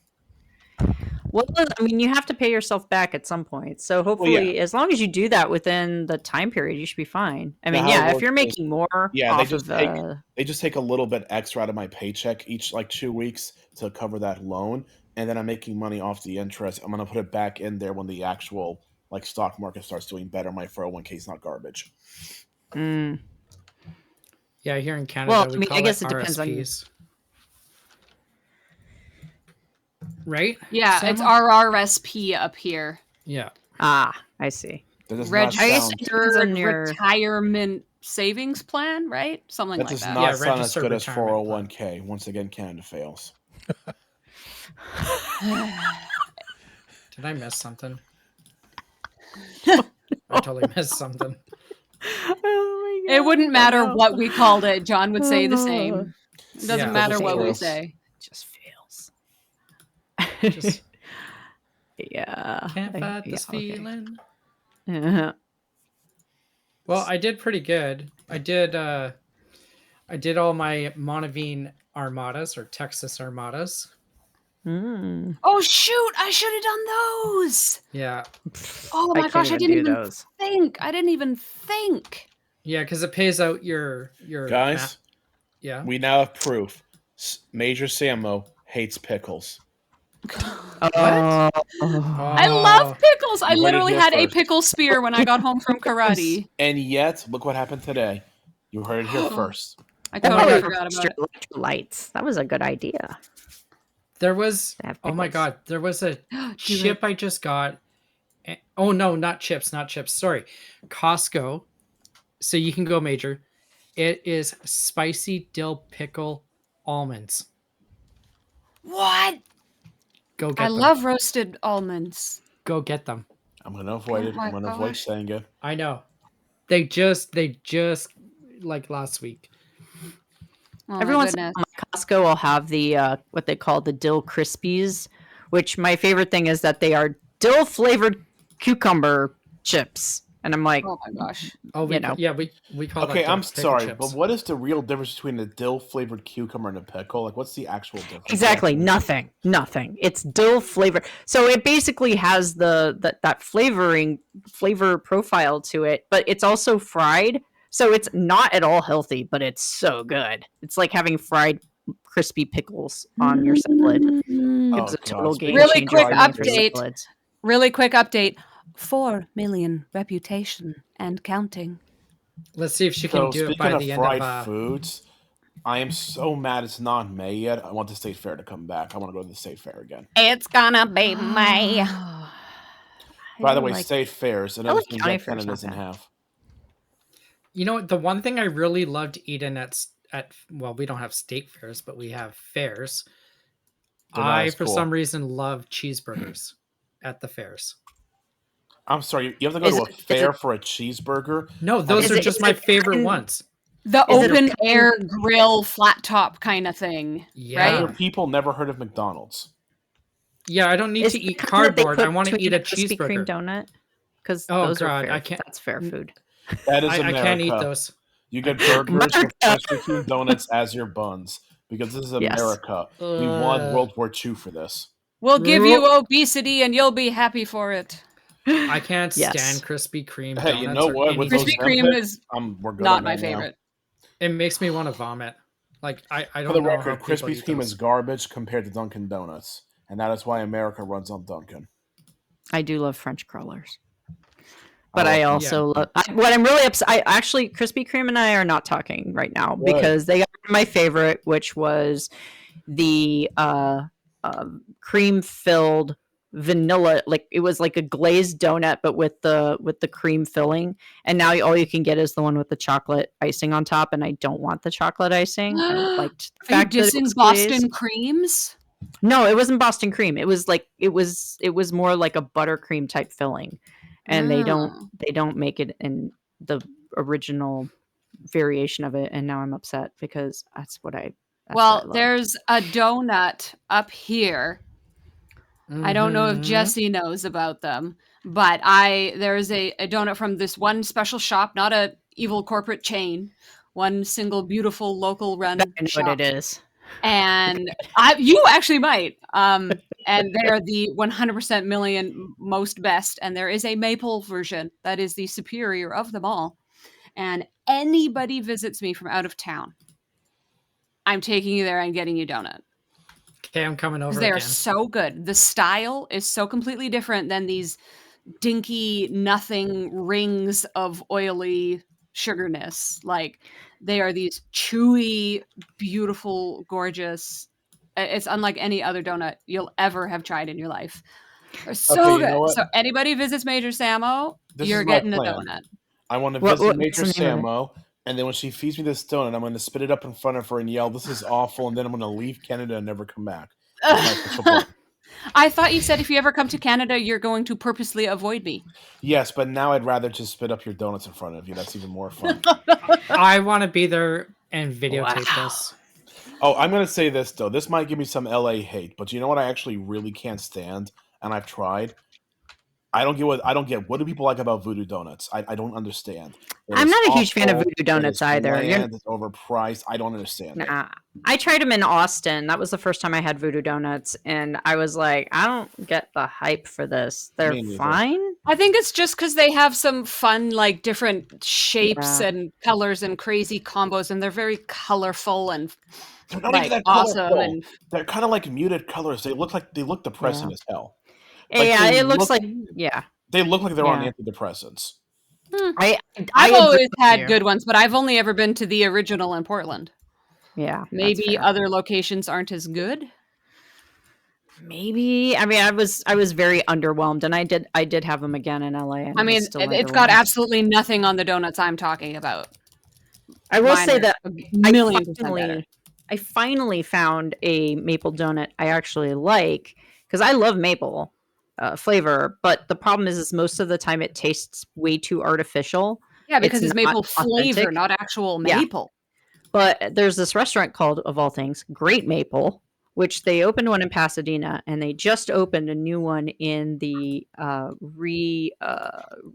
Speaker 5: Well, I mean, you have to pay yourself back at some point. So hopefully, as long as you do that within the time period, you should be fine. I mean,
Speaker 2: how it
Speaker 5: yeah, if
Speaker 2: works
Speaker 5: you're
Speaker 2: is-
Speaker 5: making more
Speaker 2: Yeah, they
Speaker 5: off
Speaker 2: just
Speaker 5: of
Speaker 2: they just take a little bit extra out of my paycheck each like 2 weeks to cover that loan, and then I'm making money off the interest. I'm gonna put it back in there when the actual like stock market starts doing better. My 401k is not garbage.
Speaker 5: Mm,
Speaker 6: Yeah, here in Canada,
Speaker 5: Well,
Speaker 6: we
Speaker 5: I mean,
Speaker 6: call
Speaker 5: I guess
Speaker 6: it
Speaker 5: it depends on-
Speaker 6: RSPs. Right?
Speaker 3: Yeah,
Speaker 6: Sam?
Speaker 3: it's RRSP up here.
Speaker 6: Yeah.
Speaker 5: I see.
Speaker 2: That does not
Speaker 5: I guess
Speaker 2: sound,
Speaker 5: it depends on your.
Speaker 3: Retirement savings plan, right? Something
Speaker 2: that
Speaker 3: like
Speaker 2: does
Speaker 3: that.
Speaker 2: not
Speaker 6: Yeah,
Speaker 2: sound as
Speaker 6: registered
Speaker 2: good as
Speaker 6: retirement
Speaker 2: 401k. Once again, Canada fails.
Speaker 6: Did I miss something? I totally missed something.
Speaker 5: Oh my
Speaker 3: It
Speaker 5: God,
Speaker 3: wouldn't
Speaker 5: I
Speaker 3: matter
Speaker 5: don't know.
Speaker 3: what we called it. John would say the same. It doesn't
Speaker 6: Yeah.
Speaker 3: matter what we
Speaker 2: True.
Speaker 3: say.
Speaker 5: It just fails.
Speaker 6: Just
Speaker 5: Yeah.
Speaker 6: can't fight this
Speaker 5: okay.
Speaker 6: feeling.
Speaker 5: Yeah.
Speaker 6: Well, I did pretty good. I did I did all my Montevine Armadas or Texas Armadas.
Speaker 5: Mm.
Speaker 3: Oh shoot! I should have done those.
Speaker 6: Yeah,
Speaker 3: Oh
Speaker 5: I
Speaker 3: my
Speaker 5: can't
Speaker 3: gosh! I
Speaker 5: even
Speaker 3: didn't
Speaker 5: do
Speaker 3: even
Speaker 5: those.
Speaker 3: think. I didn't even think.
Speaker 6: yeah, because it pays out your
Speaker 2: Guys,
Speaker 6: yeah.
Speaker 2: we now have proof. Major Samo hates pickles.
Speaker 6: What?
Speaker 5: Oh.
Speaker 3: I love pickles. I
Speaker 2: You heard it
Speaker 3: literally
Speaker 2: here
Speaker 3: had a
Speaker 2: first.
Speaker 3: pickle spear when I got home from karate.
Speaker 2: And yet, look what happened today. You heard it here first.
Speaker 3: I
Speaker 5: I
Speaker 3: totally
Speaker 5: probably
Speaker 3: forgot about it.
Speaker 5: electrolytes. That was a good idea.
Speaker 6: There was
Speaker 5: To have
Speaker 6: oh my
Speaker 5: pickles.
Speaker 6: god, there was a
Speaker 3: Do
Speaker 6: chip I just got. Oh no, not chips. Sorry, Costco. So you can go major. It is spicy dill pickle almonds.
Speaker 3: What?
Speaker 6: Go get
Speaker 3: I
Speaker 6: them.
Speaker 3: love roasted almonds.
Speaker 6: Go get them.
Speaker 2: I'm going to avoid
Speaker 3: Oh
Speaker 2: it.
Speaker 3: my
Speaker 2: I'm going to avoid
Speaker 3: gosh.
Speaker 2: saying it.
Speaker 6: I know. They just like last week.
Speaker 3: Oh
Speaker 5: Every
Speaker 3: my
Speaker 5: once in a
Speaker 3: goodness.
Speaker 5: while, my Costco will have the what they call the dill crispies, which my favorite thing is that they are dill flavored cucumber chips, and I'm like,
Speaker 3: Oh my gosh.
Speaker 6: Oh,
Speaker 5: You know.
Speaker 6: we call
Speaker 2: Okay,
Speaker 6: that
Speaker 2: I'm
Speaker 6: pickle
Speaker 2: sorry,
Speaker 6: chips.
Speaker 2: but what is the real difference between a dill flavored cucumber and a pickle? Like, what's the actual difference?
Speaker 5: exactly nothing. It's dill flavor, so it basically has that flavor profile to it, but it's also fried, so it's not at all healthy, but it's so good. It's like having fried crispy pickles on your salad.
Speaker 3: Mm.
Speaker 5: It's a total
Speaker 2: Speaking
Speaker 5: game
Speaker 2: of
Speaker 3: Really
Speaker 5: changer
Speaker 3: quick
Speaker 5: for
Speaker 2: fried
Speaker 5: me for
Speaker 2: food,
Speaker 3: update.
Speaker 5: salads.
Speaker 3: Really quick update. 4 million reputation and counting.
Speaker 6: Let's see if she
Speaker 2: So,
Speaker 6: can do it
Speaker 2: speaking
Speaker 6: by
Speaker 2: of
Speaker 6: the end
Speaker 2: fried
Speaker 6: of
Speaker 2: foods, I am so mad it's not in May yet. I want the state fair to come back. I want to go to the state fair again.
Speaker 3: It's gonna be May.
Speaker 2: By the way, state fairs, another
Speaker 5: like
Speaker 2: thing
Speaker 5: county
Speaker 2: that
Speaker 5: fairs,
Speaker 2: Canada
Speaker 5: not
Speaker 2: doesn't
Speaker 5: bad.
Speaker 2: have.
Speaker 6: You know what? The one thing I really loved eating at well, we don't have state fairs, but we have fairs.
Speaker 2: They're not
Speaker 6: I
Speaker 2: as
Speaker 6: for
Speaker 2: cool.
Speaker 6: some reason love cheeseburgers at the fairs.
Speaker 2: I'm sorry, you have to go
Speaker 5: Is
Speaker 2: to a
Speaker 5: it- is
Speaker 2: fair
Speaker 5: it-
Speaker 2: for a cheeseburger?
Speaker 6: No, those
Speaker 5: Is
Speaker 6: are
Speaker 5: it-
Speaker 6: just
Speaker 5: is
Speaker 6: my
Speaker 5: it
Speaker 6: favorite
Speaker 5: kind-
Speaker 6: ones.
Speaker 3: The
Speaker 5: Is it a
Speaker 3: open
Speaker 5: kind-
Speaker 3: air grill flat top kind of thing.
Speaker 6: Yeah.
Speaker 2: Have
Speaker 3: Right?
Speaker 2: your people never heard of McDonald's?
Speaker 6: Yeah, I don't need
Speaker 5: Is
Speaker 6: to
Speaker 5: it
Speaker 6: eat
Speaker 5: the kind that they
Speaker 6: cardboard.
Speaker 5: put
Speaker 6: I want to
Speaker 5: between
Speaker 6: eat a
Speaker 5: the Krispy Kreme
Speaker 6: cheeseburger.
Speaker 5: donut, because
Speaker 6: Oh,
Speaker 5: those
Speaker 6: God,
Speaker 5: are fair.
Speaker 6: I can't-
Speaker 5: That's fair food.
Speaker 2: That is
Speaker 6: I
Speaker 2: America.
Speaker 6: can't eat those.
Speaker 2: You get burgers with
Speaker 5: America.
Speaker 2: Krispy Kreme donuts as your buns because this is
Speaker 5: Yes.
Speaker 2: America. We won
Speaker 6: Ugh.
Speaker 2: World War II for this.
Speaker 3: We'll give you obesity and you'll be happy for it.
Speaker 6: I can't
Speaker 5: Yes.
Speaker 6: stand Krispy Kreme
Speaker 2: Hey,
Speaker 6: donuts.
Speaker 2: you know
Speaker 6: or
Speaker 2: what? With
Speaker 6: anything.
Speaker 2: those
Speaker 3: Krispy Kreme
Speaker 2: Ozempic,
Speaker 3: is
Speaker 2: we're good
Speaker 3: not
Speaker 2: on
Speaker 3: my
Speaker 2: that now.
Speaker 3: favorite.
Speaker 6: It makes me want to vomit. Like I
Speaker 2: For
Speaker 6: don't
Speaker 2: the
Speaker 6: know
Speaker 2: record,
Speaker 6: how people
Speaker 2: Krispy
Speaker 6: eat
Speaker 2: Kreme
Speaker 6: those.
Speaker 2: is garbage compared to Dunkin' Donuts, and that is why America runs on Dunkin'.
Speaker 5: I do love French crawlers, but
Speaker 2: love
Speaker 5: I
Speaker 2: Krispy
Speaker 5: also
Speaker 2: Kreme.
Speaker 5: love. What I'm really upset. I actually Krispy Kreme and I are not talking right now
Speaker 2: Good.
Speaker 5: because they got my favorite, which was the cream filled vanilla. Like it was like a glazed donut, but with the cream filling. And now all you can get is the one with the chocolate icing on top, and I don't want the chocolate icing. I liked the
Speaker 3: Are you
Speaker 5: fact that it
Speaker 3: dissing
Speaker 5: was
Speaker 3: Boston
Speaker 5: glazed.
Speaker 3: creams?
Speaker 5: No, it wasn't Boston cream. It was like it was more like a buttercream type filling, and they
Speaker 3: Mm.
Speaker 5: don't make it in the original variation of it. And now I'm upset because that's what I. That's what I
Speaker 3: Well,
Speaker 5: loved.
Speaker 3: there's a donut up here. I don't know if
Speaker 6: Mhm.
Speaker 3: Jesse knows about them, but there's a donut from this one special shop, not a evil corporate chain, one single beautiful local run
Speaker 5: I know
Speaker 3: shop.
Speaker 5: what it is.
Speaker 3: And you actually might. And they're the 100% million most best. And there is a maple version that is the superior of them all. And anybody visits me from out of town, I'm taking you there and getting you donut.
Speaker 6: Okay, I'm coming over
Speaker 3: Because they are
Speaker 6: again.
Speaker 3: so good. The style is so completely different than these dinky nothing rings of oily sugarness. Like they are these chewy, beautiful, gorgeous. It's unlike any other donut you'll ever have tried in your life. They're so
Speaker 2: Okay, you
Speaker 3: good.
Speaker 2: know what?
Speaker 3: So anybody visits Major Samo,
Speaker 2: This
Speaker 3: you're
Speaker 2: is my
Speaker 3: getting a
Speaker 2: plan.
Speaker 3: donut.
Speaker 2: I want to
Speaker 5: What's
Speaker 2: visit
Speaker 5: the
Speaker 2: Major
Speaker 5: name of it?
Speaker 2: Samo, and then when she feeds me this donut, I'm going to spit it up in front of her and yell, "This is awful!" And then I'm going to leave Canada and never come back. That's my official plan.
Speaker 3: I thought you said if you ever come to Canada, you're going to purposely avoid me.
Speaker 2: Yes, but now I'd rather just spit up your donuts in front of you. That's even more fun.
Speaker 6: I want to be there and videotape
Speaker 3: Wow.
Speaker 6: this.
Speaker 2: Oh, I'm going to say this, though. This might give me some LA hate, but you know what I actually really can't stand, and I've tried? I don't get. What do people like about Voodoo Donuts? I don't understand.
Speaker 5: I'm not a huge fan of Voodoo Donuts either.
Speaker 2: It's overpriced. I don't understand it.
Speaker 5: Nah. I tried them in Austin. That was the first time I had Voodoo Donuts, and I was like, I don't get the hype for this. They're
Speaker 2: Me neither.
Speaker 5: fine.
Speaker 3: I think it's just because they have some fun, like different shapes
Speaker 5: Yeah.
Speaker 3: and colors and crazy combos, and they're very colorful and
Speaker 2: They're not
Speaker 3: like
Speaker 2: even that
Speaker 3: awesome.
Speaker 2: colorful.
Speaker 3: And
Speaker 2: They're kind of like muted colors. They look depressing
Speaker 5: Yeah.
Speaker 2: as hell. Like,
Speaker 5: Yeah,
Speaker 2: they
Speaker 5: it looks
Speaker 2: look-
Speaker 5: like yeah.
Speaker 2: They look like they're on
Speaker 5: Yeah.
Speaker 2: antidepressants.
Speaker 5: I
Speaker 3: I've
Speaker 5: agree
Speaker 3: always
Speaker 5: with
Speaker 3: had
Speaker 5: you.
Speaker 3: good ones, but I've only ever been to the original in Portland.
Speaker 5: Yeah, that's
Speaker 3: Maybe
Speaker 5: fair.
Speaker 3: other locations aren't as good.
Speaker 5: Maybe. I mean, I was very underwhelmed, and I did have them again in LA. And
Speaker 3: I
Speaker 5: I
Speaker 3: mean,
Speaker 5: was still
Speaker 3: it's got
Speaker 5: underwhelmed.
Speaker 3: absolutely nothing on the donuts I'm talking about.
Speaker 5: I will
Speaker 3: Mine
Speaker 5: say
Speaker 3: are
Speaker 5: that
Speaker 3: a million percent better.
Speaker 5: I finally found a maple donut I actually like because I love maple flavor, but the problem is most of the time it tastes way too artificial.
Speaker 3: Yeah, because it's
Speaker 5: not
Speaker 3: maple flavor,
Speaker 5: authentic.
Speaker 3: not actual
Speaker 5: Yeah.
Speaker 3: maple.
Speaker 5: But there's this restaurant called, of all things, Great Maple, which they opened one in Pasadena, and they just opened a new one in the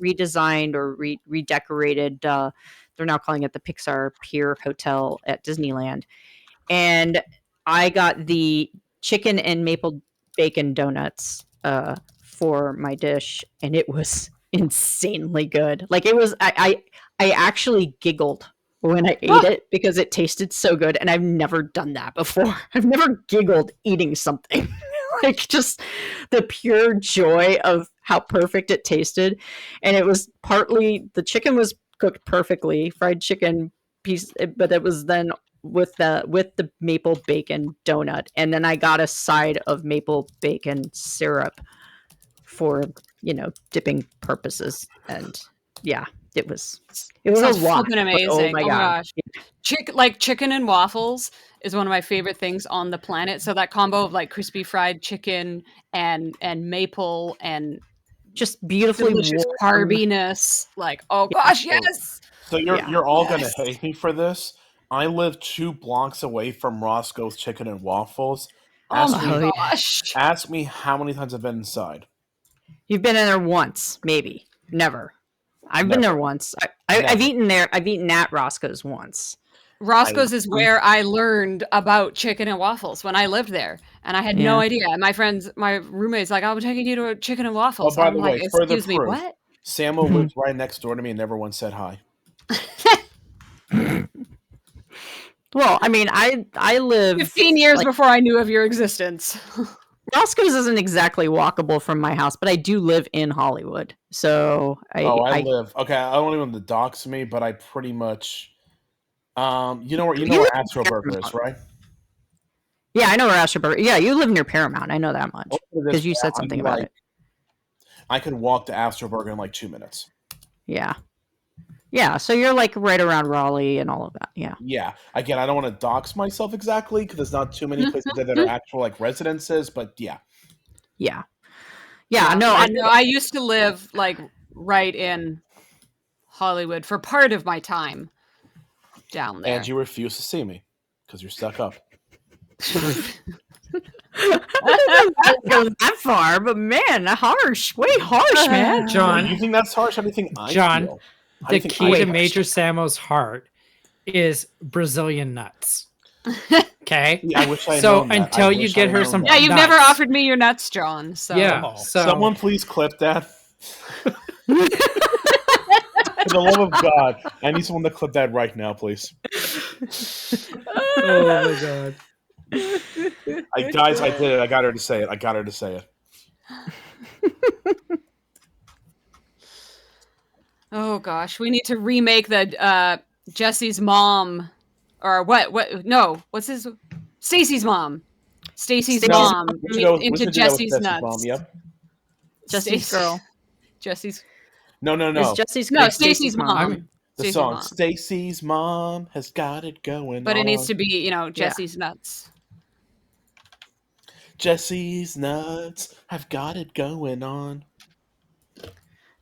Speaker 5: redesigned or redecorated. They're now calling it the Pixar Pier Hotel at Disneyland. And I got the chicken and maple bacon donuts for my dish, and it was insanely good. Like it was, I actually giggled when I ate it because it tasted so good, and I've never done that before. I've never giggled eating something. Like just the pure joy of how perfect it tasted. And it was partly the chicken was cooked perfectly, fried chicken piece, but it was then with the maple bacon donut, and then I got a side of maple bacon syrup for dipping purposes. And yeah, it was a
Speaker 3: Sounds
Speaker 5: lot.
Speaker 3: flippin'
Speaker 5: but
Speaker 3: amazing.
Speaker 5: oh my
Speaker 3: Oh my
Speaker 5: god.
Speaker 3: gosh. Chicken and waffles is one of my favorite things on the planet. So that combo of like crispy fried chicken and maple and
Speaker 5: Just beautifully
Speaker 3: delicious
Speaker 5: warm.
Speaker 3: carbiness. Like, oh gosh, yes.
Speaker 2: So you're
Speaker 5: Yeah.
Speaker 2: you're all
Speaker 3: Yes.
Speaker 2: gonna hate me for this. I live 2 blocks away from Roscoe's Chicken and Waffles.
Speaker 3: Oh
Speaker 2: Ask
Speaker 3: my
Speaker 2: me,
Speaker 5: yeah.
Speaker 3: gosh.
Speaker 2: ask me how many times I've been inside.
Speaker 5: You've been in there once, maybe. Never. I've been there
Speaker 2: Never.
Speaker 5: once. I've
Speaker 2: Never.
Speaker 5: eaten there. I've eaten at Roscoe's once.
Speaker 3: Roscoe's is where I learned about chicken and waffles when I lived there. And I had no
Speaker 5: Yeah.
Speaker 3: idea. My roommate's like, I'm taking you to a chicken and
Speaker 2: Oh,
Speaker 3: waffles.
Speaker 2: by
Speaker 3: I'm
Speaker 2: the
Speaker 3: like,
Speaker 2: way, further
Speaker 3: excuse me,
Speaker 2: proof.
Speaker 3: what?
Speaker 2: Samuel lives right next door to me and never once said hi.
Speaker 5: Well, I mean, I live
Speaker 3: 15 years
Speaker 5: like,
Speaker 3: before I knew of your existence.
Speaker 5: Roscoe's isn't exactly walkable from my house, but I do live in Hollywood. So
Speaker 2: I live. Okay, I don't even want to dox me, but I pretty much you know where Astro Burger is, right?
Speaker 5: Yeah, I know where Astroburger. Yeah, you live near Paramount. I know that much
Speaker 2: Look at this
Speaker 5: because you
Speaker 2: map.
Speaker 5: said something about it.
Speaker 2: I could walk to Astro Burger in like 2 minutes.
Speaker 5: Yeah. Yeah, so you're like right around Raleigh and all of that. Yeah.
Speaker 2: Yeah. Again, I don't want to dox myself exactly because there's not too many places that are actual like residences, but yeah.
Speaker 5: Yeah. Yeah, no,
Speaker 3: I used to live like right in Hollywood for part of my time down there.
Speaker 2: And you refuse to see me because you're stuck up.
Speaker 5: I don't go that far, but man, harsh, way harsh, man.
Speaker 6: John,
Speaker 2: You think that's harsh? How do you think I
Speaker 6: John,
Speaker 2: feel? How do
Speaker 6: the
Speaker 2: you think
Speaker 6: key
Speaker 2: I
Speaker 6: to
Speaker 2: feel?
Speaker 6: Major Samo's heart is Brazilian nuts. Okay.
Speaker 2: Yeah, I wish I had
Speaker 6: So
Speaker 2: known that.
Speaker 6: until
Speaker 2: I
Speaker 6: you
Speaker 2: wish
Speaker 6: get
Speaker 2: I had
Speaker 6: her
Speaker 2: known
Speaker 6: some-
Speaker 2: that.
Speaker 3: Yeah, you've
Speaker 6: Nuts.
Speaker 3: never offered me your nuts, John. So
Speaker 6: Yeah. So
Speaker 2: Someone please clip that. For the love of God, I need someone to clip that right now, please.
Speaker 6: Oh my god.
Speaker 2: Guys, I did it. I got her to say it.
Speaker 3: oh gosh, we need to remake the Jesse's mom or what? No, what's his Stacy's mom. Stacy's mom
Speaker 2: We should go
Speaker 3: into
Speaker 2: with
Speaker 3: Jesse's
Speaker 2: Jesse's
Speaker 3: nuts.
Speaker 2: mom, yep.
Speaker 5: Jesse's girl.
Speaker 3: Jesse's
Speaker 2: No.
Speaker 5: Is Jesse's
Speaker 3: no,
Speaker 5: it's
Speaker 3: Stacy's mom.
Speaker 6: I'm-
Speaker 2: The
Speaker 3: Stacy's
Speaker 2: song
Speaker 3: mom.
Speaker 2: Stacy's mom has got it going
Speaker 3: But
Speaker 2: on.
Speaker 3: it needs to be, Jesse's nuts.
Speaker 2: Jesse's nuts have got it going on.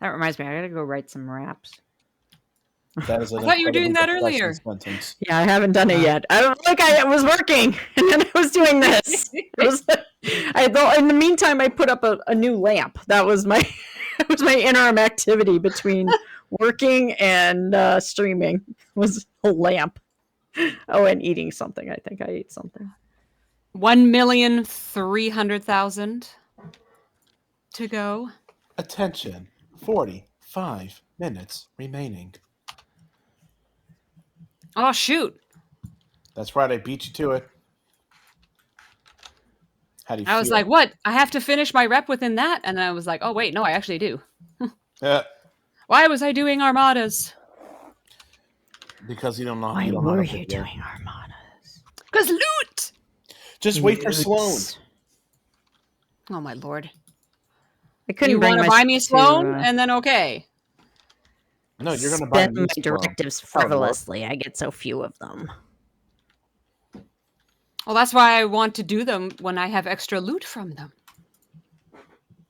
Speaker 5: That reminds me, I gotta go write some raps.
Speaker 2: That is an
Speaker 3: I thought you were doing that
Speaker 2: incredibly
Speaker 3: earlier.
Speaker 2: depressing sentence.
Speaker 5: Yeah, I haven't done it yet. I don't think I was working, and then I was doing this. In the meantime, I put up a new lamp. That was my That was my interim activity between working and streaming. Was a lamp. Oh, and eating something. I think I ate something.
Speaker 3: 1,300,000 to go.
Speaker 2: Attention. 45 minutes remaining.
Speaker 3: Oh shoot!
Speaker 2: That's right. I beat you to it. How do you
Speaker 3: I was
Speaker 2: feel?
Speaker 3: like, what? I have to finish my rep within that, and then I was like, oh wait, no, I actually do. Why was I doing armadas?
Speaker 2: Because you don't know.
Speaker 5: Why
Speaker 2: you don't know how
Speaker 5: were
Speaker 2: to
Speaker 5: you
Speaker 2: prepare.
Speaker 5: doing armadas?
Speaker 3: Because loot.
Speaker 2: Just wait for Sloan.
Speaker 5: Loots.
Speaker 3: Oh my lord!
Speaker 5: I couldn't
Speaker 3: You
Speaker 5: bring
Speaker 3: want to buy
Speaker 5: myself
Speaker 3: me
Speaker 5: to,
Speaker 3: Sloan, and then okay.
Speaker 2: No, you're going to buy
Speaker 5: spend
Speaker 2: me
Speaker 5: my
Speaker 2: Sloan.
Speaker 5: directives
Speaker 2: How it works.
Speaker 5: frivolously. I get so few of them.
Speaker 3: Well, that's why I want to do them when I have extra loot from them.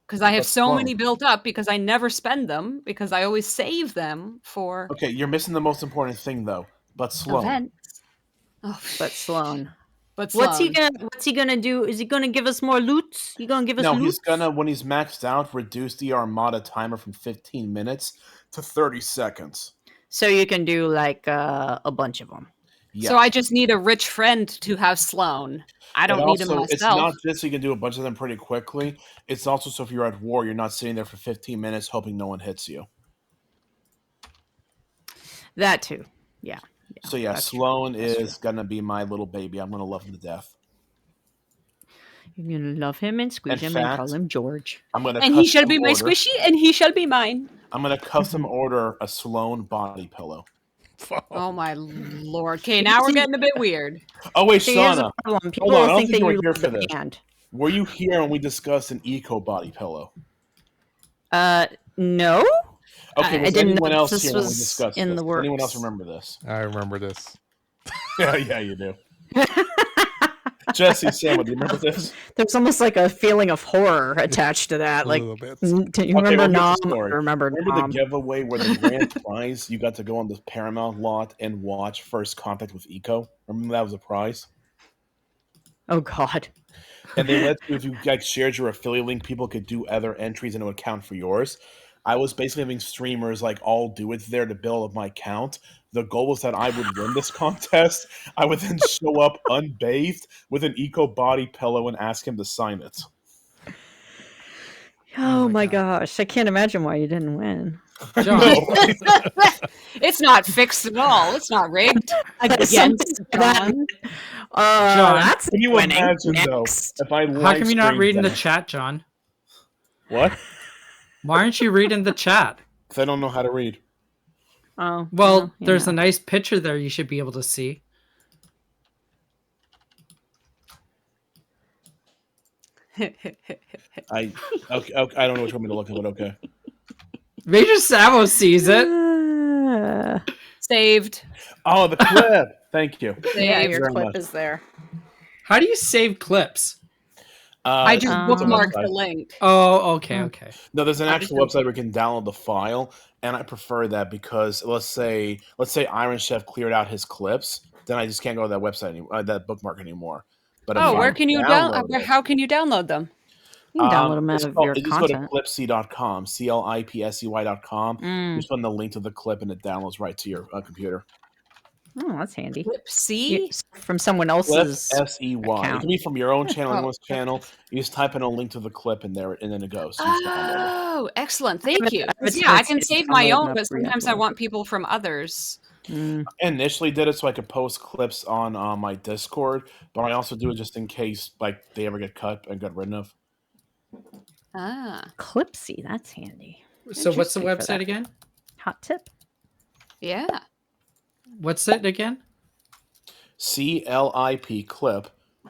Speaker 3: Because I have
Speaker 2: But
Speaker 3: so
Speaker 2: Sloan.
Speaker 3: many built up because I never spend them because I always save them for
Speaker 2: Okay, you're missing the most important thing, though. But Sloan.
Speaker 3: events. Oh,
Speaker 5: But Sloan.
Speaker 3: but
Speaker 5: What's he
Speaker 3: Sloan.
Speaker 5: gonna do? Is he gonna give us more loot? You gonna give us
Speaker 2: No,
Speaker 5: loot?
Speaker 2: he's gonna, when he's maxed out, reduce the Armada timer from 15 minutes to 30 seconds.
Speaker 5: So you can do like a bunch of them.
Speaker 2: Yes.
Speaker 3: So I just need a rich friend to have Sloan. I don't need him
Speaker 2: It's
Speaker 3: myself.
Speaker 2: not just so you can do a bunch of them pretty quickly. It's also so if you're at war, you're not sitting there for 15 minutes hoping no one hits you.
Speaker 5: That too. Yeah.
Speaker 2: So yeah,
Speaker 5: that's true.
Speaker 2: Sloan
Speaker 5: That's
Speaker 2: is gonna be my little baby. I'm gonna love him to death.
Speaker 5: You're gonna love him and squeeze
Speaker 2: In
Speaker 5: him and call
Speaker 2: fact-
Speaker 5: him George.
Speaker 2: I'm gonna
Speaker 3: And he shall
Speaker 2: custom
Speaker 3: be my
Speaker 2: order-
Speaker 3: squishy, and he shall be mine.
Speaker 2: I'm gonna custom order a Sloan body pillow.
Speaker 3: Oh my lord. Okay, now we're getting a bit weird.
Speaker 2: Oh wait,
Speaker 5: See, here's
Speaker 2: Shauna,
Speaker 5: the problem. People
Speaker 2: on, I
Speaker 5: will
Speaker 2: don't
Speaker 5: think
Speaker 2: think
Speaker 5: that
Speaker 2: you were
Speaker 5: you
Speaker 2: here
Speaker 5: love
Speaker 2: for
Speaker 5: the
Speaker 2: this.
Speaker 5: band.
Speaker 2: were you here when we discussed an eco body pillow?
Speaker 5: No.
Speaker 2: Okay,
Speaker 5: I
Speaker 2: was
Speaker 5: didn't
Speaker 2: anyone
Speaker 5: know
Speaker 2: else
Speaker 5: this
Speaker 2: here when we
Speaker 5: was
Speaker 2: discussed
Speaker 5: in
Speaker 2: this?
Speaker 5: the
Speaker 2: Does anyone else
Speaker 5: works.
Speaker 2: remember this?
Speaker 1: I remember this.
Speaker 2: Yeah, you do. Jesse, Sam, do you remember this?
Speaker 5: There's almost like a feeling of horror attached to that.
Speaker 1: A
Speaker 5: Like,
Speaker 1: little bit.
Speaker 5: do you
Speaker 2: Okay,
Speaker 5: remember
Speaker 2: well, here's
Speaker 5: Nom?
Speaker 2: the story.
Speaker 5: I remember
Speaker 2: Remember
Speaker 5: Nom.
Speaker 2: the giveaway where the grand prize you got to go on the Paramount lot and watch First Contact with Eco? Remember that was a prize?
Speaker 5: Oh God.
Speaker 2: And they let you, if you like shared your affiliate link, people could do other entries and it would count for yours. I was basically having streamers like all do it there to build up my count. The goal was that I would win this contest. I would then show up unbathed with an eco body pillow and ask him to sign it.
Speaker 5: Oh
Speaker 6: my
Speaker 5: my gosh. I can't imagine why you didn't win.
Speaker 6: John,
Speaker 2: No,
Speaker 3: It's not fixed at all. It's not rigged against
Speaker 5: Something that-
Speaker 3: John.
Speaker 6: John,
Speaker 5: that's
Speaker 2: can you
Speaker 5: winning.
Speaker 2: imagine
Speaker 5: Next.
Speaker 2: though if I
Speaker 6: how come you're not
Speaker 2: live-streamed
Speaker 6: reading the
Speaker 2: that?
Speaker 6: chat, John?
Speaker 2: What?
Speaker 6: Why aren't you reading the chat?
Speaker 2: Because I don't know how to read.
Speaker 5: Oh,
Speaker 6: Well,
Speaker 5: you
Speaker 6: there's
Speaker 5: know.
Speaker 6: a nice picture there you should be able to see.
Speaker 2: I I don't know which one to look at, but okay.
Speaker 6: Major Savo sees it.
Speaker 3: Saved.
Speaker 2: Oh, the clip. Thank you.
Speaker 5: Yeah,
Speaker 3: Saved.
Speaker 5: your
Speaker 2: very
Speaker 5: clip
Speaker 2: much.
Speaker 5: is there.
Speaker 6: How do you save clips?
Speaker 3: I just
Speaker 2: it's a
Speaker 3: bookmarked
Speaker 2: website.
Speaker 3: the link.
Speaker 6: Oh, okay,
Speaker 5: Mm.
Speaker 6: okay.
Speaker 2: No, there's an
Speaker 3: I
Speaker 2: actual
Speaker 3: just
Speaker 2: website where you can download the file, and I prefer that because let's say Iron Chef cleared out his clips, then I just can't go to that website anymore, that bookmark anymore. But if
Speaker 3: Oh,
Speaker 2: I
Speaker 3: where can you
Speaker 2: download it,
Speaker 3: how can you download them?
Speaker 5: You can download them out
Speaker 2: it's
Speaker 5: of
Speaker 2: called-
Speaker 5: your
Speaker 2: you just go to
Speaker 5: content.
Speaker 2: clipsy.com, clipsey.com. You
Speaker 5: Mm.
Speaker 2: just put the link to the clip, and it downloads right to your computer.
Speaker 5: Oh, that's handy.
Speaker 3: Clip C?
Speaker 5: You- from someone
Speaker 2: Clip
Speaker 5: else's.
Speaker 2: SEY. It
Speaker 5: account.
Speaker 2: can be from your own channel,
Speaker 3: Oh.
Speaker 2: anyone's channel. You just type in a link to the clip in there, and then it goes. You just download it.
Speaker 3: Oh, excellent. Thank you.
Speaker 5: I have a
Speaker 3: Yeah, I can
Speaker 5: tendency to
Speaker 3: save my
Speaker 5: download
Speaker 3: own,
Speaker 5: and
Speaker 3: but sometimes I
Speaker 5: re-upload.
Speaker 3: want people from others.
Speaker 5: Mm.
Speaker 2: I initially did it so I could post clips on my Discord, but I also do it just in case like they ever get cut and got rid of.
Speaker 3: Ah,
Speaker 5: Clipsy, that's handy.
Speaker 6: So what's the
Speaker 5: Interesting for
Speaker 6: website
Speaker 5: that.
Speaker 6: again?
Speaker 5: Hot tip.
Speaker 3: yeah.
Speaker 6: What's it again?
Speaker 2: CLIP clip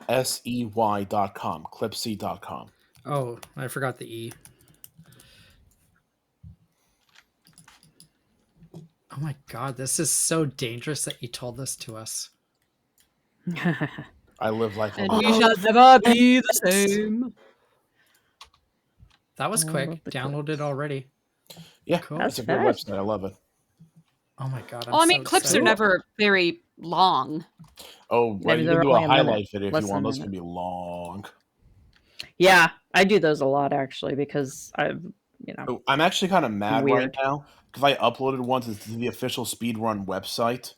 Speaker 2: SEY.com. Clipsy.com.
Speaker 6: Oh, I forgot the E. Oh my god, this is so dangerous that you told this to us.
Speaker 2: I live life on
Speaker 3: And
Speaker 2: the
Speaker 3: we shall never be the same.
Speaker 6: That was
Speaker 5: I
Speaker 6: quick.
Speaker 5: love the
Speaker 6: Downloaded already.
Speaker 2: Yeah,
Speaker 6: Cool.
Speaker 2: it's a good
Speaker 5: That's
Speaker 2: website. I love it.
Speaker 6: Oh my god. I'm
Speaker 3: Well, I mean,
Speaker 6: so
Speaker 3: clips are
Speaker 6: excited.
Speaker 3: never very long.
Speaker 2: Oh, right.
Speaker 5: Maybe
Speaker 2: You
Speaker 5: they're
Speaker 2: can do a
Speaker 5: only a minute,
Speaker 2: highlight video if
Speaker 5: less
Speaker 2: you
Speaker 5: than
Speaker 2: want.
Speaker 5: a
Speaker 2: Those can
Speaker 5: minute.
Speaker 2: be long.
Speaker 5: Yeah, I do those a lot actually because
Speaker 2: I'm actually kind of mad right
Speaker 5: Weird.
Speaker 2: now because I uploaded one to the official speedrun website,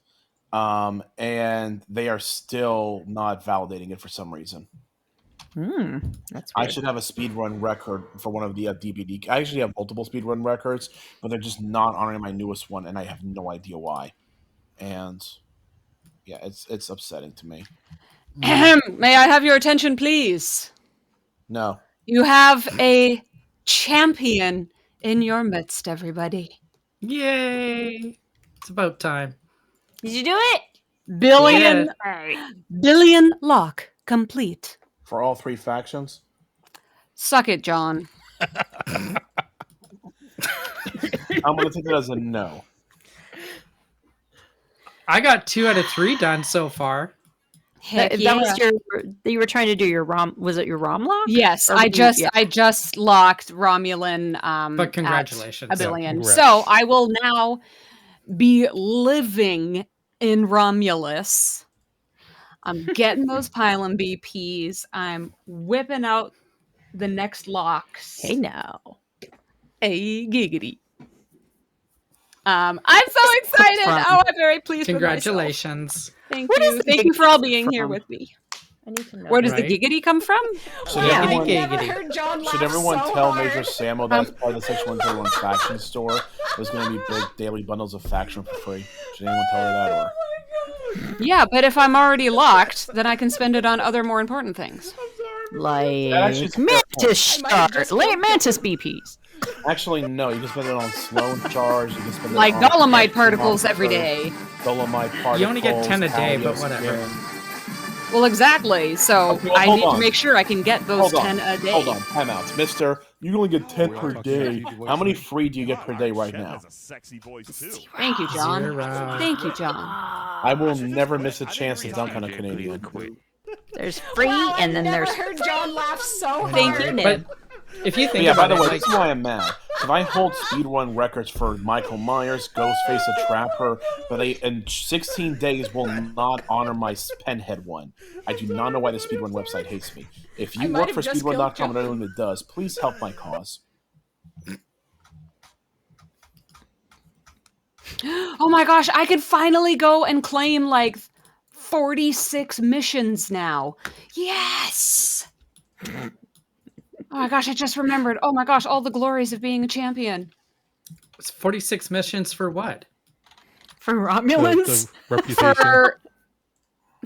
Speaker 2: and they are still not validating it for some reason.
Speaker 5: That's
Speaker 2: I
Speaker 5: weird.
Speaker 2: should have a speedrun record for one of the DBD. I actually have multiple speedrun records, but they're just not honoring my newest one, and I have no idea why. And yeah, it's upsetting to me.
Speaker 3: May I have your attention, please?
Speaker 2: No.
Speaker 3: You have a champion in your midst, everybody.
Speaker 6: Yay! It's about time.
Speaker 5: Did you do it?
Speaker 3: Billion,
Speaker 6: Yeah.
Speaker 3: billion lock complete.
Speaker 2: For all 3 factions?
Speaker 3: Suck it, John.
Speaker 2: I'm going to take it as a no.
Speaker 6: I got 2 out of 3 done so far.
Speaker 3: Heck
Speaker 5: That was you were trying to do your ROM. Was it your ROM lock?
Speaker 3: Yes,
Speaker 5: Or
Speaker 3: I
Speaker 5: were you-
Speaker 3: just
Speaker 5: yeah.
Speaker 3: I just locked Romulan
Speaker 6: But
Speaker 3: at
Speaker 6: congratulations.
Speaker 3: a billion.
Speaker 1: congrats.
Speaker 3: So I will now be living in Romulus. I'm getting those pylon BPs. I'm whipping out the next locks.
Speaker 5: Hey now.
Speaker 3: Hey, giggity. I'm so excited.
Speaker 5: from?
Speaker 3: Oh, I'm very pleased with myself.
Speaker 6: Congratulations.
Speaker 3: Thank
Speaker 5: Where does
Speaker 3: you.
Speaker 5: the
Speaker 3: Thank you for all being
Speaker 5: from?
Speaker 3: here with me.
Speaker 5: I need to know.
Speaker 3: Where does
Speaker 6: Right.
Speaker 3: the giggity come from?
Speaker 2: Should
Speaker 5: Yeah.
Speaker 2: everyone,
Speaker 6: Giggity.
Speaker 2: should everyone tell Major Samo that's part of the Section 131 faction store? There's going to be big daily bundles of faction for free. Should anyone tell her that? Or
Speaker 3: Yeah, but if I'm already locked, then I can spend it on other more important things.
Speaker 5: Like
Speaker 2: actually is a fair
Speaker 5: Mantis Stars, Mantis BPs.
Speaker 2: actually, no. You can spend it on slow charge. You can spend
Speaker 3: Like
Speaker 2: it on
Speaker 3: dolomite particles every day.
Speaker 2: Dolomite particles.
Speaker 6: You only get 10 a day, but
Speaker 2: Paleo
Speaker 6: whatever.
Speaker 2: skin.
Speaker 3: Well, exactly. So
Speaker 2: Okay, well,
Speaker 3: I
Speaker 2: hold
Speaker 3: need to
Speaker 2: on.
Speaker 3: make sure I can get those
Speaker 2: Hold on.
Speaker 3: 10 a day.
Speaker 2: Hold on, timeouts, Mister. You only get 10
Speaker 1: we all
Speaker 2: per
Speaker 1: talk
Speaker 2: day.
Speaker 1: about
Speaker 2: How many free do you get per day right
Speaker 4: Chen
Speaker 2: now?
Speaker 4: has a sexy voice too.
Speaker 3: Thank you, John.
Speaker 6: 0.
Speaker 3: Thank you, John.
Speaker 2: I will never miss a chance to dunk on a Canadian.
Speaker 5: There's free, and then there's
Speaker 7: heard John laugh so
Speaker 3: Thank
Speaker 7: hard.
Speaker 3: you,
Speaker 6: But
Speaker 3: Nib.
Speaker 6: if you
Speaker 2: But
Speaker 6: think
Speaker 2: yeah, by
Speaker 6: about
Speaker 2: the
Speaker 6: it,
Speaker 2: way, this is why I'm mad. If I hold speedrun records for Michael Myers, Ghostface the Trapper, but they in 16 days will not honor my Penhead one. I do not know why the speedrun website hates me. If
Speaker 7: I
Speaker 2: you
Speaker 7: might
Speaker 2: work
Speaker 7: have
Speaker 2: for
Speaker 7: just killed
Speaker 2: speedrun.com and
Speaker 7: John.
Speaker 2: anyone that does, please help my cause.
Speaker 3: Oh my gosh, I could finally go and claim like 46 missions now. Yes! Oh my gosh, I just remembered. Oh my gosh, all the glories of being a champion.
Speaker 6: it's 46 missions for what?
Speaker 5: for
Speaker 1: The
Speaker 5: Romulans.
Speaker 1: reputation.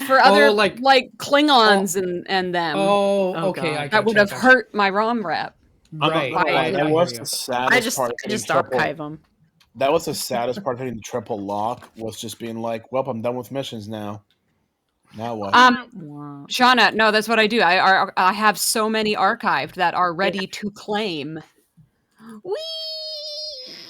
Speaker 3: For other
Speaker 6: like-
Speaker 3: like Klingons and them
Speaker 6: Oh,
Speaker 5: Oh,
Speaker 6: okay.
Speaker 5: God.
Speaker 6: I
Speaker 3: that would
Speaker 6: gotcha,
Speaker 3: have
Speaker 6: gotcha.
Speaker 3: hurt my ROM rep.
Speaker 2: I'm not
Speaker 6: Right.
Speaker 2: gonna lie,
Speaker 3: I
Speaker 2: that
Speaker 6: hear
Speaker 2: was
Speaker 6: you.
Speaker 2: the saddest part.
Speaker 5: I just
Speaker 2: of hitting
Speaker 5: archive them.
Speaker 2: That was the saddest part of hitting the triple lock, was just being like, well, I'm done with missions now. Now what?
Speaker 5: Wow.
Speaker 3: Shauna, no, that's what I do. I have so many archived that are ready to claim. Whee!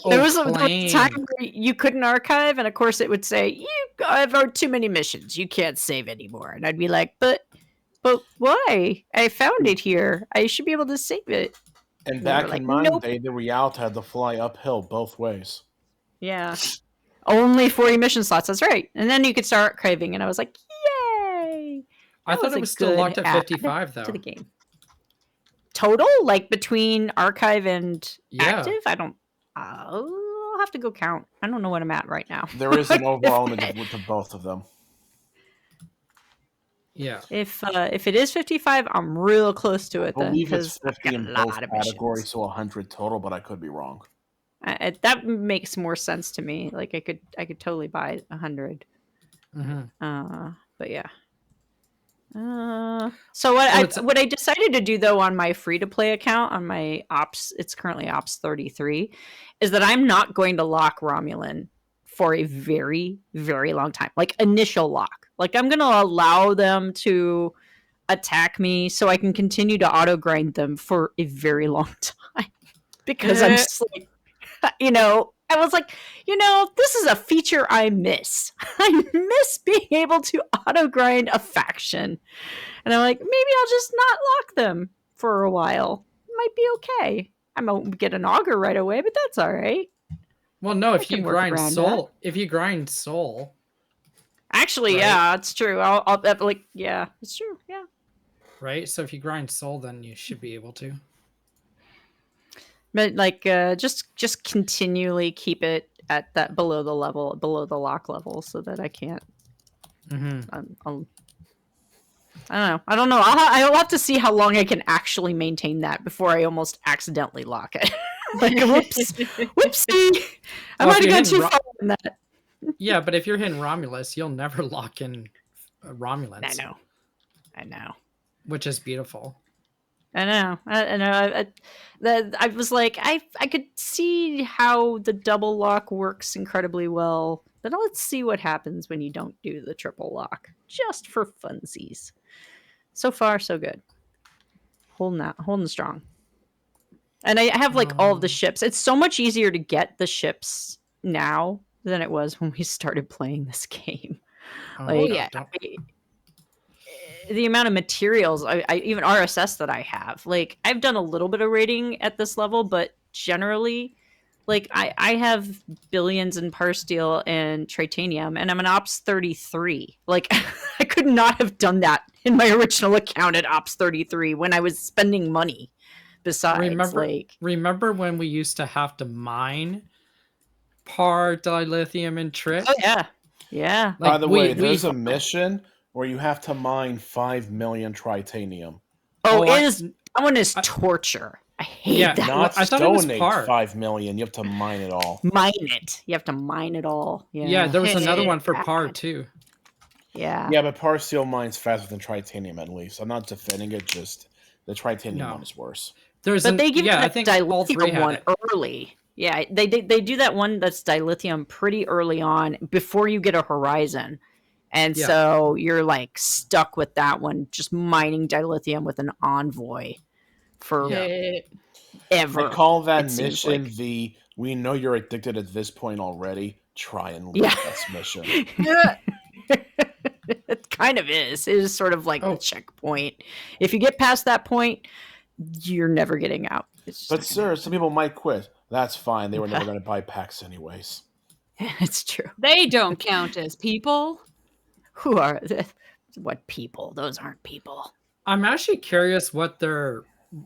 Speaker 5: There
Speaker 6: Oh,
Speaker 5: was a
Speaker 6: claim.
Speaker 5: time where you couldn't archive, and of course it would say, "You have too many missions. You can't save anymore." And I'd be like, "But why? I found it here. I should be able to save it."
Speaker 2: And
Speaker 5: they
Speaker 2: back
Speaker 5: were like,
Speaker 2: in my
Speaker 5: nope.
Speaker 2: day, the Rialto had to fly uphill both ways.
Speaker 5: Yeah, only 40 mission slots. That's right. And then you could start archiving, and I was like, "Yay!"
Speaker 6: I
Speaker 5: That
Speaker 6: thought
Speaker 5: a
Speaker 6: it was still
Speaker 5: good
Speaker 6: locked at
Speaker 5: add
Speaker 6: 55, though.
Speaker 5: to the game. Total, like between archive and
Speaker 6: Yeah.
Speaker 5: active, I don't. I'll have to go count. I don't know what I'm at right now.
Speaker 2: There is an overall image with both of them.
Speaker 6: Yeah.
Speaker 5: If it is 55, I'm real close to
Speaker 2: I
Speaker 5: it then.
Speaker 2: believe it's
Speaker 5: 'cause I've
Speaker 2: 50
Speaker 5: got
Speaker 2: in
Speaker 5: a
Speaker 2: both
Speaker 5: lot of missions.
Speaker 2: categories, so 100 total, but I could be wrong.
Speaker 5: That makes more sense to me. Like I could totally buy 100.
Speaker 6: Mm-hmm.
Speaker 5: But yeah. So what I decided to do though on my free to play account on my ops, it's currently ops 33, is that I'm not going to lock Romulan for a very, very long time. Like initial lock. Like I'm going to allow them to attack me so I can continue to auto grind them for a very long time. Because I'm just like, I was like, this is a feature I miss. I miss being able to auto grind a faction. And I'm like, maybe I'll just not lock them for a while. Might be okay. I won't get an auger right away, but that's all right.
Speaker 6: Well, no, if you
Speaker 5: can work
Speaker 6: grind
Speaker 5: around
Speaker 6: soul,
Speaker 5: Actually,
Speaker 6: Right.
Speaker 5: yeah, it's true. I'll yeah, it's true. Yeah.
Speaker 6: right? So if you grind soul, then you should be able to.
Speaker 5: But like, just continually keep it at that below the lock level, so that I can't. I don't know. I'll have to see how long I can actually maintain that before I almost accidentally lock it. Like, whoopsie! I
Speaker 6: Well,
Speaker 5: might
Speaker 6: if
Speaker 5: have gone
Speaker 6: you're
Speaker 5: too
Speaker 6: hitting
Speaker 5: far in that.
Speaker 6: Yeah, but if you're hitting Romulus, you'll never lock in Romulans.
Speaker 5: I know.
Speaker 6: Which is beautiful.
Speaker 5: I know. I was like, I could see how the double lock works incredibly well, but let's see what happens when you don't do the triple lock, just for funsies. So far, so good. Holding strong. And I have like all of the ships. It's so much easier to get the ships now than it was when we started playing this game. The amount of materials, I even RSS that I have, like I've done a little bit of rating at this level, but generally, like I have billions in par steel and titanium, and I'm an Ops 33. Like I could not have done that in my original account at Ops 33 when I was spending money. Besides,
Speaker 6: remember when we used to have to mine par, dilithium, and trit?
Speaker 5: Oh yeah.
Speaker 2: Like, by the way, there's a mission where you have to mine 5 million tritanium.
Speaker 5: That one is torture. I hate that.
Speaker 2: Not donate 5 million. You have to mine it all.
Speaker 5: Mine it. You have to mine it all.
Speaker 6: Yeah, there was another one for par too.
Speaker 5: Yeah.
Speaker 2: Yeah, but par steel mines faster than titanium at least. I'm not defending it, just the titanium one is worse.
Speaker 5: They give you that dilithium one early. Yeah, they do that one that's dilithium pretty early on before you get a horizon. And so you're like stuck with that one, just mining dilithium with an envoy for ever.
Speaker 2: I call that mission the "we know you're addicted at this point already. Try and leave this mission."
Speaker 5: It kind of is. It is sort of like the checkpoint. If you get past that point, you're never getting out.
Speaker 2: But sir, some people might quit. That's fine. They were never going to buy packs anyways.
Speaker 5: It's true.
Speaker 3: They don't count as people.
Speaker 5: Who are what people? Those aren't people.
Speaker 6: I'm actually curious what their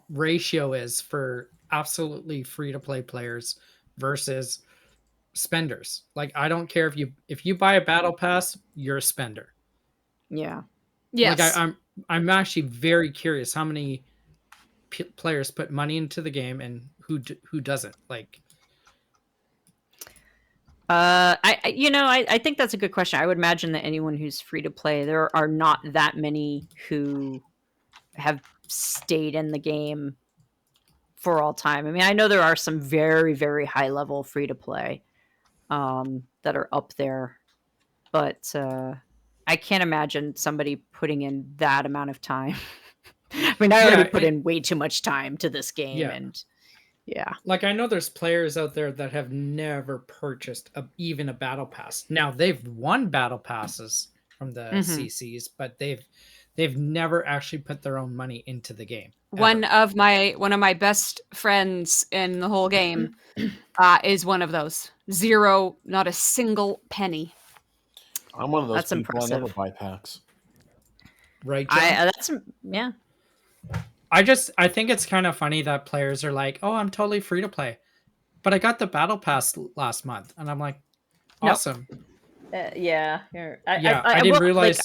Speaker 6: ratio is for absolutely free-to-play players versus spenders. Like, I don't care if you buy a battle pass, you're a spender.
Speaker 5: Yeah.
Speaker 3: Yes.
Speaker 6: Like, I'm actually very curious how many players put money into the game and who doesn't. Like,
Speaker 5: I think that's a good question. I would imagine that anyone who's free to play, there are not that many who have stayed in the game for all time. I mean, I know there are some very, very high level free to play that are up there, but I can't imagine somebody putting in that amount of time. I mean, I already put in way too much time to this game, and
Speaker 6: like I know there's players out there that have never purchased even a battle pass. Now they've won battle passes from the CCs, but they've never actually put their own money into the game. Ever.
Speaker 3: One of my best friends in the whole game is one of those. Zero, not a single penny.
Speaker 2: I'm one of those
Speaker 5: That's
Speaker 2: people.
Speaker 5: impressive.
Speaker 2: I never buy packs.
Speaker 6: Right, John? I think it's kind of funny that players are like, "Oh, I'm totally free to play," but I got the battle pass last month, and I'm like, "Awesome."
Speaker 5: I
Speaker 6: didn't realize.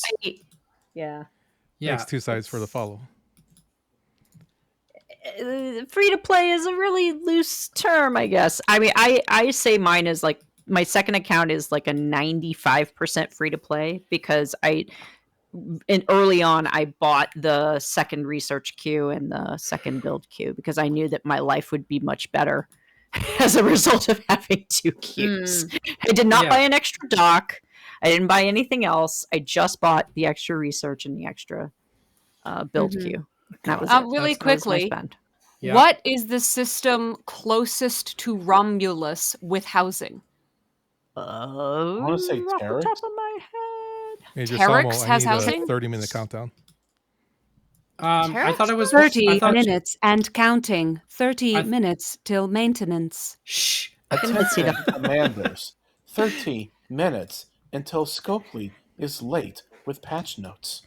Speaker 1: Makes two sides for the follow.
Speaker 5: Free to play is a really loose term, I guess. I mean, I say mine is like my second account is like a 95% free to play because early on, I bought the second research queue and the second build queue because I knew that my life would be much better as a result of having two queues. I did not buy an extra dock. I didn't buy anything else. I just bought the extra research and the extra build queue. That was
Speaker 3: really quickly. What is the system closest to Romulus with housing?
Speaker 2: I want to say Terex.
Speaker 5: Top of my head.
Speaker 3: Terex has housing?
Speaker 1: A 30-minute countdown.
Speaker 6: I thought it was
Speaker 3: 30 minutes and counting. 30 minutes till maintenance.
Speaker 6: Shh.
Speaker 2: Attention, commanders. 30 minutes until Scopely is late with patch notes.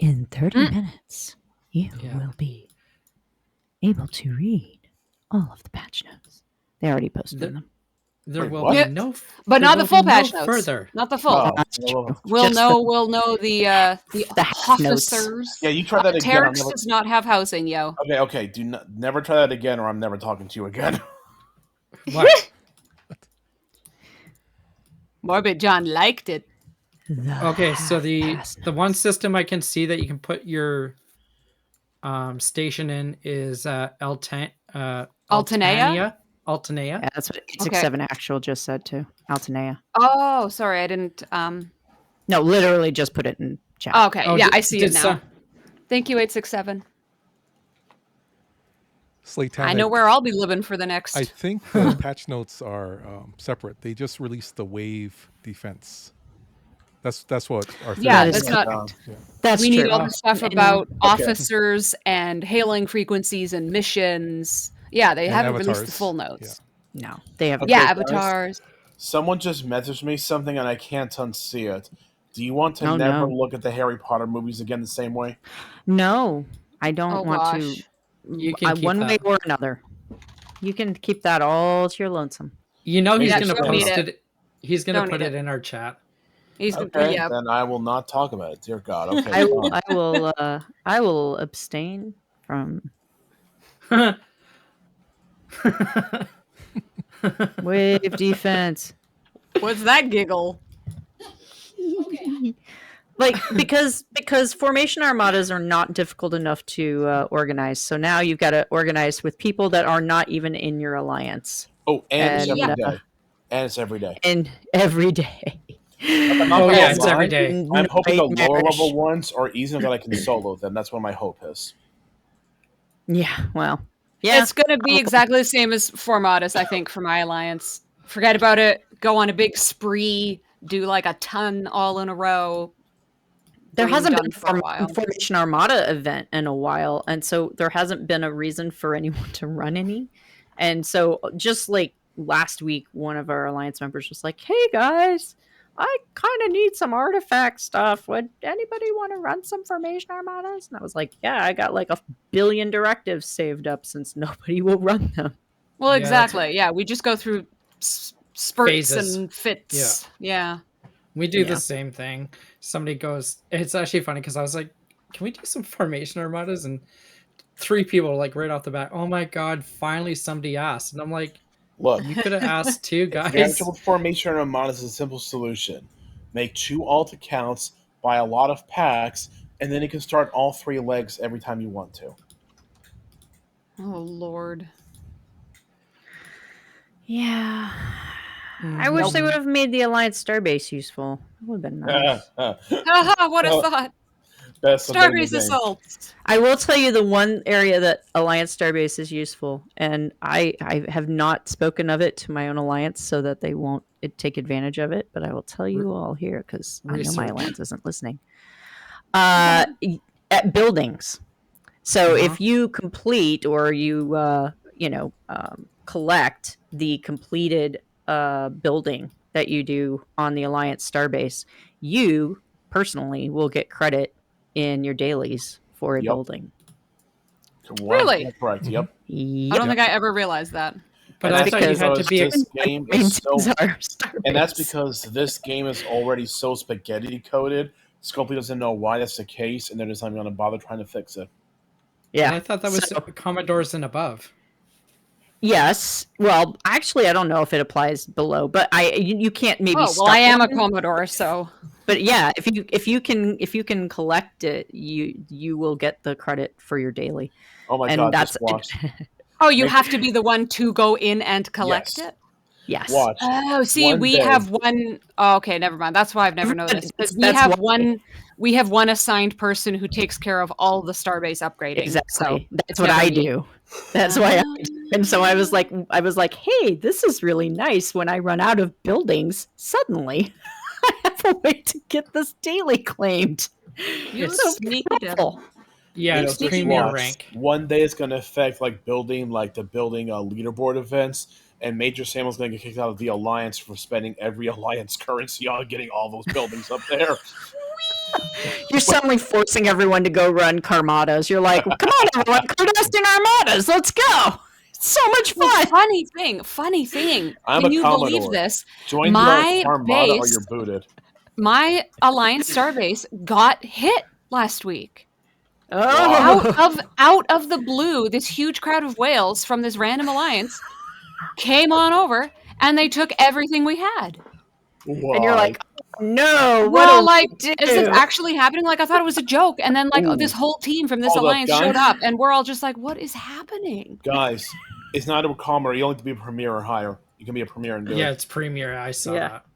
Speaker 5: In 30 minutes, you will be able to read all of the patch notes. They already posted
Speaker 6: The-
Speaker 5: them.
Speaker 6: There
Speaker 2: Wait,
Speaker 6: will
Speaker 2: what?
Speaker 6: be
Speaker 3: Yeah,
Speaker 6: no,
Speaker 3: But
Speaker 6: there
Speaker 3: not the
Speaker 6: will
Speaker 3: full
Speaker 6: be
Speaker 3: patch
Speaker 6: no
Speaker 3: notes.
Speaker 6: further.
Speaker 3: Not the full.
Speaker 2: Oh,
Speaker 5: That's
Speaker 2: well,
Speaker 5: true.
Speaker 3: We'll
Speaker 5: Just
Speaker 3: know. We'll know the
Speaker 5: half notes.
Speaker 3: officers.
Speaker 2: yeah, you try that again. I'll
Speaker 3: Terex
Speaker 2: never...
Speaker 3: does not have housing, yo.
Speaker 2: Okay. Never try that again, or I'm never talking to you again.
Speaker 6: What?
Speaker 3: Morbid John liked it.
Speaker 6: Okay, so the
Speaker 5: pass
Speaker 6: one system I can see that you can put your station in is
Speaker 3: Altanea?
Speaker 6: Altanea.
Speaker 5: Yeah, that's what 867 actual just said too. Altanea.
Speaker 3: Oh, sorry, I didn't.
Speaker 5: No, literally just put it in chat.
Speaker 3: Oh, okay,
Speaker 6: Oh,
Speaker 3: yeah,
Speaker 6: did-
Speaker 3: I see
Speaker 6: did
Speaker 3: it now.
Speaker 6: some-
Speaker 3: Thank you, 867.
Speaker 1: Slaytanic,
Speaker 3: I know where I'll be living for the next.
Speaker 1: I think the patch notes are separate. They just released the wave defense. That's what our theory
Speaker 3: Yeah,
Speaker 5: That is
Speaker 3: that's not.
Speaker 2: Um,
Speaker 5: That's
Speaker 3: We
Speaker 5: true.
Speaker 3: need all the stuff
Speaker 5: And-
Speaker 3: about officers and hailing frequencies and missions. Yeah, they
Speaker 1: And
Speaker 3: haven't released the
Speaker 1: avatars.
Speaker 3: full notes.
Speaker 5: No, they have.
Speaker 2: Okay,
Speaker 3: Yeah,
Speaker 2: guys.
Speaker 3: avatars.
Speaker 2: Someone just messaged me something, and I can't unsee it. Do you want to
Speaker 5: Oh,
Speaker 2: never
Speaker 5: no.
Speaker 2: look at the Harry Potter movies again the same way?
Speaker 5: No, I don't
Speaker 3: Oh
Speaker 5: want
Speaker 3: gosh.
Speaker 5: to.
Speaker 6: You can keep
Speaker 5: one way
Speaker 6: that.
Speaker 5: or another. You can keep that all to your lonesome.
Speaker 6: You know he's
Speaker 3: Yeah,
Speaker 6: gonna
Speaker 3: don't need
Speaker 6: post
Speaker 3: it.
Speaker 6: it. He's gonna
Speaker 3: Don't
Speaker 6: put
Speaker 3: need
Speaker 6: it
Speaker 3: it.
Speaker 6: in our chat.
Speaker 3: He's
Speaker 2: Okay,
Speaker 3: yeah.
Speaker 2: then I will not talk about it. Dear God. Okay.
Speaker 5: I will.
Speaker 2: fine.
Speaker 5: I will abstain from wave defense.
Speaker 3: What's that giggle?
Speaker 5: Like because formation armadas are not difficult enough to organize. So now you've got to organize with people that are not even in your alliance,
Speaker 2: Oh, and it's
Speaker 5: And,
Speaker 2: every day. And it's every day.
Speaker 5: and every day.
Speaker 2: I'm not
Speaker 6: Oh
Speaker 2: gonna
Speaker 6: yeah, it's
Speaker 2: lie.
Speaker 6: every day.
Speaker 2: I'm hoping the lower
Speaker 5: Nightmarish.
Speaker 2: level ones are easy enough that I can solo them. That's what my hope is.
Speaker 5: Yeah, well, yeah.
Speaker 3: It's gonna be exactly the same as Formatus, I think, for my alliance. Forget about it. Go on a big spree. Do like a ton all in a row.
Speaker 5: There
Speaker 3: Dream
Speaker 5: hasn't
Speaker 3: done
Speaker 5: been
Speaker 3: for a while.
Speaker 5: a Formation Armada event in a while, and so there hasn't been a reason for anyone to run any. And so, just like last week, one of our alliance members was like, "Hey guys, I kind of need some artifact stuff. Would anybody want to run some Formation Armadas?" And I was like, "Yeah, I got like 1 billion directives saved up since nobody will run them."
Speaker 3: Well,
Speaker 6: Yeah, that's-
Speaker 3: exactly. Yeah, we just go through spurts
Speaker 6: Phases.
Speaker 3: and fits. Yeah.
Speaker 6: We do
Speaker 5: Yeah.
Speaker 6: the same thing. Somebody goes, it's actually funny because I was like, can we do some formation armadas? And 3 people like right off the bat, oh my god, finally somebody asked. And I'm like,
Speaker 2: Look,
Speaker 6: you could have asked too, guys.
Speaker 2: manageable formation and mod is a simple solution. Make 2 alt accounts, buy a lot of packs, and then you can start all 3 legs every time you want to.
Speaker 3: Oh Lord.
Speaker 5: Yeah. I wish they would have made the Alliance Starbase useful. That would have been nice.
Speaker 3: Haha, what a
Speaker 2: Oh,
Speaker 3: thought.
Speaker 2: Best of getting the
Speaker 3: Starbase
Speaker 2: game.
Speaker 3: assault.
Speaker 5: I will tell you the one area that Alliance Starbase is useful, and I have not spoken of it to my own alliance so that they won't take advantage of it, but I will tell you all here because I know my
Speaker 6: Research.
Speaker 5: alliance isn't listening. At buildings. So if you complete or you collect the completed building that you do on the Alliance Starbase, you personally will get credit in your dailies for a
Speaker 2: Yep.
Speaker 5: building.
Speaker 3: Really?
Speaker 2: Correct. Yep.
Speaker 3: I don't think I ever realized that.
Speaker 6: But
Speaker 2: And
Speaker 6: I
Speaker 2: that's
Speaker 6: thought you had to
Speaker 2: because
Speaker 6: be.
Speaker 2: this game is
Speaker 5: Maintains
Speaker 2: so,
Speaker 5: our Starbase.
Speaker 2: and that's because this game is already so spaghetti coded. Scopely doesn't know why that's the case, and they're just not even going to bother trying to fix it.
Speaker 5: Yeah.
Speaker 6: I thought that was
Speaker 5: So-
Speaker 6: Commodores and above.
Speaker 5: Yes. Well, actually, I don't know if it applies below, but you can't maybe.
Speaker 3: Oh well,
Speaker 5: start
Speaker 3: I am a
Speaker 5: with it.
Speaker 3: Commodore, so
Speaker 5: But yeah, if you can collect it, you will get the credit for your daily.
Speaker 2: Oh my
Speaker 5: And
Speaker 2: god,
Speaker 5: that's-
Speaker 2: just watch.
Speaker 3: oh, you
Speaker 2: Make-
Speaker 3: have to be the one to go in and collect
Speaker 2: Yes.
Speaker 3: it.
Speaker 5: Yes.
Speaker 2: Watch.
Speaker 3: Oh, see,
Speaker 2: One
Speaker 3: we
Speaker 2: day.
Speaker 3: have one oh, okay, never mind. That's why I've never noticed. Because we
Speaker 5: That's
Speaker 3: have
Speaker 5: why-
Speaker 3: we have one assigned person who takes care of all the Starbase upgrading.
Speaker 5: Exactly.
Speaker 3: So
Speaker 5: That's what
Speaker 3: never
Speaker 5: I
Speaker 3: me.
Speaker 5: do. That's why and so I was like, hey, this is really nice. When I run out of buildings, suddenly I have a way to get this daily claimed.
Speaker 3: you
Speaker 6: It's
Speaker 5: so
Speaker 3: sneak
Speaker 5: helpful.
Speaker 6: Yeah,
Speaker 2: You know,
Speaker 6: it's
Speaker 2: just
Speaker 6: premier
Speaker 2: watch.
Speaker 6: rank.
Speaker 2: One day it's going to affect like the building leaderboard events, and Major Samuel's going to get kicked out of the Alliance for spending every Alliance currency on getting all those buildings up there.
Speaker 5: You're suddenly forcing everyone to go run Carmadas. You're like, come on, everyone, Cardestin Armadas, let's go. so much
Speaker 3: Well,
Speaker 5: fun.
Speaker 3: funny thing.
Speaker 2: I'm
Speaker 3: Can
Speaker 2: a
Speaker 3: you believe
Speaker 2: Commodore.
Speaker 3: this?
Speaker 2: Join
Speaker 3: My
Speaker 2: the Armada or
Speaker 3: base-
Speaker 2: you're booted.
Speaker 3: My Alliance Starbase got hit last week.
Speaker 5: Oh,
Speaker 3: Out of the blue, this huge crowd of whales from this random alliance came on over and they took everything we had.
Speaker 5: and you're like, no,
Speaker 3: Well,
Speaker 5: what
Speaker 3: like,
Speaker 5: do?
Speaker 3: is this actually happening? Like, I thought it was a joke. And then, like,
Speaker 2: Ooh.
Speaker 3: this whole team from this
Speaker 2: Hold up,
Speaker 3: alliance
Speaker 2: guys.
Speaker 3: showed up, and we're all just like, what is happening?
Speaker 2: guys, it's not a Commodore. You only have to be a Premier or higher. You can be a Premier and do
Speaker 6: Yeah,
Speaker 2: it.
Speaker 6: it's Premier. I saw
Speaker 5: Yeah.
Speaker 6: that.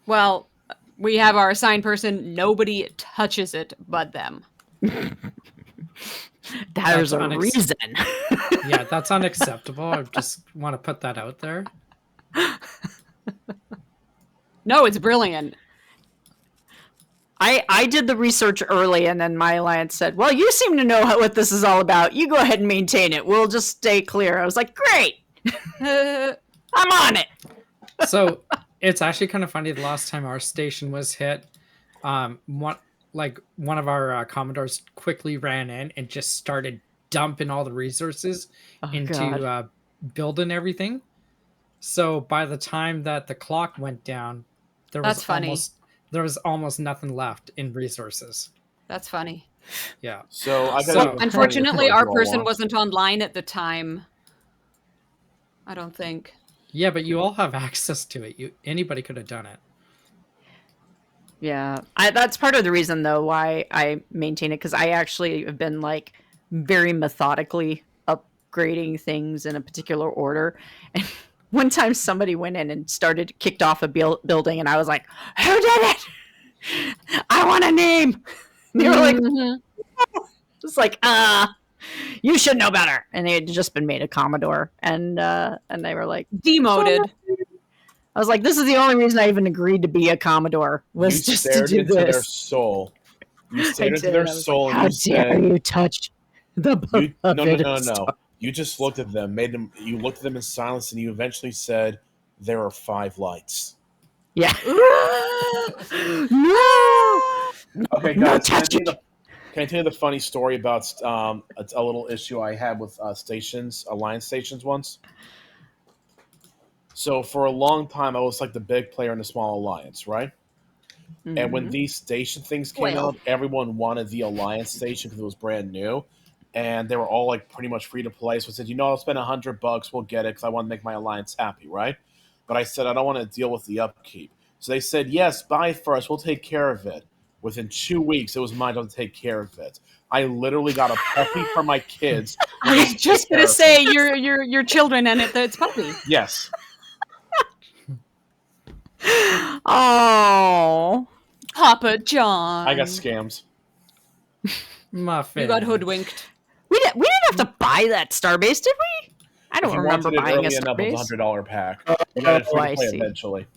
Speaker 3: Well, we have our assigned person. Nobody touches it but them.
Speaker 5: There's a
Speaker 6: unex-
Speaker 5: reason.
Speaker 6: Yeah, that's unacceptable. I just want to put that out there.
Speaker 3: No, it's brilliant.
Speaker 5: I did the research early, and then my alliance said, well, you seem to know what this is all about. You go ahead and maintain it. We'll just stay clear. I was like, great. I'm on it.
Speaker 6: So it's actually kind of funny. The last time our station was hit, one of our Commodores quickly ran in and just started dumping all the resources
Speaker 5: Oh,
Speaker 6: into
Speaker 5: God.
Speaker 6: building everything. So by the time that the clock went down, there
Speaker 3: That's
Speaker 6: was
Speaker 3: funny.
Speaker 6: almost nothing left in resources.
Speaker 3: That's funny.
Speaker 6: Yeah.
Speaker 2: So I
Speaker 6: So,
Speaker 2: got.
Speaker 3: Unfortunately, our person wasn't online at the time. I don't think.
Speaker 6: Yeah, but you all have access to it. Anybody could have done it.
Speaker 5: Yeah, that's part of the reason, though, why I maintain it, because I actually have been like very methodically upgrading things in a particular order. And one time somebody went in and kicked off a building, and I was like, who did it? I want a name. And they were like,
Speaker 3: Mhm.
Speaker 5: it's like, you should know better. And they had just been made a Commodore, and they were like,
Speaker 3: Demoted.
Speaker 5: I was like, this is the only reason I even agreed to be a Commodore, was
Speaker 2: You
Speaker 5: just to
Speaker 2: stared
Speaker 5: do
Speaker 2: into their
Speaker 5: this.
Speaker 2: soul. You stared
Speaker 5: I
Speaker 2: into
Speaker 5: did.
Speaker 2: their
Speaker 5: I was
Speaker 2: soul
Speaker 5: like,
Speaker 2: and
Speaker 5: how
Speaker 2: you
Speaker 5: dare
Speaker 2: said,
Speaker 5: you touch the
Speaker 2: no.
Speaker 5: star.
Speaker 2: You just looked at them, you looked at them in silence, and you eventually said, there are 5 lights.
Speaker 5: Yeah. no.
Speaker 2: Okay,
Speaker 5: No,
Speaker 2: guys,
Speaker 5: touch it.
Speaker 2: can I tell you the funny story about a little issue I had with alliance stations once? So for a long time, I was like the big player in the small alliance, right? And when
Speaker 5: Mhm.
Speaker 2: these station things came
Speaker 3: Well.
Speaker 2: out, everyone wanted the alliance station because it was brand new, and they were all like pretty much free to play. So I said, I'll spend $100, we'll get it because I want to make my alliance happy, right? But I said I don't want to deal with the upkeep. So they said, yes, buy it first, we'll take care of it. Within 2 weeks, it was my job to take care of it. I literally got a puppy for my kids.
Speaker 3: I was just gonna say your children and it's puppy.
Speaker 2: Yes.
Speaker 5: Oh.
Speaker 3: Papa John.
Speaker 2: I got scams.
Speaker 6: Muffin.
Speaker 3: You got hoodwinked.
Speaker 5: We didn't have to buy that Starbase, did we? I don't
Speaker 2: If you
Speaker 5: remember
Speaker 2: wanted it
Speaker 5: buying a
Speaker 2: early enough, it was
Speaker 5: Starbase.
Speaker 2: $100 pack. You got it free
Speaker 5: I
Speaker 2: to play
Speaker 5: see.
Speaker 2: eventually.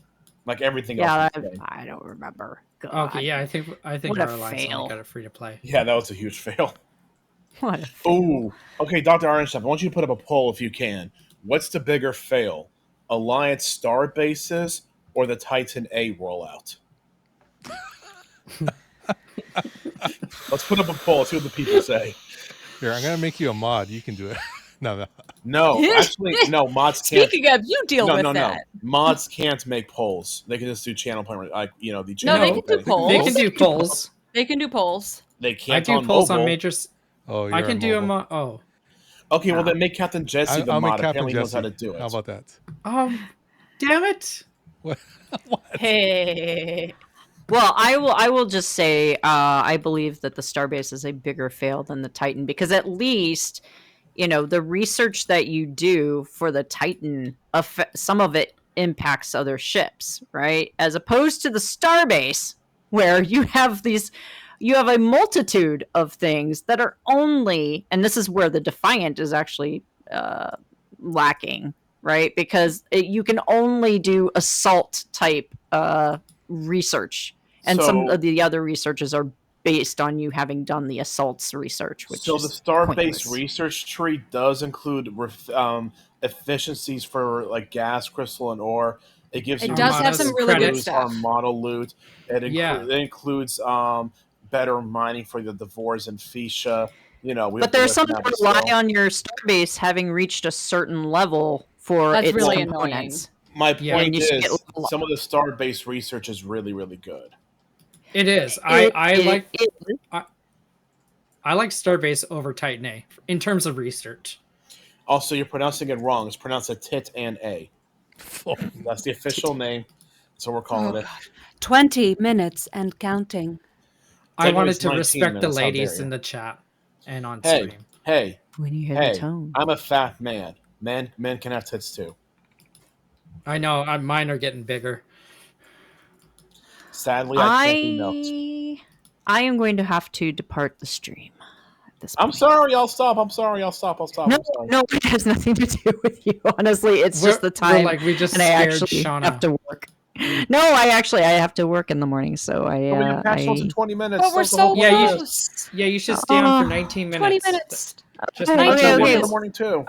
Speaker 2: Like everything
Speaker 5: Yeah,
Speaker 2: else. in the game.
Speaker 5: I don't remember. God.
Speaker 6: Okay, yeah, I think
Speaker 5: What a
Speaker 6: our alliance
Speaker 5: fail.
Speaker 6: only got it free to play.
Speaker 2: Yeah, that was a huge fail.
Speaker 5: What a fail.
Speaker 2: Ooh. Okay, Dr. Ironstuff, I want you to put up a poll if you can. What's the bigger fail? Alliance Star Bases or the Titan A rollout? Let's put up a poll. Let's see what the people say.
Speaker 1: Here, I'm gonna make you a mod. You can do it. No.
Speaker 2: No, actually, no. Mods can't.
Speaker 3: Speaking of, you deal with that.
Speaker 2: Mods can't make polls. They can just do channel point, like the
Speaker 3: No,
Speaker 2: channel.
Speaker 3: they can do polls.
Speaker 6: They can do polls.
Speaker 3: They can do polls.
Speaker 2: They
Speaker 6: I
Speaker 2: can't
Speaker 6: do
Speaker 2: on
Speaker 6: polls
Speaker 2: mobile.
Speaker 6: on major.
Speaker 1: Oh, you're
Speaker 6: I can
Speaker 1: on
Speaker 6: do them.
Speaker 1: mobile.
Speaker 6: Oh,
Speaker 2: Okay, well then make Captain Jesse the
Speaker 1: I'll make
Speaker 2: mod.
Speaker 1: Captain
Speaker 2: Apparently he knows
Speaker 1: Jesse.
Speaker 2: how to do it.
Speaker 1: How about that?
Speaker 6: Damn it!
Speaker 1: What? What?
Speaker 5: Hey. Well, I will just say I believe that the Starbase is a bigger fail than the Titan, because at least the research that you do for the Titan, some of it impacts other ships, right? As opposed to the Starbase, where you have a multitude of things that are only, and this is where the Defiant is actually lacking, right? Because you can only do assault type research, and some of the other researches are based on you having done the assaults research. Which
Speaker 2: So
Speaker 5: is
Speaker 2: the Starbase
Speaker 5: pointless.
Speaker 2: research tree does include efficiencies for like gas, crystal, and ore. It gives
Speaker 3: It
Speaker 2: you
Speaker 3: does have
Speaker 6: some
Speaker 3: really good
Speaker 2: includes
Speaker 3: stuff.
Speaker 2: Armada loot. It
Speaker 6: Yeah.
Speaker 2: includes better mining for the Devores and Fisha. we have
Speaker 5: But
Speaker 2: to
Speaker 5: there's
Speaker 2: listen
Speaker 5: some
Speaker 2: out,
Speaker 5: that
Speaker 2: but
Speaker 5: rely
Speaker 2: still.
Speaker 5: on your starbase having reached a certain level for
Speaker 3: That's
Speaker 5: its
Speaker 3: really
Speaker 5: components.
Speaker 2: My
Speaker 6: Yeah.
Speaker 2: point
Speaker 5: And you should get
Speaker 2: is,
Speaker 5: level
Speaker 2: some of the star-based research is really, really good.
Speaker 6: It is.
Speaker 5: It-
Speaker 6: I
Speaker 5: it
Speaker 6: like
Speaker 5: is.
Speaker 6: I like Starbase over Titan A in terms of research.
Speaker 2: Also, you're pronouncing it wrong. It's pronounced a tit and a.
Speaker 1: Oh,
Speaker 2: That's the official name. So we're calling it.
Speaker 3: 20 minutes and counting.
Speaker 6: I
Speaker 2: Technically,
Speaker 6: wanted
Speaker 2: it's
Speaker 6: to
Speaker 2: 19
Speaker 6: respect the
Speaker 2: minutes. How dare
Speaker 6: ladies
Speaker 2: you.
Speaker 6: in the chat and on
Speaker 2: Hey,
Speaker 6: stream.
Speaker 2: hey,
Speaker 5: When you hear the
Speaker 2: hey!
Speaker 5: tone.
Speaker 2: I'm a fat man. Men can have tits too.
Speaker 6: I know mine are getting bigger.
Speaker 2: Sadly, I can't be milked.
Speaker 5: I am going to have to depart the stream at this
Speaker 2: I'm
Speaker 5: point.
Speaker 2: sorry. I'll stop. I'm sorry. I'll stop.
Speaker 5: No,
Speaker 2: I'm sorry.
Speaker 5: no, it has nothing to do with you. Honestly, it's just the time,
Speaker 6: we just
Speaker 5: and I
Speaker 6: scared
Speaker 5: actually
Speaker 6: Shauna.
Speaker 5: have to work. No, I have to work in the morning, so
Speaker 2: But we have patch notes in 20 minutes.
Speaker 3: But we're
Speaker 2: That's the whole
Speaker 3: so
Speaker 2: point.
Speaker 3: close.
Speaker 6: Yeah, you should stay on for
Speaker 5: Oh,
Speaker 6: 19 minutes.
Speaker 3: 20 minutes.
Speaker 6: Just
Speaker 5: Okay,
Speaker 2: I'm
Speaker 5: okay,
Speaker 2: gonna work
Speaker 5: okay.
Speaker 2: in the morning too.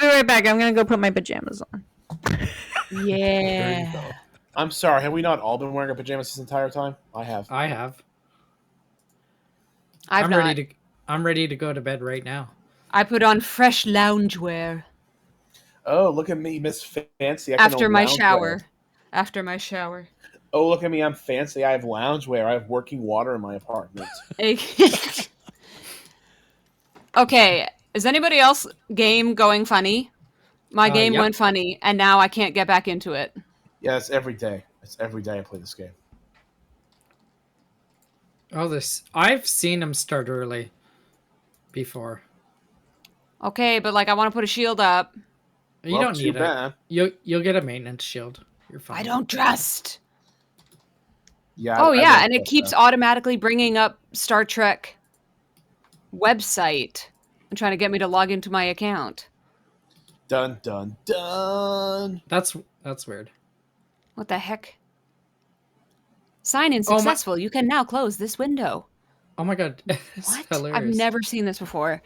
Speaker 5: I'll be right back. I'm gonna go put my pajamas on.
Speaker 1: there you
Speaker 3: Yeah.
Speaker 1: go.
Speaker 2: I'm sorry. Have we not all been wearing our pajamas this entire time? I have.
Speaker 6: I have.
Speaker 3: I'm not.
Speaker 6: I'm ready to go to bed right now.
Speaker 3: I put on fresh loungewear
Speaker 2: Oh, look at me, Miss Fancy. I can
Speaker 3: after
Speaker 2: own
Speaker 3: my
Speaker 2: loungewear.
Speaker 3: shower. After my shower.
Speaker 2: Oh, look at me. I'm fancy. I have loungewear. I have working water in my apartment.
Speaker 3: Okay, is anybody else game going funny? My game
Speaker 6: Yep.
Speaker 3: went funny, and now I can't get back into it.
Speaker 2: Yeah, it's every day. It's every day I play this game.
Speaker 6: Oh, I've seen them start early before.
Speaker 3: Okay, but like I want to put a shield up.
Speaker 6: You
Speaker 2: Well,
Speaker 6: don't
Speaker 2: too
Speaker 6: need it.
Speaker 2: bad.
Speaker 6: You'll get a maintenance shield. You're fine.
Speaker 3: I don't trust.
Speaker 2: Yeah.
Speaker 3: Oh
Speaker 2: I
Speaker 3: yeah,
Speaker 2: don't
Speaker 3: and it
Speaker 2: trust
Speaker 3: keeps
Speaker 2: that.
Speaker 3: automatically bringing up Star Trek website and trying to get me to log into my account.
Speaker 2: Dun dun dun.
Speaker 6: That's weird.
Speaker 3: What the heck? Sign in
Speaker 6: Oh, my-
Speaker 3: successful. You can now close this window.
Speaker 6: Oh my god. It's
Speaker 3: What?
Speaker 6: hilarious.
Speaker 3: I've never seen this before.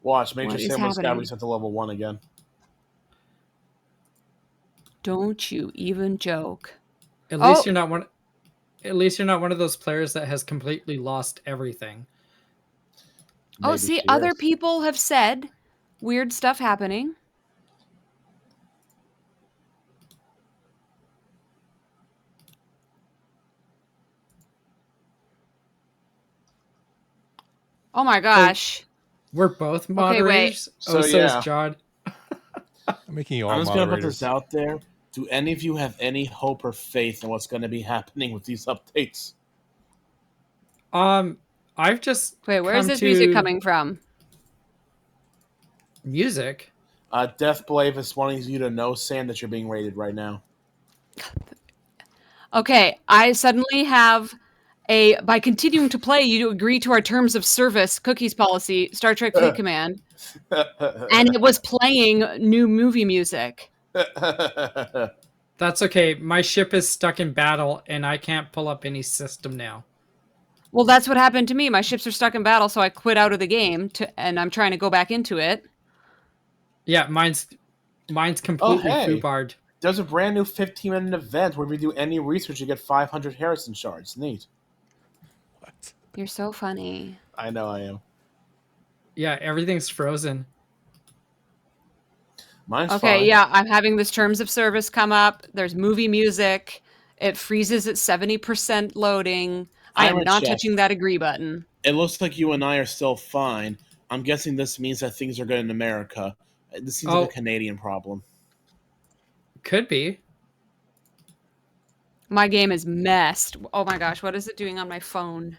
Speaker 2: Watch, Major
Speaker 3: What is
Speaker 2: Samuel's got
Speaker 3: happening?
Speaker 2: reset to level 1 again.
Speaker 3: Don't you even joke.
Speaker 6: At least
Speaker 3: Oh.
Speaker 6: you're not one. At least you're not one of those players that has completely lost everything.
Speaker 3: Oh,
Speaker 2: Maybe
Speaker 3: see,
Speaker 2: she
Speaker 3: other
Speaker 2: is.
Speaker 3: people have said weird stuff happening. Oh my gosh.
Speaker 6: We're both
Speaker 3: wait.
Speaker 6: moderators.
Speaker 2: So,
Speaker 6: so
Speaker 2: yeah.
Speaker 6: is John.
Speaker 1: I'm making you all
Speaker 2: I'm just going to put
Speaker 1: moderators.
Speaker 2: this out there. Do any of you have any hope or faith in what's going to be happening with these updates?
Speaker 6: I've just
Speaker 3: Wait, where is
Speaker 6: come
Speaker 3: this music
Speaker 6: to
Speaker 3: coming from?
Speaker 6: Music.
Speaker 2: Death Blave is wanting you to know, Sam, that you're being rated right now.
Speaker 3: Okay, I suddenly have by continuing to play, you agree to our terms of service cookies policy, Star Trek Fleet Command, and it was playing new movie music.
Speaker 6: That's okay. My ship is stuck in battle, and I can't pull up any system now.
Speaker 3: Well, that's what happened to me. My ships are stuck in battle, so I quit out of the game, and I'm trying to go back into it.
Speaker 6: Yeah, mine's completely
Speaker 2: hey.
Speaker 6: foobarred.
Speaker 2: There's a brand new 15-minute event where if you do any research, you get 500 Harrison shards. Neat.
Speaker 1: What?
Speaker 3: You're so funny.
Speaker 2: I know I am.
Speaker 6: Yeah, everything's frozen.
Speaker 2: Mine's
Speaker 3: Okay,
Speaker 2: fine.
Speaker 3: yeah, I'm having this terms of service come up. There's movie music. It freezes at 70% loading. I am
Speaker 2: Iron
Speaker 3: not
Speaker 2: Chef.
Speaker 3: touching that agree button.
Speaker 2: It looks like you and I are still fine. I'm guessing this means that things are good in America. This seems like a Canadian problem.
Speaker 6: Could be.
Speaker 3: My game is messed. Oh my gosh, what is it doing on my phone?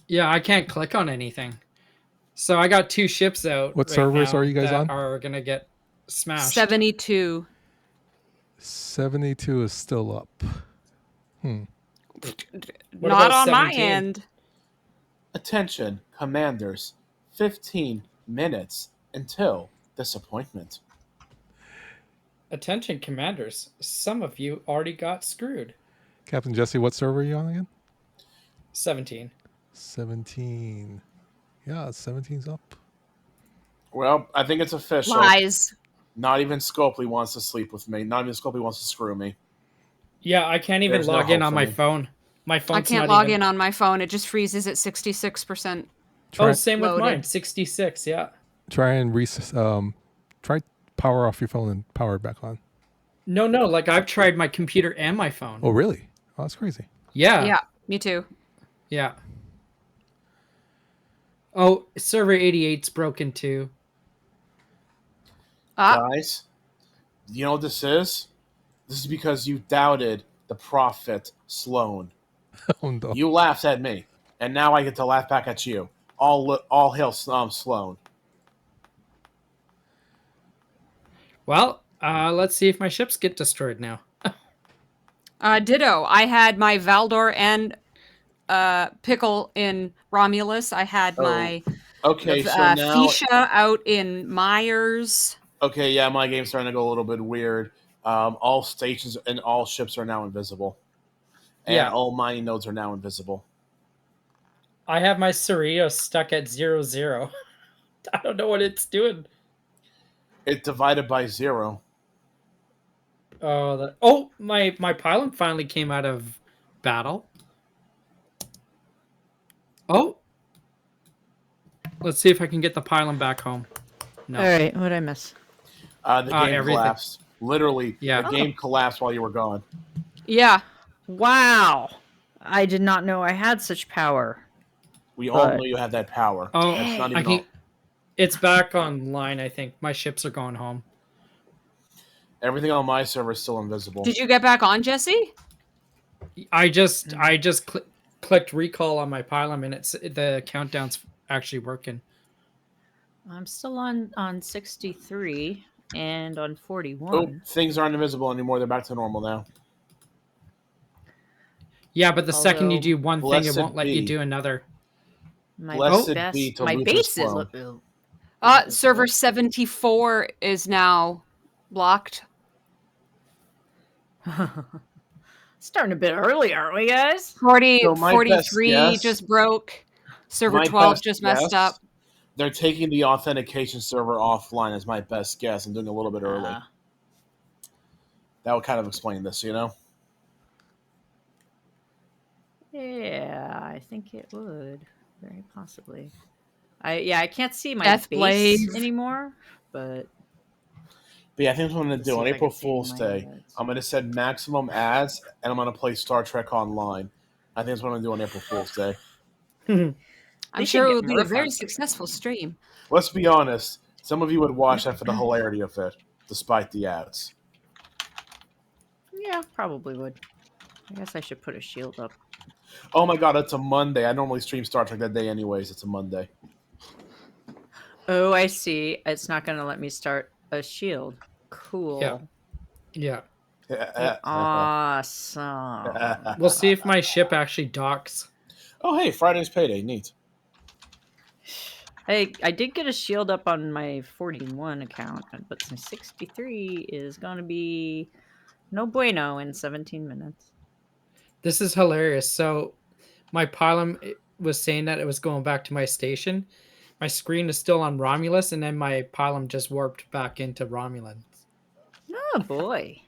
Speaker 6: Yeah, I can't click on anything. So I got 2 ships out.
Speaker 1: What
Speaker 6: right
Speaker 1: servers
Speaker 6: now
Speaker 1: are you guys
Speaker 6: that
Speaker 1: on?
Speaker 6: Are gonna get smashed.
Speaker 3: 72.
Speaker 1: 72 is still up.
Speaker 6: What
Speaker 3: Not
Speaker 6: about
Speaker 3: on my
Speaker 6: 17?
Speaker 3: end.
Speaker 2: Attention, commanders. 15 minutes until disappointment.
Speaker 6: Attention, commanders. Some of you already got screwed.
Speaker 1: Captain Jesse, what server are you on again?
Speaker 6: 17.
Speaker 1: 17. Yeah, 17's up.
Speaker 2: Well, I think it's official.
Speaker 3: Lies.
Speaker 2: Not even Scopely wants to sleep with me. Not even Scopely wants to screw me.
Speaker 6: Yeah, I can't even
Speaker 2: There's no
Speaker 6: log in
Speaker 2: hope
Speaker 6: on
Speaker 2: for
Speaker 6: my
Speaker 2: me.
Speaker 6: phone. My
Speaker 3: I
Speaker 6: phone's
Speaker 3: can't
Speaker 6: not
Speaker 3: log
Speaker 6: even...
Speaker 3: in on my phone. It just freezes at 66%.
Speaker 1: Try
Speaker 6: Oh, same with
Speaker 3: loaded.
Speaker 6: mine. 66, yeah.
Speaker 1: try and try power off your phone and power it back on.
Speaker 6: No, like I've tried my computer and my phone.
Speaker 1: Oh, really? Oh, that's crazy.
Speaker 6: Yeah.
Speaker 3: Yeah, me too.
Speaker 6: Yeah. Oh, server 88's broken too.
Speaker 2: Guys, you know what this is? This is because you doubted the prophet Sloan.
Speaker 1: Oh no.
Speaker 2: You laughed at me, and now I get to laugh back at you. All hail Sloan.
Speaker 6: Well, let's see if my ships get destroyed now.
Speaker 3: Ditto. I had my Valdor and Pickle in Romulus. I had
Speaker 2: Oh,
Speaker 3: my
Speaker 2: Okay, so now
Speaker 3: Fuchsia out in Myers.
Speaker 2: okay, yeah, my game's starting to go a little bit weird. All stations and all ships are now invisible, and
Speaker 6: Yeah.
Speaker 2: all mining nodes are now invisible.
Speaker 6: I have my Cerrito stuck at 0-0. I don't know what it's doing.
Speaker 2: It divided by 0.
Speaker 6: Oh, my pylon finally came out of battle. Oh. Let's see if I can get the pylon back home. No.
Speaker 5: All right, what did I miss?
Speaker 2: The game
Speaker 6: Everything.
Speaker 2: collapsed. Literally,
Speaker 6: Yeah.
Speaker 2: the game collapsed while you were gone.
Speaker 3: Yeah.
Speaker 5: Wow, I did not know I had such power.
Speaker 2: We all
Speaker 5: But-
Speaker 2: know you have that power.
Speaker 6: Oh,
Speaker 2: That's not
Speaker 6: I
Speaker 2: even
Speaker 6: can... It's back online, I think. My ships are going home.
Speaker 2: everything on my server is still invisible.
Speaker 3: Did you get back on, Jesse?
Speaker 6: I just clicked recall on my pylon, and the countdown's actually working.
Speaker 5: I'm still on 63 and on 41.
Speaker 2: Oh, things aren't invisible anymore. They're back to normal now.
Speaker 6: Yeah, but the second you
Speaker 5: Although-
Speaker 6: do one thing, it
Speaker 2: Blessed
Speaker 6: won't let you
Speaker 2: be.
Speaker 6: do another.
Speaker 5: My
Speaker 2: Blessed
Speaker 5: best,
Speaker 2: be to
Speaker 5: my
Speaker 2: Lucius
Speaker 5: base is
Speaker 2: Sloan.
Speaker 3: Server 74 is now blocked.
Speaker 5: starting a bit early, aren't we, guys?
Speaker 3: 40,
Speaker 2: So my best
Speaker 3: 43
Speaker 2: guess-
Speaker 3: just broke. Server
Speaker 2: My
Speaker 3: 12
Speaker 2: best
Speaker 3: just messed
Speaker 2: guess,
Speaker 3: up.
Speaker 2: They're taking the authentication server offline as my best guess and doing a little bit early. That would kind of explain this, you know?
Speaker 5: Yeah, I think it would. Very possibly. I can't see my
Speaker 3: Death
Speaker 5: base
Speaker 3: Blade.
Speaker 5: anymore, but
Speaker 2: But yeah, I think what I'm going to
Speaker 5: Let's
Speaker 2: do
Speaker 5: see
Speaker 2: on
Speaker 5: if I
Speaker 2: April
Speaker 5: can see
Speaker 2: Fool's
Speaker 5: my
Speaker 2: Day,
Speaker 5: notes.
Speaker 2: I'm going to set maximum ads and I'm going to play Star Trek Online. I think that's what I'm going to do on April Fool's Day.
Speaker 3: I'm
Speaker 5: They
Speaker 3: sure
Speaker 5: should
Speaker 3: it will
Speaker 5: get
Speaker 3: be a
Speaker 5: Murph
Speaker 3: very
Speaker 5: on
Speaker 3: successful stream.
Speaker 2: Let's be honest, some of you would watch that for the hilarity of it, despite the ads.
Speaker 5: yeah, probably would. I guess I should put a shield up.
Speaker 2: Oh my god, it's a Monday. I normally stream Star Trek that day anyways. It's a Monday.
Speaker 5: Oh, I see. It's not going to let me start a shield. Cool.
Speaker 6: Yeah.
Speaker 5: Awesome.
Speaker 6: We'll see if my ship actually docks.
Speaker 2: Oh, hey, Friday's payday. Neat.
Speaker 5: I did get a shield up on my 41 account, but my 63 is going to be no bueno in 17 minutes.
Speaker 6: This is hilarious. So my pylon was saying that it was going back to my station. My screen is still on Romulus, and then my pylon just warped back into Romulan.
Speaker 5: Oh boy.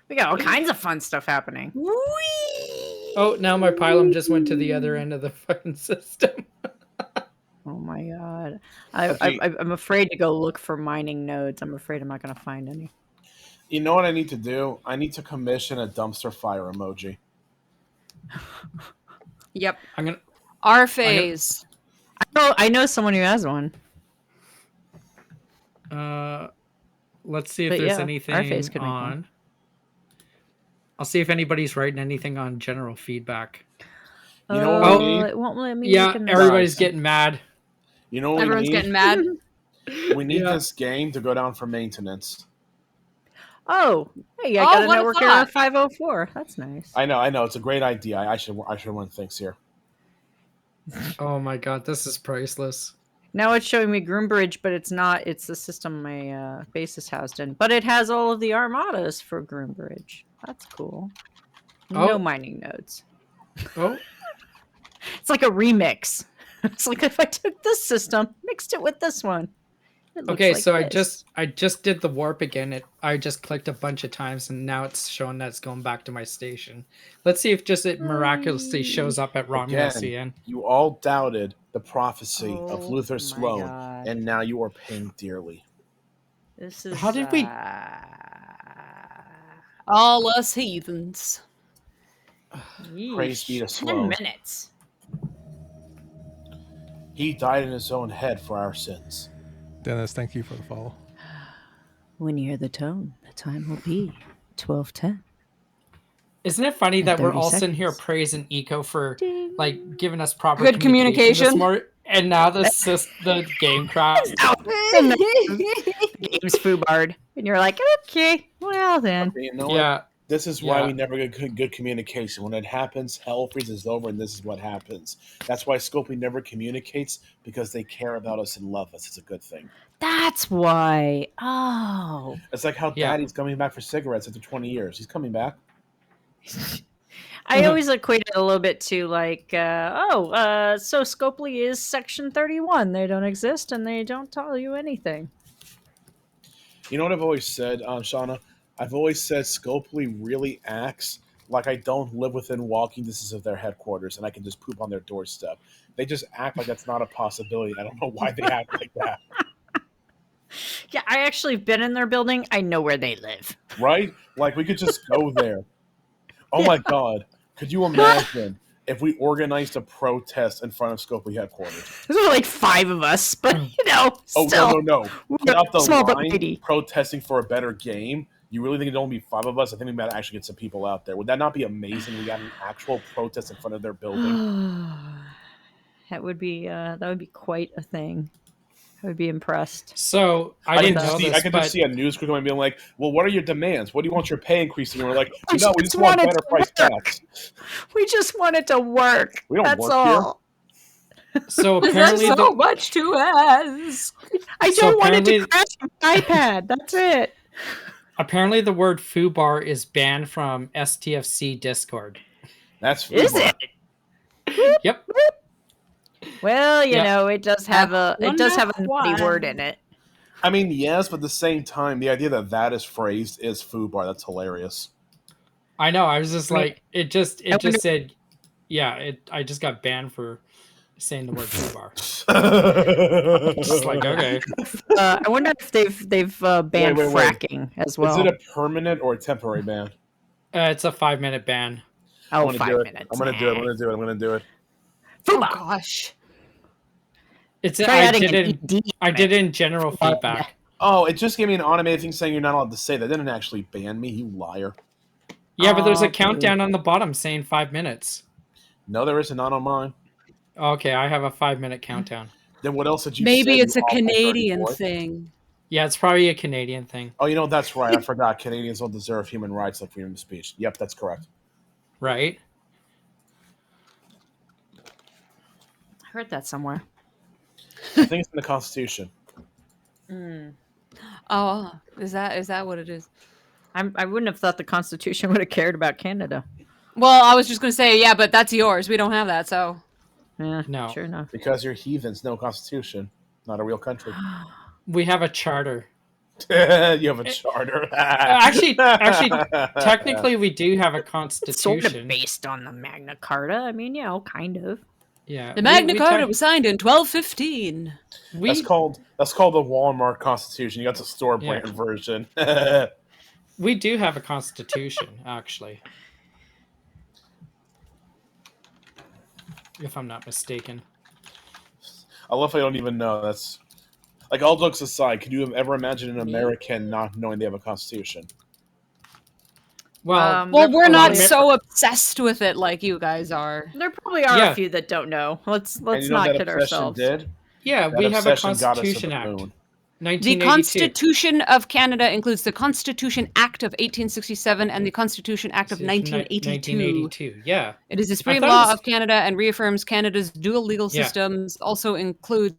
Speaker 5: We got all kinds of fun stuff happening.
Speaker 6: Oh, now my pylon just went to the other end of the fucking system.
Speaker 5: Oh my god.
Speaker 2: Okay.
Speaker 5: I'm afraid to go look for mining nodes. I'm afraid I'm not going to find any.
Speaker 2: You know what I need to do? I need to commission a dumpster fire emoji.
Speaker 3: Yep.
Speaker 6: I'm gonna.
Speaker 3: R phase.
Speaker 5: I know someone who has one.
Speaker 6: Let's see if
Speaker 5: But
Speaker 6: there's
Speaker 5: yeah,
Speaker 6: anything
Speaker 5: Arcfall could make one.
Speaker 6: on. I'll see if anybody's writing anything on general feedback.
Speaker 2: You know what we need?
Speaker 5: It won't let me
Speaker 6: Yeah,
Speaker 5: look in the
Speaker 6: everybody's
Speaker 5: browser.
Speaker 6: getting mad.
Speaker 2: You know what
Speaker 3: Everyone's
Speaker 2: we need?
Speaker 3: getting mad.
Speaker 2: We need
Speaker 6: Yeah.
Speaker 2: this game to go down for maintenance.
Speaker 5: Oh, hey, I
Speaker 3: Oh,
Speaker 5: got a
Speaker 3: what a
Speaker 5: network
Speaker 3: thought.
Speaker 5: error 504. That's nice.
Speaker 2: I know. It's a great idea. I should run things here.
Speaker 6: Oh my god, this is priceless.
Speaker 5: Now it's showing me Groombridge, but it's not. It's the system my base is housed in. But it has all of the armadas for Groombridge. That's cool. No
Speaker 6: Oh.
Speaker 5: mining nodes.
Speaker 6: Oh,
Speaker 5: It's like a remix. It's like if I took this system, mixed it with this one. It looks
Speaker 6: Okay,
Speaker 5: like
Speaker 6: so
Speaker 5: this.
Speaker 6: I just did the warp again. I just clicked a bunch of times, and now it's showing that it's going back to my station. Let's see if just it miraculously shows up at Romulus
Speaker 2: Again,
Speaker 6: again.
Speaker 2: you all doubted the prophecy of
Speaker 5: Oh
Speaker 2: Luther
Speaker 5: my
Speaker 2: Sloan,
Speaker 5: God.
Speaker 2: and now you are paying dearly.
Speaker 5: This is.
Speaker 6: How did we-
Speaker 3: All us heathens.
Speaker 2: Praise be to
Speaker 5: 10
Speaker 2: Sloan.
Speaker 5: minutes.
Speaker 2: He died in his own head for our sins.
Speaker 1: Dennis, thank you for the follow.
Speaker 5: When you hear the tone, the time will be 12:10.
Speaker 6: Isn't it funny
Speaker 5: In
Speaker 6: that we're
Speaker 5: 30
Speaker 6: all sitting here
Speaker 5: seconds.
Speaker 6: praising Eco for
Speaker 5: Ding.
Speaker 6: like giving us proper
Speaker 3: Good communication.
Speaker 6: and now the game crashed.
Speaker 5: Game's foobarred. And you're like, okay, well then.
Speaker 2: Okay, you know what?
Speaker 6: Yeah,
Speaker 2: This is why
Speaker 6: Yeah.
Speaker 2: we never get good communication. When it happens, hell freezes over, and this is what happens. That's why Scopely never communicates, because they care about us and love us. It's a good thing.
Speaker 5: That's why. Oh.
Speaker 2: It's like how
Speaker 6: Yeah.
Speaker 2: Daddy's coming back for cigarettes after 20 years. He's coming back.
Speaker 5: I always equate it a little bit to like, so Scopely is Section 31. They don't exist and they don't tell you anything.
Speaker 2: You know what I've always said, Shauna? I've always said Scopely really acts like I don't live within walking distance of their headquarters and I can just poop on their doorstep. They just act like that's not a possibility. I don't know why they act like that.
Speaker 5: Yeah, I actually have been in their building. I know where they live.
Speaker 2: Right? Like we could just go there. Oh my God. Could you imagine if we organized a protest in front of Scopely headquarters?
Speaker 5: There's only like 5 of us, but
Speaker 2: Oh,
Speaker 5: still.
Speaker 2: no. Put out the
Speaker 5: Small but
Speaker 2: line
Speaker 5: mighty.
Speaker 2: protesting for a better game. You really think it'd only be 5 of us? I think we might actually get some people out there. Would that not be amazing? We got an actual protest in front of their building.
Speaker 5: That would be quite a thing. I would be impressed.
Speaker 6: So I
Speaker 2: I
Speaker 6: didn't
Speaker 2: could
Speaker 6: know
Speaker 2: see,
Speaker 6: this,
Speaker 2: I could
Speaker 6: but
Speaker 2: just see a news crew being like, "Well, what are your demands? What do you want your pay increasing?" And we're like,
Speaker 5: We
Speaker 2: "No, we
Speaker 5: just
Speaker 2: just want
Speaker 5: want it
Speaker 2: better
Speaker 5: to
Speaker 2: price
Speaker 5: work.
Speaker 2: tax."
Speaker 5: We just want it to work.
Speaker 2: We don't
Speaker 5: That's
Speaker 2: work
Speaker 5: all.
Speaker 6: so
Speaker 3: There's
Speaker 6: apparently
Speaker 3: so much to ask.
Speaker 5: I
Speaker 6: So
Speaker 5: don't want it to
Speaker 6: apparently-
Speaker 5: crash my iPad. That's it.
Speaker 6: apparently the word foobar is banned from STFC Discord.
Speaker 2: That's
Speaker 5: Is
Speaker 2: FUBAR.
Speaker 5: it?
Speaker 6: Yep.
Speaker 5: Well, you
Speaker 6: Yeah.
Speaker 5: know, it does have a
Speaker 3: Wonder
Speaker 5: naughty
Speaker 3: why.
Speaker 5: word in it.
Speaker 2: I mean, yes, but at the same time, the idea that is phrased is FUBAR. That's hilarious.
Speaker 6: I know. I was just
Speaker 5: I mean,
Speaker 6: like, it just
Speaker 5: wonder-
Speaker 6: said, yeah. I just got banned for saying the word foobar. Just like, okay.
Speaker 5: I wonder if they've banned
Speaker 2: wait.
Speaker 5: fracking as well.
Speaker 2: Is it a permanent or a temporary ban?
Speaker 6: It's a 5-minute ban.
Speaker 2: I'm
Speaker 5: oh,
Speaker 2: gonna
Speaker 5: 5
Speaker 2: do it.
Speaker 5: minutes.
Speaker 2: I'm gonna do it. I'm gonna do it. I'm gonna do it.
Speaker 3: Oh
Speaker 5: FUBAR.
Speaker 3: gosh.
Speaker 6: It's
Speaker 5: Try
Speaker 6: I
Speaker 5: adding
Speaker 6: did
Speaker 5: an
Speaker 6: it. I did it in general feedback.
Speaker 2: Oh, it just gave me an automated thing saying you're not allowed to say that. It didn't actually ban me, you liar.
Speaker 6: Yeah, but there's
Speaker 5: Oh,
Speaker 6: a countdown on the bottom saying 5 minutes.
Speaker 2: No, there isn't. Not on mine.
Speaker 6: Okay, I have a 5-minute countdown.
Speaker 2: Then what else did you say?
Speaker 3: Maybe it's
Speaker 2: you
Speaker 3: a
Speaker 2: awful
Speaker 3: Canadian
Speaker 2: 34?
Speaker 3: thing.
Speaker 6: Yeah, it's probably a Canadian thing,
Speaker 2: Oh, you know, that's right. I forgot. Canadians don't deserve human rights like freedom of speech. Yep, that's correct.
Speaker 6: right?
Speaker 5: I heard that somewhere.
Speaker 2: I think it's in the Constitution.
Speaker 3: Oh, is that what it is?
Speaker 5: I wouldn't have thought the Constitution would have cared about Canada.
Speaker 3: Well, I was just going to say, yeah, but that's yours. We don't have that, so.
Speaker 5: Yeah,
Speaker 6: No.
Speaker 5: sure enough.
Speaker 2: Because you're heathens, no Constitution. Not a real country.
Speaker 6: We have a charter.
Speaker 2: You have a charter.
Speaker 6: Actually, technically, we do have a
Speaker 5: It's sort
Speaker 6: constitution.
Speaker 5: of based on the Magna Carta. I mean, you know, kind of.
Speaker 6: Yeah,
Speaker 3: The Magna
Speaker 6: we
Speaker 3: Carta
Speaker 6: tec-
Speaker 3: was signed in 1215.
Speaker 6: we
Speaker 2: That's called the Walmart Constitution. You got the store brand
Speaker 6: Yeah.
Speaker 2: version.
Speaker 6: we do have a constitution, actually, if I'm not mistaken.
Speaker 2: I love how you don't even know. That's like, all jokes aside, could you ever imagine an American not knowing they have a constitution?
Speaker 6: Well,
Speaker 3: Well, we're not
Speaker 6: Amer-
Speaker 3: so obsessed with it like you guys are.
Speaker 5: There probably are
Speaker 6: Yeah.
Speaker 5: a few that don't know. Let's
Speaker 2: And you know
Speaker 5: not
Speaker 2: what
Speaker 5: kid
Speaker 2: that obsession
Speaker 5: ourselves.
Speaker 2: did?
Speaker 6: yeah,
Speaker 2: That
Speaker 6: we have a
Speaker 2: obsession got us to
Speaker 6: Constitution
Speaker 2: the
Speaker 6: Act,
Speaker 2: moon.
Speaker 3: The
Speaker 6: 1982.
Speaker 3: Constitution of Canada includes the Constitution Act of 1867 and the Constitution Act of 1982.
Speaker 6: 1982. Yeah,
Speaker 3: It is the supreme
Speaker 6: thought it
Speaker 3: law
Speaker 6: was-
Speaker 3: of Canada and reaffirms Canada's dual legal
Speaker 6: Yeah.
Speaker 3: systems, also includes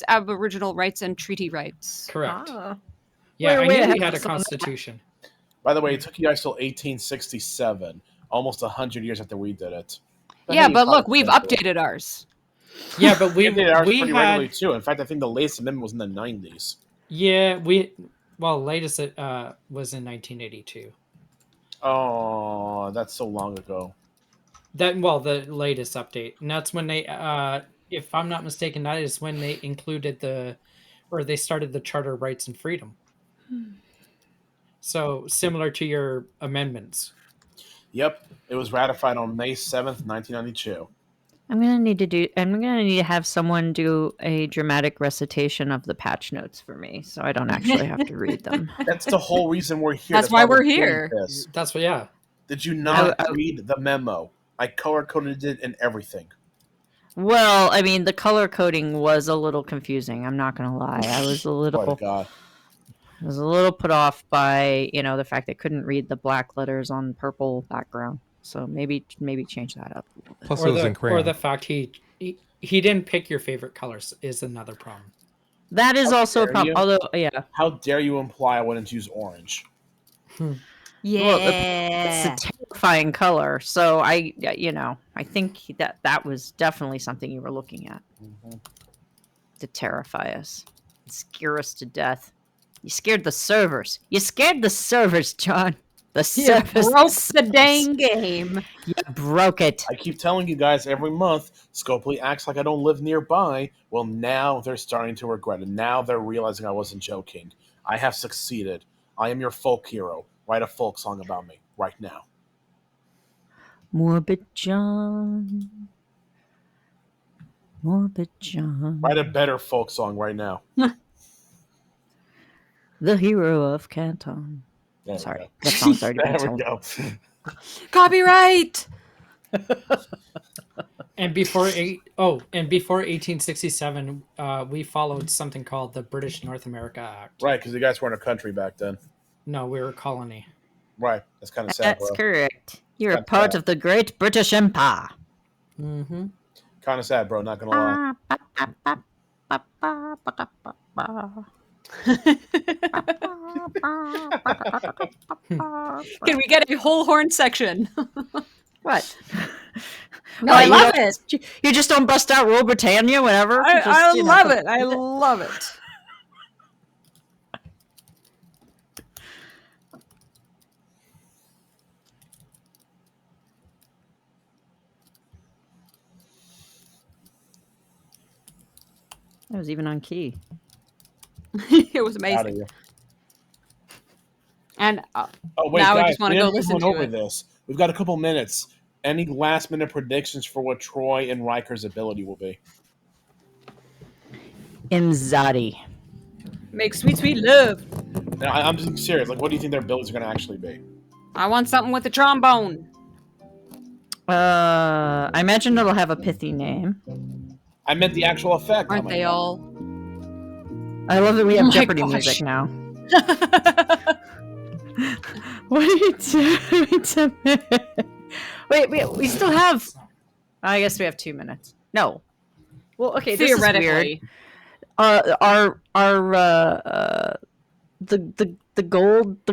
Speaker 3: Aboriginal rights and treaty rights.
Speaker 6: correct.
Speaker 5: Ah.
Speaker 6: Yeah,
Speaker 5: We're
Speaker 6: I
Speaker 5: way
Speaker 6: knew
Speaker 5: ahead
Speaker 6: we had a
Speaker 5: of us on that.
Speaker 6: constitution.
Speaker 2: By the way, it took you guys till 1867, almost 100 years after we did it.
Speaker 3: Yeah,
Speaker 2: hey,
Speaker 3: but
Speaker 2: you
Speaker 3: look,
Speaker 2: caught
Speaker 3: we've
Speaker 2: up to it.
Speaker 3: updated ours.
Speaker 6: Yeah, but
Speaker 2: We updated ours
Speaker 6: we
Speaker 2: pretty regularly
Speaker 6: had
Speaker 2: too. In fact, I think the latest amendment was in the 90s.
Speaker 6: latest was in 1982.
Speaker 2: Oh, that's so long ago.
Speaker 6: The latest update, and that's when they if I'm not mistaken, that is when they included they started the Charter of Rights and Freedom. So similar to your amendments.
Speaker 2: Yep, it was ratified on May 7th, 1992.
Speaker 5: I'm gonna need to have someone do a dramatic recitation of the patch notes for me, so I don't actually have to read them.
Speaker 2: That's the whole reason we're here.
Speaker 3: That's why we're
Speaker 2: doing
Speaker 3: here.
Speaker 2: this.
Speaker 6: That's what. Yeah.
Speaker 2: Did you not
Speaker 5: I-
Speaker 2: read the memo? I color-coded it and everything.
Speaker 5: Well, I mean, the color coding was a little confusing. I'm not gonna lie. I was a
Speaker 2: Swear to
Speaker 5: little,
Speaker 2: God.
Speaker 5: I was a little put off by the fact I couldn't read the black letters on purple background. So maybe change that up a little bit.
Speaker 1: Plus, it was in
Speaker 6: Or
Speaker 1: crayon.
Speaker 6: the fact he didn't pick your favorite colors is another problem.
Speaker 5: That is
Speaker 2: How
Speaker 5: also a
Speaker 2: dare
Speaker 5: problem.
Speaker 2: you?
Speaker 5: Although, yeah,
Speaker 2: How dare you imply I wouldn't use orange?
Speaker 3: Yeah.
Speaker 5: it's a terrifying color. So I think that was definitely something you were looking at to terrify us, scare us to death. You scared the servers. You scared the servers, John. The
Speaker 3: You
Speaker 5: servers
Speaker 3: broke the dang game.
Speaker 5: You broke it.
Speaker 2: I keep telling you guys every month, Scopely acts like I don't live nearby. Well, now they're starting to regret it. Now they're realizing I wasn't joking. I have succeeded. I am your folk hero. Write a folk song about me right now.
Speaker 5: Morbid John. Morbid John.
Speaker 2: Write a better folk song right now.
Speaker 5: The hero of Canton.
Speaker 2: There we
Speaker 5: Sorry,
Speaker 2: go.
Speaker 5: that song's already been
Speaker 2: There we
Speaker 5: told.
Speaker 2: go.
Speaker 3: Copyright.
Speaker 6: And before 1867, we followed something called the British North America Act.
Speaker 2: Right, because you guys weren't a country back then.
Speaker 6: No, we were a colony.
Speaker 2: Right, that's kind of sad,
Speaker 5: That's
Speaker 2: bro.
Speaker 5: correct. You're a
Speaker 2: That's
Speaker 5: part
Speaker 2: sad.
Speaker 5: of the Great British Empire.
Speaker 6: Mm-hmm.
Speaker 2: Kind of sad, bro. Not gonna lie.
Speaker 3: Can we get a whole horn section?
Speaker 5: What?
Speaker 3: No, I
Speaker 5: you
Speaker 3: love
Speaker 5: don't-
Speaker 3: it.
Speaker 5: You just don't bust out Rule Britannia whenever?
Speaker 3: I
Speaker 5: Just, you know,
Speaker 3: love it. I love it.
Speaker 5: That was even on key.
Speaker 3: It was
Speaker 2: Out of
Speaker 3: amazing.
Speaker 2: here.
Speaker 3: And
Speaker 2: Oh wait,
Speaker 3: Now I
Speaker 2: guys,
Speaker 3: just wanna
Speaker 2: we
Speaker 3: go
Speaker 2: haven't
Speaker 3: listen
Speaker 2: gone
Speaker 3: to
Speaker 2: over
Speaker 3: it.
Speaker 2: this. We've got a couple minutes. Any last-minute predictions for what Troy and Riker's ability will be?
Speaker 5: Imzadi.
Speaker 3: make sweet, sweet love.
Speaker 2: Now, I'm just serious. Like, what do you think their abilities are going to actually be?
Speaker 3: I want something with a trombone.
Speaker 5: I imagine it'll have a pithy name.
Speaker 2: I meant the actual effect.
Speaker 3: Aren't
Speaker 2: Oh my
Speaker 3: they
Speaker 2: God.
Speaker 3: all?
Speaker 5: I love that we
Speaker 3: Oh
Speaker 5: have
Speaker 3: my
Speaker 5: Jeopardy
Speaker 3: gosh.
Speaker 5: music now. What are you doing? Wait, we still have. I guess we have 2 minutes. No. Well, okay. This is weird.
Speaker 3: Theoretically.
Speaker 5: The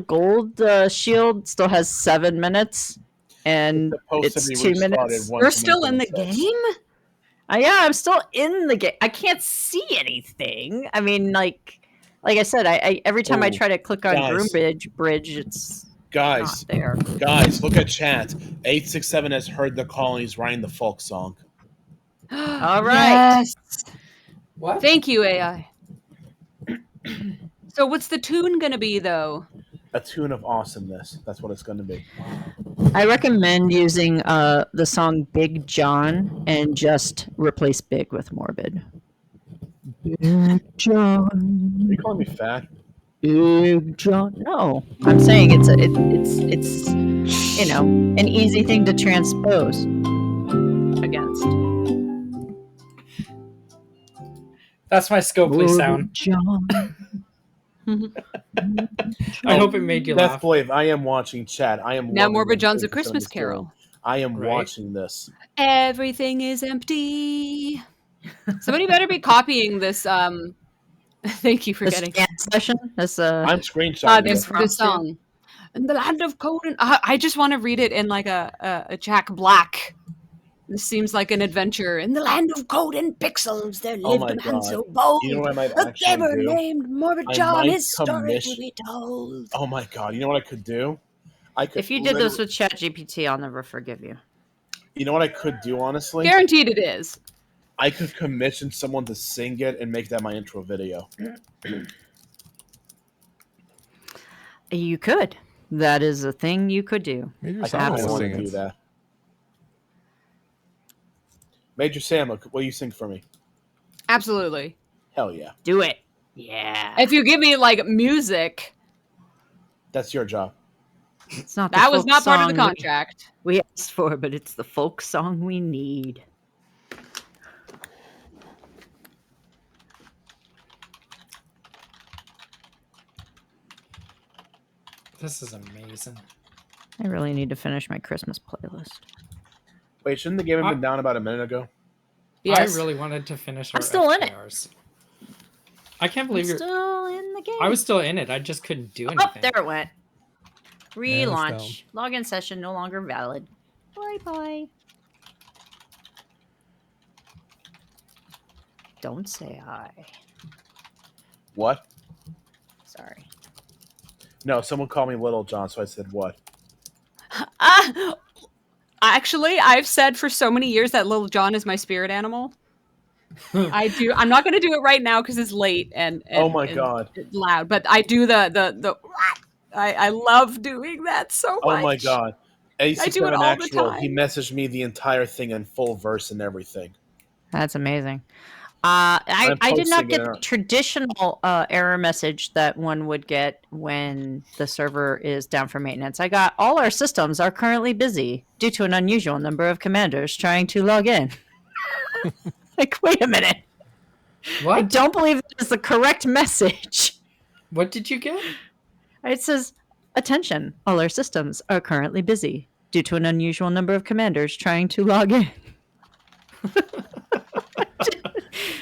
Speaker 5: gold shield still has 7 minutes, and
Speaker 2: Supposed to
Speaker 5: it's
Speaker 2: be
Speaker 5: 2
Speaker 2: restarted
Speaker 5: minutes.
Speaker 2: once
Speaker 3: We're
Speaker 2: a
Speaker 3: still in the
Speaker 2: month, it says.
Speaker 3: game?
Speaker 5: Yeah, I'm still in the game. I can't see anything. I mean, like I said, I every time I
Speaker 2: Oh,
Speaker 5: try to click on
Speaker 2: guys.
Speaker 5: Bridge, it's
Speaker 2: Guys,
Speaker 5: not there.
Speaker 2: guys, look at chat. 867 has heard the colonies writing the folk song.
Speaker 5: All right.
Speaker 3: Yes.
Speaker 6: What?
Speaker 3: Thank you, AI. So what's the tune gonna be though?
Speaker 2: A tune of awesomeness. That's what it's going to be.
Speaker 5: I recommend using the song Big John and just replace Big with Morbid. Big John.
Speaker 2: Are you calling me fat?
Speaker 5: Big John. No, I'm saying it's an easy thing to transpose against.
Speaker 6: That's my Scopely sound.
Speaker 5: John.
Speaker 6: I hope it made you
Speaker 2: Death
Speaker 6: laugh.
Speaker 2: Blave, I am watching chat. I am
Speaker 3: Now
Speaker 2: loving
Speaker 3: Morbid
Speaker 2: what
Speaker 3: John's A
Speaker 2: 867
Speaker 3: Christmas
Speaker 2: is doing.
Speaker 3: Carol.
Speaker 2: I am
Speaker 6: Right.
Speaker 2: watching this.
Speaker 3: Everything is empty. Somebody better be copying this. Thank you for
Speaker 5: The
Speaker 3: getting
Speaker 5: scan session. This
Speaker 2: I'm screenshotting
Speaker 3: this,
Speaker 2: this.
Speaker 3: this song. In the land of cold and I just want to read it in like a Jack Black This seems like an adventure in the land of code and pixels. There
Speaker 2: Oh
Speaker 3: lived
Speaker 2: my
Speaker 3: a man so
Speaker 2: God.
Speaker 3: bold.
Speaker 2: You know what I might
Speaker 3: A
Speaker 2: actually
Speaker 3: gamer
Speaker 2: do?
Speaker 3: named Morbid
Speaker 2: I
Speaker 3: John.
Speaker 2: might
Speaker 3: His story to
Speaker 2: commission.
Speaker 3: be told.
Speaker 2: Oh my God. You know what I could do? I could
Speaker 5: If you did this
Speaker 2: literally-
Speaker 5: with ChatGPT, I'll never forgive you.
Speaker 2: You know what I could do, honestly?
Speaker 3: Guaranteed it is.
Speaker 2: I could commission someone to sing it and make that my intro video.
Speaker 5: You could. That is a thing you could do.
Speaker 1: Major
Speaker 2: I
Speaker 1: Sam
Speaker 2: kind of
Speaker 1: will
Speaker 2: want
Speaker 1: sing
Speaker 2: to do
Speaker 1: it.
Speaker 2: that. Major Sam, will you sing for me?
Speaker 3: Absolutely.
Speaker 2: Hell yeah.
Speaker 5: Do it. Yeah.
Speaker 3: If you give me like music,
Speaker 2: That's your job.
Speaker 5: It's not the
Speaker 3: that was
Speaker 5: folk
Speaker 3: not part of the
Speaker 5: song
Speaker 3: contract.
Speaker 5: we asked for, but it's the folk song we need.
Speaker 6: This is amazing.
Speaker 5: I really need to finish my Christmas playlist.
Speaker 2: Wait, shouldn't the game have been down about a minute ago?
Speaker 3: Yes.
Speaker 6: I really wanted to finish
Speaker 5: I'm
Speaker 6: our
Speaker 5: still in it.
Speaker 6: FTRs. I can't
Speaker 5: I'm
Speaker 6: believe you're.
Speaker 5: still in the game.
Speaker 6: I was still in it. I just couldn't do anything.
Speaker 5: Oh, there it went.
Speaker 1: it's
Speaker 5: Relaunch. Login session no longer valid. Bye bye. Don't say hi.
Speaker 2: What?
Speaker 5: Sorry.
Speaker 2: No, someone called me Little John, so I said what?
Speaker 3: Actually, I've said for so many years that Little John is my spirit animal. I do. I'm not going to do it right now because it's late and
Speaker 2: Oh my
Speaker 3: and
Speaker 2: God.
Speaker 3: loud. But I do the. I love doing that so much.
Speaker 2: Oh my God.
Speaker 3: I do it all the
Speaker 2: Actual,
Speaker 3: time.
Speaker 2: he messaged me the entire thing in full verse and everything.
Speaker 5: That's amazing. I did not
Speaker 2: posting
Speaker 5: get
Speaker 2: it
Speaker 5: the
Speaker 2: on-
Speaker 5: traditional error message that one would get when the server is down for maintenance. I got all our systems are currently busy due to an unusual number of commanders trying to log in. Like, wait a minute. I
Speaker 6: What?
Speaker 5: don't believe that is the correct message.
Speaker 6: What did you get?
Speaker 5: It says, attention, all our systems are currently busy due to an unusual number of commanders trying to log in.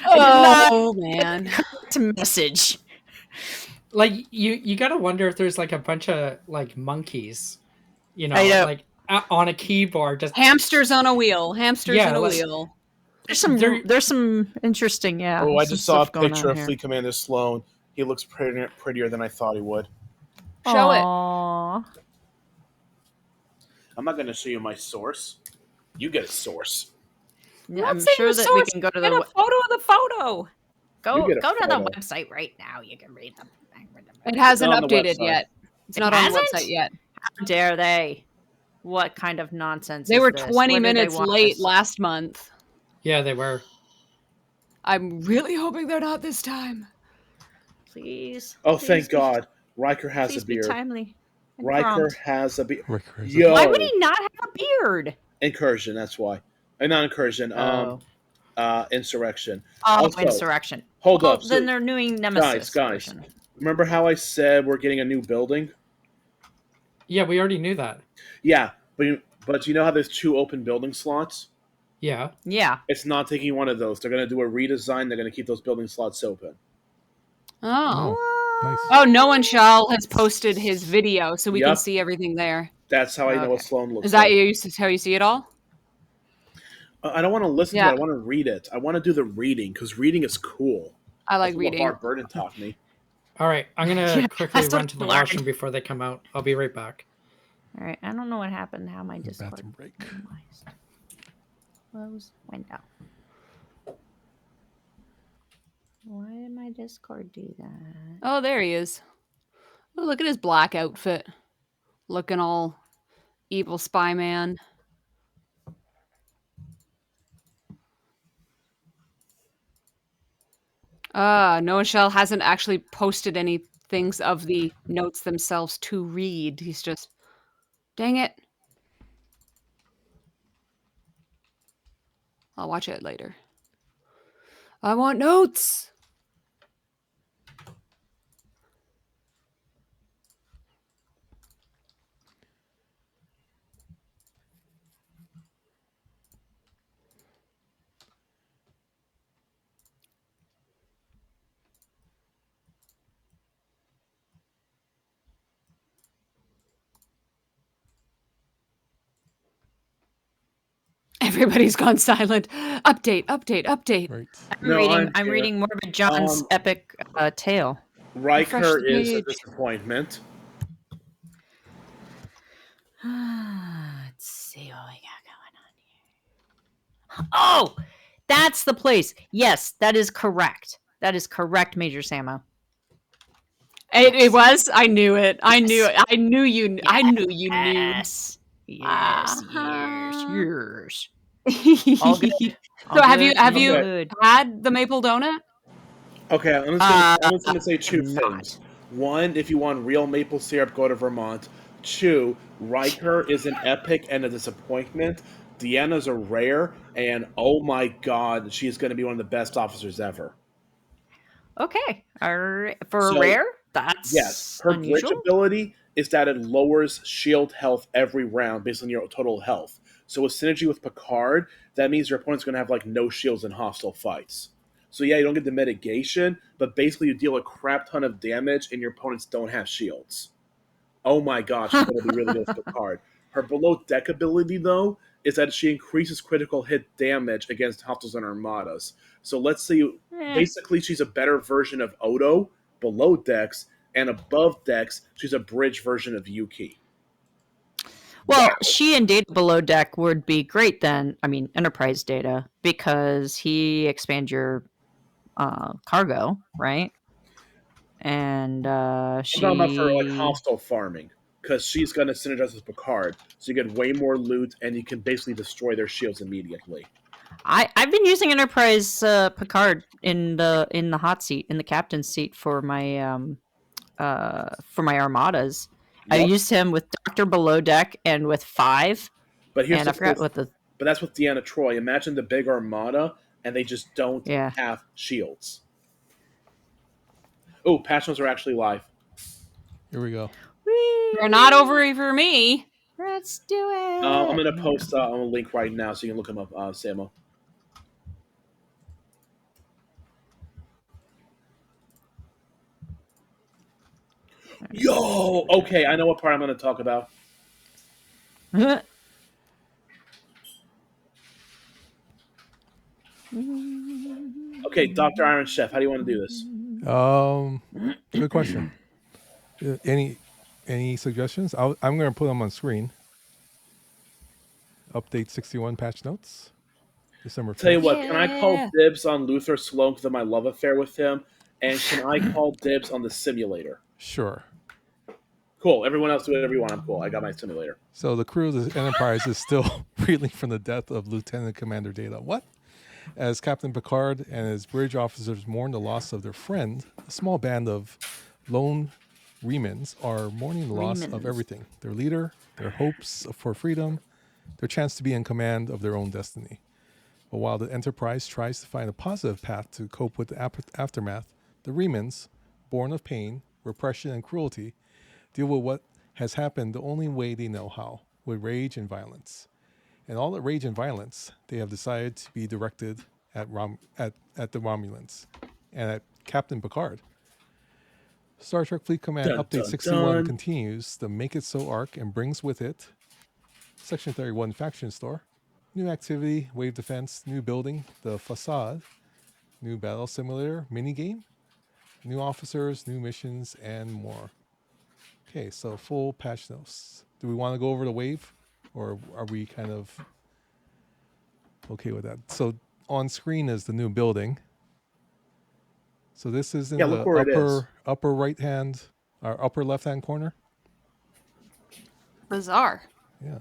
Speaker 3: Oh man.
Speaker 5: To message.
Speaker 6: Like you gotta wonder if there's like a bunch of like monkeys,
Speaker 5: I know.
Speaker 6: like on a keyboard. Just
Speaker 3: Hamsters on a wheel. Hamsters
Speaker 6: Yeah,
Speaker 3: on a
Speaker 6: like-
Speaker 3: wheel.
Speaker 5: There's some interesting, yeah.
Speaker 2: Oh, I
Speaker 5: some
Speaker 2: just saw a
Speaker 5: stuff going
Speaker 2: picture
Speaker 5: on
Speaker 2: of
Speaker 5: here.
Speaker 2: Fleet Commander Sloan. He looks prettier than I thought he would.
Speaker 3: Show it.
Speaker 5: Aww.
Speaker 2: I'm not going to show you my source. You get a source.
Speaker 5: Yeah,
Speaker 3: I'm
Speaker 5: I'm
Speaker 3: not saying
Speaker 5: sure
Speaker 3: the
Speaker 5: that
Speaker 3: source,
Speaker 5: we can go to
Speaker 3: get
Speaker 5: the
Speaker 3: a photo of the photo.
Speaker 5: go
Speaker 2: You get a
Speaker 5: go to the
Speaker 2: photo.
Speaker 5: website right now. You can read them.
Speaker 3: It hasn't
Speaker 2: Not on the
Speaker 3: updated
Speaker 2: website.
Speaker 3: yet. It's
Speaker 5: It
Speaker 3: not on the
Speaker 5: hasn't?
Speaker 3: website yet.
Speaker 5: How dare they? What kind of nonsense?
Speaker 3: They
Speaker 5: is
Speaker 3: were
Speaker 5: this?
Speaker 3: 20
Speaker 5: Where do they
Speaker 3: minutes
Speaker 5: want
Speaker 3: late
Speaker 5: us?
Speaker 3: last month.
Speaker 6: yeah, they were.
Speaker 3: I'm really hoping they're not this time.
Speaker 5: Please.
Speaker 2: Oh,
Speaker 5: please
Speaker 2: thank
Speaker 5: be-
Speaker 2: God. Riker has
Speaker 5: Please
Speaker 2: a
Speaker 5: be
Speaker 2: beard.
Speaker 5: timely. and
Speaker 2: Riker
Speaker 5: prompt.
Speaker 2: has a beard.
Speaker 1: Riker has a
Speaker 2: Yo,
Speaker 5: Why would he not have a beard?
Speaker 2: Incursion, that's why. Not incursion, insurrection.
Speaker 5: Oh,
Speaker 2: Also,
Speaker 5: insurrection.
Speaker 2: Hold
Speaker 5: Well,
Speaker 2: up. So,
Speaker 5: then they're doing Nemesis.
Speaker 2: guys.
Speaker 5: version.
Speaker 2: Remember how I said we're getting a new building?
Speaker 6: Yeah, we already knew that.
Speaker 2: Yeah, but you know how there's 2 open building slots?
Speaker 6: Yeah.
Speaker 5: Yeah.
Speaker 2: It's not taking one of those. They're going to do a redesign. They're going to keep those building slots open.
Speaker 3: Oh.
Speaker 1: Nice.
Speaker 3: Oh, no one shall has posted his video so we can
Speaker 2: Yep.
Speaker 3: see everything there.
Speaker 2: That's how I know what
Speaker 5: Okay.
Speaker 2: Sloan looks
Speaker 3: Is that
Speaker 2: like.
Speaker 3: how you see it all?
Speaker 2: I don't want to listen
Speaker 3: Yeah.
Speaker 2: to it. I want to read it. I want to do the reading because reading is cool.
Speaker 3: I like
Speaker 2: That's what
Speaker 3: reading.
Speaker 2: Bart Burden taught me.
Speaker 6: All right, I'm gonna
Speaker 5: Yeah,
Speaker 6: quickly
Speaker 5: that's what
Speaker 6: run to the
Speaker 5: I learned.
Speaker 6: washroom before they come out. I'll be right back.
Speaker 5: All right. I don't know what happened. How my Discord
Speaker 1: Bathroom break.
Speaker 5: minimized. Close window. Why did my Discord do that?
Speaker 3: Oh, there he is. Oh, look at his black outfit. Looking all evil spy man. Noah Shell hasn't actually posted any things of the notes themselves to read. He's just, dang it. I'll watch it later. I want notes. Everybody's gone silent. Update, update, update.
Speaker 1: Right.
Speaker 2: No,
Speaker 5: I'm
Speaker 2: here.
Speaker 5: reading more of John's epic tale.
Speaker 3: Refresh
Speaker 2: Riker
Speaker 3: the
Speaker 2: is a
Speaker 3: page.
Speaker 2: disappointment.
Speaker 5: Let's see what we got going on here. Oh, that's the place. Yes, that is correct. That is correct, Major Samo.
Speaker 3: It was. I knew it. I knew
Speaker 5: Yes.
Speaker 3: it. I knew you. I knew you knew.
Speaker 5: Yes. Yes.
Speaker 3: Uh-huh.
Speaker 5: Yes. All good.
Speaker 3: So have you
Speaker 2: Okay.
Speaker 3: had the maple donut?
Speaker 2: Okay, I'm just gonna say two
Speaker 5: not.
Speaker 2: things. One, if you want real maple syrup, go to Vermont. Two, Riker is an epic and a disappointment. Deanna's a rare, and oh my god, she's going to be one of the best officers ever.
Speaker 5: Okay. For
Speaker 2: So,
Speaker 5: a rare, that's
Speaker 2: Yes, her bridge
Speaker 5: unusual.
Speaker 2: ability is that it lowers shield health every round based on your total health. So with synergy with Picard, that means your opponent's going to have like no shields in hostile fights. So yeah, you don't get the mitigation, but basically you deal a crap ton of damage and your opponents don't have shields. Oh my gosh, she's going to be really good with Picard. Her below deck ability though is that she increases critical hit damage against hostiles and armadas. So let's say basically she's a better version of Odo below decks, and above decks she's a bridge version of Yuki.
Speaker 5: Well, she and data below deck would be great then. I mean, enterprise data, because he expands your cargo, right? And
Speaker 2: I'm talking about for like hostile farming, because she's going to synergize with Picard, so you get way more loot and you can basically destroy their shields immediately.
Speaker 5: I've been using enterprise Picard in the hot seat, in the captain's seat for my armadas. I
Speaker 2: Yep.
Speaker 5: used him with Doctor Below Deck and with 5.
Speaker 2: But here's
Speaker 5: And I forgot what the.
Speaker 2: But that's with Deanna Troi. Imagine the big armada, and they just don't
Speaker 5: Yeah.
Speaker 2: have shields. Oh, patch notes are actually live.
Speaker 1: Here we go.
Speaker 3: They're not over for me.
Speaker 5: Let's do it.
Speaker 2: I'm going to post a link right now so you can look them up, Samo. Yo! Okay, I know what part I'm going to talk about. Okay, Dr. Iron Chef, how do you want to do this?
Speaker 1: Good question. Any suggestions? I'm going to put them on screen. Update 61 patch notes. December 5th.
Speaker 2: Tell you what, can I call dibs on Luther Sloan because of my love affair with him? And can I call dibs on the simulator?
Speaker 1: Sure.
Speaker 2: Cool. Everyone else do whatever you want. I'm cool. I got my simulator.
Speaker 1: So the crew of the Enterprise is still reeling from the death of Lieutenant Commander Data. What? As Captain Picard and his bridge officers mourn the loss of their friend, a small band of lone Remans are mourning the loss of everything. Their leader, their hopes for freedom, their chance to be in command of their own destiny. But while the Enterprise tries to find a positive path to cope with the aftermath, the Remans, born of pain, repression, and cruelty, deal with what has happened the only way they know how, with rage and violence. And all that rage and violence, they have decided to be directed at the Romulans and at Captain Picard. Star Trek Fleet Command Update 61 continues the Make It So arc and brings with it Section 31 Faction Store, new activity, wave defense, new building, the facade, new battle simulator, minigame, new officers, new missions, and more. Okay, so full patch notes. Do we want to go over the wave, or are we kind of okay with that? So on screen is the new building. So this is in the upper right hand, or upper left hand corner.
Speaker 3: Bizarre.
Speaker 1: Yeah.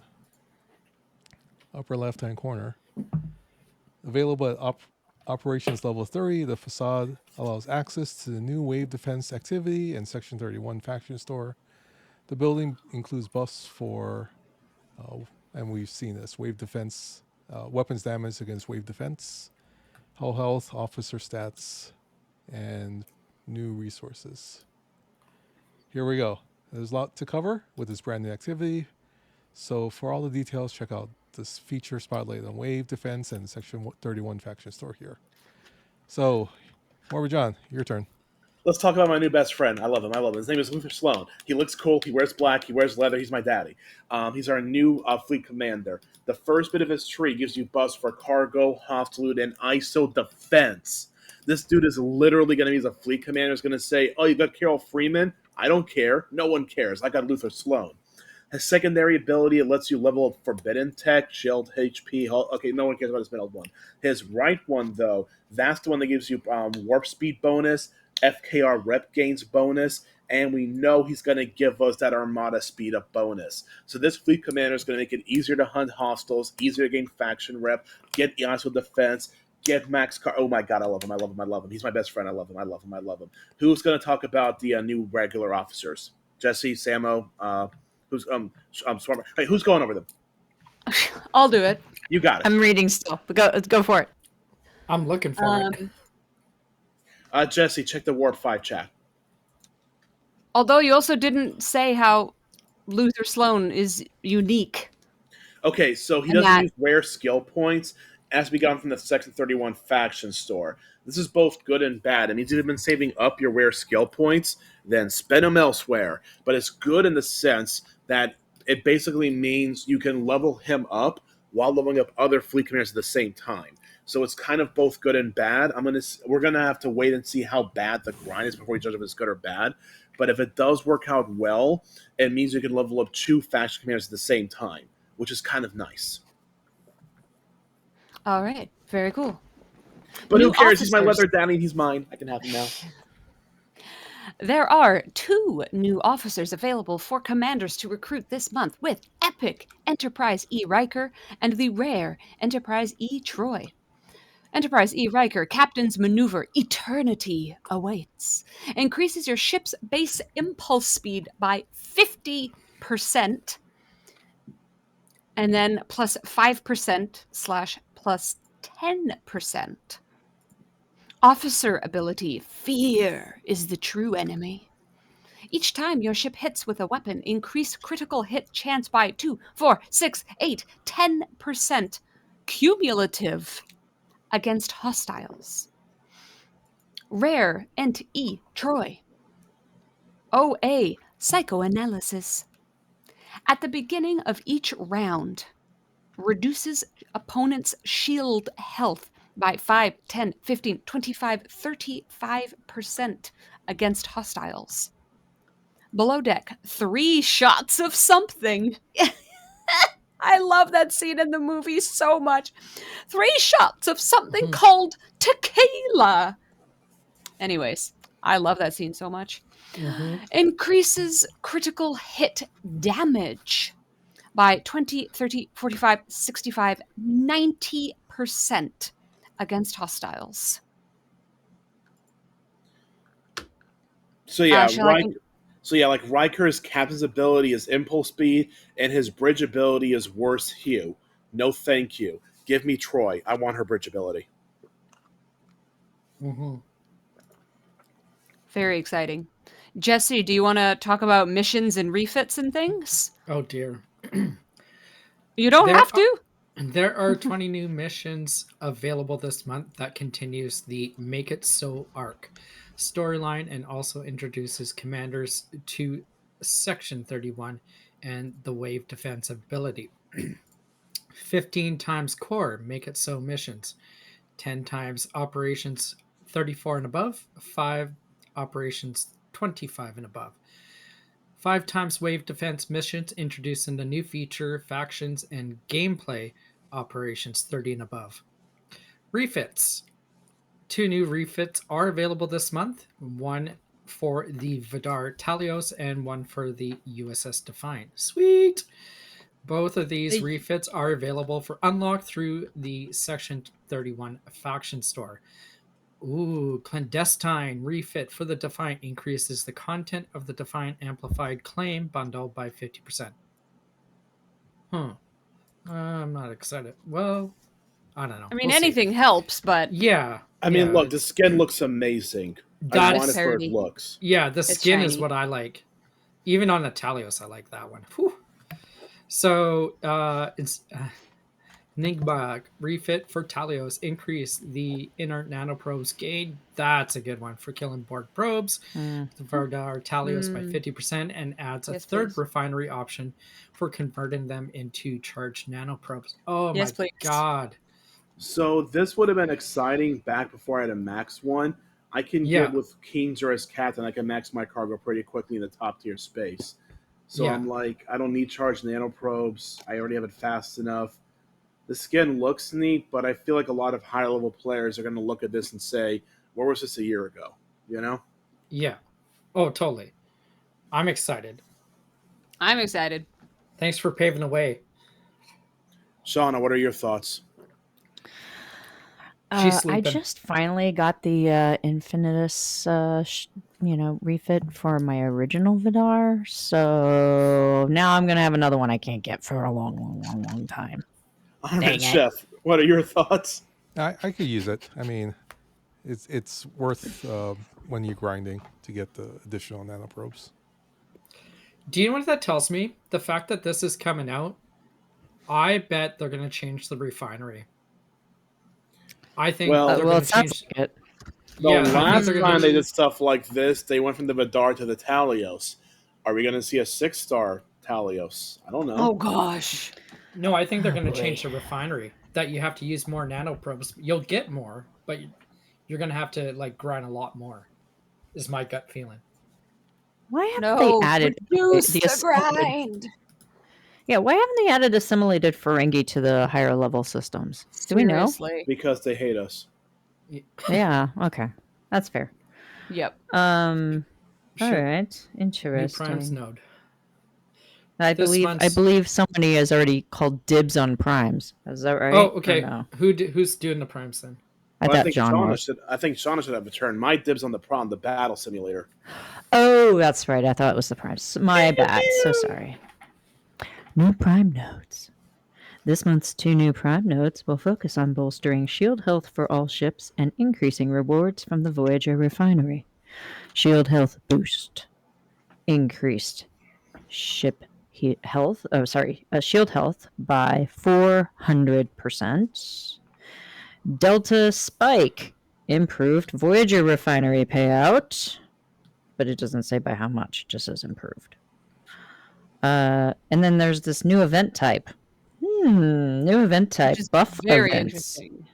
Speaker 1: Upper left hand corner. Available at operations level 30, the facade allows access to the new wave defense activity and Section 31 faction store. The building includes buffs for, and we've seen this, wave defense, weapons damage against wave defense, hull health, officer stats, and new resources. Here we go. There's a lot to cover with this brand new activity. So for all the details, check out this feature spotlight on wave defense and Section 31 faction store here. So, Morbid John, your turn.
Speaker 2: let's talk about my new best friend. I love him. I love him. His name is Luther Sloan. He looks cool. He wears black. He wears leather. He's my daddy. He's our new fleet commander. The first bit of his tree gives you buffs for cargo, hostile, and ISO defense. This dude is literally going to be as a fleet commander. Is going to say, "Oh, you got Carol Freeman? I don't care. No one cares. I got Luther Sloan." His secondary ability, it lets you level up Forbidden Tech, Shield, HP. Okay, no one cares about his middle one. His right one, though, that's the one that gives you Warp Speed bonus, FKR Rep Gains bonus, and we know he's going to give us that Armada Speed Up bonus. So this Fleet Commander is going to make it easier to hunt hostiles, easier to gain faction rep, get ISO defense, get max car. Oh my god, I love him. I love him. I love him. He's my best friend. I love him. I love him. I love him. Who's going to talk about the new regular officers? Jesse, Samo, who's Swarmer. Hey, who's going over them?
Speaker 3: I'll do it.
Speaker 2: You got it.
Speaker 5: I'm reading still, but go for it.
Speaker 6: I'm looking for it.
Speaker 2: Jesse, check the Warp 5 chat.
Speaker 3: Although you also didn't say how Luther Sloan is unique.
Speaker 2: Okay, so he
Speaker 3: And
Speaker 2: doesn't
Speaker 3: that-
Speaker 2: use rare skill points as we got from the Section 31 faction store. This is both good and bad. It means you've been saving up your rare skill points, then spend them elsewhere. But it's good in the sense that it basically means you can level him up while leveling up other fleet commanders at the same time. So it's kind of both good and bad. We're gonna have to wait and see how bad the grind is before we judge if it's good or bad. But if it does work out well, it means you can level up 2 faction commanders at the same time, which is kind of nice.
Speaker 3: All right, very cool.
Speaker 2: But
Speaker 3: New
Speaker 2: who cares? He's my
Speaker 3: officers.
Speaker 2: leather daddy. He's mine. I can have him now.
Speaker 3: There are 2 new officers available for commanders to recruit this month with Epic Enterprise E. Riker and the rare Enterprise E. Troy. Enterprise E. Riker Captain's Maneuver Eternity awaits. Increases your ship's base impulse speed by 50%, and then plus 5% / plus 10%. Officer ability, Fear is the true enemy. Each time your ship hits with a weapon, increase critical hit chance by 2, 4, 6, 8, 10% cumulative against hostiles. Rare Ent E. Troy. OA Psychoanalysis. At the beginning of each round, reduces opponent's shield health by 5, 10, 15, 25, 35% against hostiles. Below deck, 3 shots of something. I love that scene in the movie so much. 3 shots of something called tequila. Anyways, I love that scene so much. Increases critical hit damage by 20, 30, 45, 65, 90% against hostiles.
Speaker 2: So yeah,
Speaker 3: shall I
Speaker 2: like Riker's captain's ability is impulse speed, and his bridge ability is worse hue. No, thank you. Give me Troy. I want her bridge ability.
Speaker 3: Very exciting. Jesse, do you want to talk about missions and refits and things?
Speaker 6: Oh dear.
Speaker 3: You don't
Speaker 6: There
Speaker 3: have
Speaker 6: are-
Speaker 3: to.
Speaker 6: There are 20 new missions available this month that continues the Make It So arc storyline and also introduces commanders to Section 31 and the Wave Defense ability. 15 times core Make It So missions, 10 times operations 34 and above, 5 operations 25 and above. 5 times wave defense missions introducing the new feature, factions, and gameplay operations 30 and above. Refits. 2 new refits are available this month. One for the Vidar Talios and one for the USS Defiant. Sweet! Both of these refits are available for unlock through the Section 31 faction store. Ooh, Clandestine refit for the Defiant increases the content of the Defiant Amplified Claim bundle by 50%. I'm not excited. Well, I don't know.
Speaker 3: I mean,
Speaker 6: We'll see.
Speaker 3: anything helps, but
Speaker 6: Yeah.
Speaker 2: I mean,
Speaker 6: yeah,
Speaker 2: look, the
Speaker 6: it's-
Speaker 2: skin looks amazing. I
Speaker 6: That
Speaker 2: want
Speaker 6: is
Speaker 2: it for
Speaker 3: parody.
Speaker 2: it looks.
Speaker 6: Yeah, the skin is
Speaker 3: shiny.
Speaker 6: what I like. Even on the Talios, I like that one. Whew. So Enigma refit for Talios. Increase the inner nanoprobes gain. That's a good one for killing Borg probes.
Speaker 5: Mm.
Speaker 6: Convert our Talios by
Speaker 3: Mm.
Speaker 6: 50% and adds a
Speaker 3: Yes,
Speaker 6: third
Speaker 3: please.
Speaker 6: refinery option for converting them into charged nanoprobes. Oh
Speaker 3: Yes,
Speaker 6: my
Speaker 3: please.
Speaker 6: god.
Speaker 2: So this would have been exciting back before I had a max one. I can
Speaker 6: Yeah.
Speaker 2: get with Kings or as Captain, I can max my cargo pretty quickly in the top tier space. So
Speaker 6: Yeah.
Speaker 2: I'm like, I don't need charged nanoprobes. I already have it fast enough. The skin looks neat, but I feel like a lot of high level players are going to look at this and say, "Where was this a year ago?" You know?
Speaker 6: Yeah. Oh, totally. I'm excited.
Speaker 3: I'm excited.
Speaker 6: Thanks for paving the way.
Speaker 2: Shauna, what are your thoughts?
Speaker 6: She's
Speaker 5: I
Speaker 6: sleeping.
Speaker 5: just finally got the Infinitus, refit for my original Vidar, so now I'm gonna have another one I can't get for a long time.
Speaker 2: Honorman
Speaker 5: Dang it.
Speaker 2: Chef, what are your thoughts?
Speaker 1: I could use it. I mean, it's worth when you're grinding to get the additional nanoprobes.
Speaker 6: Do you know what that tells me? The fact that this is coming out, I bet they're going to change the refinery. I think
Speaker 2: Well,
Speaker 6: they're
Speaker 5: Well,
Speaker 6: going
Speaker 5: it
Speaker 6: to
Speaker 5: sounds
Speaker 6: change.
Speaker 5: like it.
Speaker 2: The
Speaker 6: Yeah, I think
Speaker 2: last
Speaker 6: they're going
Speaker 2: time
Speaker 6: to.
Speaker 2: they did stuff like this, they went from the Vidar to the Talios. Are we going to see a 6-star Talios? I don't know.
Speaker 3: Oh gosh.
Speaker 6: No, I think they're
Speaker 5: Oh,
Speaker 6: going to
Speaker 5: boy.
Speaker 6: change the refinery. That you have to use more nanoprobes. You'll get more, but you're going to have to like grind a lot more. Is my gut feeling.
Speaker 5: Why haven't
Speaker 3: No,
Speaker 5: they added
Speaker 3: reduce
Speaker 5: the
Speaker 3: the
Speaker 5: assimilated?
Speaker 3: grind.
Speaker 5: Yeah, why haven't they added assimilated Ferengi to the higher level systems? Do we know?
Speaker 3: Seriously.
Speaker 2: Because they hate us.
Speaker 5: Yeah, okay, that's fair.
Speaker 3: Yep.
Speaker 5: All
Speaker 6: Shit.
Speaker 5: right,
Speaker 6: New primes
Speaker 5: interesting.
Speaker 6: node.
Speaker 5: I
Speaker 6: This month's-
Speaker 5: believe somebody has already called dibs on primes. Is that right?
Speaker 6: Oh,
Speaker 5: Or
Speaker 6: okay.
Speaker 5: no?
Speaker 6: Who's doing the primes then?
Speaker 5: I
Speaker 2: Well,
Speaker 5: thought John was.
Speaker 2: I think Shauna should have a turn. My dibs on the battle simulator.
Speaker 5: Oh, that's right. I thought it was the primes. My bad. So sorry. New prime nodes. This month's 2 new prime nodes will focus on bolstering shield health for all ships and increasing rewards from the Voyager refinery. Shield health boost. Increased ship health. Oh, sorry. Shield health by 400%. Delta spike. Improved Voyager refinery payout. But it doesn't say by how much. It just says improved. And then there's this new event type. New event type.
Speaker 3: Which is
Speaker 5: Buff
Speaker 3: very
Speaker 5: events.
Speaker 3: interesting.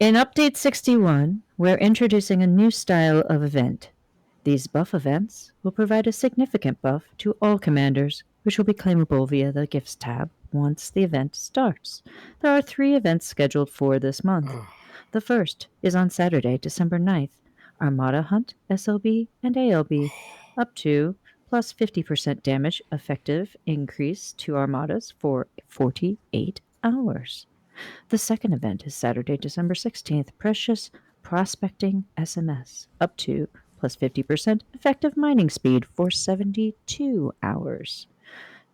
Speaker 5: In Update 61, we're introducing a new style of event. These buff events will provide a significant buff to all commanders, which will be claimable via the Gifts tab once the event starts. There are 3 events scheduled for this month.
Speaker 6: Oh,
Speaker 5: The first is on Saturday, December 9th. Armada Hunt, SLB, and ALB, up to plus 50% damage effective increase to armadas for 48 hours. The second event is Saturday, December 16th, Precious Prospecting SMS, up to plus 50% effective mining speed for 72 hours.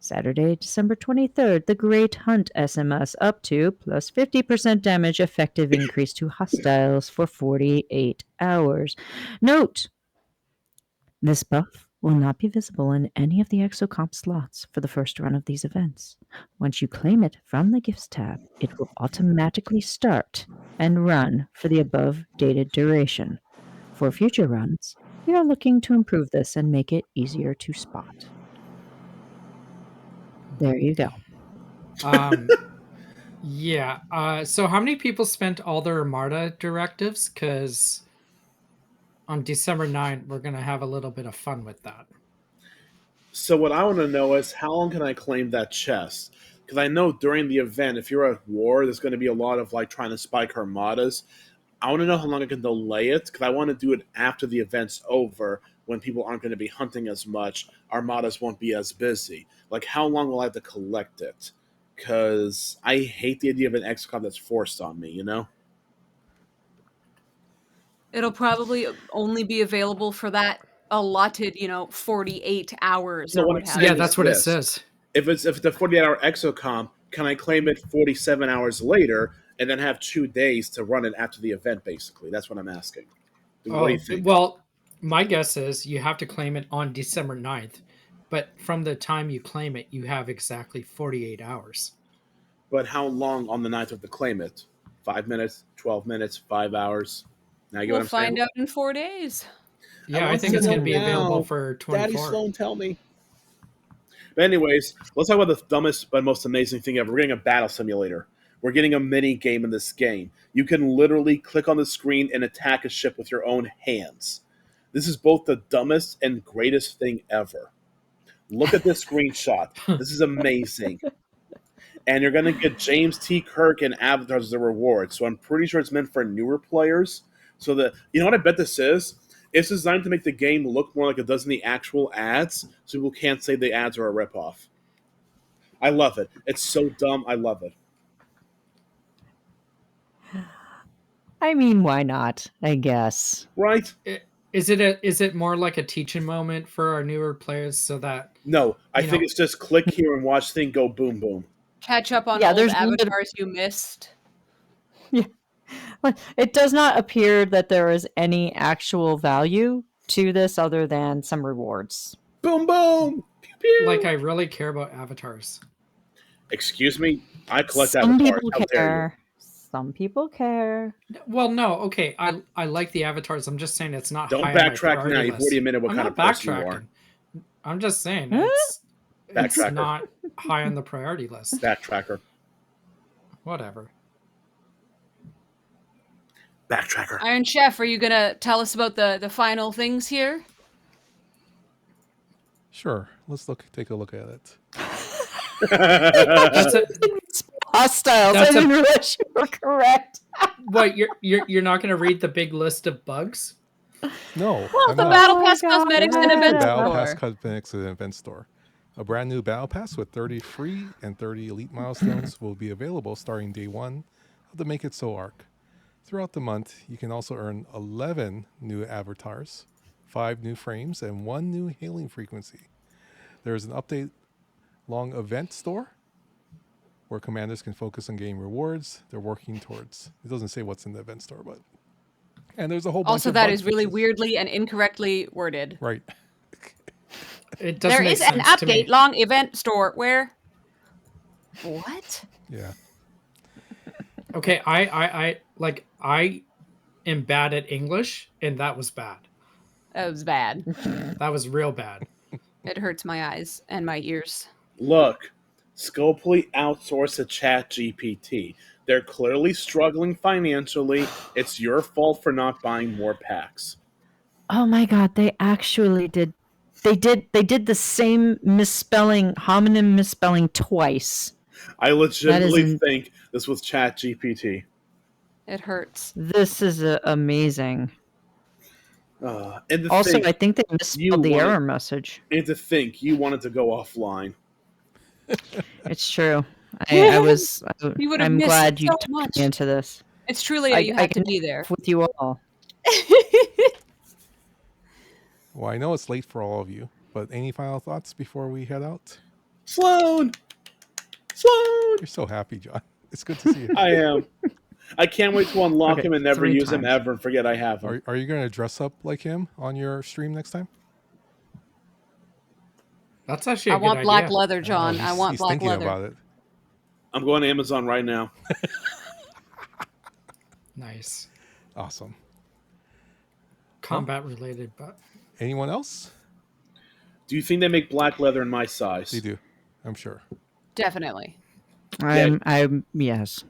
Speaker 5: Saturday, December 23rd, the Great Hunt SMS, up to plus 50% damage effective increase to hostiles for 48 hours. Note, this buff will not be visible in any of the exocomp slots for the first run of these events. Once you claim it from the Gifts tab, it will automatically start and run for the above dated duration. For future runs, we are looking to improve this and make it easier to spot. There you go.
Speaker 6: Yeah. So how many people spent all their Armada directives? Because on December 9th, we're going to have a little bit of fun with that.
Speaker 2: So what I want to know is how long can I claim that chest? Because I know during the event, if you're at war, there's going to be a lot of like trying to spike armadas. I want to know how long I can delay it because I want to do it after the event's over when people aren't going to be hunting as much. Armadas won't be as busy. Like how long will I have to collect it? Because I hate the idea of an XCOM that's forced on me. You know.
Speaker 3: It'll probably only be available for that allotted, 48 hours
Speaker 2: No,
Speaker 3: or
Speaker 2: what
Speaker 3: what
Speaker 2: I'm
Speaker 3: have
Speaker 2: saying
Speaker 6: Yeah,
Speaker 3: you.
Speaker 6: that's what it
Speaker 2: this.
Speaker 6: says.
Speaker 2: If it's a 48-hour exocom, can I claim it 47 hours later and then have 2 days to run it after the event? Basically, that's what I'm asking. What do you think?
Speaker 6: Well, my guess is you have to claim it on December 9th. But from the time you claim it, you have exactly 48 hours.
Speaker 2: But how long on the night of to claim it? 5 minutes, 12 minutes, 5 hours. Now you get
Speaker 3: We'll
Speaker 2: what I'm saying?
Speaker 3: find out in 4 days.
Speaker 6: Yeah, I
Speaker 2: want
Speaker 6: think
Speaker 2: to
Speaker 6: it's going
Speaker 2: know
Speaker 6: to be available
Speaker 2: now.
Speaker 6: for
Speaker 2: Daddy
Speaker 6: 24.
Speaker 2: Sloan, tell me. But anyways, let's talk about the dumbest but most amazing thing ever. We're getting a battle simulator. We're getting a mini game in this game. You can literally click on the screen and attack a ship with your own hands. This is both the dumbest and greatest thing ever. Look at this screenshot. This is amazing. And you're going to get James T. Kirk and avatars as a reward. So I'm pretty sure it's meant for newer players. So you know what I bet this is? It's designed to make the game look more like it does in the actual ads, so people can't say the ads are a ripoff. I love it. It's so dumb. I love it.
Speaker 5: I mean, why not? I guess.
Speaker 2: Right?
Speaker 6: Is it more like a teaching moment for our newer players so that
Speaker 2: No, I
Speaker 6: You
Speaker 2: think
Speaker 6: know-
Speaker 2: it's just click here and watch thing go boom boom.
Speaker 3: Catch up on
Speaker 5: Yeah,
Speaker 3: old
Speaker 5: there's
Speaker 3: avatars you missed.
Speaker 5: It does not appear that there is any actual value to this other than some rewards.
Speaker 2: Boom boom. Pew, pew.
Speaker 6: like I really care about avatars?
Speaker 2: Excuse me? I collect
Speaker 5: Some
Speaker 2: avatars.
Speaker 5: people
Speaker 2: How dare you?
Speaker 5: care. Some people care.
Speaker 6: Well, no, okay, I like the avatars. I'm just saying it's not.
Speaker 2: Don't
Speaker 6: high on my
Speaker 2: backtrack now.
Speaker 6: priority
Speaker 2: You've
Speaker 6: list.
Speaker 2: already admitted what
Speaker 6: I'm
Speaker 2: kind
Speaker 6: not
Speaker 2: of person you are.
Speaker 6: backtracking. I'm just saying
Speaker 5: Huh?
Speaker 6: it's
Speaker 2: Backtracker.
Speaker 6: not high on the priority list.
Speaker 2: Backtracker.
Speaker 6: Whatever.
Speaker 2: Backtracker.
Speaker 3: Iron Chef, are you gonna tell us about the final things here?
Speaker 1: Sure. Let's take a look at it.
Speaker 6: That's a,
Speaker 5: Hostiles.
Speaker 6: That's
Speaker 5: I didn't realize you were correct.
Speaker 6: what you're not going to read the big list of bugs?
Speaker 1: No,
Speaker 3: Well,
Speaker 1: I'm
Speaker 3: the
Speaker 1: not.
Speaker 3: Battle
Speaker 5: Oh my
Speaker 3: Pass Cosmetics and
Speaker 5: God.
Speaker 3: Event
Speaker 1: Battle
Speaker 3: Store.
Speaker 1: Pass Cosmetics and Event Store. A brand new Battle Pass with 30 free and 30 elite milestones will be available starting day 1 of the Make It So arc. Throughout the month, you can also earn 11 new avatars, 5 new frames, and 1 new hailing frequency. There is an update-long event store where commanders can focus on getting rewards they're working towards. It doesn't say what's in the event store, but... And there's a whole bunch
Speaker 3: Also,
Speaker 1: of
Speaker 3: that
Speaker 1: bug
Speaker 3: is really
Speaker 1: fixes.
Speaker 3: weirdly and incorrectly worded.
Speaker 1: Right.
Speaker 6: It doesn't
Speaker 3: There
Speaker 6: make
Speaker 3: is an
Speaker 6: sense to me.
Speaker 3: update-long event store where... What?
Speaker 1: Yeah.
Speaker 6: Okay, I am bad at English, and that was bad.
Speaker 3: That was bad.
Speaker 6: That was real bad.
Speaker 3: It hurts my eyes and my ears.
Speaker 2: Look, Scopely outsourced to ChatGPT. They're clearly struggling financially. It's your fault for not buying more packs.
Speaker 5: Oh my god, they actually did. They did the same misspelling, homonym misspelling twice.
Speaker 2: I legitimately
Speaker 5: in-
Speaker 2: think this was ChatGPT.
Speaker 3: It hurts.
Speaker 5: This is amazing.
Speaker 2: And to
Speaker 5: Also,
Speaker 2: think,
Speaker 5: I think they
Speaker 2: you
Speaker 5: misspelled the
Speaker 2: wanted-
Speaker 5: error message.
Speaker 2: and to think you wanted to go offline.
Speaker 5: It's true. I was.
Speaker 3: You would have
Speaker 5: I'm
Speaker 3: missed
Speaker 5: glad you
Speaker 3: so
Speaker 5: took
Speaker 3: much.
Speaker 5: me into this.
Speaker 3: It's truly
Speaker 5: I
Speaker 3: you have to
Speaker 5: can
Speaker 3: be there.
Speaker 5: with you all.
Speaker 1: Well, I know it's late for all of you, but any final thoughts before we head out?
Speaker 2: Sloan! Sloan!
Speaker 1: You're so happy, John. It's good to see you.
Speaker 2: I am. I can't wait to unlock
Speaker 5: Okay,
Speaker 2: him and never
Speaker 5: 3
Speaker 2: use him
Speaker 5: times.
Speaker 2: ever and forget I have him.
Speaker 1: Are you going to dress up like him on your stream next time?
Speaker 6: That's actually
Speaker 3: I
Speaker 6: a good
Speaker 3: want black
Speaker 6: idea.
Speaker 3: leather, John. I want
Speaker 1: he's
Speaker 3: black
Speaker 1: thinking
Speaker 3: leather.
Speaker 1: about it.
Speaker 2: I'm going to Amazon right now.
Speaker 6: Nice.
Speaker 1: Awesome.
Speaker 6: Combat related, but
Speaker 1: Anyone else?
Speaker 2: Do you think they make black leather in my size?
Speaker 1: They do, I'm sure.
Speaker 3: Definitely.
Speaker 5: I'm yes.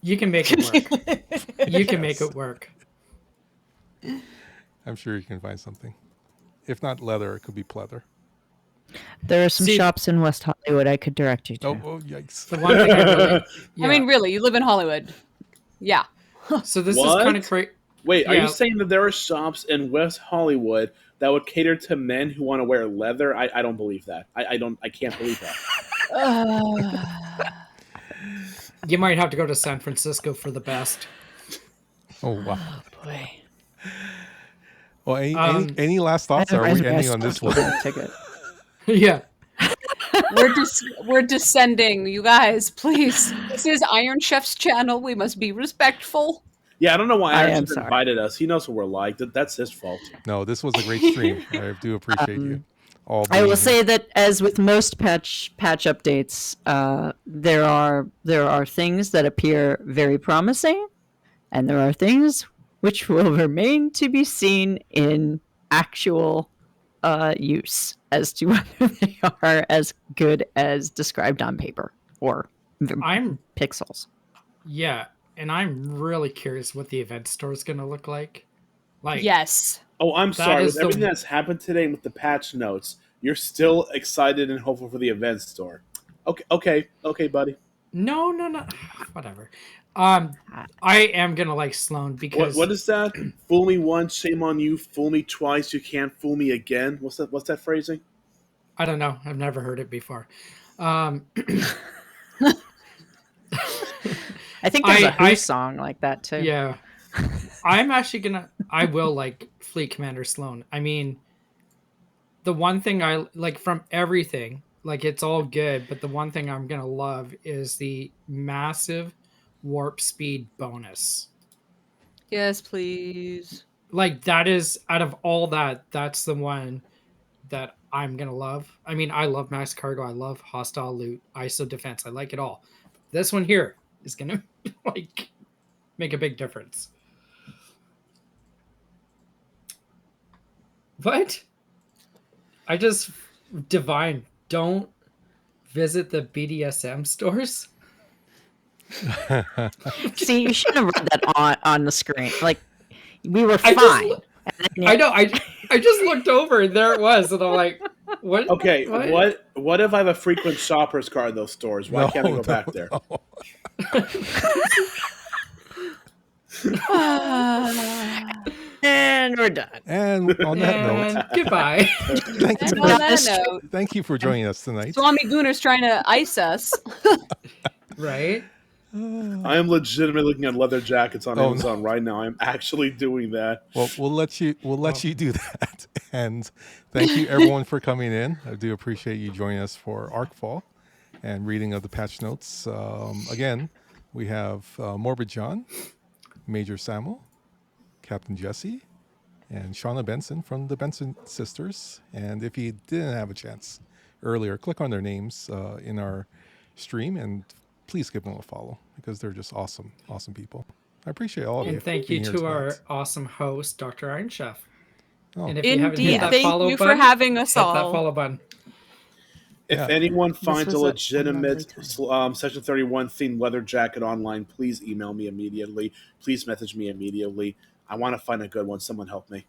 Speaker 6: you can make it work. You can make it work.
Speaker 1: I'm sure you can find something. If not leather, it could be pleather.
Speaker 5: There are some
Speaker 6: See-
Speaker 5: shops in West Hollywood I could direct you to.
Speaker 1: Oh, yikes.
Speaker 6: The one thing I really,
Speaker 3: I mean, really, you live in Hollywood. Yeah.
Speaker 6: so this
Speaker 2: What?
Speaker 6: is kind of crazy.
Speaker 2: Wait, are
Speaker 6: Yeah.
Speaker 2: you saying that there are shops in West Hollywood that would cater to men who want to wear leather? I don't believe that. I can't believe that.
Speaker 6: You might have to go to San Francisco for the best.
Speaker 1: Oh, wow.
Speaker 5: Boy.
Speaker 1: Well,
Speaker 6: Um,
Speaker 1: any last thoughts? Or are we ending on this one?
Speaker 5: Ticket.
Speaker 6: Yeah.
Speaker 3: We're descending, you guys. Please, this is Iron Chef's channel. We must be respectful.
Speaker 2: Yeah, I don't know why
Speaker 5: I am
Speaker 2: Aaron
Speaker 5: sorry.
Speaker 2: invited us. He knows what we're like. That's his fault.
Speaker 1: No, this was a great stream. I do appreciate you. all
Speaker 5: I will
Speaker 1: being
Speaker 5: say that, as with most patch updates, there are things that appear very promising, and there are things which will remain to be seen in actual use as to whether they are as good as described on paper or
Speaker 6: I'm
Speaker 5: pixels.
Speaker 6: Yeah, and I'm really curious what the event store is going to look like. Like,
Speaker 3: Yes.
Speaker 2: Oh, I'm
Speaker 6: That
Speaker 2: sorry.
Speaker 6: is
Speaker 2: With everything
Speaker 6: the-
Speaker 2: that's happened today and with the patch notes, you're still excited and hopeful for the event store. Okay, buddy.
Speaker 6: no, whatever. I am gonna like Sloan because
Speaker 2: What is that? Fool me once, shame on you. Fool me twice, you can't fool me again. What's that phrasing?
Speaker 6: I don't know. I've never heard it before. Um,
Speaker 5: I think there's a Who
Speaker 6: I-
Speaker 5: song like that too.
Speaker 6: yeah, I will like Fleet Commander Sloan. I mean, the one thing I like from everything, like it's all good, but the one thing I'm gonna love is the massive warp speed bonus.
Speaker 3: Yes, please.
Speaker 6: Like that is out of all that, that's the one that I'm gonna love. I mean, I love max cargo, I love hostile loot, ISO defense, I like it all. This one here is gonna like make a big difference. What? I just Divine, don't visit the BDSM stores.
Speaker 5: See, you should have read that on the screen. Like, we were
Speaker 6: I just
Speaker 5: fine.
Speaker 6: lo-
Speaker 5: And then
Speaker 6: I know. I just looked over and there it was, and I'm like, what?
Speaker 2: Okay, what if I have a frequent shopper's card at those stores? Why can't I go back there?
Speaker 1: no.
Speaker 5: And we're done.
Speaker 1: And on that note,
Speaker 6: And goodbye.
Speaker 1: thank
Speaker 3: And
Speaker 1: you,
Speaker 3: on
Speaker 1: for,
Speaker 3: that note,
Speaker 1: thank you for joining us tonight.
Speaker 3: Swami Gooner's trying to ice us.
Speaker 6: Right?
Speaker 2: I am legitimately looking at leather jackets on
Speaker 1: Oh,
Speaker 2: Amazon right now. I'm actually doing that.
Speaker 1: Well, we'll let you do that. And thank you everyone for coming in. I do appreciate you joining us for Arcfall and reading of the patch notes. Again, we have Morbid John, Major Samuel, Captain Jesse, and Shauna Benson from the Benson Sisters. And if you didn't have a chance earlier, click on their names in our stream and please give them a follow because they're just awesome people. I appreciate all of you.
Speaker 6: And thank you
Speaker 1: being here
Speaker 6: to
Speaker 1: tonight.
Speaker 6: our awesome host, Dr. Iron Chef.
Speaker 1: Oh.
Speaker 6: And if you haven't hit
Speaker 3: Indeed.
Speaker 6: that
Speaker 3: Thank
Speaker 6: follow
Speaker 3: you for
Speaker 6: button,
Speaker 3: having us
Speaker 6: hit that
Speaker 3: all.
Speaker 6: follow button.
Speaker 2: If
Speaker 1: Yeah.
Speaker 2: anyone finds a
Speaker 5: was a
Speaker 2: legitimate
Speaker 5: lovely
Speaker 2: Section 31 themed leather jacket online, please email me immediately. Please message me immediately. I want to find a good one. Someone help me.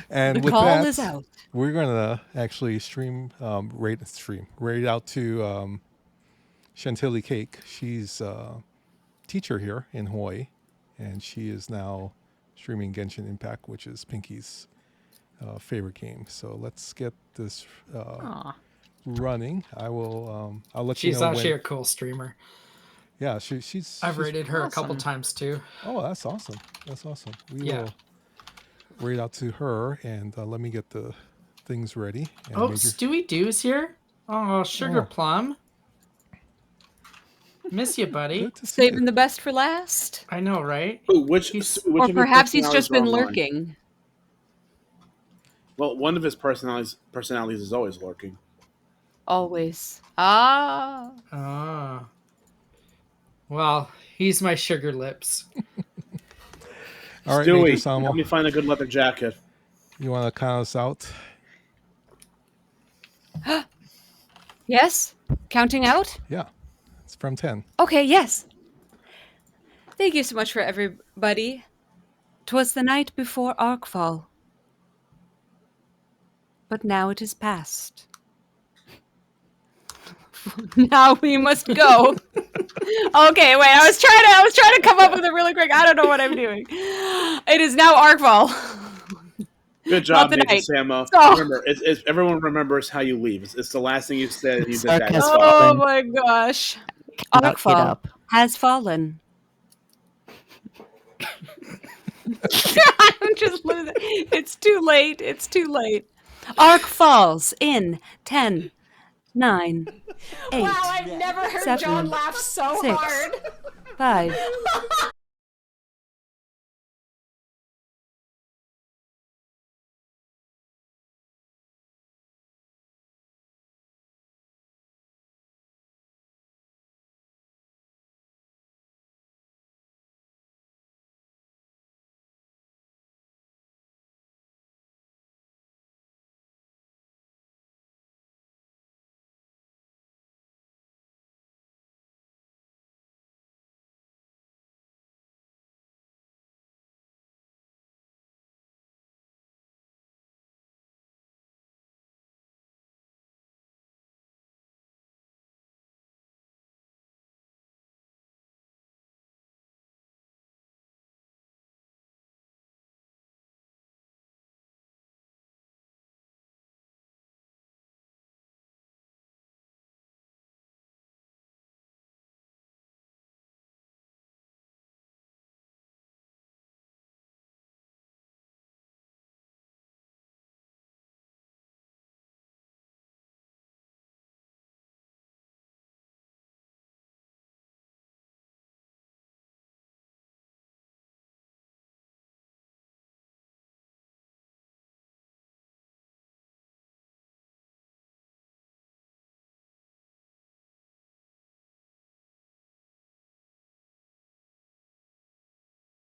Speaker 1: And
Speaker 3: The
Speaker 1: with
Speaker 3: call
Speaker 1: that,
Speaker 3: is out.
Speaker 1: we're gonna actually rate out to Chantilly Cake. She's a teacher here in Hawaii, and she is now streaming Genshin Impact, which is Pinky's favorite game. So let's get this
Speaker 5: Aw.
Speaker 1: running. I'll let you
Speaker 6: She's
Speaker 1: know
Speaker 6: actually
Speaker 1: when.
Speaker 6: a cool streamer.
Speaker 1: Yeah, she's.
Speaker 6: I've
Speaker 1: she's-
Speaker 6: rated her a couple
Speaker 5: awesome.
Speaker 6: times too.
Speaker 1: Oh, that's awesome. That's awesome. We
Speaker 6: Yeah.
Speaker 1: will rate out to her, and let me get the things ready. And
Speaker 6: Oh,
Speaker 1: Major-
Speaker 6: Stewie Doo's here. Oh, Sugar
Speaker 1: Oh.
Speaker 6: Plum. Miss you, buddy.
Speaker 1: Good to see
Speaker 3: Saving
Speaker 1: you.
Speaker 3: the best for last.
Speaker 6: I know, right?
Speaker 2: Ooh, which
Speaker 6: He's-
Speaker 2: of
Speaker 3: Or
Speaker 2: your
Speaker 3: perhaps he's
Speaker 2: personalities
Speaker 3: just
Speaker 2: are
Speaker 3: been
Speaker 2: online?
Speaker 3: lurking.
Speaker 2: Well, one of his personalities is always lurking.
Speaker 3: Always. Ah.
Speaker 6: Ah. Well, he's my sugar lips.
Speaker 1: All right, Major
Speaker 2: Stewie, help
Speaker 1: Samuel,
Speaker 2: me find a good leather jacket.
Speaker 1: you want to count us out?
Speaker 3: Yes? Counting out?
Speaker 1: Yeah, it's from 10.
Speaker 3: Okay, yes. Thank you so much for everybody. 'Twas the night before Arcfall. But now it is past. Now we must go. Okay, wait, I was trying to come up with a really quick, I don't know what I'm doing. It is now Arcfall.
Speaker 2: Good job,
Speaker 3: the
Speaker 2: Nathan
Speaker 3: night.
Speaker 2: Samo.
Speaker 3: So-
Speaker 2: Remember, everyone remembers how you leave. It's the last thing you said. You did that.
Speaker 5: Sarcasm.
Speaker 2: It's fine.
Speaker 3: Oh my gosh.
Speaker 5: Cannot get
Speaker 3: Arcfall
Speaker 5: up.
Speaker 3: has fallen. I'm just losing. It's too late. It's too late. Arc falls in 10, 9, 8,
Speaker 4: Wow, I've never heard
Speaker 3: 7,
Speaker 4: John laugh so
Speaker 3: 6,
Speaker 4: hard.
Speaker 3: 5,